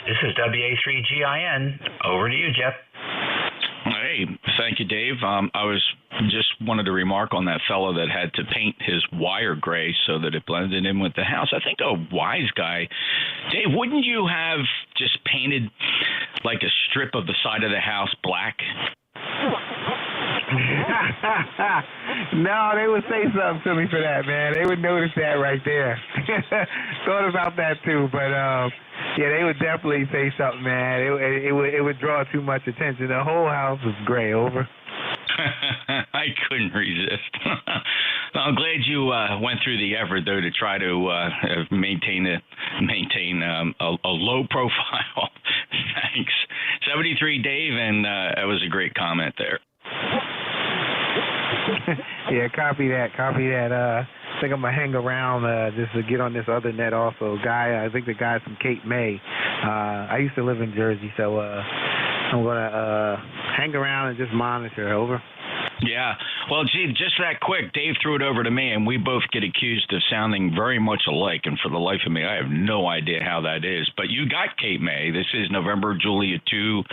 This is WA3GIN. Over to you, Jeff. Hey, thank you, Dave. I was just wanted to remark on that fellow that had to paint his wire gray so that it blended in with the house. I think a wise guy. Dave, wouldn't you have just painted like a strip of the side of the house black? No, they would say something to me for that, man. They would notice that right there. Thought about that too, but yeah, they would definitely say something, man. It would draw too much attention. The whole house was gray. Over. I couldn't resist. I'm glad you went through the effort, though, to try to maintain a low profile. Thanks. 73 Dave, and that was a great comment there. Yeah, copy that. I think I'm gonna hang around just to get on this other net also. I think the guy's from Cape May. I used to live in Jersey, so I'm gonna hang around and just monitor. Over. Yeah. Well, gee, just that quick, Dave threw it over to me, and we both get accused of sounding very much alike, and for the life of me, I have no idea how that is. But you got Cape May. This is November Julia 2,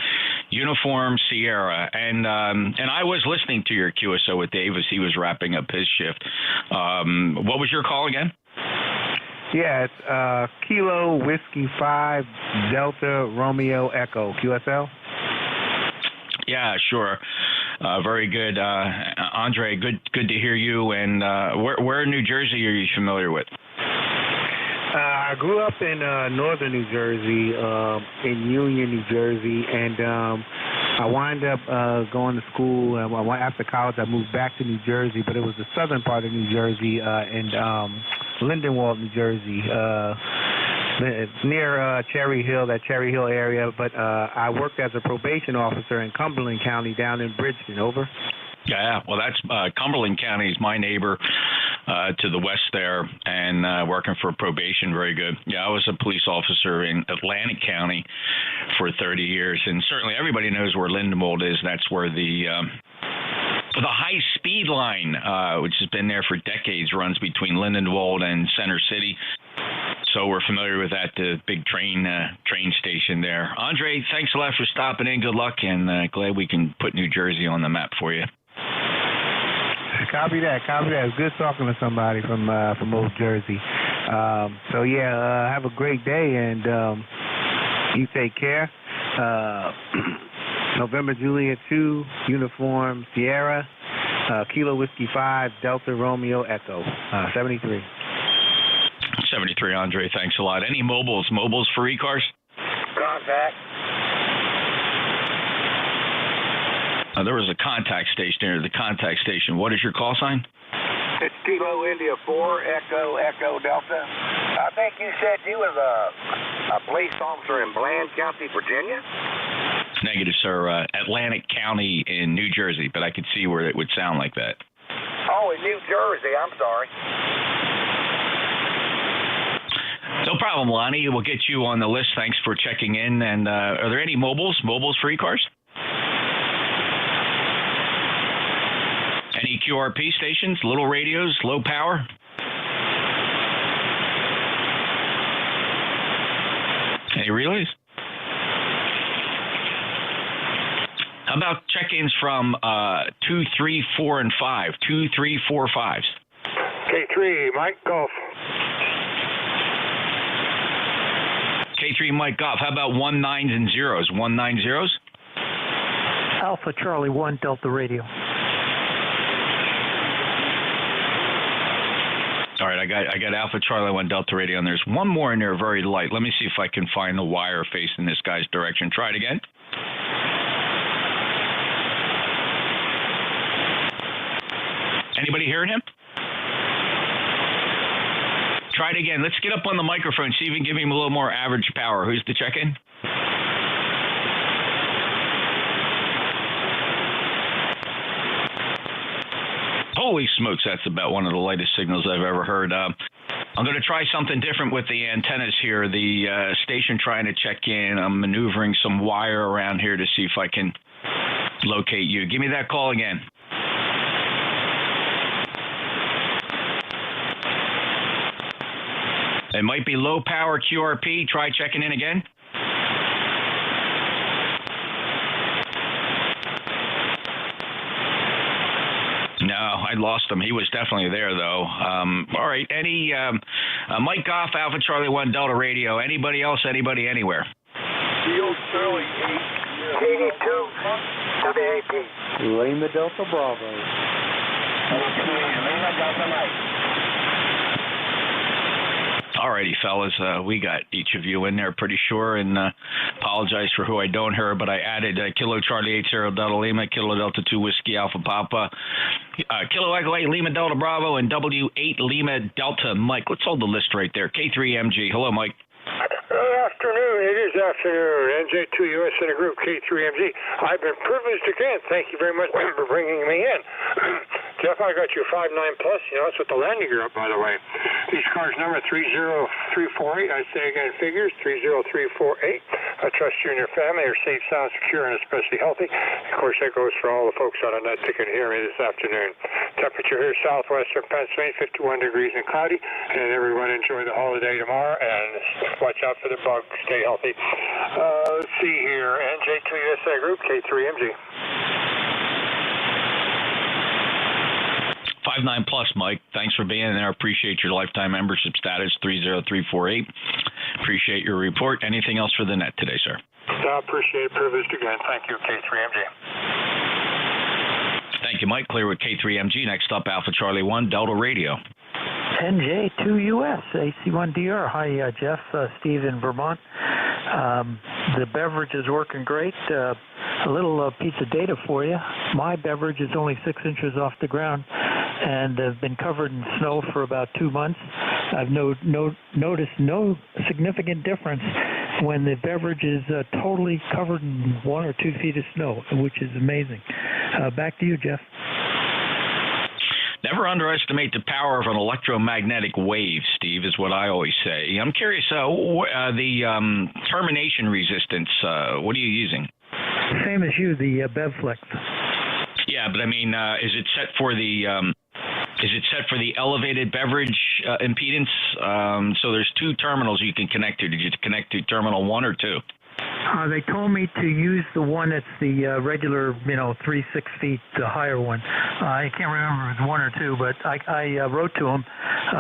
Uniform Sierra, and I was listening to your QSO with Dave as he was wrapping up his shift. What was your call again? Yeah, it's Kilo Whiskey 5 Delta Romeo Echo QSL. Yeah, sure. Very good. Andre, good to hear you. And where in New Jersey are you familiar with? I grew up in northern New Jersey, in Union, New Jersey, and I wound up going to school. After college, I moved back to New Jersey, but it was the southern part of New Jersey, in Lindenwold, New Jersey. It's near Cherry Hill, that Cherry Hill area, but I worked as a probation officer in Cumberland County down in Bridgeton. Over. Yeah, well, that's Cumberland County is my neighbor to the west there, and working for probation, very good. Yeah, I was a police officer in Atlantic County for 30 years, and certainly everybody knows where Lindenwold is. That's where the high-speed line, which has been there for decades, runs between Lindenwold and Center City. So we're familiar with that, the big train station there. Andre, thanks a lot for stopping in. Good luck, and glad we can put New Jersey on the map for you. Copy that. It's good talking to somebody from Old Jersey. Have a great day, and you take care. November Juliet 2, Uniform Sierra, Kilo Whiskey 5, Delta Romeo Echo, 73. 73, Andre, thanks a lot. Any mobiles for ECARS? Contact. There was a contact station there, the contact station. What is your call sign? It's Kilo India 4, Echo Delta. I think you said you was a police officer in Bland County, Virginia? Negative, sir. Atlantic County in New Jersey, but I could see where it would sound like that. Oh, in New Jersey. I'm sorry. No problem, Lonnie. We'll get you on the list. Thanks for checking in. And are there any mobiles for ECARS? Any QRP stations, little radios, low power? Any relays? How about check-ins from 2, 3, 4, and 5? 2, 3, 4, 5s. K3, Mike Golf. K3, Mike Golf. How about 1, 9s and 0s? 1, 9, 0s? Alpha Charlie 1, Delta Radio. All right, I got Alpha Charlie 1 Delta Radio, and there's one more in there, very light. Let me see if I can find the wire facing this guy's direction. Try it again. Anybody hearing him? Try it again. Let's get up on the microphone, see if we can give him a little more average power. Who's the check-in? Holy smokes, that's about one of the lightest signals I've ever heard. I'm going to try something different with the antennas here. The station trying to check in. I'm maneuvering some wire around here to see if I can locate you. Give me that call again. It might be low power QRP. Try checking in again. No, I lost him. He was definitely there, though. All right. Any Mike Goff, Alpha Charlie 1 Delta Radio. Anybody else? Anybody anywhere? Kilo Charlie 82 WAP. Lima Delta Bravo. Lima Delta Mike. All righty, fellas. We got each of you in there, pretty sure, and apologize for who I don't hear, but I added Kilo Charlie 80 Delta Lima, Kilo Delta 2 Whiskey Alpha Papa, Kilo Echo 8 Lima Delta Bravo, and W8 Lima Delta Mike. Let's hold the list right there. K3MG. Hello, Mike. Good afternoon. It is afternoon. NJ2US in a group, K3MG. I've been privileged again. Thank you very much for bringing me in. Jeff, I got your 5.9 plus. You know, that's with the landing gear up, by the way. ECARS number 30348. I say again, figures 30348. I trust you and your family are safe, sound, secure, and especially healthy. Of course, that goes for all the folks on the net that can hear me this afternoon. Temperature here, southwestern Pennsylvania, 51 degrees and cloudy. And everyone enjoy the holiday tomorrow, and watch out for the bugs. Stay healthy. Let's see here. NJ2USA Group, K3MG. 5.9 plus, Mike. Thanks for being there. Appreciate your lifetime membership status, 30348. Appreciate your report. Anything else for the net today, sir? I appreciate it. Privileged again. Thank you, K3MG. Thank you, Mike. Clear with K3MG. Next up, Alpha Charlie 1 Delta Radio. NJ2US, AC1DR. Hi, Jeff, Steve in Vermont. The beverage is working great. A little piece of data for you. My beverage is only 6 inches off the ground and have been covered in snow for about 2 months. I've noticed no significant difference when the beverage is totally covered in 1 or 2 feet of snow, which is amazing. Back to you, Jeff. Never underestimate the power of an electromagnetic wave, Steve, is what I always say. I'm curious, the termination resistance, what are you using? Same as you, the BevFlex. Yeah, but I mean, is it set for the Is it set for the elevated beverage impedance? So there's 2 terminals you can connect to. Did you connect to terminal 1 or 2? They told me to use the one that's the regular, 3-6 feet, the higher one. I can't remember if it was 1 or 2, but I wrote to him,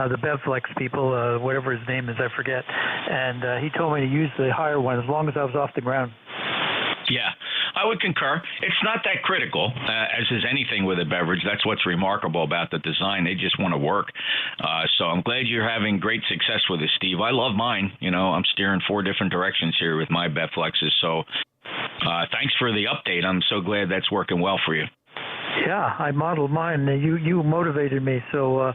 the BevFlex people, whatever his name is, I forget, and he told me to use the higher one as long as I was off the ground. Yeah, I would concur. It's not that critical, as is anything with a beverage. That's what's remarkable about the design. They just want to work. So I'm glad you're having great success with it, Steve. I love mine. I'm steering 4 different directions here with my BevFlexes. So thanks for the update. I'm so glad that's working well for you. Yeah, I modeled mine. You motivated me, so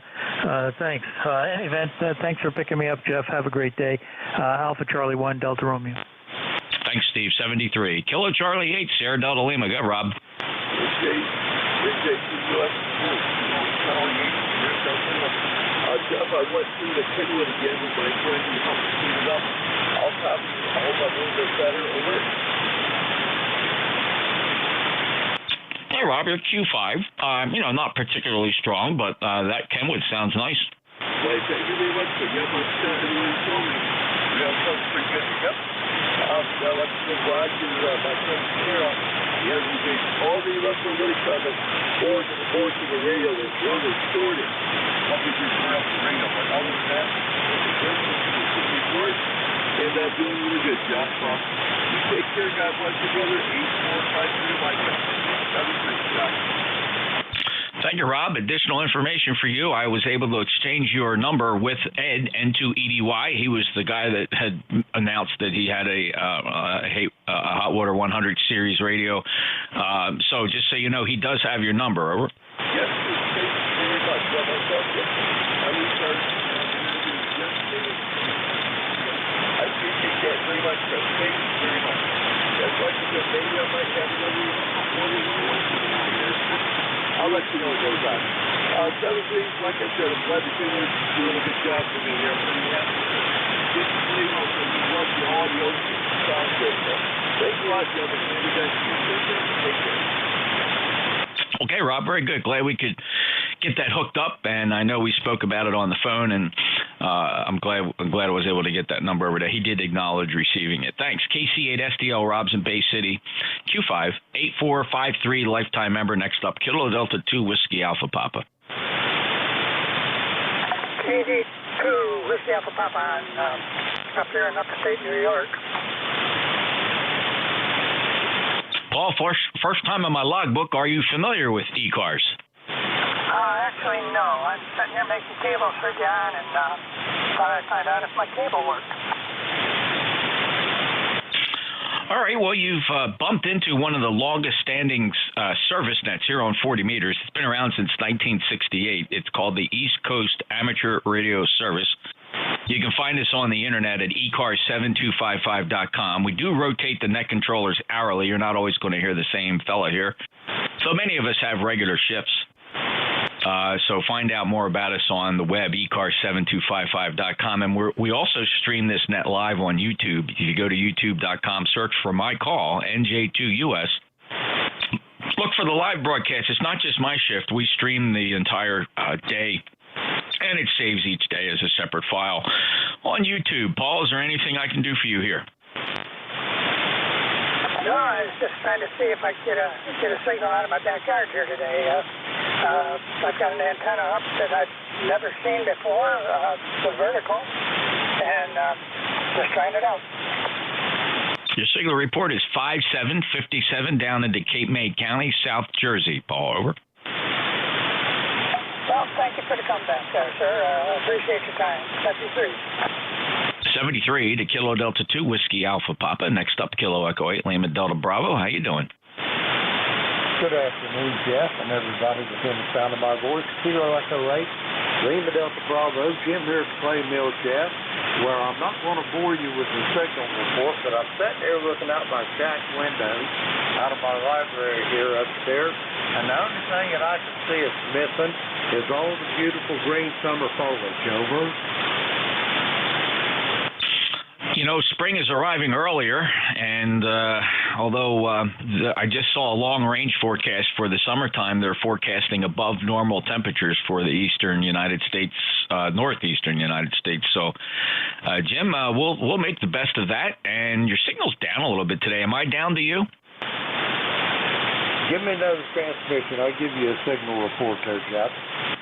thanks. In any event, thanks for picking me up, Jeff. Have a great day. Alpha Charlie 1, Delta Romeo. Thanks, Steve. 73. Kilo Charlie 8, Sierra Delta Lima. Go, Rob. NJ2US. Jeff, I went through the Kenwood again with my friend. He helped me clean it up. I'll copy it. I hope I'm a little bit better. Over. Hey, Rob, you're Q5. Not particularly strong, but that Kenwood sounds nice. Well, thank you very much for your phone. Yeah, that's pretty good. Yep. I'd like to go back to my friend Sarah. He has all the electrical really coming forward to the radio. It's run and stored it. What was your turn off the radio? But other than that, it's good. And doing really good, Jeff. You take care. God bless you, brother. 8453 like that. Thank you, Rob. Additional information for you. I was able to exchange your number with Ed, N2EDY. He was the guy that had announced that he had a Hot Water 100 series radio. So just so you know, he does have your number. Over. Yes, thank you very much. I appreciate that very much. Thank you very much. That's like you said, maybe I might have I'll let you know what goes on. 73, like I said, I'm glad to see you doing a good job for me here. I'm pretty happy. Get to play well, so you love the audio. Sounds good. Thanks a lot, Kevin. Take care. Okay, Rob, very good. Glad we could get that hooked up, and I know we spoke about it on the phone, and I'm glad I was able to get that number over there. He did acknowledge receiving it. Thanks. KC8SDL, Rob's in Bay City. Q5, 8453, lifetime member. Next up, Kilo Delta 2, Whiskey Alpha Papa. KD2, Whiskey Alpha Papa, up here in upstate New York. Paul, first time in my logbook, are you familiar with ECARS? Actually, no. I'm sitting here making cables for John, and thought I'd find out if my cable worked. All right, well, you've bumped into one of the longest-standing service nets here on 40 meters. It's been around since 1968. It's called the East Coast Amateur Radio Service. You can find us on the internet at ECARS7255.com. We do rotate the net controllers hourly. You're not always going to hear the same fella here. So many of us have regular shifts. So find out more about us on the web, ECARS7255.com. And we also stream this net live on YouTube. If you go to youtube.com, search for my call, NJ2US. Look for the live broadcast. It's not just my shift. We stream the entire day. And it saves each day as a separate file on YouTube. Paul, is there anything I can do for you here? No, I was just trying to see if I could get a signal out of my backyard here today. I've got an antenna up that I've never seen before, the vertical, and just trying it out. Your signal report is 5757 down into Cape May County, South Jersey. Paul, over. Well, thank you for the comeback there, sir. Appreciate your time. 73. 73 to Kilo Delta 2, Whiskey Alpha Papa. Next up, Kilo Echo 8, Lima Delta Bravo. How you doing? Good afternoon, Jeff, and everybody within the sound of my voice. Kilo Echo 8, Lima Delta Bravo. Jim here at the Clay Mill, Jeff, where I'm not going to bore you with the signal report, but I'm sitting here looking out my shack window out of my library here upstairs, and the only thing that I can see is missing is all the beautiful green summer foliage. Over. spring is arriving earlier, and although I just saw a long-range forecast for the summertime, they're forecasting above normal temperatures for the eastern United States, northeastern United States. So, Jim, we'll make the best of that. And your signal's down a little bit today. Am I down to you? Give me another transmission. I'll give you a signal report there, Jeff.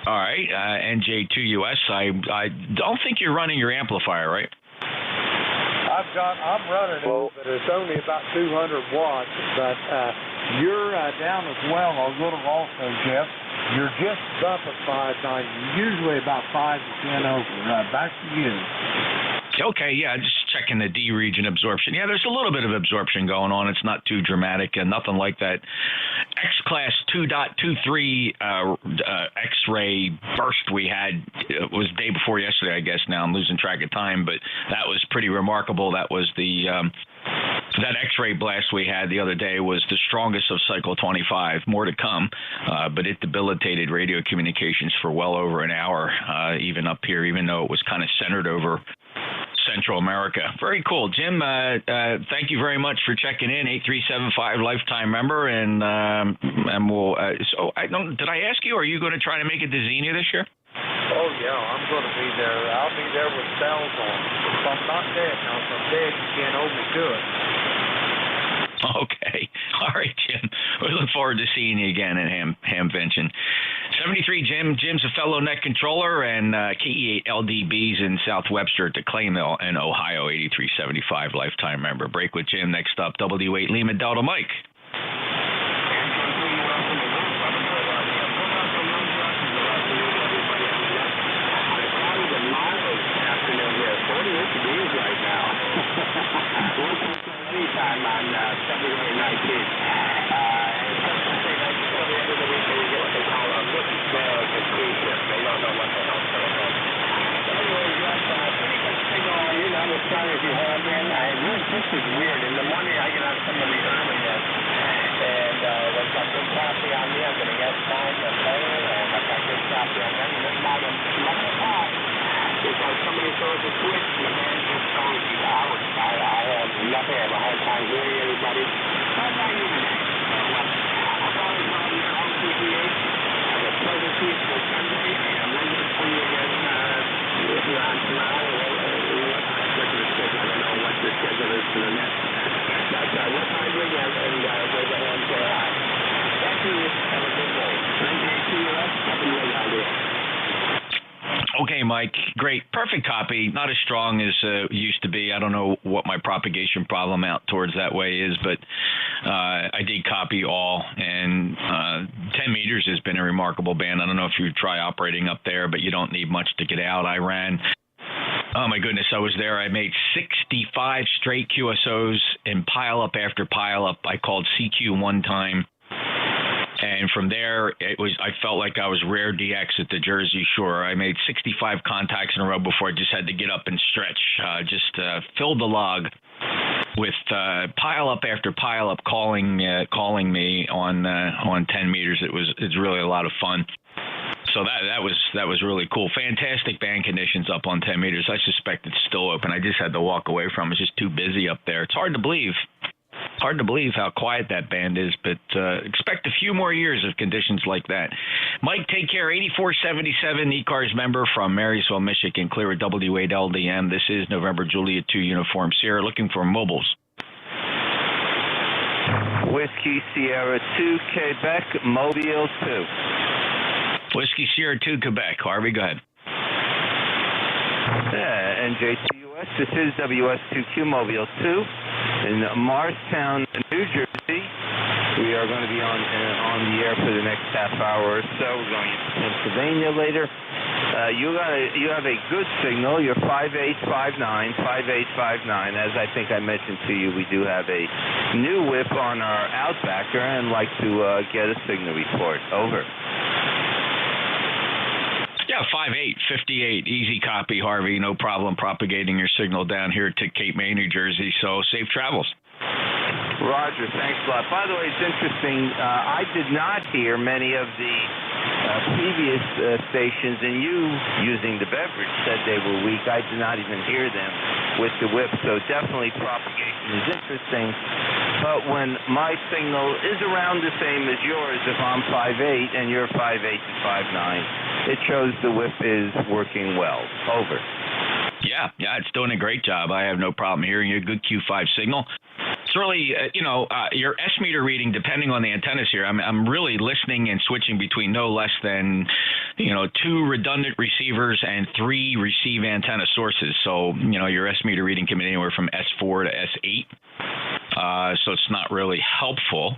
All right, NJ2US. I don't think you're running your amplifier, right? I'm running it, but it's only about 200 watts. But you're down as well a little also, Jeff. You're just up at 590. Usually about 5 to 10 over. Back to you. Okay, yeah, just checking the D region absorption. Yeah, there's a little bit of absorption going on. It's not too dramatic and nothing like that X-class 2.23 X-ray burst we had. It was the day before yesterday, I guess. Now I'm losing track of time, but that was pretty remarkable. That was that X-ray blast we had the other day was the strongest of cycle 25. More to come, but it debilitated radio communications for well over an hour, even up here, even though it was kind of centered over Central America. Very cool. Jim, thank you very much for checking in. 8375 lifetime member, and we'll. So did I ask you? Are you going to try to make it to Xenia this year? Oh yeah, I'm going to be there. I'll be there with bells on. If I'm not dead, now if I'm dead, you can't hold me to it. Okay. All right, Jim. We look forward to seeing you again at Hamvention. 73 Jim's a fellow net controller and KE8 LDBs in South Webster at the Clay Mill in Ohio. 8375 lifetime member. Break with Jim. Next up, W8 Lima Delta Mike. Anytime on February 19th. And just to say that before the end of the week, we get what they call a mixed bag of creatures. They don't know what the hell's going on. Anyway, Jeff, pretty good signal on you, not as strong as you have been. This is weird. In the morning, I get on some of the earliness, and there's got good copy on me. I'm getting S9 and later, and I've got good copy on them. And then about 11 o'clock, it's like somebody throws a switch, and the man just goes out. I have nothing. I have a hard time hearing everybody. How about you today? I'm always on your LCDA. Have a pleasant, peaceful Sunday, and we're going to see you again if you're on tomorrow. Look at the schedule. I don't know what the schedule is for the next. But we'll find you again, and we'll go on to thank you. Have a good day. NJ2US, nothing more down there. Okay, Mike. Great. Perfect copy. Not as strong as it used to be. I don't know what my propagation problem out towards that way is, but I did copy all. And 10 meters has been a remarkable band. I don't know if you try operating up there, but you don't need much to get out. I ran. Oh, my goodness. I was there. I made 65 straight QSOs in pile up after pile up. I called CQ one time. And from there, I felt like I was rare DX at the Jersey Shore. I made 65 contacts in a row before I just had to get up and stretch. Just filled the log with pile up after pile up calling me on 10 meters. It's really a lot of fun. So that was really cool. Fantastic band conditions up on 10 meters. I suspect it's still open. I just had to walk away from it. It's just too busy up there. It's hard to believe. Hard to believe how quiet that band is, but expect a few more years of conditions like that. Mike, take care. 8477 ECARS member from Marysville, Michigan. Clear at W8 LDM. This is November Juliet 2 Uniform Sierra looking for mobiles. Whiskey Sierra 2 Quebec, Mobile 2. Whiskey Sierra 2 Quebec. Harvey, go ahead. NJ2US. This is WS2Q Mobile 2 in Morristown, New Jersey. We are going to be on the air for the next half hour or so. We're going into Pennsylvania later. You have a good signal. You're 5859, 5859. As I think I mentioned to you, we do have a new whip on our Outbacker and like to get a signal report. Over. Yeah, 5858, easy copy, Harvey. No problem propagating your signal down here to Cape May, New Jersey. So safe travels. Roger, thanks a lot. By the way, it's interesting. I did not hear many of the previous stations, and you, using the beverage, said they were weak. I did not even hear them. with the whip, so definitely propagation is interesting. But when my signal is around the same as yours, if I'm 5'8" and you're 5'8" to 5'9", it shows the whip is working well. Over. Yeah, it's doing a great job. I have no problem hearing a good Q5 signal. It's really, your S meter reading, depending on the antennas here, I'm really listening and switching between no less than, 2 redundant receivers and 3 receive antenna sources. So, your S meter reading can be anywhere from S4 to S8. So it's not really helpful.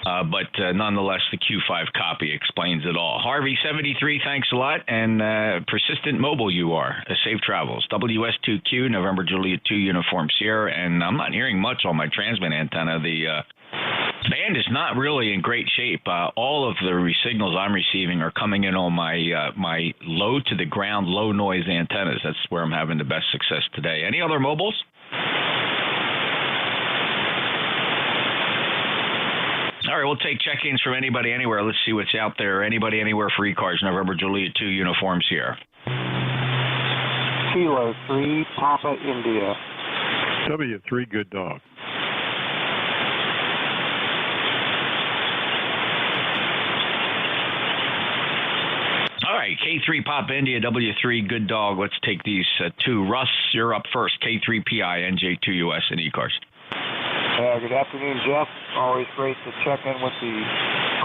But nonetheless, the Q5 copy explains it all. Harvey73, thanks a lot, and persistent mobile you are. Safe travels. WS2Q, November Juliet 2 Uniform Sierra, and I'm not hearing much on my transmit antenna. The band is not really in great shape. All of the signals I'm receiving are coming in on my low to the ground, low noise antennas. That's where I'm having the best success today. Any other mobiles? All right, we'll take check-ins from anybody anywhere. Let's see what's out there. Anybody anywhere for ECARS, November Juliet 2 uniforms here. Kilo 3, Papa India. W3, good dog. All right, K3 Papa India, W3 good dog. Let's take these 2. Russ, you're up first. K3PI, NJ2US, and ECARS. Good afternoon, Jeff. Always great to check in with the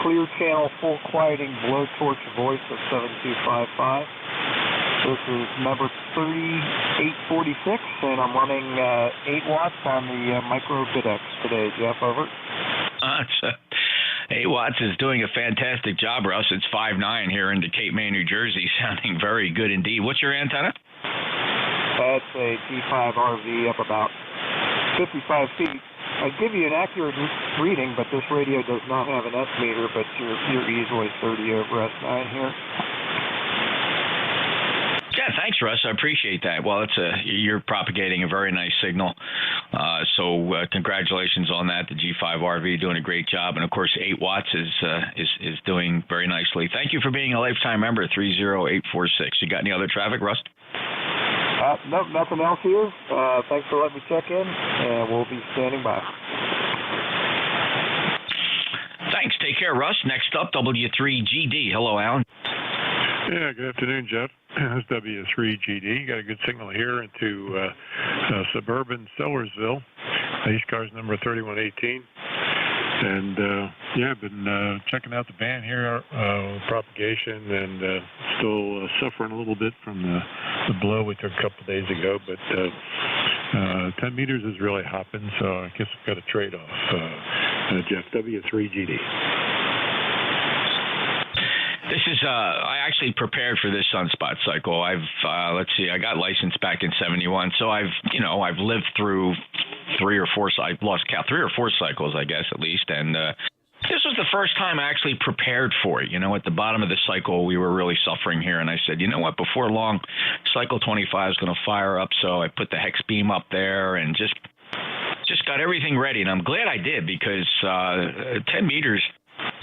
clear channel, full quieting blowtorch voice of 7255. This is number 3846, and I'm running 8 watts on the micro bidex today, Jeff. Over. 8 watts is doing a fantastic job, Russ. It's 5'9" here into Cape May, New Jersey, sounding very good indeed. What's your antenna? That's a G5 RV up about 55 feet. I'd give you an accurate reading, but this radio does not have an S meter, but you're easily 30 over S9 here. Yeah, thanks, Russ. I appreciate that. Well, you're propagating a very nice signal, so congratulations on that. The G5 RV doing a great job, and of course, 8 watts is doing very nicely. Thank you for being a lifetime member. 30846. You got any other traffic, Russ? No, nothing else here. Thanks for letting me check in, and we'll be standing by. Thanks. Take care, Russ. Next up, W3GD. Hello, Alan. Yeah, good afternoon, Jeff. It's W3GD. You got a good signal here into suburban Sellersville. ECARS number 3118. And, I've been checking out the band here, propagation, and still suffering a little bit from the blow we took a couple of days ago. But 10 meters is really hopping, so I guess I've got a trade-off. Jeff, W3GD. This is, I actually prepared for this sunspot cycle. I got licensed back in 71, so I've lived through 3 or 4 cycles, I guess, at least, and this was the first time I actually prepared for it. At the bottom of the cycle, we were really suffering here, and I said, you know what, before long, cycle 25 is going to fire up, so I put the hex beam up there and just got everything ready, and I'm glad I did, because 10 meters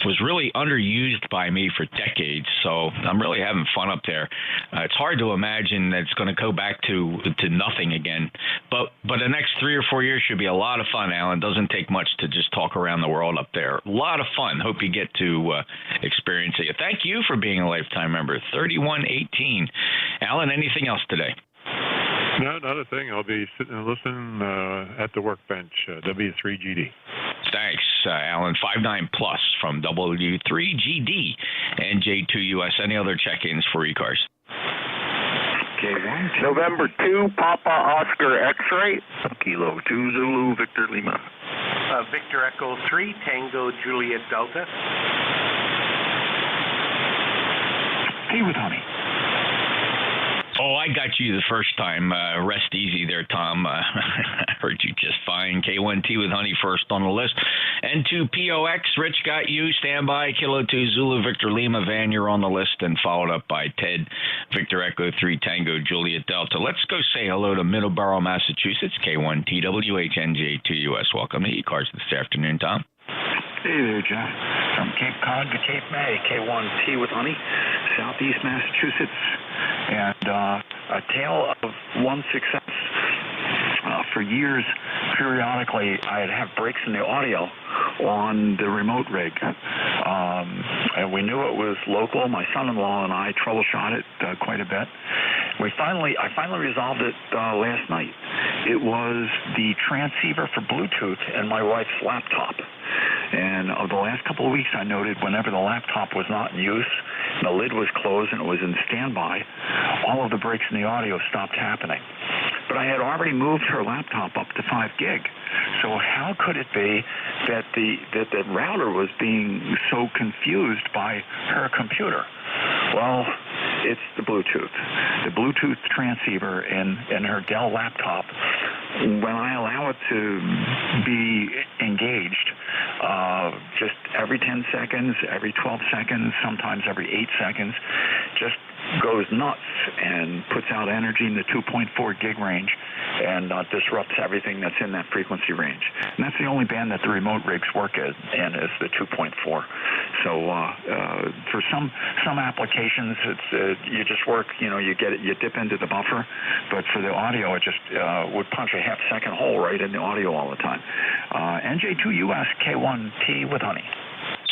was really underused by me for decades, so I'm really having fun up there. It's hard to imagine that it's going to go back to nothing again, but the next 3 or 4 years should be a lot of fun, Alan. Doesn't take much to just talk around the world up there. A lot of fun. Hope you get to experience it. Thank you for being a lifetime member. 3118. Alan, anything else today? No, not a thing. I'll be sitting and listening at the workbench. W3GD. Thanks, Alan. 59 plus from W3GD and NJ2US. Any other check-ins for ECARS? Okay. November 2, Papa Oscar X-ray. Kilo 2 Zulu Victor Lima. Victor Echo 3, Tango Juliet Delta. Tea with honey. Oh, I got you the first time. Rest easy there, Tom. I heard you just fine. K1T with honey first on the list. N2POX, Rich got you. Standby. Kilo 2 Zulu Victor Lima. Van, you're on the list, and followed up by Ted Victor Echo 3 Tango Juliet Delta. Let's go say hello to Middleborough, Massachusetts. K1TWHNJ2US. Welcome to ECARS this afternoon, Tom. Hey there, Jeff. From Cape Cod to Cape May, K1T with honey, Southeast Massachusetts, and a tale of one success. for years, periodically, I'd have breaks in the audio on the remote rig. And we knew it was local. My son-in-law and I troubleshot it quite a bit. I finally resolved it last night. It was the transceiver for Bluetooth in my wife's laptop. And of the last couple of weeks, I noted whenever the laptop was not in use, the lid was closed and it was in standby, all of the breaks in the audio stopped happening. But I had already moved her laptop up to 5 gig. So how could it be that the router was being so confused by her computer? Well, it's the Bluetooth transceiver in her Dell laptop. When I allow it to be engaged, just every 10 seconds, every 12 seconds, sometimes every 8 seconds, just goes nuts and puts out energy in the 2.4 gig range and disrupts everything that's in that frequency range. And that's the only band that the remote rigs work in is the 2.4. So for some applications, it's you just work, you dip into the buffer, but for the audio, it just would punch a half-second hole right in the audio all the time. NJ2US K1T with honey.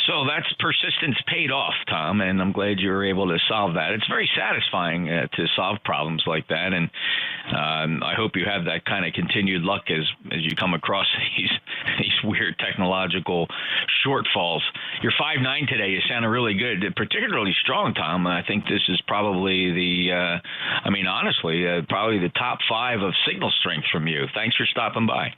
So that's persistence paid off, Tom, and I'm glad you were able to solve that. It's very satisfying to solve problems like that, and I hope you have that kind of continued luck as you come across these weird technological shortfalls. You're 5'9" today. You sounded really good, particularly strong, Tom. I think this is probably probably the top 5 of signal strength from you. Thanks for stopping by.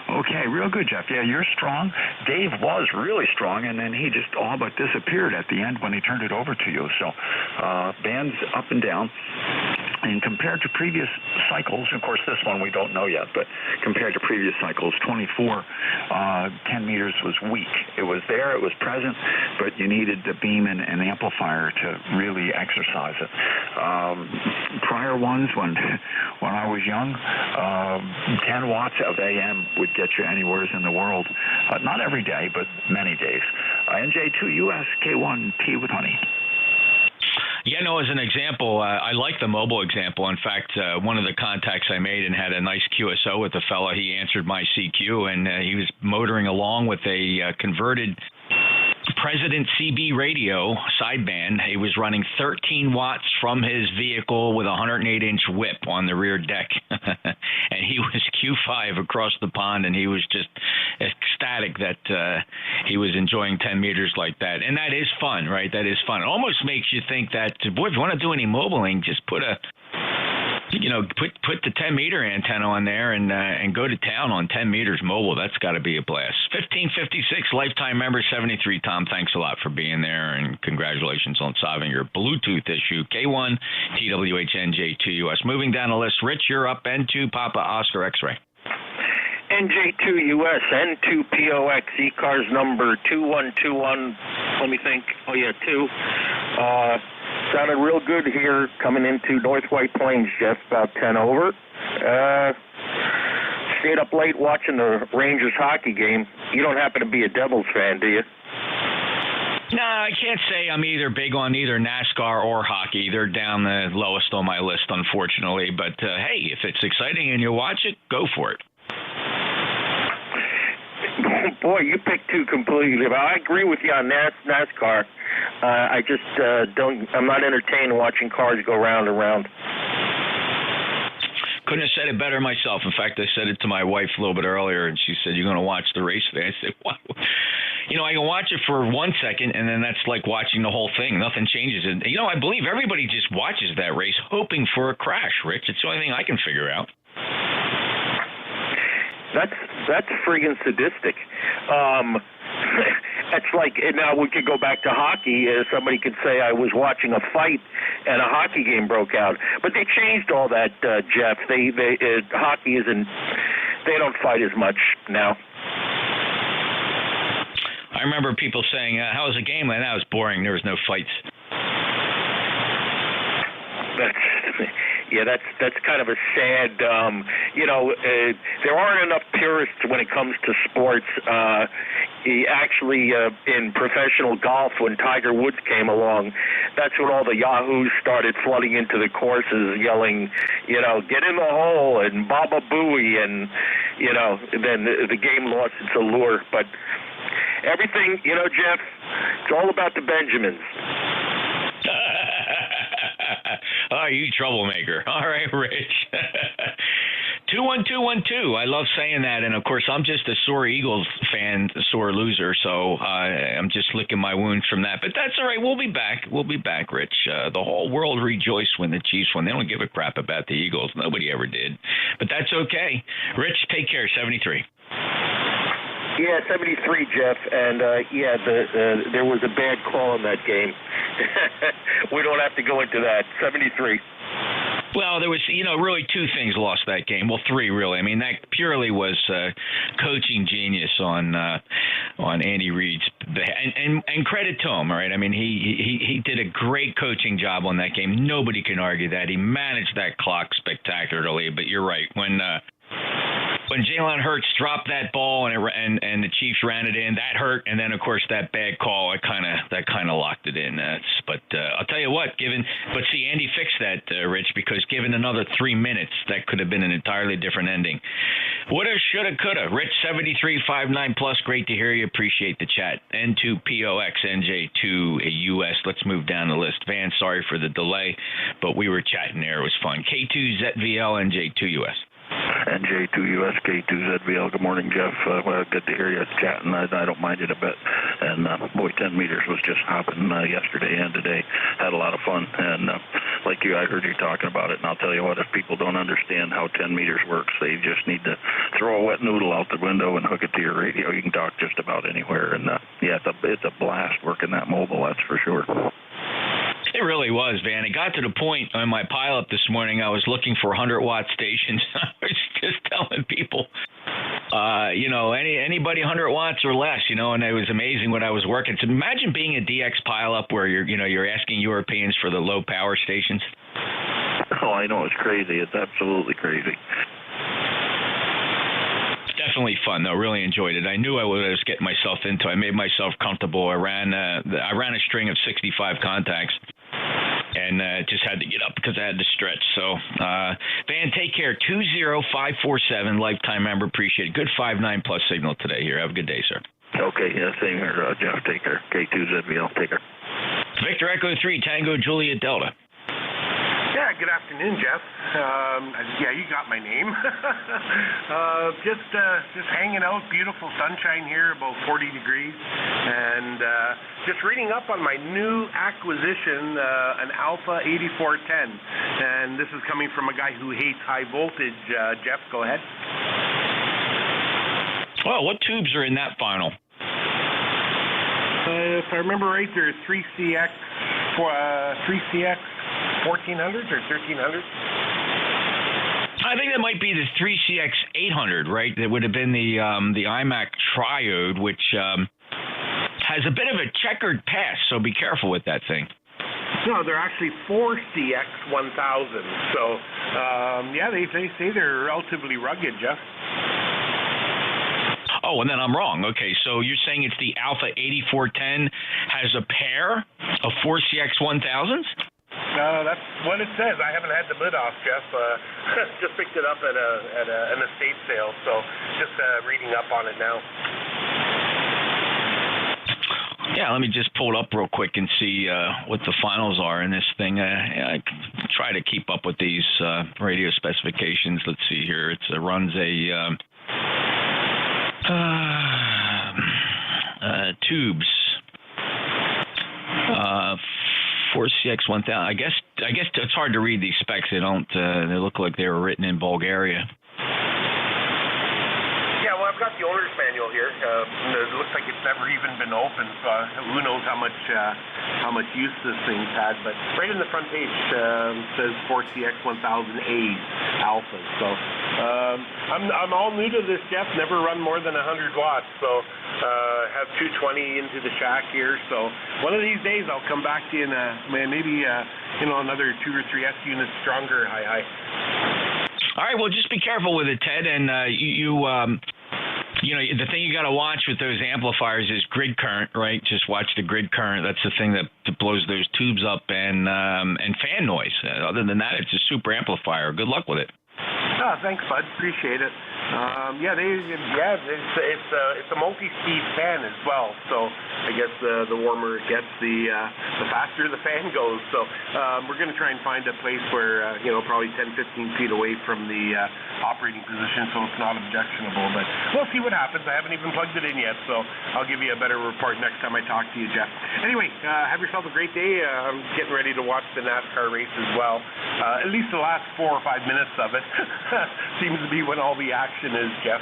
Okay, real good, Jeff. Yeah, you're strong. Dave was really strong, and then he just all but disappeared at the end when he turned it over to you. So bands up and down. And compared to previous cycles, of course, this one we don't know yet, but compared to previous cycles, 24, 10 meters was weak. It was there, it was present, but you needed the beam and an amplifier to really exercise it. Prior ones, when I was young, 10 watts of AM would get you anywhere in the world. Not every day, but many days. NJ2US K1T with honey. Yeah, no, as an example, I like the mobile example. In fact, one of the contacts I made and had a nice QSO with the fella, he answered my CQ, and he was motoring along with a converted President CB radio sideband. He was running 13 watts from his vehicle with a 108-inch whip on the rear deck. And he was Q5 across the pond, and he was just ecstatic that he was enjoying 10 meters like that. And that is fun, right? That is fun. It almost makes you think that, boy, if you want to do any mobiling, just put the 10-meter antenna on there and go to town on 10 meters mobile. That's got to be a blast. 1556, lifetime member 73. Tom, thanks a lot for being there, and congratulations on solving your Bluetooth issue. K1 TWHNJ2US. Moving down the list, Rich, you're up. N2 Papa Oscar X-ray. NJ2US N2POX ECARS number 2121. Let me think. Oh yeah, 2. Sounded real good here coming into North White Plains, Jeff, about 10 over. Stayed up late watching the Rangers hockey game. You don't happen to be a Devils fan, do you? No, I can't say I'm either big on either NASCAR or hockey. They're down the lowest on my list, unfortunately. But, hey, if it's exciting and you watch it, go for it. Boy, you picked two completely. I agree with you on NASCAR. I just I'm not entertained watching cars go round and round. Couldn't have said it better myself. In fact, I said it to my wife a little bit earlier, and she said, "You're going to watch the race today?" I said, "Wow." I can watch it for 1 second, and then that's like watching the whole thing. Nothing changes. And, I believe everybody just watches that race hoping for a crash, Rich. It's the only thing I can figure out. That's friggin' sadistic. It's like, now we could go back to hockey. Somebody could say I was watching a fight and a hockey game broke out. But they changed all that, Jeff. Hockey isn't, they don't fight as much now. I remember people saying, how was the game? And that was boring. There was no fights. Yeah, that's kind of a sad. There aren't enough purists when it comes to sports. Actually, in professional golf, when Tiger Woods came along, that's when all the yahoos started flooding into the courses, yelling, get in the hole and Baba Booey, and then the game lost its allure. But everything, Jeff, it's all about the Benjamins. Oh, you troublemaker. All right, Rich. 21212. I love saying that. And, of course, I'm just a sore Eagles fan, a sore loser, so I'm just licking my wounds from that. But that's all right. We'll be back. We'll be back, Rich. The whole world rejoiced when the Chiefs won. They don't give a crap about the Eagles. Nobody ever did. But that's okay. Rich, take care. 73. Yeah, 73, Jeff, and there was a bad call in that game. We don't have to go into that. 73. Well, there was, really two things lost that game. Well, three, really. I mean, that purely was coaching genius on Andy Reid's, and credit to him, all right? I mean, he did a great coaching job on that game. Nobody can argue that. He managed that clock spectacularly, but you're right. When Jalen Hurts dropped that ball and the Chiefs ran it in, that hurt. And then, of course, that bad call, that kind of locked it in. But I'll tell you what, see, Andy fixed that, Rich, because given another 3 minutes, that could have been an entirely different ending. Woulda, shoulda, coulda. Rich 7359 plus. Great to hear you. Appreciate the chat. N2POX, NJ2US. Let's move down the list. Van, sorry for the delay, but we were chatting there. It was fun. K2ZVL, NJ2US. NJ2US, K2ZVL. Good morning, Jeff. Good to hear you chatting. I don't mind it a bit. And, 10 meters was just hopping yesterday and today. Had a lot of fun. And like you, I heard you talking about it. And I'll tell you what, if people don't understand how 10 meters works, they just need to throw a wet noodle out the window and hook it to your radio. You can talk just about anywhere. And, it's a blast working that mobile, that's for sure. It really was, Van. It got to the point on my pileup this morning, I was looking for 100-watt stations. I was just telling people, anybody 100 watts or less, and it was amazing what I was working. So imagine being a DX pileup where you're asking Europeans for the low power stations. Oh, I know. It's crazy. It's absolutely crazy. Definitely fun, though. Really enjoyed it. I knew I was getting myself into. I made myself comfortable. I ran a string of 65 contacts, and just had to get up because I had to stretch. So, Van, take care. 20547, lifetime member. Appreciate it. Good 5.9 plus signal today here. Have a good day, sir. Okay, yeah, same here, Jeff. Take care. K2ZVL. Take care. Victor Echo 3, Tango Juliet Delta. Yeah, good afternoon, Jeff. You got my name. Just hanging out, beautiful sunshine here, about 40 degrees, and just reading up on my new acquisition, an Alpha 8410, and this is coming from a guy who hates high voltage. Jeff, go ahead. Well, what tubes are in that final? If I remember right, they're 3CX 1400s or 1300s. I think that might be the 3CX 800, right? That would have been the iMac Triode, which has a bit of a checkered past, so be careful with that thing. No, they're actually 4CX 1000. So, they say they're relatively rugged, Jeff. Oh, and then I'm wrong. Okay, so you're saying it's the Alpha 8410 has a pair of 4CX 1000s? That's what it says. I haven't had the lid off, Jeff. Just picked it up at an estate sale, so just reading up on it now. Yeah, let me just pull it up real quick and see what the finals are in this thing. I try to keep up with these radio specifications. Let's see here. It runs a tubes. 4CX 1000. I guess it's hard to read these specs. They don't. They look like they were written in Bulgaria. Yeah, well, I've got got the owner's manual here. It looks like it's never even been opened. So who knows how much use this thing's had? But right in the front page says 4CX 1000A alpha. So I'm all new to this, Jeff. Never run more than 100 watts. So have 220 into the shack here. So one of these days I'll come back to you in maybe another 2 or 3 S units stronger. Hi. All right, well, just be careful with it, Ted, and you know, the thing you got to watch with those amplifiers is grid current, right? Just watch the grid current. That's the thing that blows those tubes up, and fan noise. Other than that, it's a super amplifier. Good luck with it. Oh, thanks, bud. Appreciate it. It's a multi-speed fan as well. So I guess the warmer it gets, the faster the fan goes. So we're going to try and find a place where probably 10-15 feet away from the operating position, so it's not objectionable. But we'll see what happens. I haven't even plugged it in yet, so I'll give you a better report next time I talk to you, Jeff. Anyway, have yourself a great day. I'm getting ready to watch the NASCAR race as well. At least the last 4 or 5 minutes of it seems to be when all the action is, Jeff.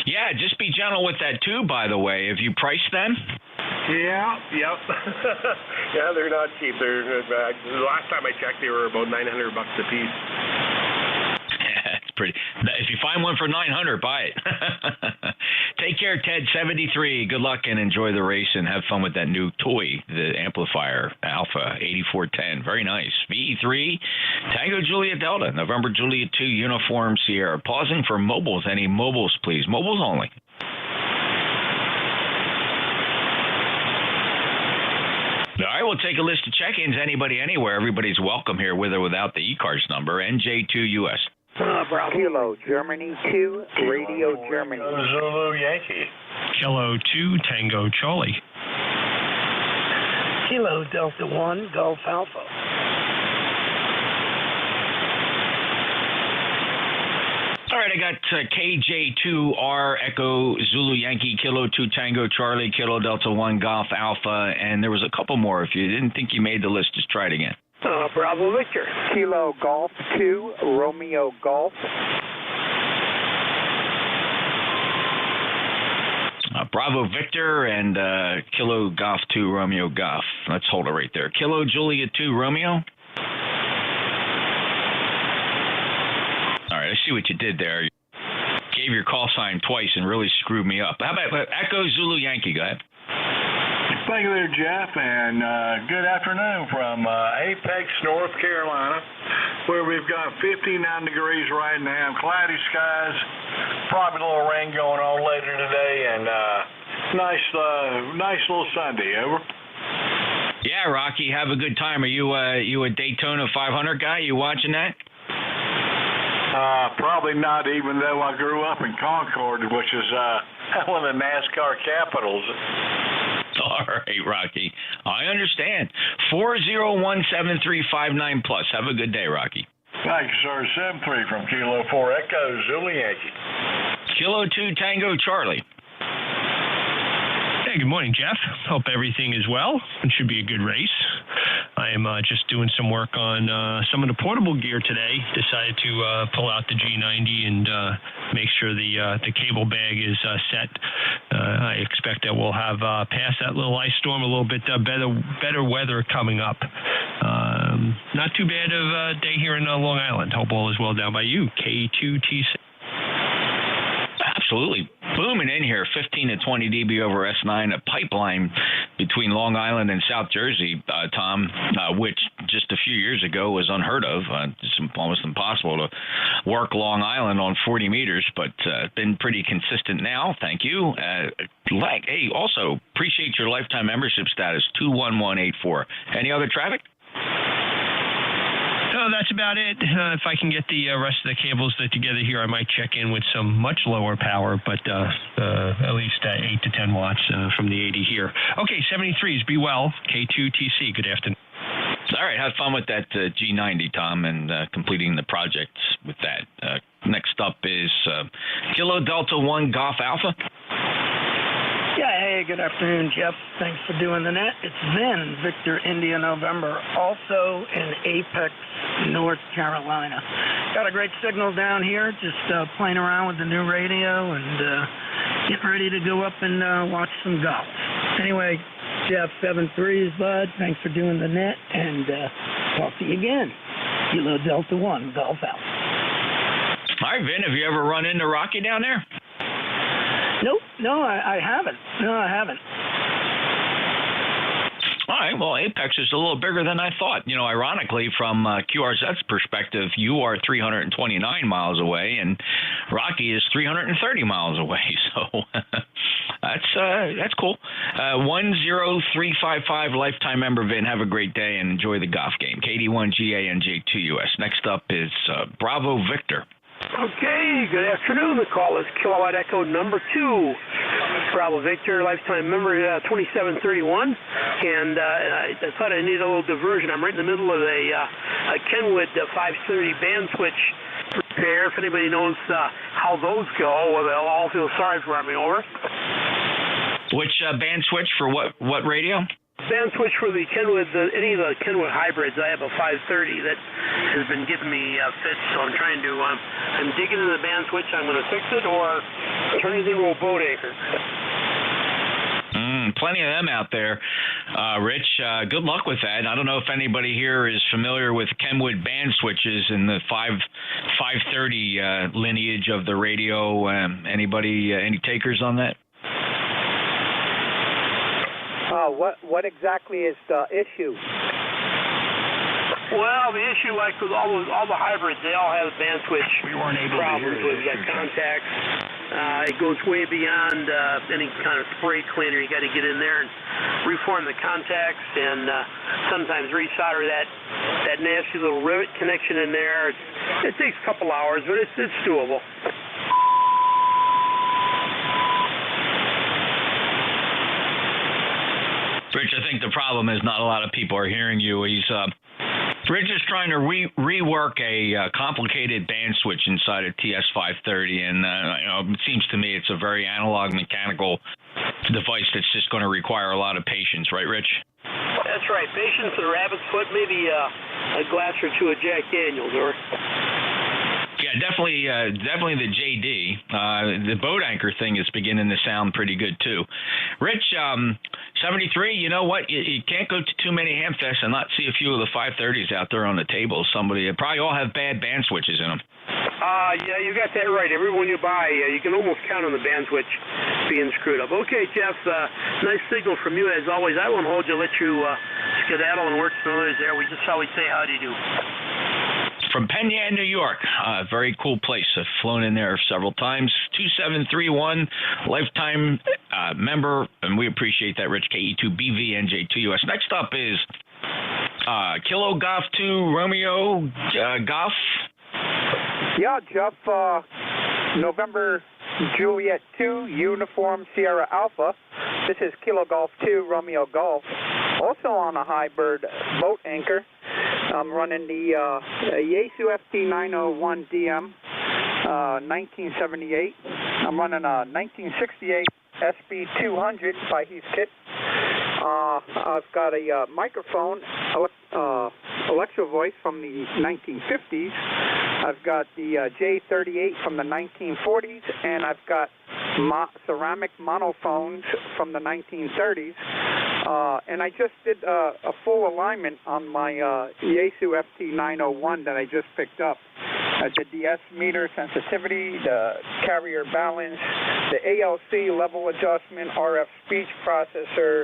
Yeah, just be gentle with that too, by the way. Have you priced them? Yeah, yep. Yeah, they're not cheap. The last time I checked, they were about $900 a piece. It's pretty. If you find one for $900, buy it. Take care, Ted. 73. Good luck and enjoy the race and have fun with that new toy, the amplifier Alpha 8410. Very nice. VE3 Tango Juliet Delta November Juliet 2 Uniform Sierra. Pausing for mobiles. Any mobiles, please? Mobiles only. All right, we'll take a list of check-ins. Anybody, anywhere. Everybody's welcome here, with or without the ECARS number. NJ2US. Kilo Germany 2, Radio Germany. Zulu Yankee. Kilo 2, Tango Charlie. Kilo Delta 1, Golf Alpha. All right, I got KJ2R Echo Zulu Yankee Kilo 2 Tango Charlie Kilo Delta 1 Golf Alpha, and there was a couple more. If you didn't think you made the list, just try it again. Bravo Victor. Kilo Golf 2, Romeo Golf. Bravo Victor and Kilo Golf 2 Romeo Golf. Let's hold it right there. Kilo Juliet 2 Romeo. All right, I see what you did there. You gave your call sign twice and really screwed me up. How about Echo Zulu Yankee? Go ahead. Thank you there, Jeff, and good afternoon from Apex, North Carolina, where we've got 59 degrees right now, cloudy skies, probably a little rain going on later today, and nice little Sunday. Over. Yeah, Rocky, have a good time. Are you a Daytona 500 guy? You watching that? Probably not, even though I grew up in Concord, which is one of the NASCAR capitals. All right, Rocky. I understand. 401-7359+. Have a good day, Rocky. Thank you, sir. 73 from Kilo 4 Echo Zulu Yankee. Kilo 2 Tango Charlie. Hey, good morning, Jeff. Hope everything is well. It should be a good race. I am just doing some work on some of the portable gear today. Decided to pull out the G90 and make sure the cable bag is set. I expect that we'll have past that little ice storm a little bit better weather coming up. Not too bad of a day here in Long Island. Hope all is well down by you. K2TC. Absolutely booming in here, 15 to 20 dB over S9, a pipeline between Long Island and South Jersey, Tom, which just a few years ago was unheard of. It's almost impossible to work Long Island on 40 meters, but been pretty consistent now. Thank you. Hey, also, appreciate your lifetime membership status, 21184. Any other traffic? No, that's about it. If I can get the rest of the cables together here, I might check in with some much lower power, but at least 8 to 10 watts from the 80 here. Okay, 73s, be well. K2TC, good afternoon. All right, have fun with that G90, Tom, and completing the project with that. Next up is Kilo Delta 1 Golf Alpha. Yeah, hey, good afternoon, Jeff. Thanks for doing the net. It's Vin, Victor India November, also in Apex, North Carolina. Got a great signal down here, just playing around with the new radio and getting ready to go up and watch some golf. Anyway, Jeff 73's, bud. Thanks for doing the net, and talk to you again. Kilo Delta 1, golf out. All right, Vin, have you ever run into Rocky down there? Nope, no, I haven't. No, I haven't. All right, well, Apex is a little bigger than I thought. You know, ironically, from QRZ's perspective, you are 329 miles away, and Rocky is 330 miles away. So that's cool. 10355 lifetime member Vin. Have a great day and enjoy the golf game. KD1GA NJ2US. Next up is Bravo Victor. Okay, good afternoon. The call is Kilowatt Echo number 2. Bravo Victor, lifetime member 2731. And I thought I needed a little diversion. I'm right in the middle of a Kenwood 530 band switch repair. If anybody knows how those go, well, they'll all feel sorry for me. Over. Which band switch for what radio? Band switch for the Kenwood, any of the Kenwood hybrids. I have a 530 that has been giving me fits, so I'm trying to, I'm digging into the band switch. I'm going to fix it or turn it into a boat anchor. Plenty of them out there. Rich, good luck with that. I don't know if anybody here is familiar with Kenwood band switches in the 530 lineage of the radio. Anybody, any takers on that? What exactly is the issue? Well, the issue, like with all the hybrids, they all have band switch problems with contacts. It goes way beyond any kind of spray cleaner. You got to get in there and reform the contacts and sometimes resolder that nasty little rivet connection in there. It takes a couple hours, but it's doable. Rich, I think the problem is not a lot of people are hearing you. Rich is trying to rework a complicated band switch inside a TS530, and it seems to me it's a very analog mechanical device that's just going to require a lot of patience, right, Rich? That's right. Patience and a rabbit's foot, maybe a glass or two of Jack Daniels, or. Yeah, definitely the JD. The boat anchor thing is beginning to sound pretty good, too. Rich, 73, you know what? You can't go to too many Hamfests and not see a few of the 530s out there on the table. They probably all have bad band switches in them. Yeah, you got that right. Every one you buy, you can almost count on the band switch being screwed up. Okay, Jeff, nice signal from you as always. I won't hold you, let you skedaddle and work through others there. We just always say how do you do. From Penn Yan, New York. Very cool place. I've flown in there several times. 2731, lifetime member, and we appreciate that, Rich. KE2BV NJ2US. Next up is Kilo Golf 2 Romeo Golf. Yeah, Jeff, November Juliet 2, Uniform Sierra Alpha. This is Kilo Golf 2 Romeo Golf. Also on a hybrid boat anchor. I'm running the Yaesu FT901DM 1978. I'm running a 1968 SB200 by Heathkit. I've got a microphone, Electro Voice from the 1950s. I've got the J38 from the 1940s, and I've got ceramic monophones from the 1930s. And I just did a full alignment on my Yaesu FT901 that I just picked up. I did the S-meter sensitivity, the carrier balance, the ALC level adjustment, RF speech processor,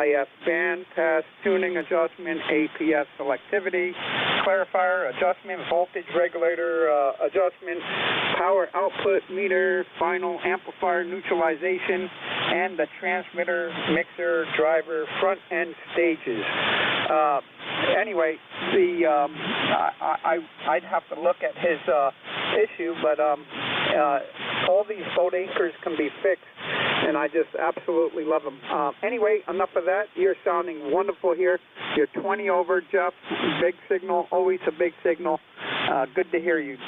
IF band pass tuning adjustment, APS selectivity, clarifier adjustment, voltage regulator adjustment, power output meter, final amplifier neutralization, and the transmitter, mixer, driver, front end stages. Anyway, I'd have to look at his issue, but all these boat anchors can be fixed, and I just absolutely love them. Anyway, enough of that. You're sounding wonderful here. You're 20 over, Jeff. Big signal, always a big signal. Good to hear you.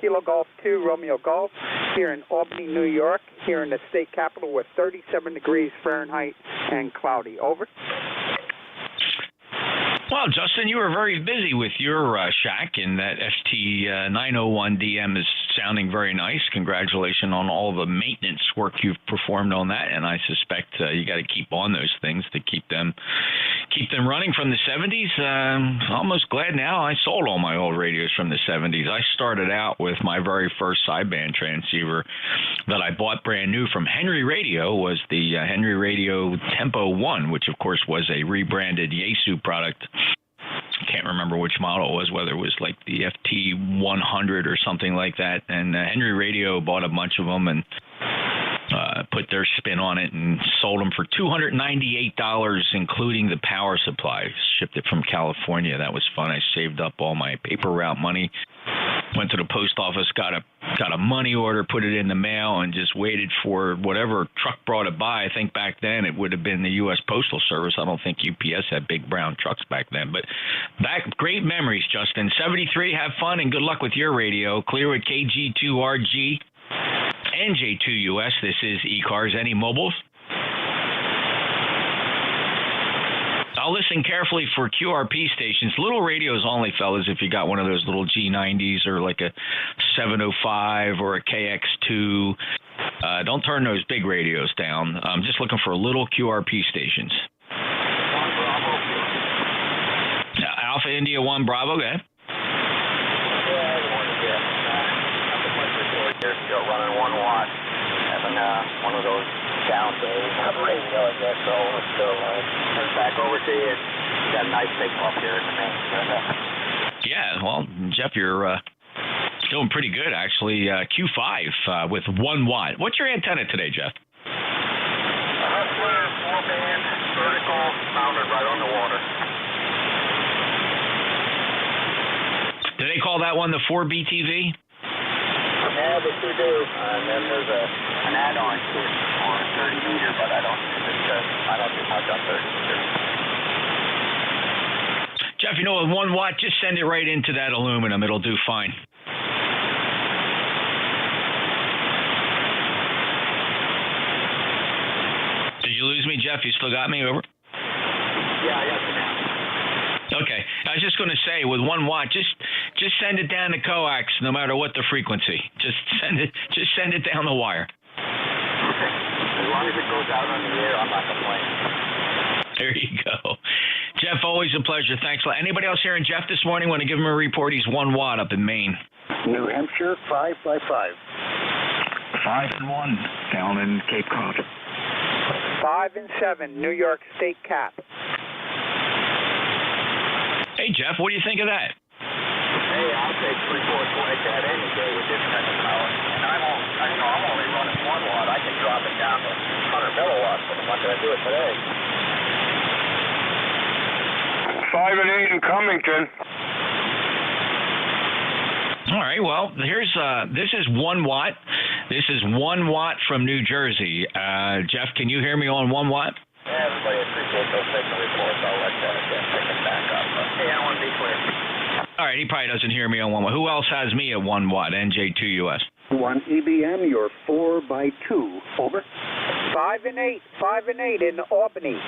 Kilo Golf 2, Romeo Golf, here in Albany, New York, here in the state capital with 37 degrees Fahrenheit and cloudy. Over. Well, Justin, you were very busy with your shack, and that ST901DM is sounding very nice. Congratulations on all the maintenance work you've performed on that, and I suspect you got to keep on those things to keep them running from the 70s. Almost glad now I sold all my old radios from the 70s. I started out with my very first sideband transceiver that I bought brand new from Henry Radio, was the Henry Radio Tempo 1, which of course was a rebranded Yaesu product. Can't remember which model it was, whether it was like the FT100 or something like that. And Henry Radio bought a bunch of them and put their spin on it and sold them for $298, including the power supply. Shipped it from California. That was fun. I saved up all my paper route money. Went to the post office, got a money order, put it in the mail, and just waited for whatever truck brought it by. I think back then it would have been the U.S. Postal Service. I don't think UPS had big brown trucks back then. But great memories, Justin. 73, have fun and good luck with your radio. Clear with KG2RG, NJ2US. This is ECARS. Any mobiles? I'll listen carefully for QRP stations. Little radios only, fellas, if you got one of those little G90s or like a 705 or a KX2. Don't turn those big radios down. I'm just looking for little QRP stations. Alpha India 1 Bravo, go ahead. Still running 1 watt, having one of those down days on the radio, I guess, so it's still turn back over to you. You got a nice big bump here in the main. Yeah, well, Jeff, you're doing pretty good, actually. Q5 with 1 watt. What's your antenna today, Jeff? Hustler, 4-band, vertical, mounted right on the water. Do they call that one the 4BTV? Yeah, they do. And then there's an add-on to it for 30 meter, but I don't do much on 30 meter. Jeff, you know, with 1 watt, just send it right into that aluminum. It'll do fine. Did you lose me, Jeff? You still got me? Over? Yeah, I got you now. Okay. I was just going to say, with 1 watt, just send it down to coax, no matter what the frequency. Just send it down the wire. As long as it goes out on the air, I'm not complaining. There you go. Jeff, always a pleasure. Thanks a lot. Anybody else hearing Jeff this morning? Want to give him a report? He's 1 watt up in Maine. New Hampshire, 5 by 5. 5 and 1 down in Cape Cod. 5 and 7, New York State Cap. Hey, Jeff, what do you think of that? Hey, I'll take 3/4 like that any day with this kind of power. And I'm only running 1 watt. I can drop it down to 100 milliwatts, but I'm not going to do it today. 5 and 8 in Cummington. All right, well, this is 1 watt. This is 1 watt from New Jersey. Jeff, can you hear me on 1 watt? Yeah, everybody appreciates those signal reports. I'll let that pick it back up. But, hey, I want to be clear. All right, he probably doesn't hear me on 1 watt. Who else has me at 1 watt? NJ2US. 1 EBM, you're 4 by 2. Over. 5 and 8, 5 and 8 in Albany.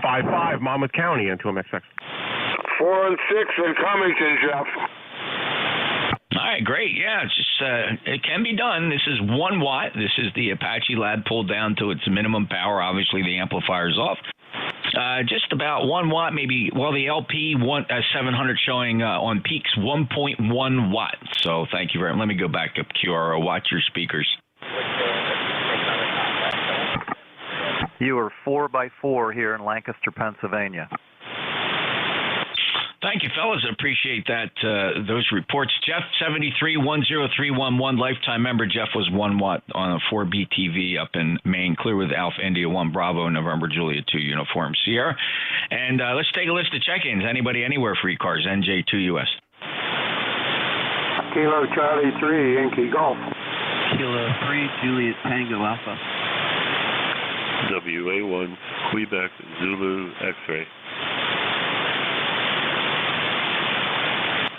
5-5, Monmouth County, N2MXX. 4 and 6 in Cummington, Jeff. All right, great. Yeah, it's just it can be done. This is 1 watt. This is the Apache Lab pulled down to its minimum power. Obviously, the amplifier's off. Just about 1 watt, maybe. Well, the LP 700 showing on peaks 1.1 watt. So thank you very much. Let me go back up, QRO. Watch your speakers. You are 4 by 4 here in Lancaster, Pennsylvania. Thank you, fellas. I appreciate that. Those reports. Jeff, 7310311, lifetime member. Jeff was 1 watt on a 4BTV up in Maine, clear with Alpha India 1 Bravo, November Juliet 2 Uniform Sierra. And let's take a list of check-ins. Anybody anywhere for ECARS, NJ2US. Kilo Charlie 3, Yankee Golf. Kilo 3, Juliet Tango Alpha. WA1, Quebec, Zulu, X-ray.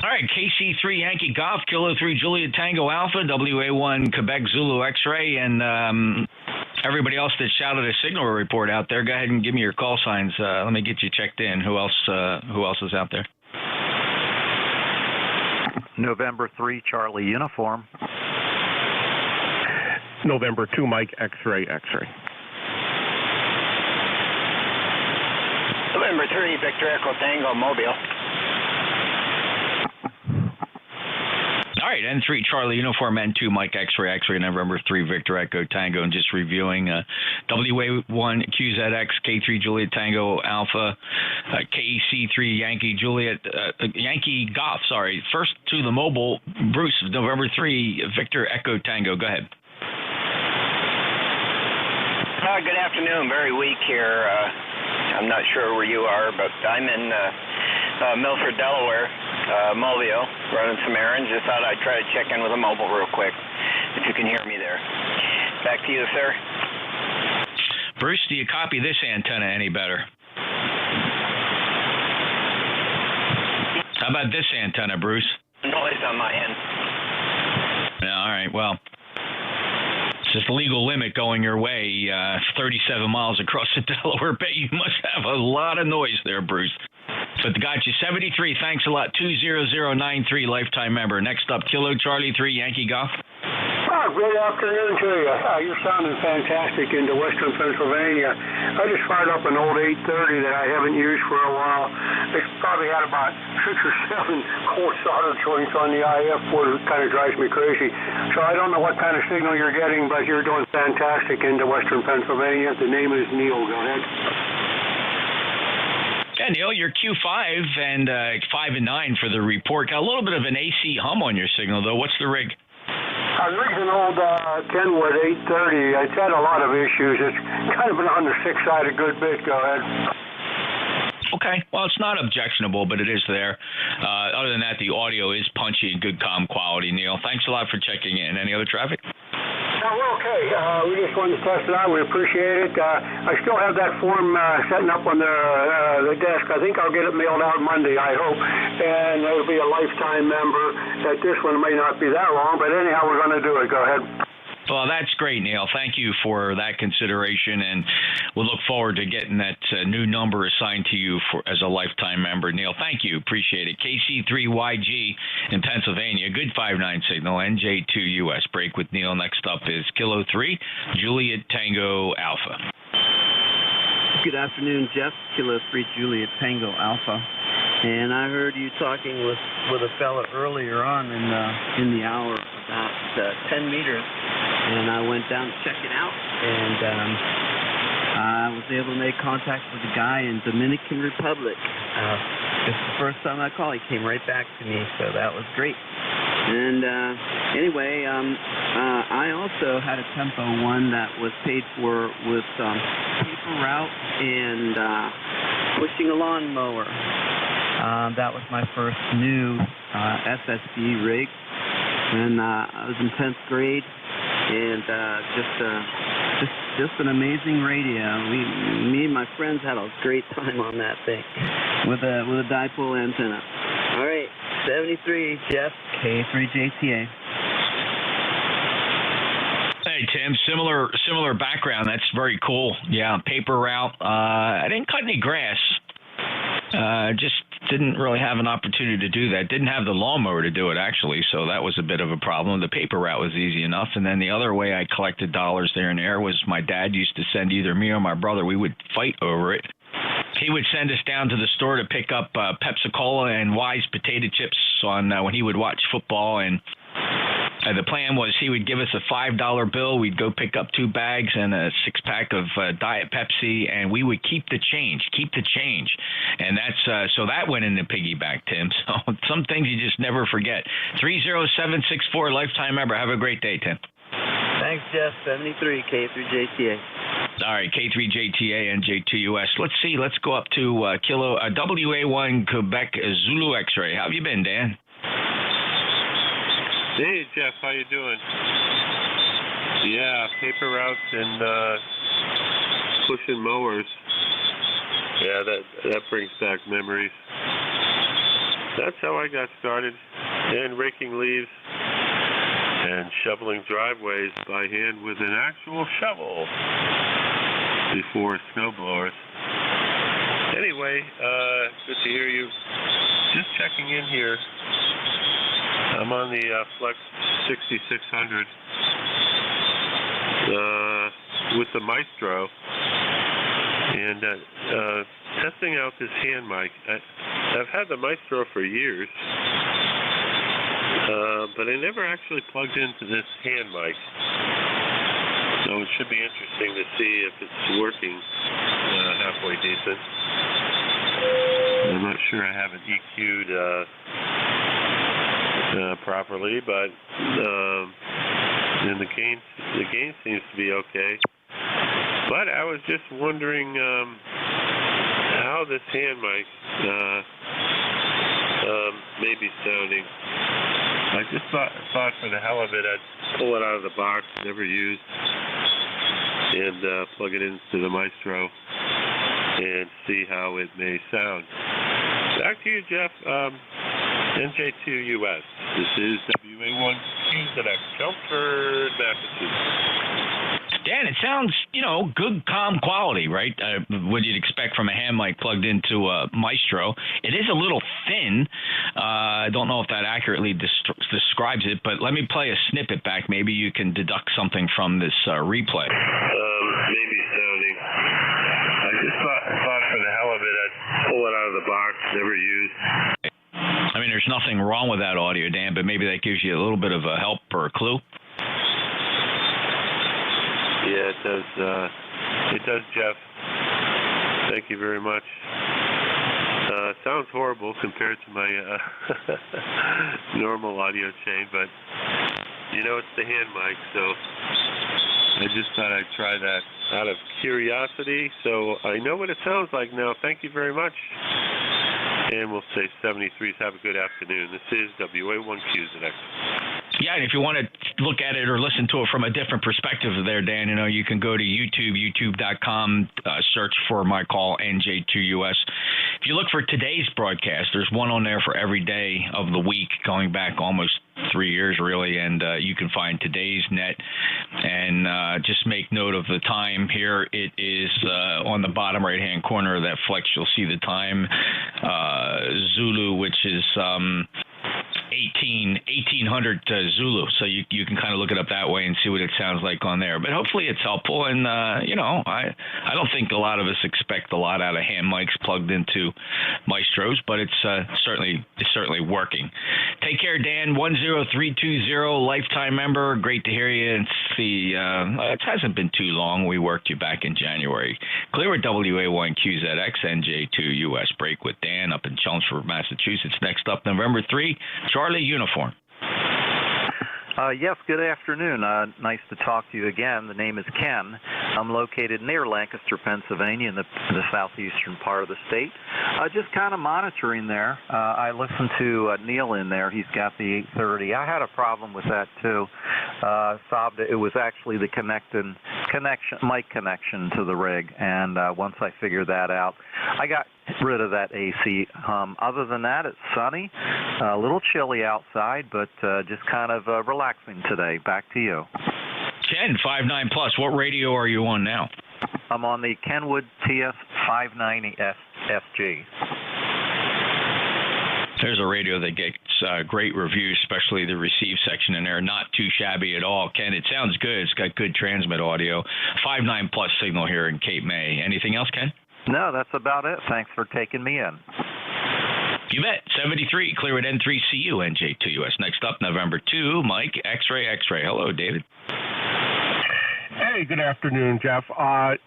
All right, KC3 Yankee Golf, Kilo 3 Juliet Tango Alpha, WA1 Quebec Zulu X-ray, and everybody else that shouted a signal report out there, go ahead and give me your call signs. Let me get you checked in. Who else is out there? November 3, Charlie Uniform. November 2, Mike, X-ray, X-ray. November 3, Victor Echo Tango, Mobile. All right, N3 Charlie Uniform, N2 Mike X-ray, X-ray, November 3 Victor Echo Tango, and just reviewing WA1 QZX, K3 Juliet Tango Alpha, KC3 Yankee Juliet, Yankee Golf, sorry. First to the mobile, Bruce, November 3 Victor Echo Tango. Go ahead. Good afternoon. Very weak here. I'm not sure where you are, but I'm in Milford, Delaware, Mobile, running some errands. Just thought I'd try to check in with a mobile real quick, if you can hear me there. Back to you, sir. Bruce, do you copy this antenna any better? How about this antenna, Bruce? Noise on my end. Yeah, all right, well, it's just the legal limit going your way, 37 miles across the Delaware Bay. You must have a lot of noise there, Bruce. But got you. 73, thanks a lot. 20093, lifetime member. Next up, Kilo Charlie 3, Yankee Golf. Good afternoon to you. You're sounding fantastic into Western Pennsylvania. I just fired up an old 830 that I haven't used for a while. It's probably had about 6 or 7 cold solder joints on the IF port. It kind of drives me crazy. So I don't know what kind of signal you're getting, but you're doing fantastic into Western Pennsylvania. The name is Neil. Go ahead. Yeah, Neil, you're Q5 and 5 and 9 for the report. Got a little bit of an AC hum on your signal, though. What's the rig? I'm using an old Kenwood 830. It's had a lot of issues. It's kind of been on the sick side a good bit. Go ahead. Okay. Well, it's not objectionable, but it is there. Other than that, the audio is punchy and good comm quality, Neil. Thanks a lot for checking in. Any other traffic? No, we're okay. We just wanted to test it out. We appreciate it. I still have that form setting up on the desk. I think I'll get it mailed out Monday, I hope. And it'll be a lifetime member. This one may not be that long, but anyhow, we're going to do it. Go ahead. Well, that's great, Neil. Thank you for that consideration, and we'll look forward to getting that new number assigned to you as a lifetime member. Neil, thank you. Appreciate it. KC3YG in Pennsylvania. Good 5-9 signal. NJ2US. Break with Neil. Next up is Kilo 3, Juliet Tango Alpha. Good afternoon, Jeff. Kilo 3, Juliet Tango Alpha. And I heard you talking with a fella earlier on in the hour about 10 meters, and I went down to check it out, and I was able to make contact with a guy in Dominican Republic. It's the first time I called. He came right back to me, so that was great. And anyway, I also had a Tempo 1 that was paid for with paper route and pushing a lawnmower. That was my first new SSD rig, and I was in 10th grade, and just an amazing radio. Me and my friends had a great time on that thing with a dipole antenna. All right, 73, Jeff, K3JTA. Hey, Tim, similar background. That's very cool. Yeah, paper route. I didn't cut any grass. Just didn't really have an opportunity to do that. Didn't have the lawnmower to do it, actually, so that was a bit of a problem. The paper route was easy enough. And then the other way I collected dollars there and there was my dad used to send either me or my brother. We would fight over it. He would send us down to the store to pick up Pepsi-Cola and Wise potato chips on when he would watch football. And the plan was he would give us a $5 bill. We'd go pick up 2 bags and a 6-pack of Diet Pepsi, and we would keep the change. And that's so that went in the piggyback, Tim. So some things you just never forget. 30764, lifetime member. Have a great day, Tim. Thanks, Jeff. 73, K3JTA. All right, K3JTA, NJ2US. Let's see. Let's go up to Kilo WA1 Quebec Zulu X-ray. How have you been, Dan? Hey, Jeff, how you doing? Yeah, paper routes and pushing mowers. Yeah, that brings back memories. That's how I got started. And raking leaves and shoveling driveways by hand with an actual shovel before snowblowers. Anyway, good to hear you. Just checking in here. I'm on the Flex 6600 with the Maestro and testing out this hand mic. I've had the Maestro for years, but I never actually plugged into this hand mic. So it should be interesting to see if it's working halfway decent. I'm not sure I have it EQ'd properly, but and the gain seems to be okay. But I was just wondering how this hand mic may be sounding. I just thought for the hell of it, I'd pull it out of the box, never used, and plug it into the Maestro and see how it may sound. Back to you, Jeff. NJ2US. This is WA1QZX, Chelmsford, Massachusetts. Dan, it sounds, good, calm quality, right? What you'd expect from a hand mic plugged into a Maestro. It is a little thin. I don't know if that accurately describes it, but let me play a snippet back. Maybe you can deduct something from this replay. Maybe sounding. I just thought for the hell of it, I'd pull it out of the box, never used. I mean, there's nothing wrong with that audio, Dan, but maybe that gives you a little bit of a help or a clue. Yeah, it does. It does, Jeff. Thank you very much. Sounds horrible compared to my normal audio chain, but it's the hand mic, so I just thought I'd try that out of curiosity. So I know what it sounds like now. Thank you very much. And we'll say 73s. Have a good afternoon. This is WA1QZX. Yeah, and if you want to look at it or listen to it from a different perspective there, Dan, you can go to YouTube, youtube.com, search for my call, NJ2US. If you look for today's broadcast, there's one on there for every day of the week, going back almost 3 years, really, and you can find today's net. And just make note of the time here. It is on the bottom right-hand corner of that flex. You'll see the time, Zulu, which is 1800 Zulu, so you can kind of look it up that way and see what it sounds like on there. But hopefully it's helpful, and I don't think a lot of us expect a lot out of hand mics plugged into Maestros, but it's certainly working. Take care, Dan. 10320, lifetime member. Great to hear you and see. It hasn't been too long. We worked you back in January. Clear at WA1QZX, NJ2US. Break with Dan up in Chelmsford, Massachusetts. Next up, November 3, Charlie Uniform. Yes, good afternoon. Nice to talk to you again. The name is Ken. I'm located near Lancaster, Pennsylvania, in the southeastern part of the state. Just kind of monitoring there. I listened to Neil in there. He's got the 830. I had a problem with that, too. It was actually the mic connection to the rig, and once I figured that out, I got rid of that AC hum. Other than that, it's sunny, a little chilly outside, but just kind of relaxing today. Back to you. Ken, 59 plus. What radio are you on now? I'm on the Kenwood TS 590 FG. There's a radio that gets great reviews, especially the receive section in there. Not too shabby at all, Ken. It sounds good. It's got good transmit audio. 59 plus signal here in Cape May. Anything else, Ken? No, that's about it. Thanks for taking me in. You bet. 73, clear at N3CU, NJ2US. Next up, November 2, Mike, X-Ray. Hello, David. Hey, good afternoon, Jeff. I'll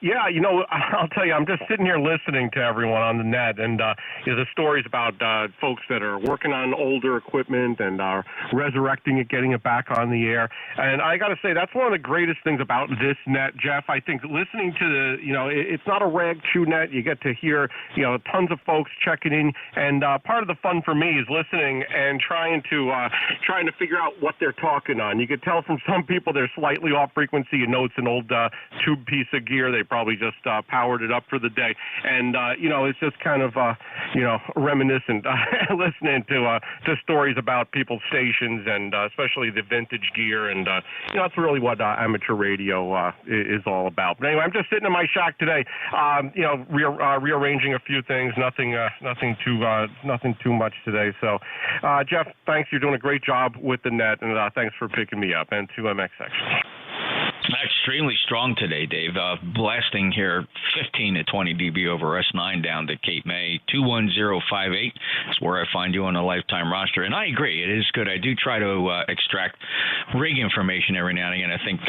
tell you, I'm just sitting here listening to everyone on the net, and the stories about folks that are working on older equipment and are resurrecting it, getting it back on the air. And I got to say, that's one of the greatest things about this net, Jeff. I think listening to it's not a rag chew net. You get to hear, tons of folks checking in, and part of the fun for me is listening and trying to figure out what they're talking on. You could tell from some people they're slightly off frequency. You know it's It's an old tube piece of gear. They probably just powered it up for the day. And, it's just kind of, reminiscent listening to stories about people's stations and especially the vintage gear. And, that's really what amateur radio is all about. But anyway, I'm just sitting in my shack today, rearranging a few things, nothing too much today. So, Jeff, thanks. You're doing a great job with the net, and thanks for picking me up. And to MXX. Extremely strong today, Dave. Blasting here 15 to 20 dB over S9 down to Cape May. 21058 is where I find you on the lifetime roster. And I agree, it is good. I do try to extract rig information every now and again. I think,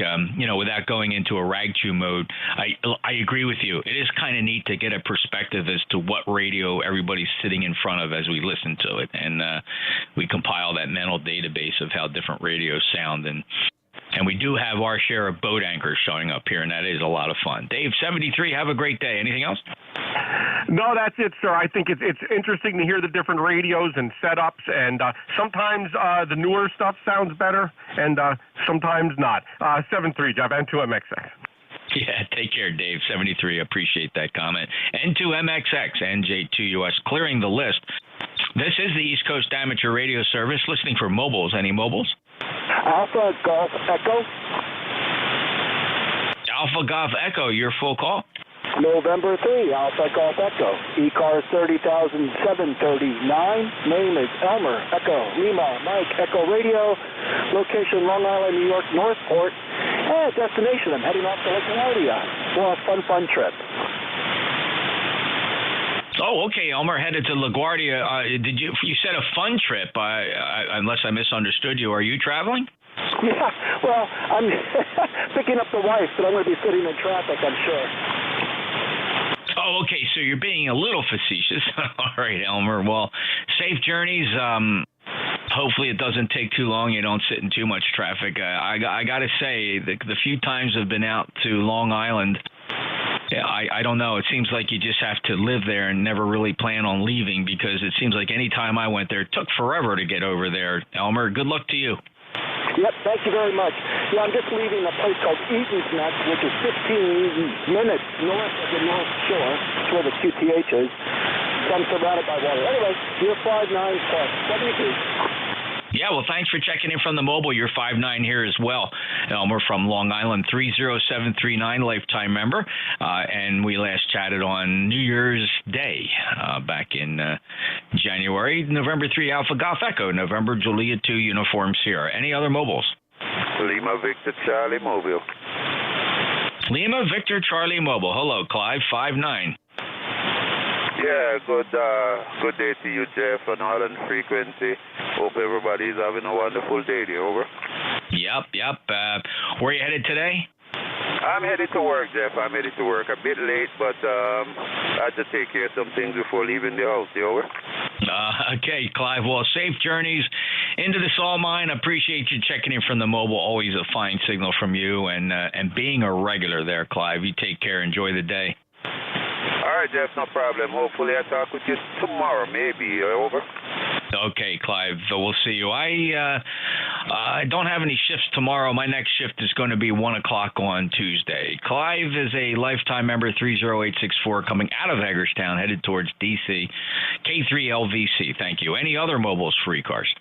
without going into a rag chew mode, I agree with you. It is kind of neat to get a perspective as to what radio everybody's sitting in front of as we listen to it. And we compile that mental database of how different radios sound. And we do have our share of boat anchors showing up here, and that is a lot of fun. Dave, 73, have a great day. Anything else? No, that's it, sir. I think it's interesting to hear the different radios and setups, and sometimes the newer stuff sounds better, and sometimes not. 73, Jeff, N2MXX. Yeah, take care, Dave. 73, appreciate that comment. N2MXX, NJ2US, clearing the list. This is the East Coast Amateur Radio Service, listening for mobiles. Any mobiles? Alpha Golf Echo. Alpha Golf Echo, your full call? November 3, Alpha Golf Echo. ECARS 30,739. Name is Elmer Echo Lima Mike Echo Radio. Location Long Island, New York, Northport. And destination, I'm heading off to LaGuardia for a fun trip. Oh, okay, Elmer, headed to LaGuardia. You said a fun trip, unless I misunderstood you. Are you traveling? Yeah, well, I'm picking up the wife, but I'm going to be sitting in traffic, I'm sure. Oh, okay, so you're being a little facetious. All right, Elmer. Well, safe journeys. Hopefully it doesn't take too long. You don't sit in too much traffic. I got to say, the few times I've been out to Long Island, I don't know. It seems like you just have to live there and never really plan on leaving, because it seems like any time I went there, it took forever to get over there. Elmer, good luck to you. Yep, thank you very much. Yeah, I'm just leaving a place called Eaton's Neck, which is 15 minutes north of the North Shore. That's where the QTH is. So I'm surrounded by water. Anyway, you're 5'9 plus 72. Yeah, well, thanks for checking in from the mobile. You're 5'9 here as well. Elmer from Long Island, 30739, lifetime member. And we last chatted on New Year's Day back in January. November 3, Alpha Golf Echo. November, Julia 2, Uniform Sierra. Any other mobiles? Lima Victor Charlie Mobile. Lima Victor Charlie Mobile. Hello, Clive, 5'9. Yeah, good day to you, Jeff, on Island Frequency. Hope everybody's having a wonderful day there, over. Yep. Where are you headed today? I'm headed to work, Jeff. I'm headed to work. A bit late, but I had to take care of some things before leaving the house, over. Okay, Clive. Well, safe journeys into the salt mine. Appreciate you checking in from the mobile. Always a fine signal from you, and being a regular there, Clive. You take care. Enjoy the day. All right, Jeff, no problem. Hopefully I'll talk with you tomorrow, maybe. Over. Okay, Clive, we'll see you. I don't have any shifts tomorrow. My next shift is going to be 1 o'clock on Tuesday. Clive is a lifetime member, 30864, coming out of Hagerstown, headed towards D.C. K3LVC, thank you. Any other mobiles for ECARS?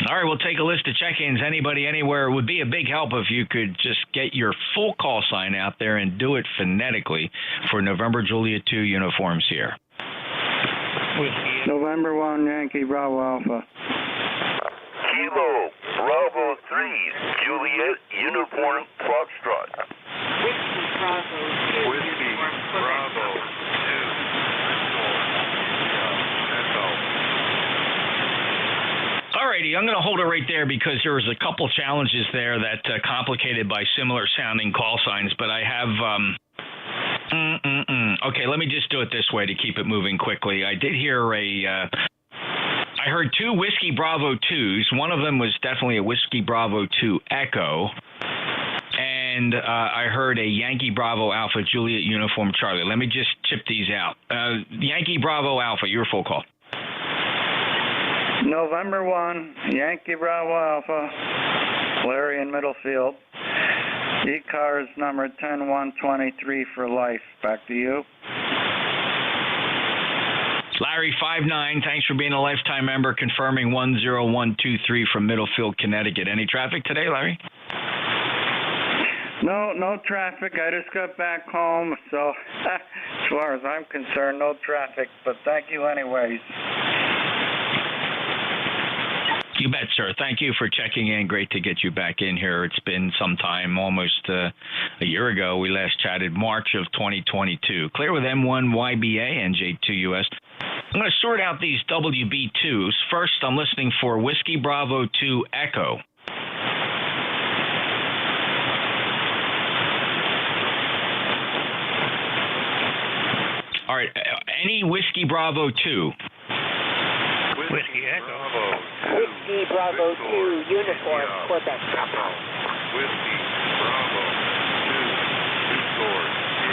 All right, we'll take a list of check-ins. Anybody, anywhere. It would be a big help if you could just get your full call sign out there and do it phonetically for November Juliet 2 uniforms here. November 1, Yankee Bravo Alpha. Kilo Bravo 3, Juliet Uniform Foxtrot. Whiskey Bravo 2. Whiskey Bravo 2. Alrighty, I'm going to hold it right there because there was a couple challenges there that complicated by similar sounding call signs, but I have Okay, let me just do it this way to keep it moving quickly. I did hear I heard two Whiskey Bravo 2s. One of them was definitely a Whiskey Bravo 2 Echo. And I heard a Yankee Bravo Alpha Juliet Uniform Charlie. Let me just chip these out. Yankee Bravo Alpha, your full call. November 1, Yankee Bravo Alpha. Larry in Middlefield. ECARS number 10123 for life. Back to you. Larry 59, thanks for being a lifetime member, confirming 10123 from Middlefield, Connecticut. Any traffic today, Larry? No traffic. I just got back home, so as far as I'm concerned, no traffic. But thank you anyways. You bet, sir. Thank you for checking in. Great to get you back in here. It's been some time, almost a year ago. We last chatted March of 2022. Clear with M1YBA, NJ2US. I'm going to sort out these WB2s. First, I'm listening for Whiskey Bravo 2 Echo. All right, any Whiskey Bravo 2? Whiskey Echo. Whiskey Bravo 2 Uniform Quebec. Whiskey Bravo 2 Victor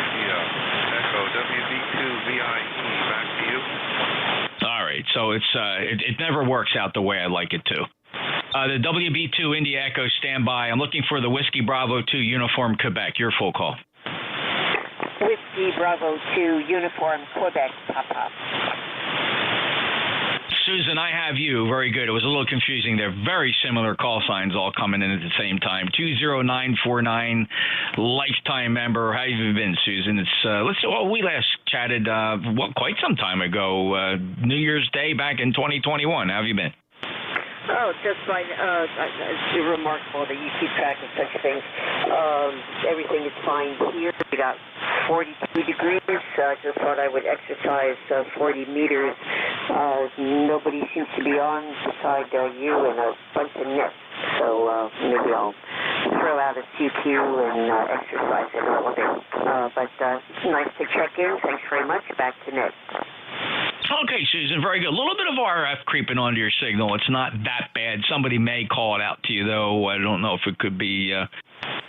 India Echo WB2 VIE. Back to you. All right, so it never works out the way I like it to. The WB2 India Echo standby. I'm looking for the Whiskey Bravo 2 Uniform Quebec. Your full call. Whiskey Bravo 2 Uniform Quebec. Pop. Susan, I have you. Very good. It was a little confusing. They're very similar call signs all coming in at the same time. 20949, lifetime member. How have you been, Susan? It's we last chatted quite some time ago, New Year's Day back in 2021. How have you been? Oh, just fine. It's remarkable that you keep track of such things. Everything is fine here. We got 42 degrees. Just thought I would exercise 40 meters. Nobody seems to be on beside you and a bunch of nets. So maybe I'll throw out a CQ and exercise it a little bit. But it's nice to check in. Thanks very much. Back to Ned. Okay, Susan, very good. A little bit of RF creeping onto your signal. It's not that bad. Somebody may call it out to you, though. I don't know if it could be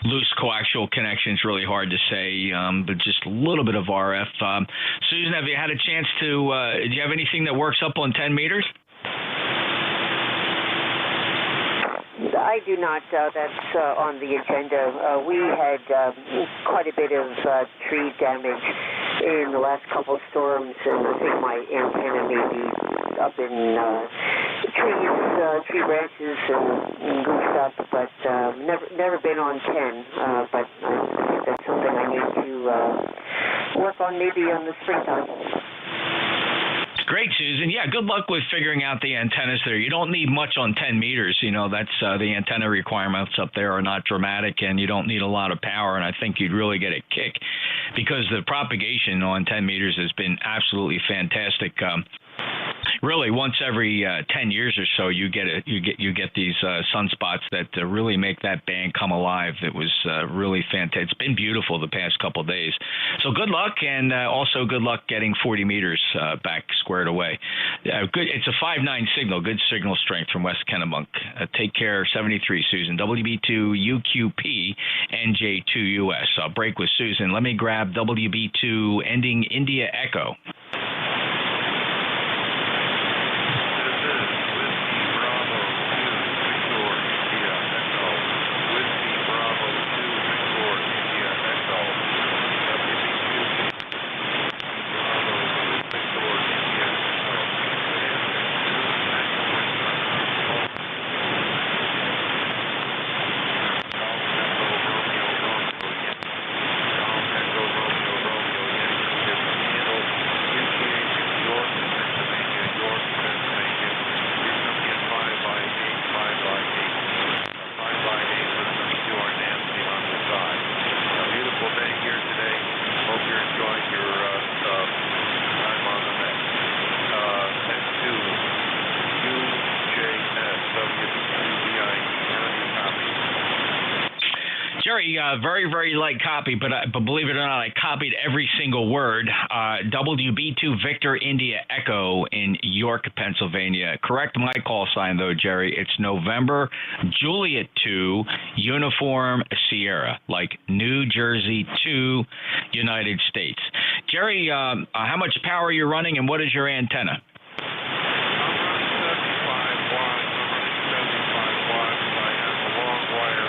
loose coaxial connection. It's really hard to say, but just a little bit of RF. Susan, have you had a chance to, do you have anything that works up on 10 meters? I do not. That's on the agenda. We had quite a bit of tree damage in the last couple of storms, and I think my antenna may be up in tree branches and goofed up, but never been on 10. But I think that's something I need to work on maybe on the springtime. Great, Susan. Yeah, good luck with figuring out the antennas there. You don't need much on 10 meters. You know, that's the antenna requirements up there are not dramatic, and you don't need a lot of power, and I think you'd really get a kick because the propagation on 10 meters has been absolutely fantastic. Really, once every 10 years or so, you get these sunspots that really make that band come alive. It was really fantastic. It's been beautiful the past couple of days. So good luck, and also good luck getting 40 meters back squared away. Good. It's a 5.9 signal. Good signal strength from West Kennebunk. Take care. 73, Susan. WB2 UQP NJ2US. I'll break with Susan. Let me grab WB2 ending India Echo. Very, very light copy, but believe it or not, I copied every single word. WB2 Victor India Echo in York, Pennsylvania. Correct my call sign, though, Jerry. It's November Juliet 2 Uniform Sierra, like New Jersey 2 United States. Jerry, how much power are you running, and what is your antenna? I'm running 75 watts. I have a long wire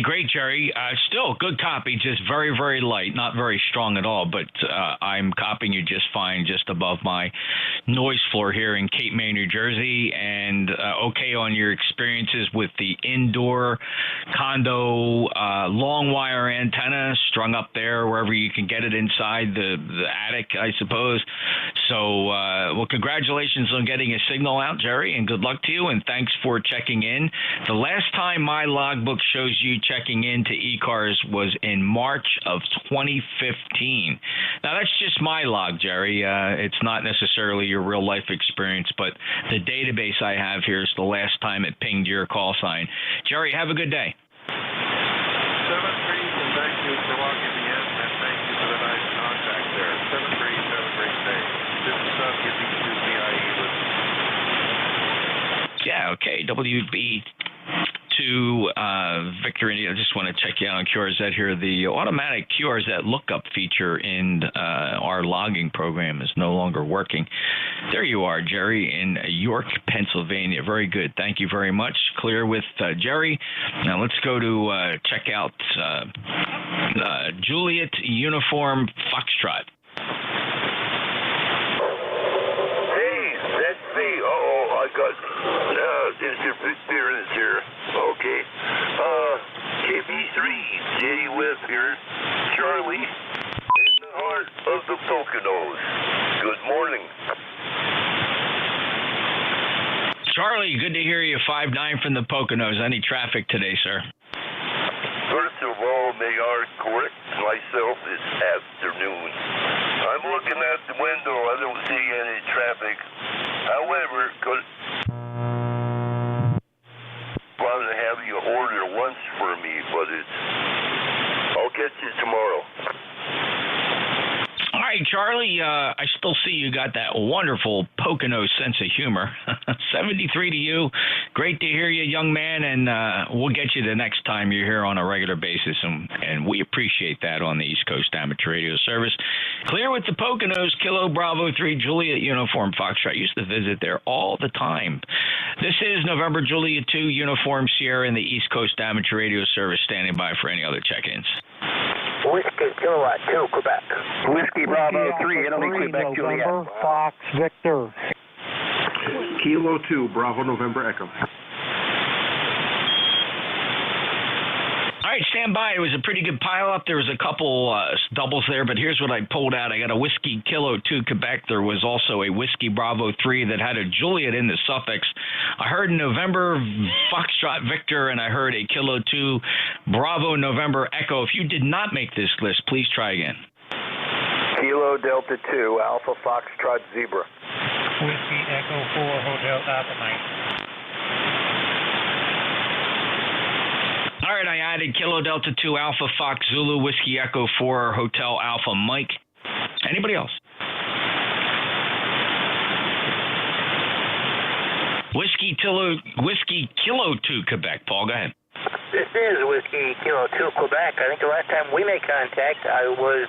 great, Jerry. Still good copy, just very, very light, not very strong at all, but I'm copying you just fine, just above my noise floor here in Cape May, New Jersey, and okay on your experiences with the indoor condo long wire antenna strung up there wherever you can get it inside the attic, I suppose. So, well, congratulations on getting a signal out, Jerry, and good luck to you, and thanks for checking in. The last time my logbook shows you checking in to ECARS was in March of 2015. Now, that's just my log, Jerry. It's not necessarily your real-life experience, but the database I have here is the last time it pinged your call sign. Jerry, have a good day. 7-3, and thank you for logging me in, and thank you for the nice contact there. 7-3, have a great day. This is WB2BIE listening. Yeah, okay, WB2 Victor India. I just want to check you out on QRZ here. The automatic QRZ lookup feature in our logging program is no longer working. There you are, Jerry, in York, Pennsylvania. Very good. Thank you very much. Clear with Jerry. Now let's go to check out Juliet Uniform Foxtrot. Hey, that's me. I got interference here. Okay. KB3, NJ2US here. Charlie, in the heart of the Poconos. Good morning. Charlie, good to hear you. 5-9 from the Poconos. Any traffic today, sir? First of all, may I correct myself this afternoon. I'm looking at the window. I don't see any traffic. However, I'm going to have you order once for me, but I'll get you tomorrow. All right, Charlie, I still see you got that wonderful Pocono sense of humor. 73 to you. Great to hear you, young man, and we'll get you the next time you're here on a regular basis, and we appreciate that on the East Coast Amateur Radio Service. Clear with the Poconos, Kilo Bravo 3, Juliet Uniform Foxtrot. Used to visit there all the time. This is November Juliet 2, Uniform Sierra in the East Coast Amateur Radio Service, standing by for any other check-ins. Whiskey Kilowatt 2, Quebec. Whiskey Bravo 3, Italy, Quebec, Juliet. Fox Victor. Kilo 2, Bravo November Echo. All right, stand by. It was a pretty good pile-up. There was a couple doubles there, but here's what I pulled out. I got a Whiskey Kilo 2 Quebec. There was also a Whiskey Bravo 3 that had a Juliet in the suffix. I heard November Foxtrot Victor, and I heard a Kilo 2 Bravo November Echo. If you did not make this list, please try again. Kilo Delta 2, Alpha Foxtrot Zebra. Whiskey Echo 4, Hotel Alpha Mike. All right, I added Kilo Delta 2 Alpha Fox Zulu Whiskey Echo 4 Hotel Alpha Mike. Anybody else? Whiskey Kilo 2 Quebec. Paul, go ahead. This is Whiskey Kilo 2 Quebec. I think the last time we made contact, I was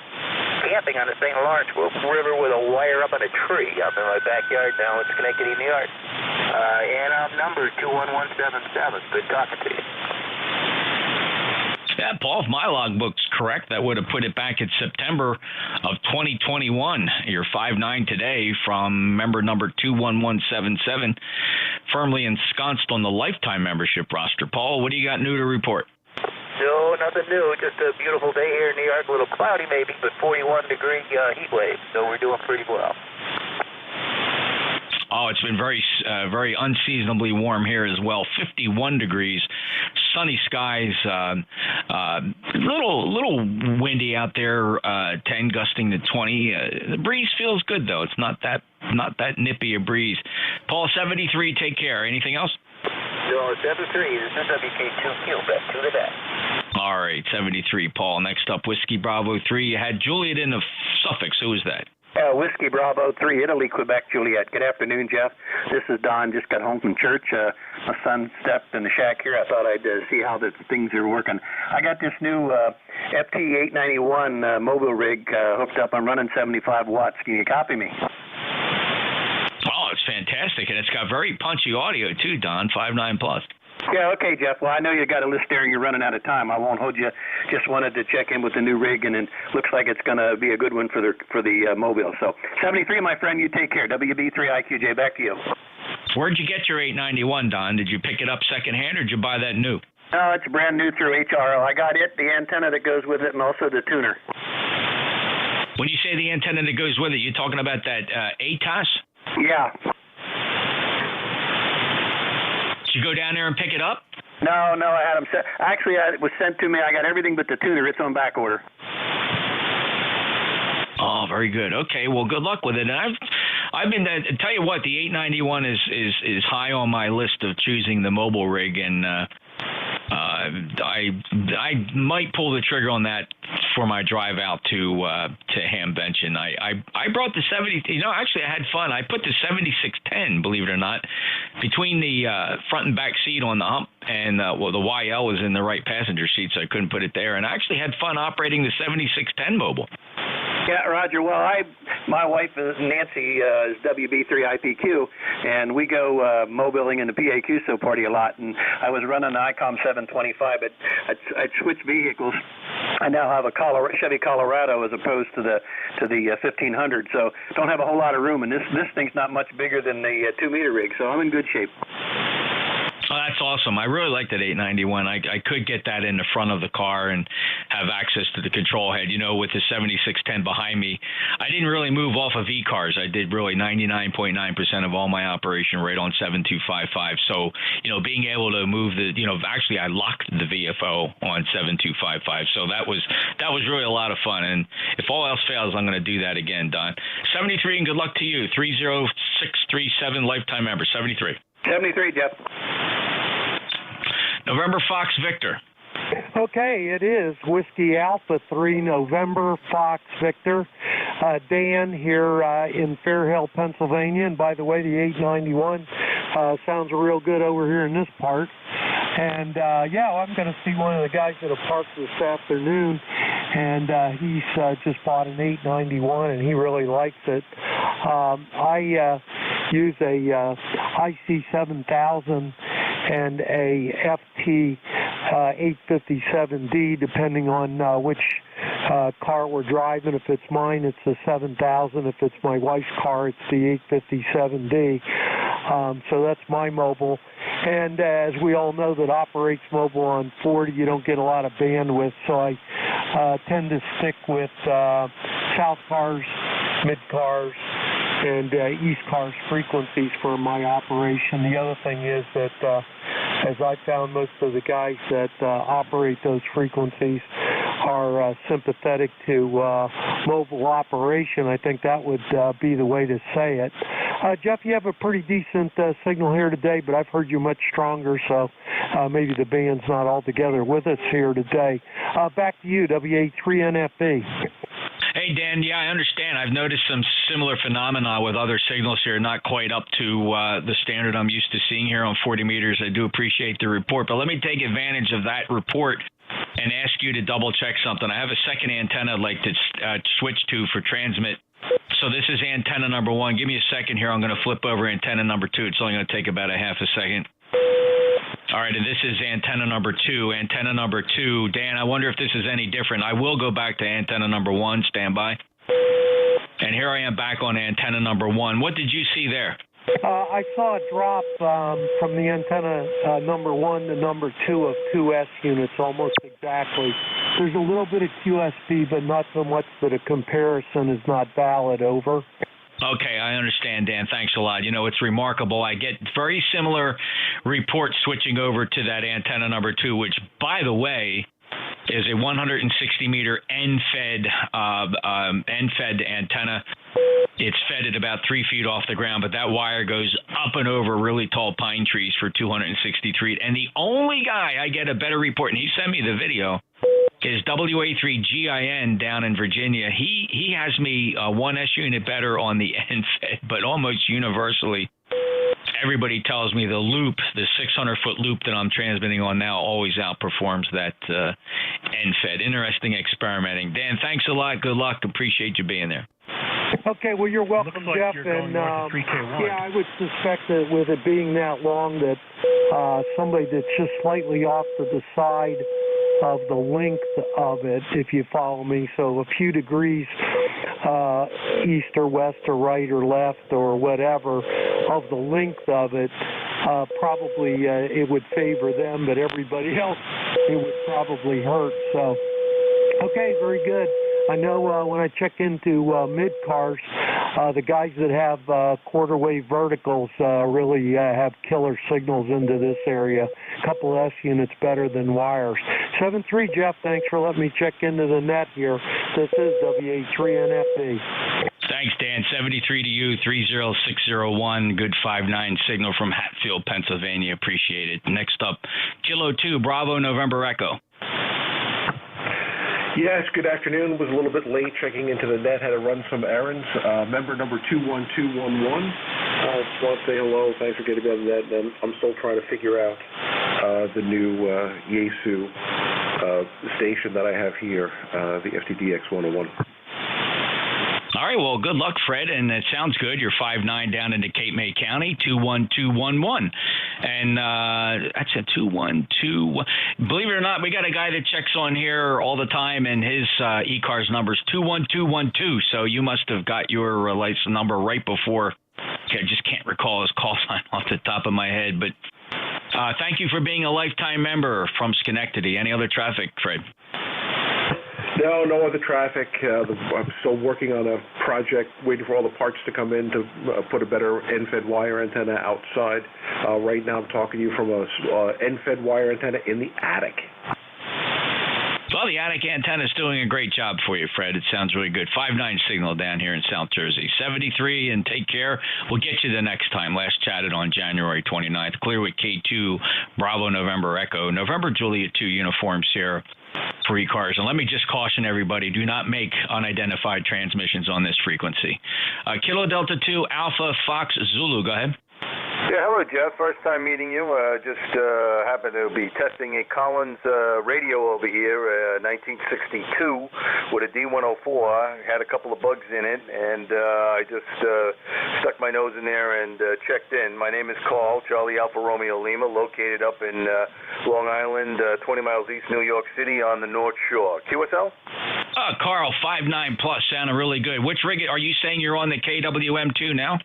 camping on the St. Lawrence River with a wire up on a tree up in my backyard down in Schenectady, New York. And I'm number 21177. Good talking to you. Yeah, Paul, if my logbook's correct, that would have put it back in September of 2021. You're 5-9 today from member number 21177, firmly ensconced on the lifetime membership roster. Paul, what do you got new to report? No, nothing new. Just a beautiful day here in New York. A little cloudy maybe, but 41-degree heat wave. So we're doing pretty well. Oh, it's been very unseasonably warm here as well. 51 degrees, sunny skies, little windy out there, 10 gusting to 20. The breeze feels good though. It's not that nippy a breeze. Paul, 73. Take care. Anything else? No, 73. This is WK2Q. Back to the back. All right, 73. Paul. Next up, Whiskey Bravo 3. You had Juliet in the suffix. Who is that? Whiskey Bravo 3, Italy, Quebec, Juliet. Good afternoon, Jeff. This is Don. Just got home from church. My son stepped in the shack here. I thought I'd see how the things are working. I got this new FT891 mobile rig hooked up. I'm running 75 watts. Can you copy me? Oh, it's fantastic, and it's got very punchy audio too, Don. 5.9 plus. Yeah, okay, Jeff. Well, I know you got a list there and you're running out of time. I won't hold you. Just wanted to check in with the new rig, and it looks like it's going to be a good one for the Mobile. So 73, my friend, you take care. WB3IQJ, back to you. Where'd you get your 891, Don? Did you pick it up secondhand, or did you buy that new? No, it's brand new through HRL. I got it, the antenna that goes with it, and also the tuner. When you say the antenna that goes with it, you talking about that ECARS? Yeah. Did you go down there and pick it up? No, I had them sent. Actually, it was sent to me. I got everything but the tuner. It's on back order. Oh, very good. Okay, well, good luck with it. And I've been tell you what, the 891 is high on my list of choosing the mobile rig, and I might pull the trigger on that for my drive out to Hamvention. I brought the 70. Actually, I had fun. I put the 7610, believe it or not, between the front and back seat on the hump, and the YL was in the right passenger seat, so I couldn't put it there. And I actually had fun operating the 7610 mobile. Yeah, Roger. Well, my wife Nancy is WB3IPQ, and we go mobiling in the PAQSO party a lot. And I was running an ICOM 725, but I'd switched vehicles. I now have a Chevy Colorado as opposed to the 1500, so don't have a whole lot of room. And this thing's not much bigger than the 2-meter rig, so I'm in good shape. Oh, that's awesome. I really like that 891. I could get that in the front of the car and have access to the control head. With the 7610 behind me, I didn't really move off of ECARS. I did really 99.9% of all my operation right on 7255. So, being able to move actually I locked the VFO on 7255. So that was really a lot of fun. And if all else fails, I'm going to do that again, Don. 73, and good luck to you. 30637 lifetime member. 73. 73, Jeff. November Fox Victor. Okay, it is Whiskey Alpha 3 November Fox Victor. Dan here in Fairhill, Pennsylvania. And by the way, the 891 sounds real good over here in this part. And I'm going to see one of the guys at a park this afternoon, and he's just bought an 891, and he really likes it. I use a IC7000 and a FT 857D, depending on which car we're driving. If it's mine, it's the 7000. If it's my wife's car, it's the 857D. So that's my mobile. And as we all know that operates mobile on 40, you don't get a lot of bandwidth. So I tend to stick with South Cars, Mid Cars, and East Cars frequencies for my operation. The other thing is that as I found, most of the guys that operate those frequencies are sympathetic to mobile operation. I think that would be the way to say it. Jeff, you have a pretty decent signal here today, but I've heard you much stronger, so maybe the band's not all together with us here today. Back to you, WA3NFB. Hey, Dan, yeah, I understand. I've noticed some similar phenomena with other signals here, not quite up to the standard I'm used to seeing here on 40 meters. I do appreciate the report, but let me take advantage of that report and ask you to double-check something. I have a second antenna I'd like to switch to for transmit. So this is antenna number 1. Give me a second here. I'm going to flip over antenna number 2. It's only going to take about a half a second. All right, and this is antenna number 2. Antenna number 2. Dan, I wonder if this is any different. I will go back to antenna number 1. Stand by. And here I am back on antenna number 1. What did you see there? I saw a drop from the antenna number 1 to number 2 of 2S units, almost exactly. There's a little bit of QSP, but not so much that a comparison is not valid. Over. Okay, I understand, Dan. Thanks a lot. It's remarkable. I get very similar reports switching over to that antenna number 2, which, by the way, is a 160-meter N-fed antenna. It's fed at about 3 feet off the ground, but that wire goes up and over really tall pine trees for 263. And the only guy I get a better report, and he sent me the video, is WA3GIN down in Virginia. He has me 1S unit better on the N-fed, but almost universally, everybody tells me the loop, the 600-foot loop that I'm transmitting on now, always outperforms that N-fed. Interesting experimenting. Dan, thanks a lot. Good luck. Appreciate you being there. Okay, well, you're welcome, like Jeff. You're going north of 3K1. Yeah, I would suspect that with it being that long, that somebody that's just slightly off to the side of the length of it, if you follow me, so a few degrees east or west or right or left or whatever of the length of it, probably it would favor them, but everybody else it would probably hurt. So, okay, very good. I know when I check into mid-cars, the guys that have quarter wave verticals really have killer signals into this area. A couple S units better than wires. 7-3, Jeff, thanks for letting me check into the net here. This is WA3NFB. Thanks, Dan. 73 to you, 30601. Good 5-9 signal from Hatfield, Pennsylvania. Appreciate it. Next up, Kilo 2, Bravo, November Echo. Yes, good afternoon. Was a little bit late checking into the net. Had to run some errands. Member number 21211. Just want to say hello. Thanks for getting me on the net. And I'm still trying to figure out the new Yaesu station that I have here, the FTDX 101. All right, well, good luck, Fred, and it sounds good. You're 5-9 down into Cape May County, 21211. And that's a 212. Believe it or not, we got a guy that checks on here all the time, and his ECARS number's 21212. So you must have got your license number right before. I just can't recall his call sign off the top of my head. But thank you for being a lifetime member from Schenectady. Any other traffic, Fred? No other traffic. I'm still working on a project, waiting for all the parts to come in to put a better end-fed wire antenna outside. Right now I'm talking to you from a end-fed wire antenna in the attic. Well, the attic antenna is doing a great job for you, Fred. It sounds really good. 5-9 signal down here in South Jersey. 73, and take care. We'll get you the next time. Last chatted on January 29th. Clear with K2, Bravo, November Echo. November Juliet 2 uniforms here for ECARS. And let me just caution everybody, do not make unidentified transmissions on this frequency. Kilo Delta 2, Alpha Fox Zulu. Go ahead. Yeah, hello, Jeff. First time meeting you. Just happened to be testing a Collins radio over here, 1962, with a D104. I had a couple of bugs in it, and I just stuck my nose in there and checked in. My name is Carl, Charlie Alpha Romeo Lima, located up in Long Island, 20 miles east New York City on the North Shore. QSL? Carl, 5-9 plus, sounding really good. Which rig are you saying you're on the KWM2 now?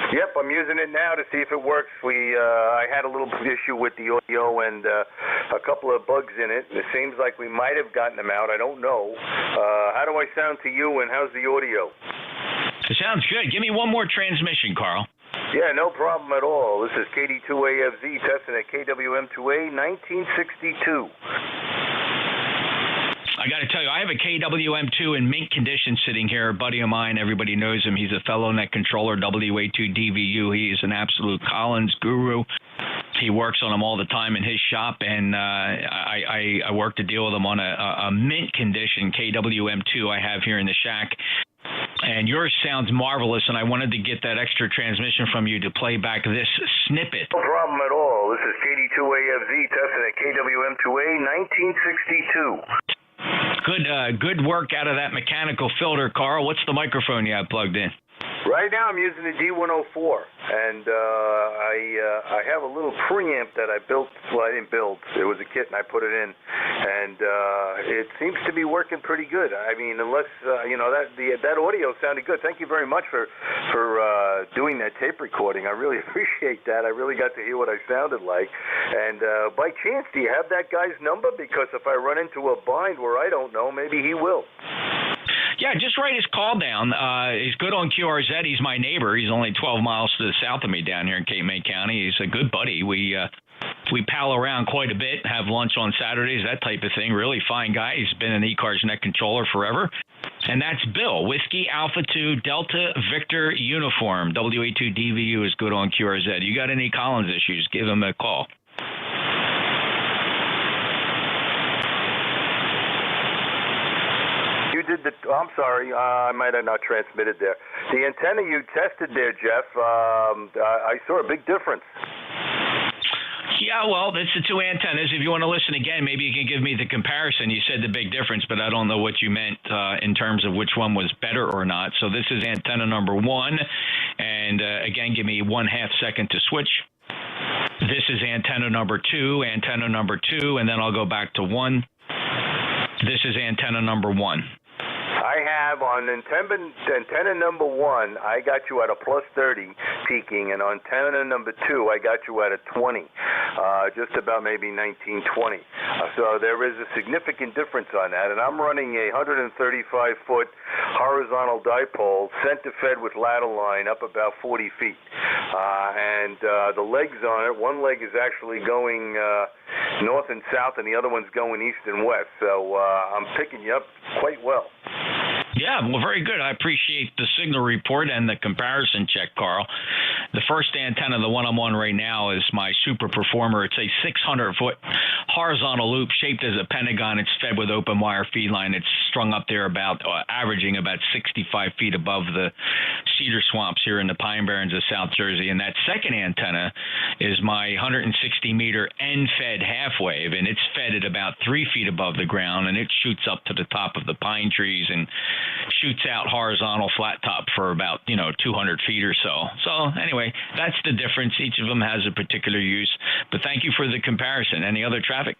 Yep, I'm using it now to see if it works. I had a little issue with the audio and a couple of bugs in it. It seems like we might have gotten them out. I don't know. How do I sound to you, and how's the audio? It sounds good. Give me one more transmission, Carl. Yeah, no problem at all. This is KD2AFZ testing at KWM2A 1962. I got to tell you, I have a KWM2 in mint condition sitting here. A buddy of mine, everybody knows him. He's a fellow net controller, WA2DVU. He is an absolute Collins guru. He works on them all the time in his shop, and I work to deal with him on a mint condition KWM2 I have here in the shack. And yours sounds marvelous, and I wanted to get that extra transmission from you to play back this snippet. No problem at all. This is KD2AFZ testing at KWM2A 1962. Good work out of that mechanical filter, Carl. What's the microphone you have plugged in? Right now I'm using the D104, and I have a little preamp that I built. Well, I didn't build. It was a kit, and I put it in, and it seems to be working pretty good. I mean, unless that audio sounded good. Thank you very much for doing that tape recording. I really appreciate that. I really got to hear what I sounded like. And by chance, do you have that guy's number? Because if I run into a bind where I don't know, maybe he will. Yeah, just write his call down. He's good on QRZ. He's my neighbor. He's only 12 miles to the south of me down here in Cape May County. He's a good buddy. We pal around quite a bit, have lunch on Saturdays, that type of thing. Really fine guy. He's been an ECARS net controller forever. And that's Bill, Whiskey Alpha 2 Delta Victor Uniform. WA2DVU is good on QRZ. You got any Collins issues, give him a call. I'm sorry, I might have not transmitted there. The antenna you tested there, Jeff, I saw a big difference. Yeah, well, it's the two antennas. If you want to listen again, maybe you can give me the comparison. You said the big difference, but I don't know what you meant in terms of which one was better or not. So this is antenna number 1. And again, give me 1/2 second to switch. This is antenna number 2, and then I'll go back to 1. This is antenna number 1. I have on antenna number 1, I got you at a plus 30 peaking, and on antenna number 2, I got you at a 20, just about maybe 1920. So there is a significant difference on that, and I'm running a 135-foot horizontal dipole, center fed with ladder line up about 40 feet. And the legs on it, one leg is actually going north and south, and the other one's going east and west. So I'm picking you up quite well. Yeah, well, very good. I appreciate the signal report and the comparison check, Carl. The first antenna, the one I'm on right now, is my Super Performer. It's a 600-foot horizontal loop shaped as a pentagon. It's fed with open wire feed line. It's strung up there about averaging about 65 feet above the cedar swamps here in the Pine Barrens of South Jersey. And that second antenna is my 160-meter end-fed half wave, and it's fed at about 3 feet above the ground, and it shoots up to the top of the pine trees and shoots out horizontal flat top for about 200 feet or so. So anyway, that's the difference. Each of them has a particular use. But thank you for the comparison. Any other traffic?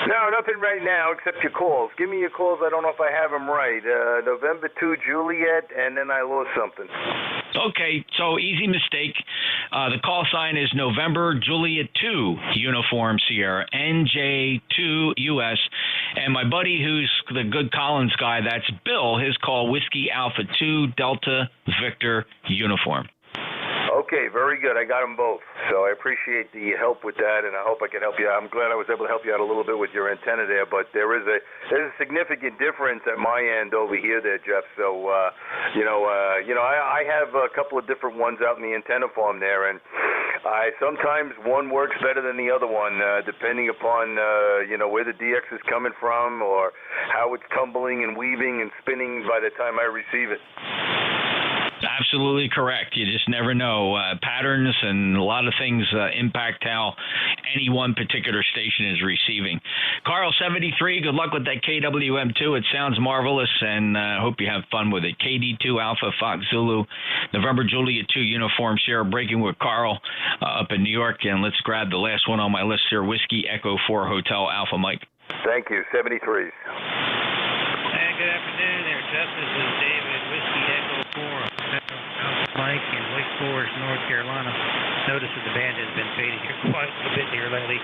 No, nothing right now except your calls. Give me your calls. I don't know if I have them right. November 2, Juliet, and then I lost something. Okay, so easy mistake. The call sign is November Juliet 2 Uniform Sierra, NJ2US. And my buddy who's the good Collins guy, that's Bill, his call Whiskey Alpha 2 Delta Victor Uniform. Okay, very good. I got them both. So I appreciate the help with that, and I hope I can help you out. I'm glad I was able to help you out a little bit with your antenna there, but there's a significant difference at my end over here there, Jeff. So, I have a couple of different ones out in the antenna farm there, and sometimes one works better than the other one, depending upon, where the DX is coming from or how it's tumbling and weaving and spinning by the time I receive it. Absolutely correct. You just never know. Patterns and a lot of things impact how any one particular station is receiving. Carl, 73, good luck with that KWM2. It sounds marvelous, and hope you have fun with it. KD2 Alpha Fox Zulu, November Juliet 2 Uniform Sierra, breaking with Carl up in New York. And let's grab the last one on my list here, Whiskey Echo 4 Hotel Alpha Mike. Thank you, 73s. Hey, good afternoon there, Jeff. This is David, Whiskey Echo 4. Mike in Wake Forest, North Carolina. Noticed that the band has been fading here quite a bit here lately.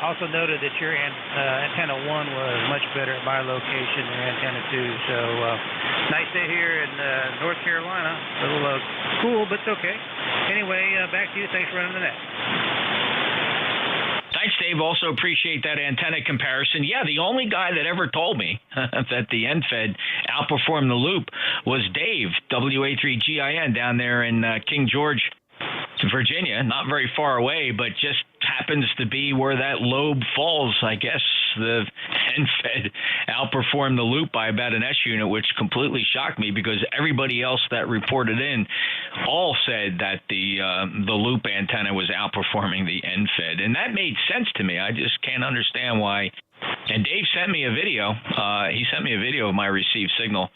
Also noted that your antenna 1 was much better at my location than antenna 2. So nice day here in North Carolina. A little cool, but it's okay. Anyway, back to you. Thanks for running the net. Thanks, Dave. Also appreciate that antenna comparison. Yeah, the only guy that ever told me that the end-fed outperformed the loop was Dave, WA3GIN, down there in King George, Virginia. Not very far away, but just happens to be where that lobe falls. I guess the end-fed outperformed the loop by about an S unit, which completely shocked me because everybody else that reported in all said that the loop antenna was outperforming the end-fed, and that made sense to me. I just can't understand why. And Dave sent me a video. He sent me a video of my received signal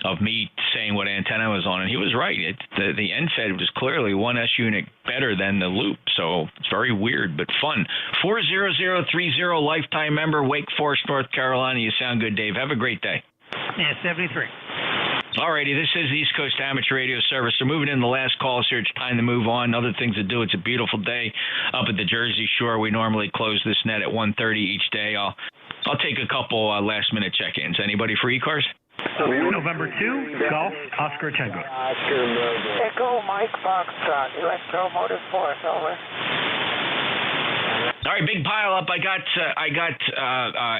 of me saying what antenna I was on, and he was right. The end-fed was clearly one S unit better than the loop, so it's very weird but fun. 40030 lifetime member, Wake Forest, North Carolina. You sound good, Dave. Have a great day. Yeah, 73. Alrighty, this is East Coast Amateur Radio Service. So moving in the last calls here, it's time to move on. Other things to do. It's a beautiful day up at the Jersey Shore. We normally close this net at 1:30 each day. I'll take a couple last-minute check-ins. Anybody for ECARS? November 2, Golf, Oscar Tango. Echo Mike Foxtrot, Electromotive Force, over. All right, big pile up. I got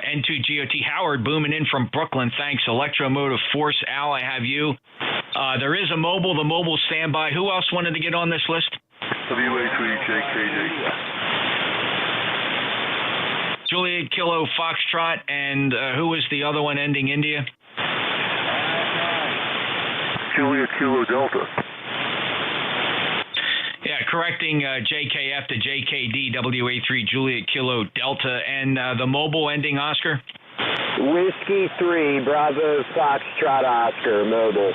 N2GOT Howard booming in from Brooklyn. Thanks, Electromotive Force. Al, I have you. There is a mobile. The mobile standby. Who else wanted to get on this list? WA3JKJ. Juliet Kilo Foxtrot, and who was the other one ending India? Juliet Kilo Delta. Yeah, correcting JKF to JKD, WA3 Juliet Kilo Delta, and the mobile ending, Oscar? Whiskey 3, Bravo, Foxtrot, Oscar, mobile.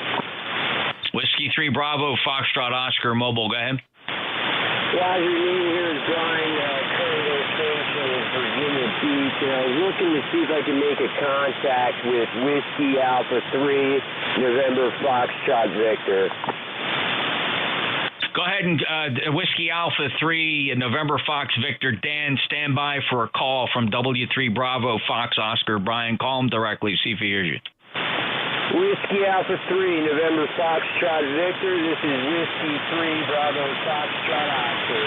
Whiskey 3, Bravo, Foxtrot, Oscar, mobile. Go ahead. Roger, Ian here is Brian, current location in Virginia Beach, and I was looking to see if I could make a contact with Whiskey Alpha 3, November Foxtrot Victor. Go ahead and Whiskey Alpha 3, November Fox Victor. Dan, stand by for a call from W3 Bravo Fox Oscar. Brian, call him directly, see if he hears you. Whiskey Alpha 3, November Foxtrot Victor. This is Whiskey 3, Bravo Foxtrot Oscar.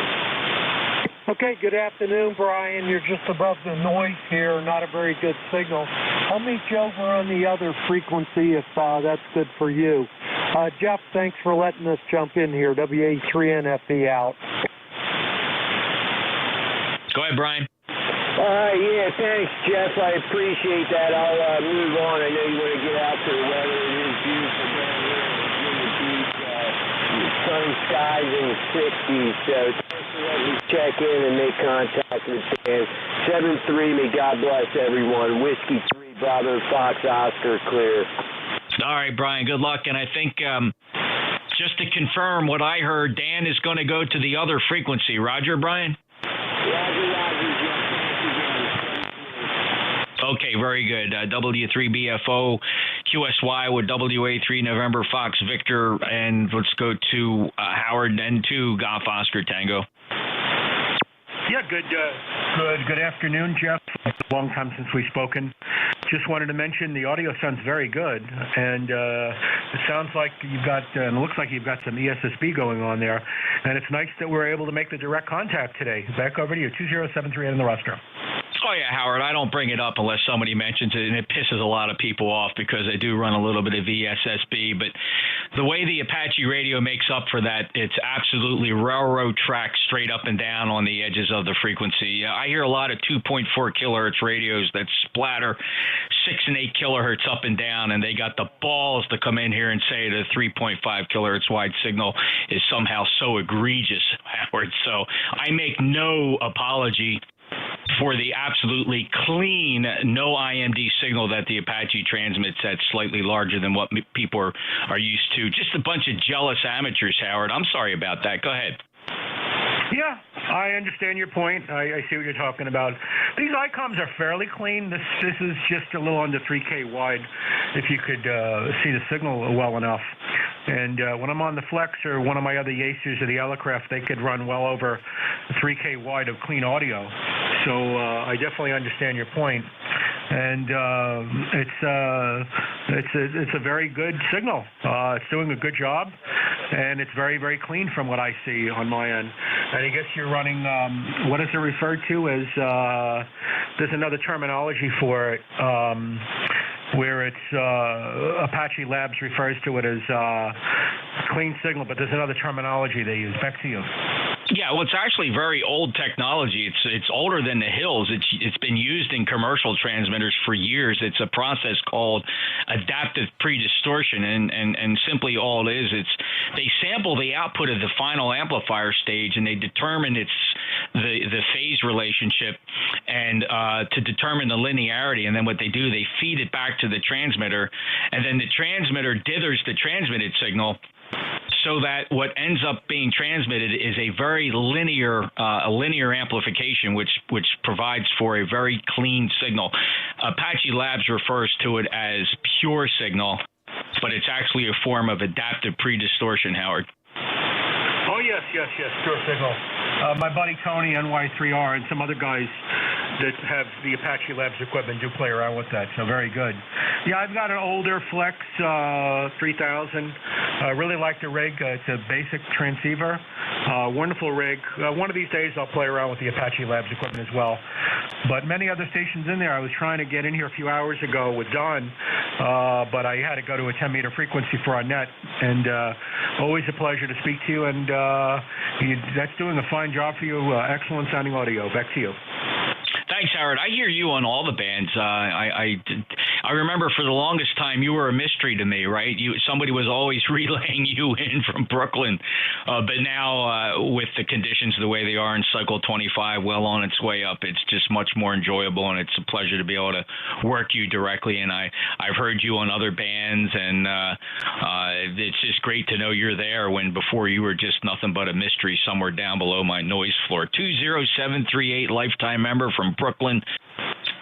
Okay, good afternoon, Brian. You're just above the noise here, not a very good signal. I'll meet you over on the other frequency if that's good for you. Jeff, thanks for letting us jump in here. WA3NFE out. Go ahead, Brian. Yeah, thanks, Jeff. I appreciate that. I'll move on. I know you want to get out to the weather. It is beautiful down here in Virginia Beach. Sun skies in the 60s, so thanks for letting me check in and make contact with Dan. 7-3, may God bless everyone. Whiskey 3, Bravo, Fox, Oscar, clear. All right, Brian, good luck. And I think just to confirm what I heard, Dan is going to go to the other frequency. Roger, Brian? Okay, very good. W3BFO QSY with WA3 November Fox Victor, and let's go to Howard N2 Golf Oscar Tango. Yeah, good afternoon, Jeff. Long time since we've spoken. Just wanted to mention the audio sounds very good, and it sounds like you've got, and it looks like you've got some ESSB going on there, and it's nice that we're able to make the direct contact today. Back over to you, 2073 in the rostrum. Oh, yeah, Howard, I don't bring it up unless somebody mentions it, and it pisses a lot of people off because I do run a little bit of ESSB. But the way the Apache radio makes up for that, it's absolutely railroad tracks straight up and down on the edges of the frequency. I hear a lot of 2.4 kilohertz radios that splatter 6 and 8 kilohertz up and down, and they got the balls to come in here and say the 3.5 kilohertz wide signal is somehow so egregious, Howard. So I make no apology for the absolutely clean, no IMD signal that the Apache transmits that's slightly larger than what people are used to. Just a bunch of jealous amateurs, Howard. I'm sorry about that. Go ahead. Yeah, I understand your point. I see what you're talking about. These ICOMs are fairly clean. This is just a little under 3K wide, if you could see the signal well enough. And when I'm on the Flex or one of my other Yacers or the Elecraft, they could run well over 3K wide of clean audio. So I definitely understand your point. And it's a very good signal. It's doing a good job, and it's very, very clean from what I see on my end. And I guess you're running, what is it referred to as, there's another terminology for it, where it's Apache Labs refers to it as clean signal, but there's another terminology they use. Back to you. Yeah, well, it's actually very old technology. It's older than the hills. It's been used in commercial transmitters for years. It's a process called adaptive pre-distortion, and simply all it is, they sample the output of the final amplifier stage, and they determine the phase relationship and to determine the linearity. And then what they do, they feed it back to the transmitter, and then the transmitter dithers the transmitted signal, so that what ends up being transmitted is a very linear amplification, which provides for a very clean signal. Apache Labs refers to it as pure signal, but it's actually a form of adaptive pre-distortion, Howard. Oh, yes, pure signal. My buddy Tony, NY3R, and some other guys that have the Apache Labs equipment do play around with that, so very good. Yeah, I've got an older Flex 3000. I really like the rig. It's a basic transceiver. Wonderful rig. One of these days I'll play around with the Apache Labs equipment as well. But many other stations in there. I was trying to get in here a few hours ago with Don, but I had to go to a 10-meter frequency for our net. And always a pleasure to speak to you, and that's doing a fine job for you. Excellent sounding audio. Back to you. Thanks, Howard. I hear you on all the bands. I remember for the longest time you were a mystery to me, right? Somebody was always relaying you in from Brooklyn, but now with the conditions the way they are in Cycle 25, well on its way up, it's just much more enjoyable, and it's a pleasure to be able to work you directly. And I've heard you on other bands, and it's just great to know you're there when before you were just nothing but a mystery somewhere down below my noise floor. 20738 lifetime member from Brooklyn.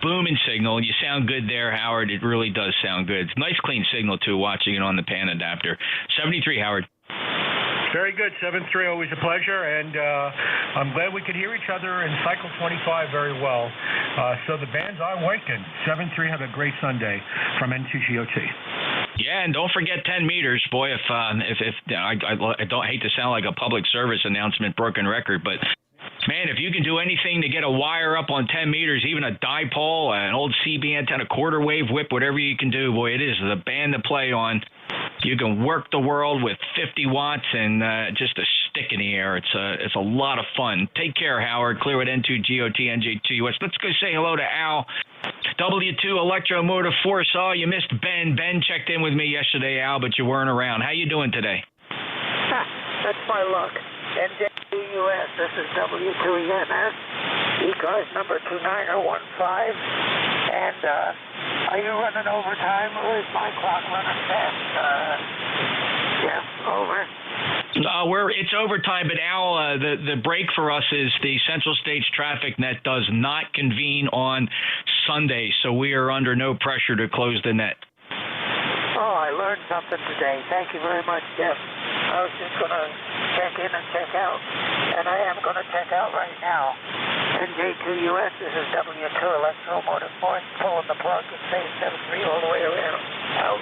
Booming signal. You sound good there, Howard. It really does sound good. Nice clean signal too, watching it on the pan adapter. 73, Howard. Very good. 7-3, always a pleasure, and I'm glad we could hear each other in Cycle 25 very well. So the bands are waking. 7-3, have a great Sunday from N2GOT. Yeah, and don't forget 10 meters, boy. If I don't hate to sound like a public service announcement, broken record, but man, if you can do anything to get a wire up on 10 meters, even a dipole, an old CB antenna, quarter wave whip, whatever you can do, boy, it is the band to play on. You can work the world with 50 watts and just a stick in the air. It's a lot of fun. Take care, Howard. Clear at N2GOT, NJ2US. Let's go say hello to Al. W2 Electromotive Force. Oh, you missed Ben. Ben checked in with me yesterday, Al, but you weren't around. How you doing today? That's my luck. NJ2US, this is W2EMS, ECARS number 29015, and are you running overtime, or is my clock running fast? Yeah, over. It's overtime, but Al, the break for us is the Central States Traffic Net does not convene on Sunday, so we are under no pressure to close the net. Oh, I learned something today. Thank you very much, Jeff. I was just going to check in and check out, and I am going to check out right now. NJ2US, this is W2 Electromotive Force, pulling the plug and saying 7-3 all the way around. Out.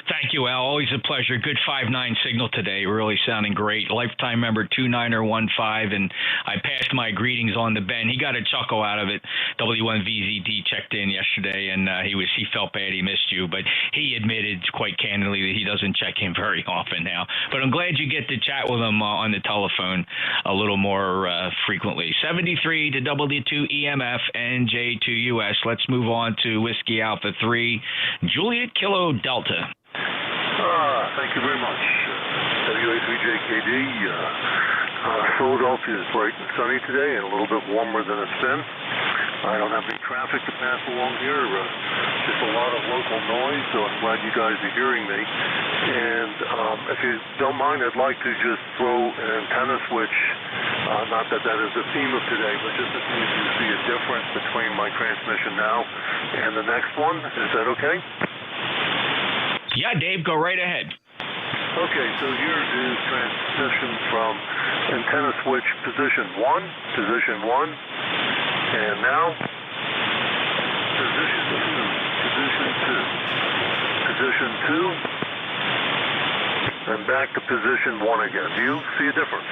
Thank you, Al. Always a pleasure. Good 5-9 signal today. Really sounding great. Lifetime member 29015, and I passed my greetings on to Ben. He got a chuckle out of it. W1VZD checked in yesterday, and he felt bad he missed you, but he admitted quite candidly that he doesn't check in very often now. But I'm glad you get to chat with him on the telephone a little more frequently. 73 to W2EMF NJ2US. Let's move on to Whiskey Alpha 3 Juliet Kilo Delta. Thank you very much. WA3JKD. Philadelphia is bright and sunny today and a little bit warmer than it's been. I don't have any traffic to pass along here. Just a lot of local noise, so I'm glad you guys are hearing me. And if you don't mind, I'd like to just throw an antenna switch. Not that is the theme of today, but just to see if you see a difference between my transmission now and the next one. Is that okay? Yeah, Dave, go right ahead. Okay, so here is transmission from antenna switch position 1, and now position 2, and back to position 1 again. Do you see a difference?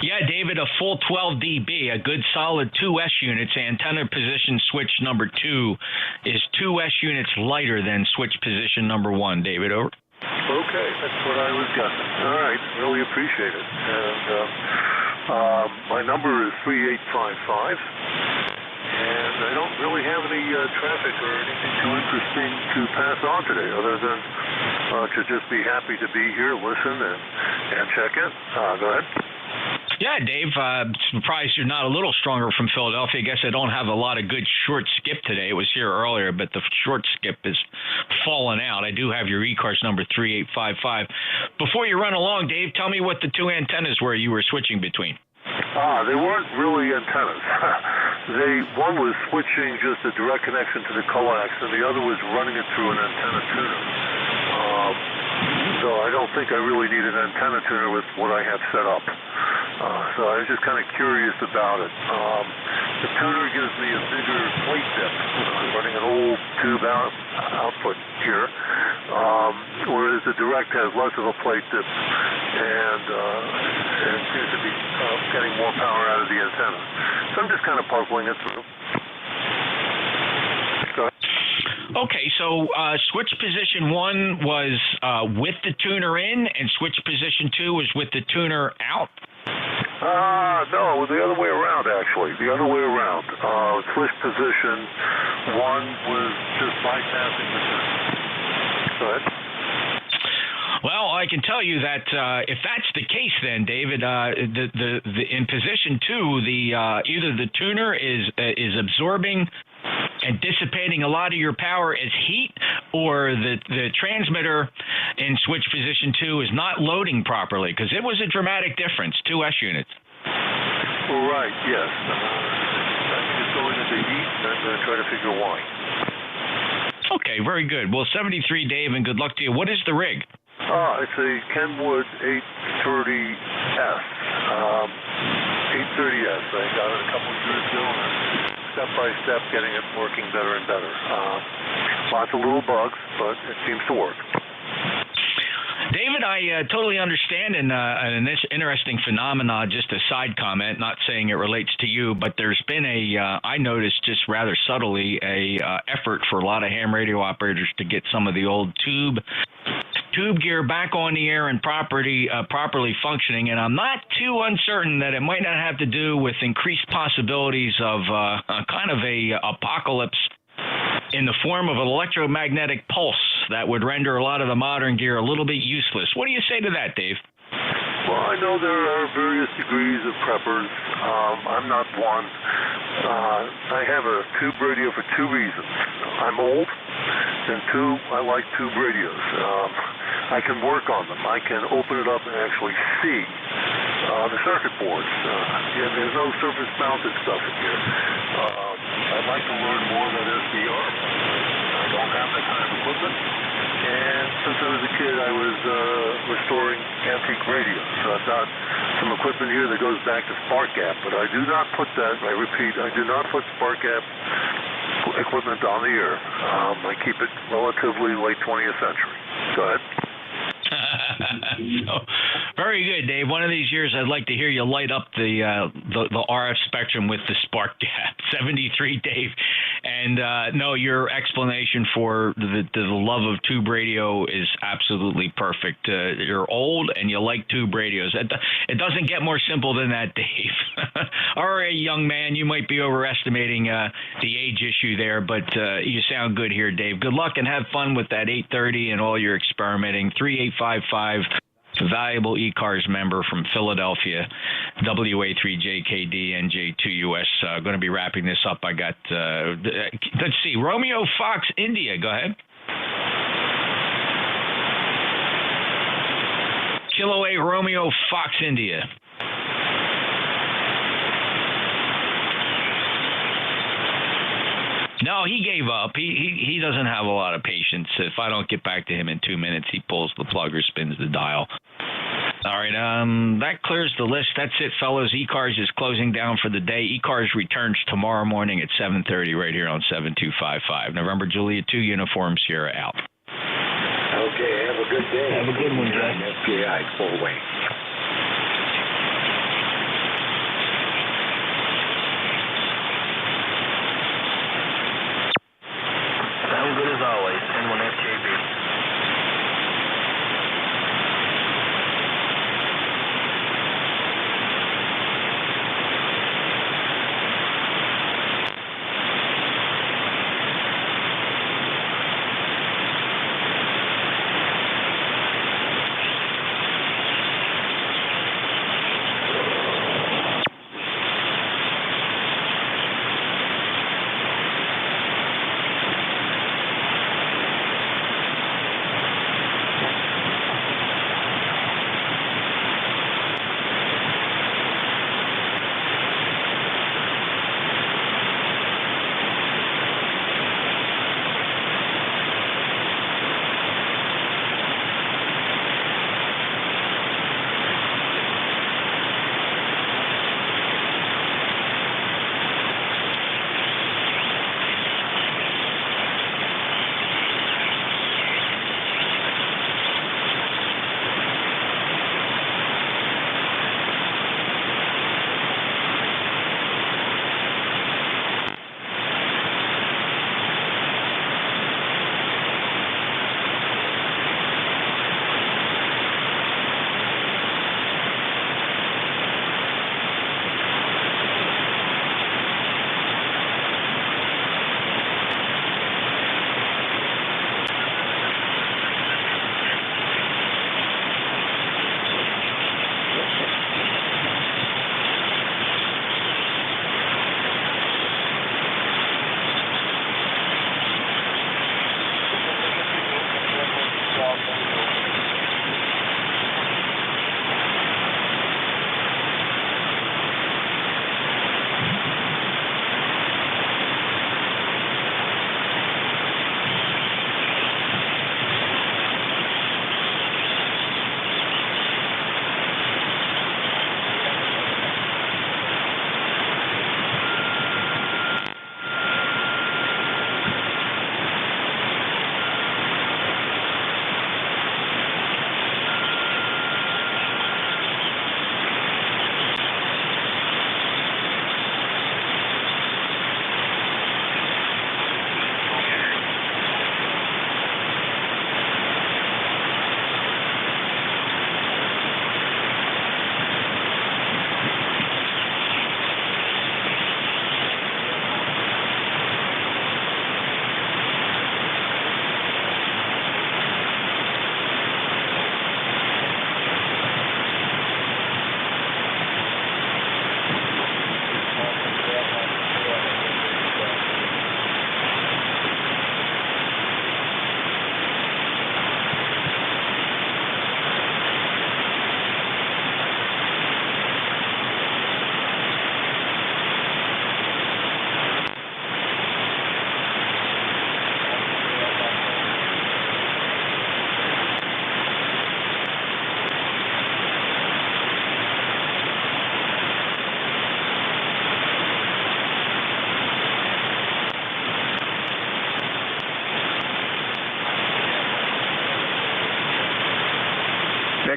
Yeah, David, a full 12 dB, a good solid 2S units. Antenna position switch number 2 is 2S units lighter than switch position number 1. David, over. Okay, that's what I was guessing. All right, really appreciate it. And my number is 3855, and I don't really have any traffic or anything too interesting to pass on today, other than to just be happy to be here, listen, and check in. Go ahead. Yeah, Dave, surprised you're not a little stronger from Philadelphia. I guess I don't have a lot of good short skip today. It was here earlier, but the short skip is fallen out. I do have your ECARS number 3855. Before you run along, Dave, tell me what the two antennas were you were switching between. They weren't really antennas. One was switching just a direct connection to the coax, and the other was running it through an antenna tuner. So I don't think I really need an antenna tuner with what I have set up. So I was just kind of curious about it. The tuner gives me a bigger plate dip. I'm running an old tube output here, whereas the direct has less of a plate dip and seems to be getting more power out of the antenna. So I'm just kind of puzzling it through. Go ahead. Okay, so switch position 1 was with the tuner in, and switch position 2 was with the tuner out? No, the other way around, actually. actually, the other way around. Switch position, one was just bypassing the two. Go ahead. Well, I can tell you that if that's the case, then David, the in position 2, either the tuner is absorbing and dissipating a lot of your power as heat, or the transmitter in switch position 2 is not loading properly, because it was a dramatic difference, 2S units. Right, yes. I think it's going into heat, and I'm going to try to figure why. Okay, very good. Well, 73, Dave, and good luck to you. What is the rig? It's a Kenwood 830S. 830S. I got it a couple of years ago. Step by step, getting it working better and better. Lots of little bugs, but it seems to work. David, I totally understand, and this interesting phenomenon, just a side comment, not saying it relates to you, but there's been I noticed just rather subtly, effort for a lot of ham radio operators to get some of the old tube gear back on the air and properly functioning, and I'm not too uncertain that it might not have to do with increased possibilities of kind of a apocalypse in the form of an electromagnetic pulse that would render a lot of the modern gear a little bit useless. What do you say to that, Dave? Well, I know there are various degrees of preppers. I'm not one. I have a tube radio for two reasons. I'm old, and two, I like tube radios. I can work on them. I can open it up and actually see the circuit boards. There's no surface-mounted stuff in here. I'd like to learn more about SDR. I don't have that kind of equipment. And since I was a kid, I was restoring antique radios. So I've got some equipment here that goes back to spark gap, but I do not put that, I repeat, I do not put spark gap equipment on the air. I keep it relatively late 20th century. Go ahead. So, very good, Dave. One of these years, I'd like to hear you light up the RF spectrum with the spark gap. 73, Dave. And no, your explanation for the love of tube radio is absolutely perfect. You're old and you like tube radios. It doesn't get more simple than that, Dave. All right, young man, you might be overestimating the age issue there, but you sound good here, Dave. Good luck and have fun with that 830 and all your experimenting. 3855, valuable ECARS member from Philadelphia, WA3JKD, NJ2US. Going to be wrapping this up. I got, let's see, Romeo Fox, India. Go ahead. Kilo 8, Romeo Fox, India. No, he gave up. He doesn't have a lot of patience. If I don't get back to him in 2 minutes, he pulls the plug or spins the dial. All right, that clears the list. That's it, fellows. ECARS is closing down for the day. ECARS returns tomorrow morning at 7:30 right here on 7255. November Juliet 2 uniforms here out. Okay, have a good day. Have a good one, Jeff. FPI, full way. Sound good as always. N1FJB.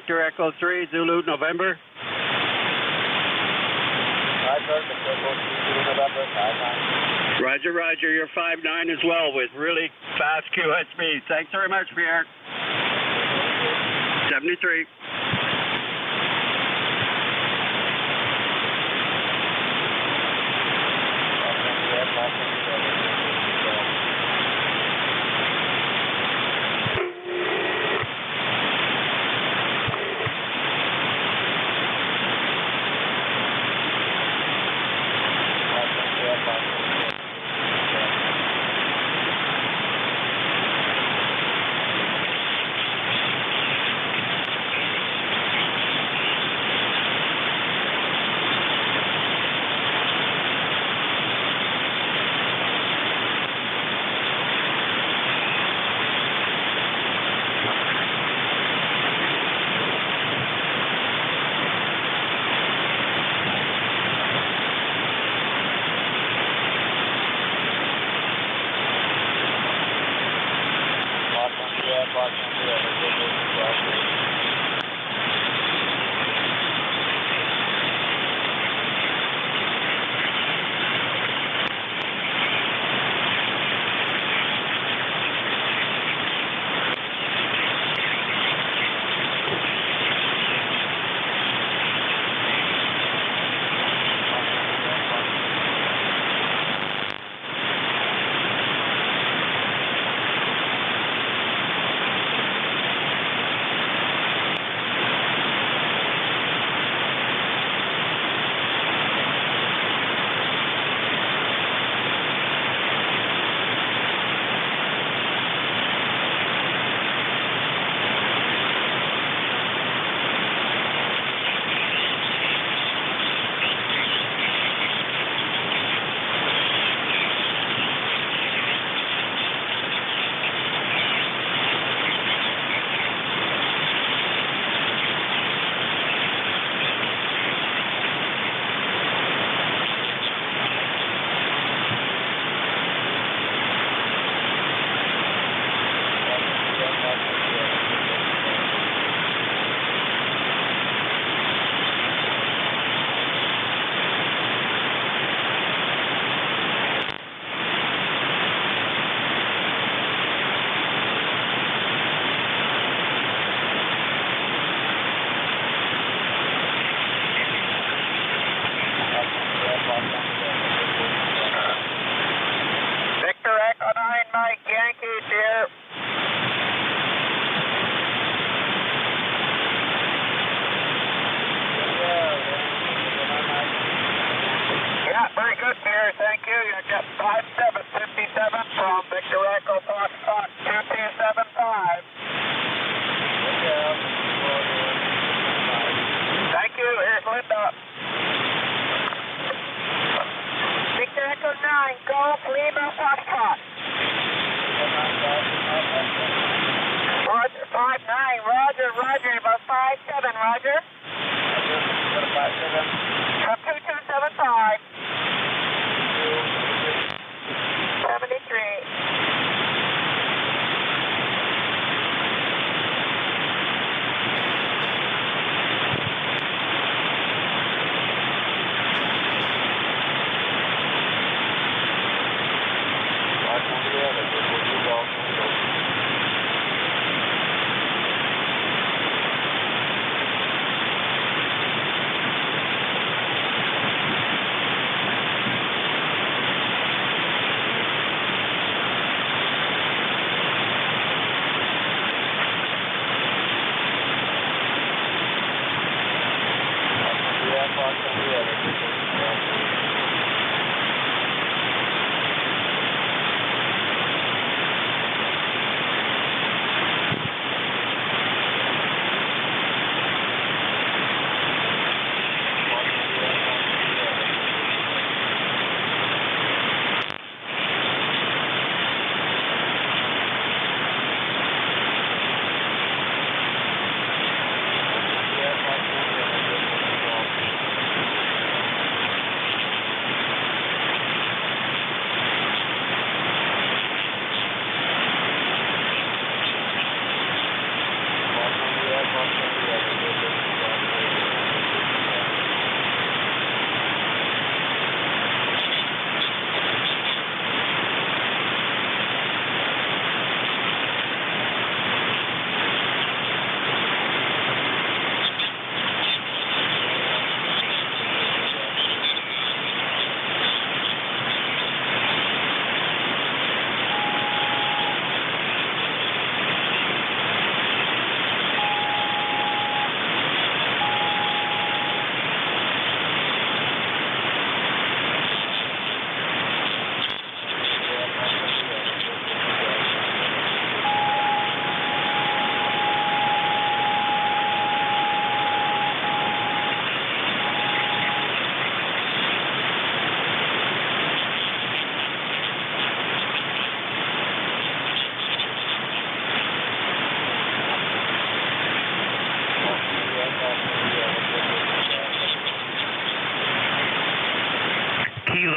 Victor Echo 3, Zulu, November. Roger, Roger. You're 5'9" as well with really fast QSB. Thanks very much, Pierre. 73.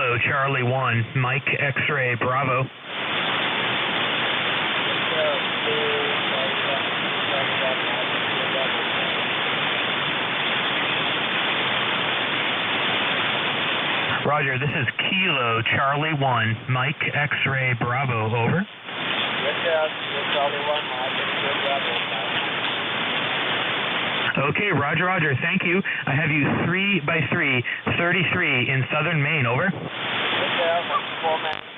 Kilo Charlie 1, Mike X-Ray Bravo. Roger, this is Kilo Charlie 1, Mike X-Ray Bravo, over. Yes, sir. Charlie 1, Mike X-Ray Bravo. Okay, roger, roger. Thank you. I have you 3x3, 33 in southern Maine, over. Yes, sir. 4 men.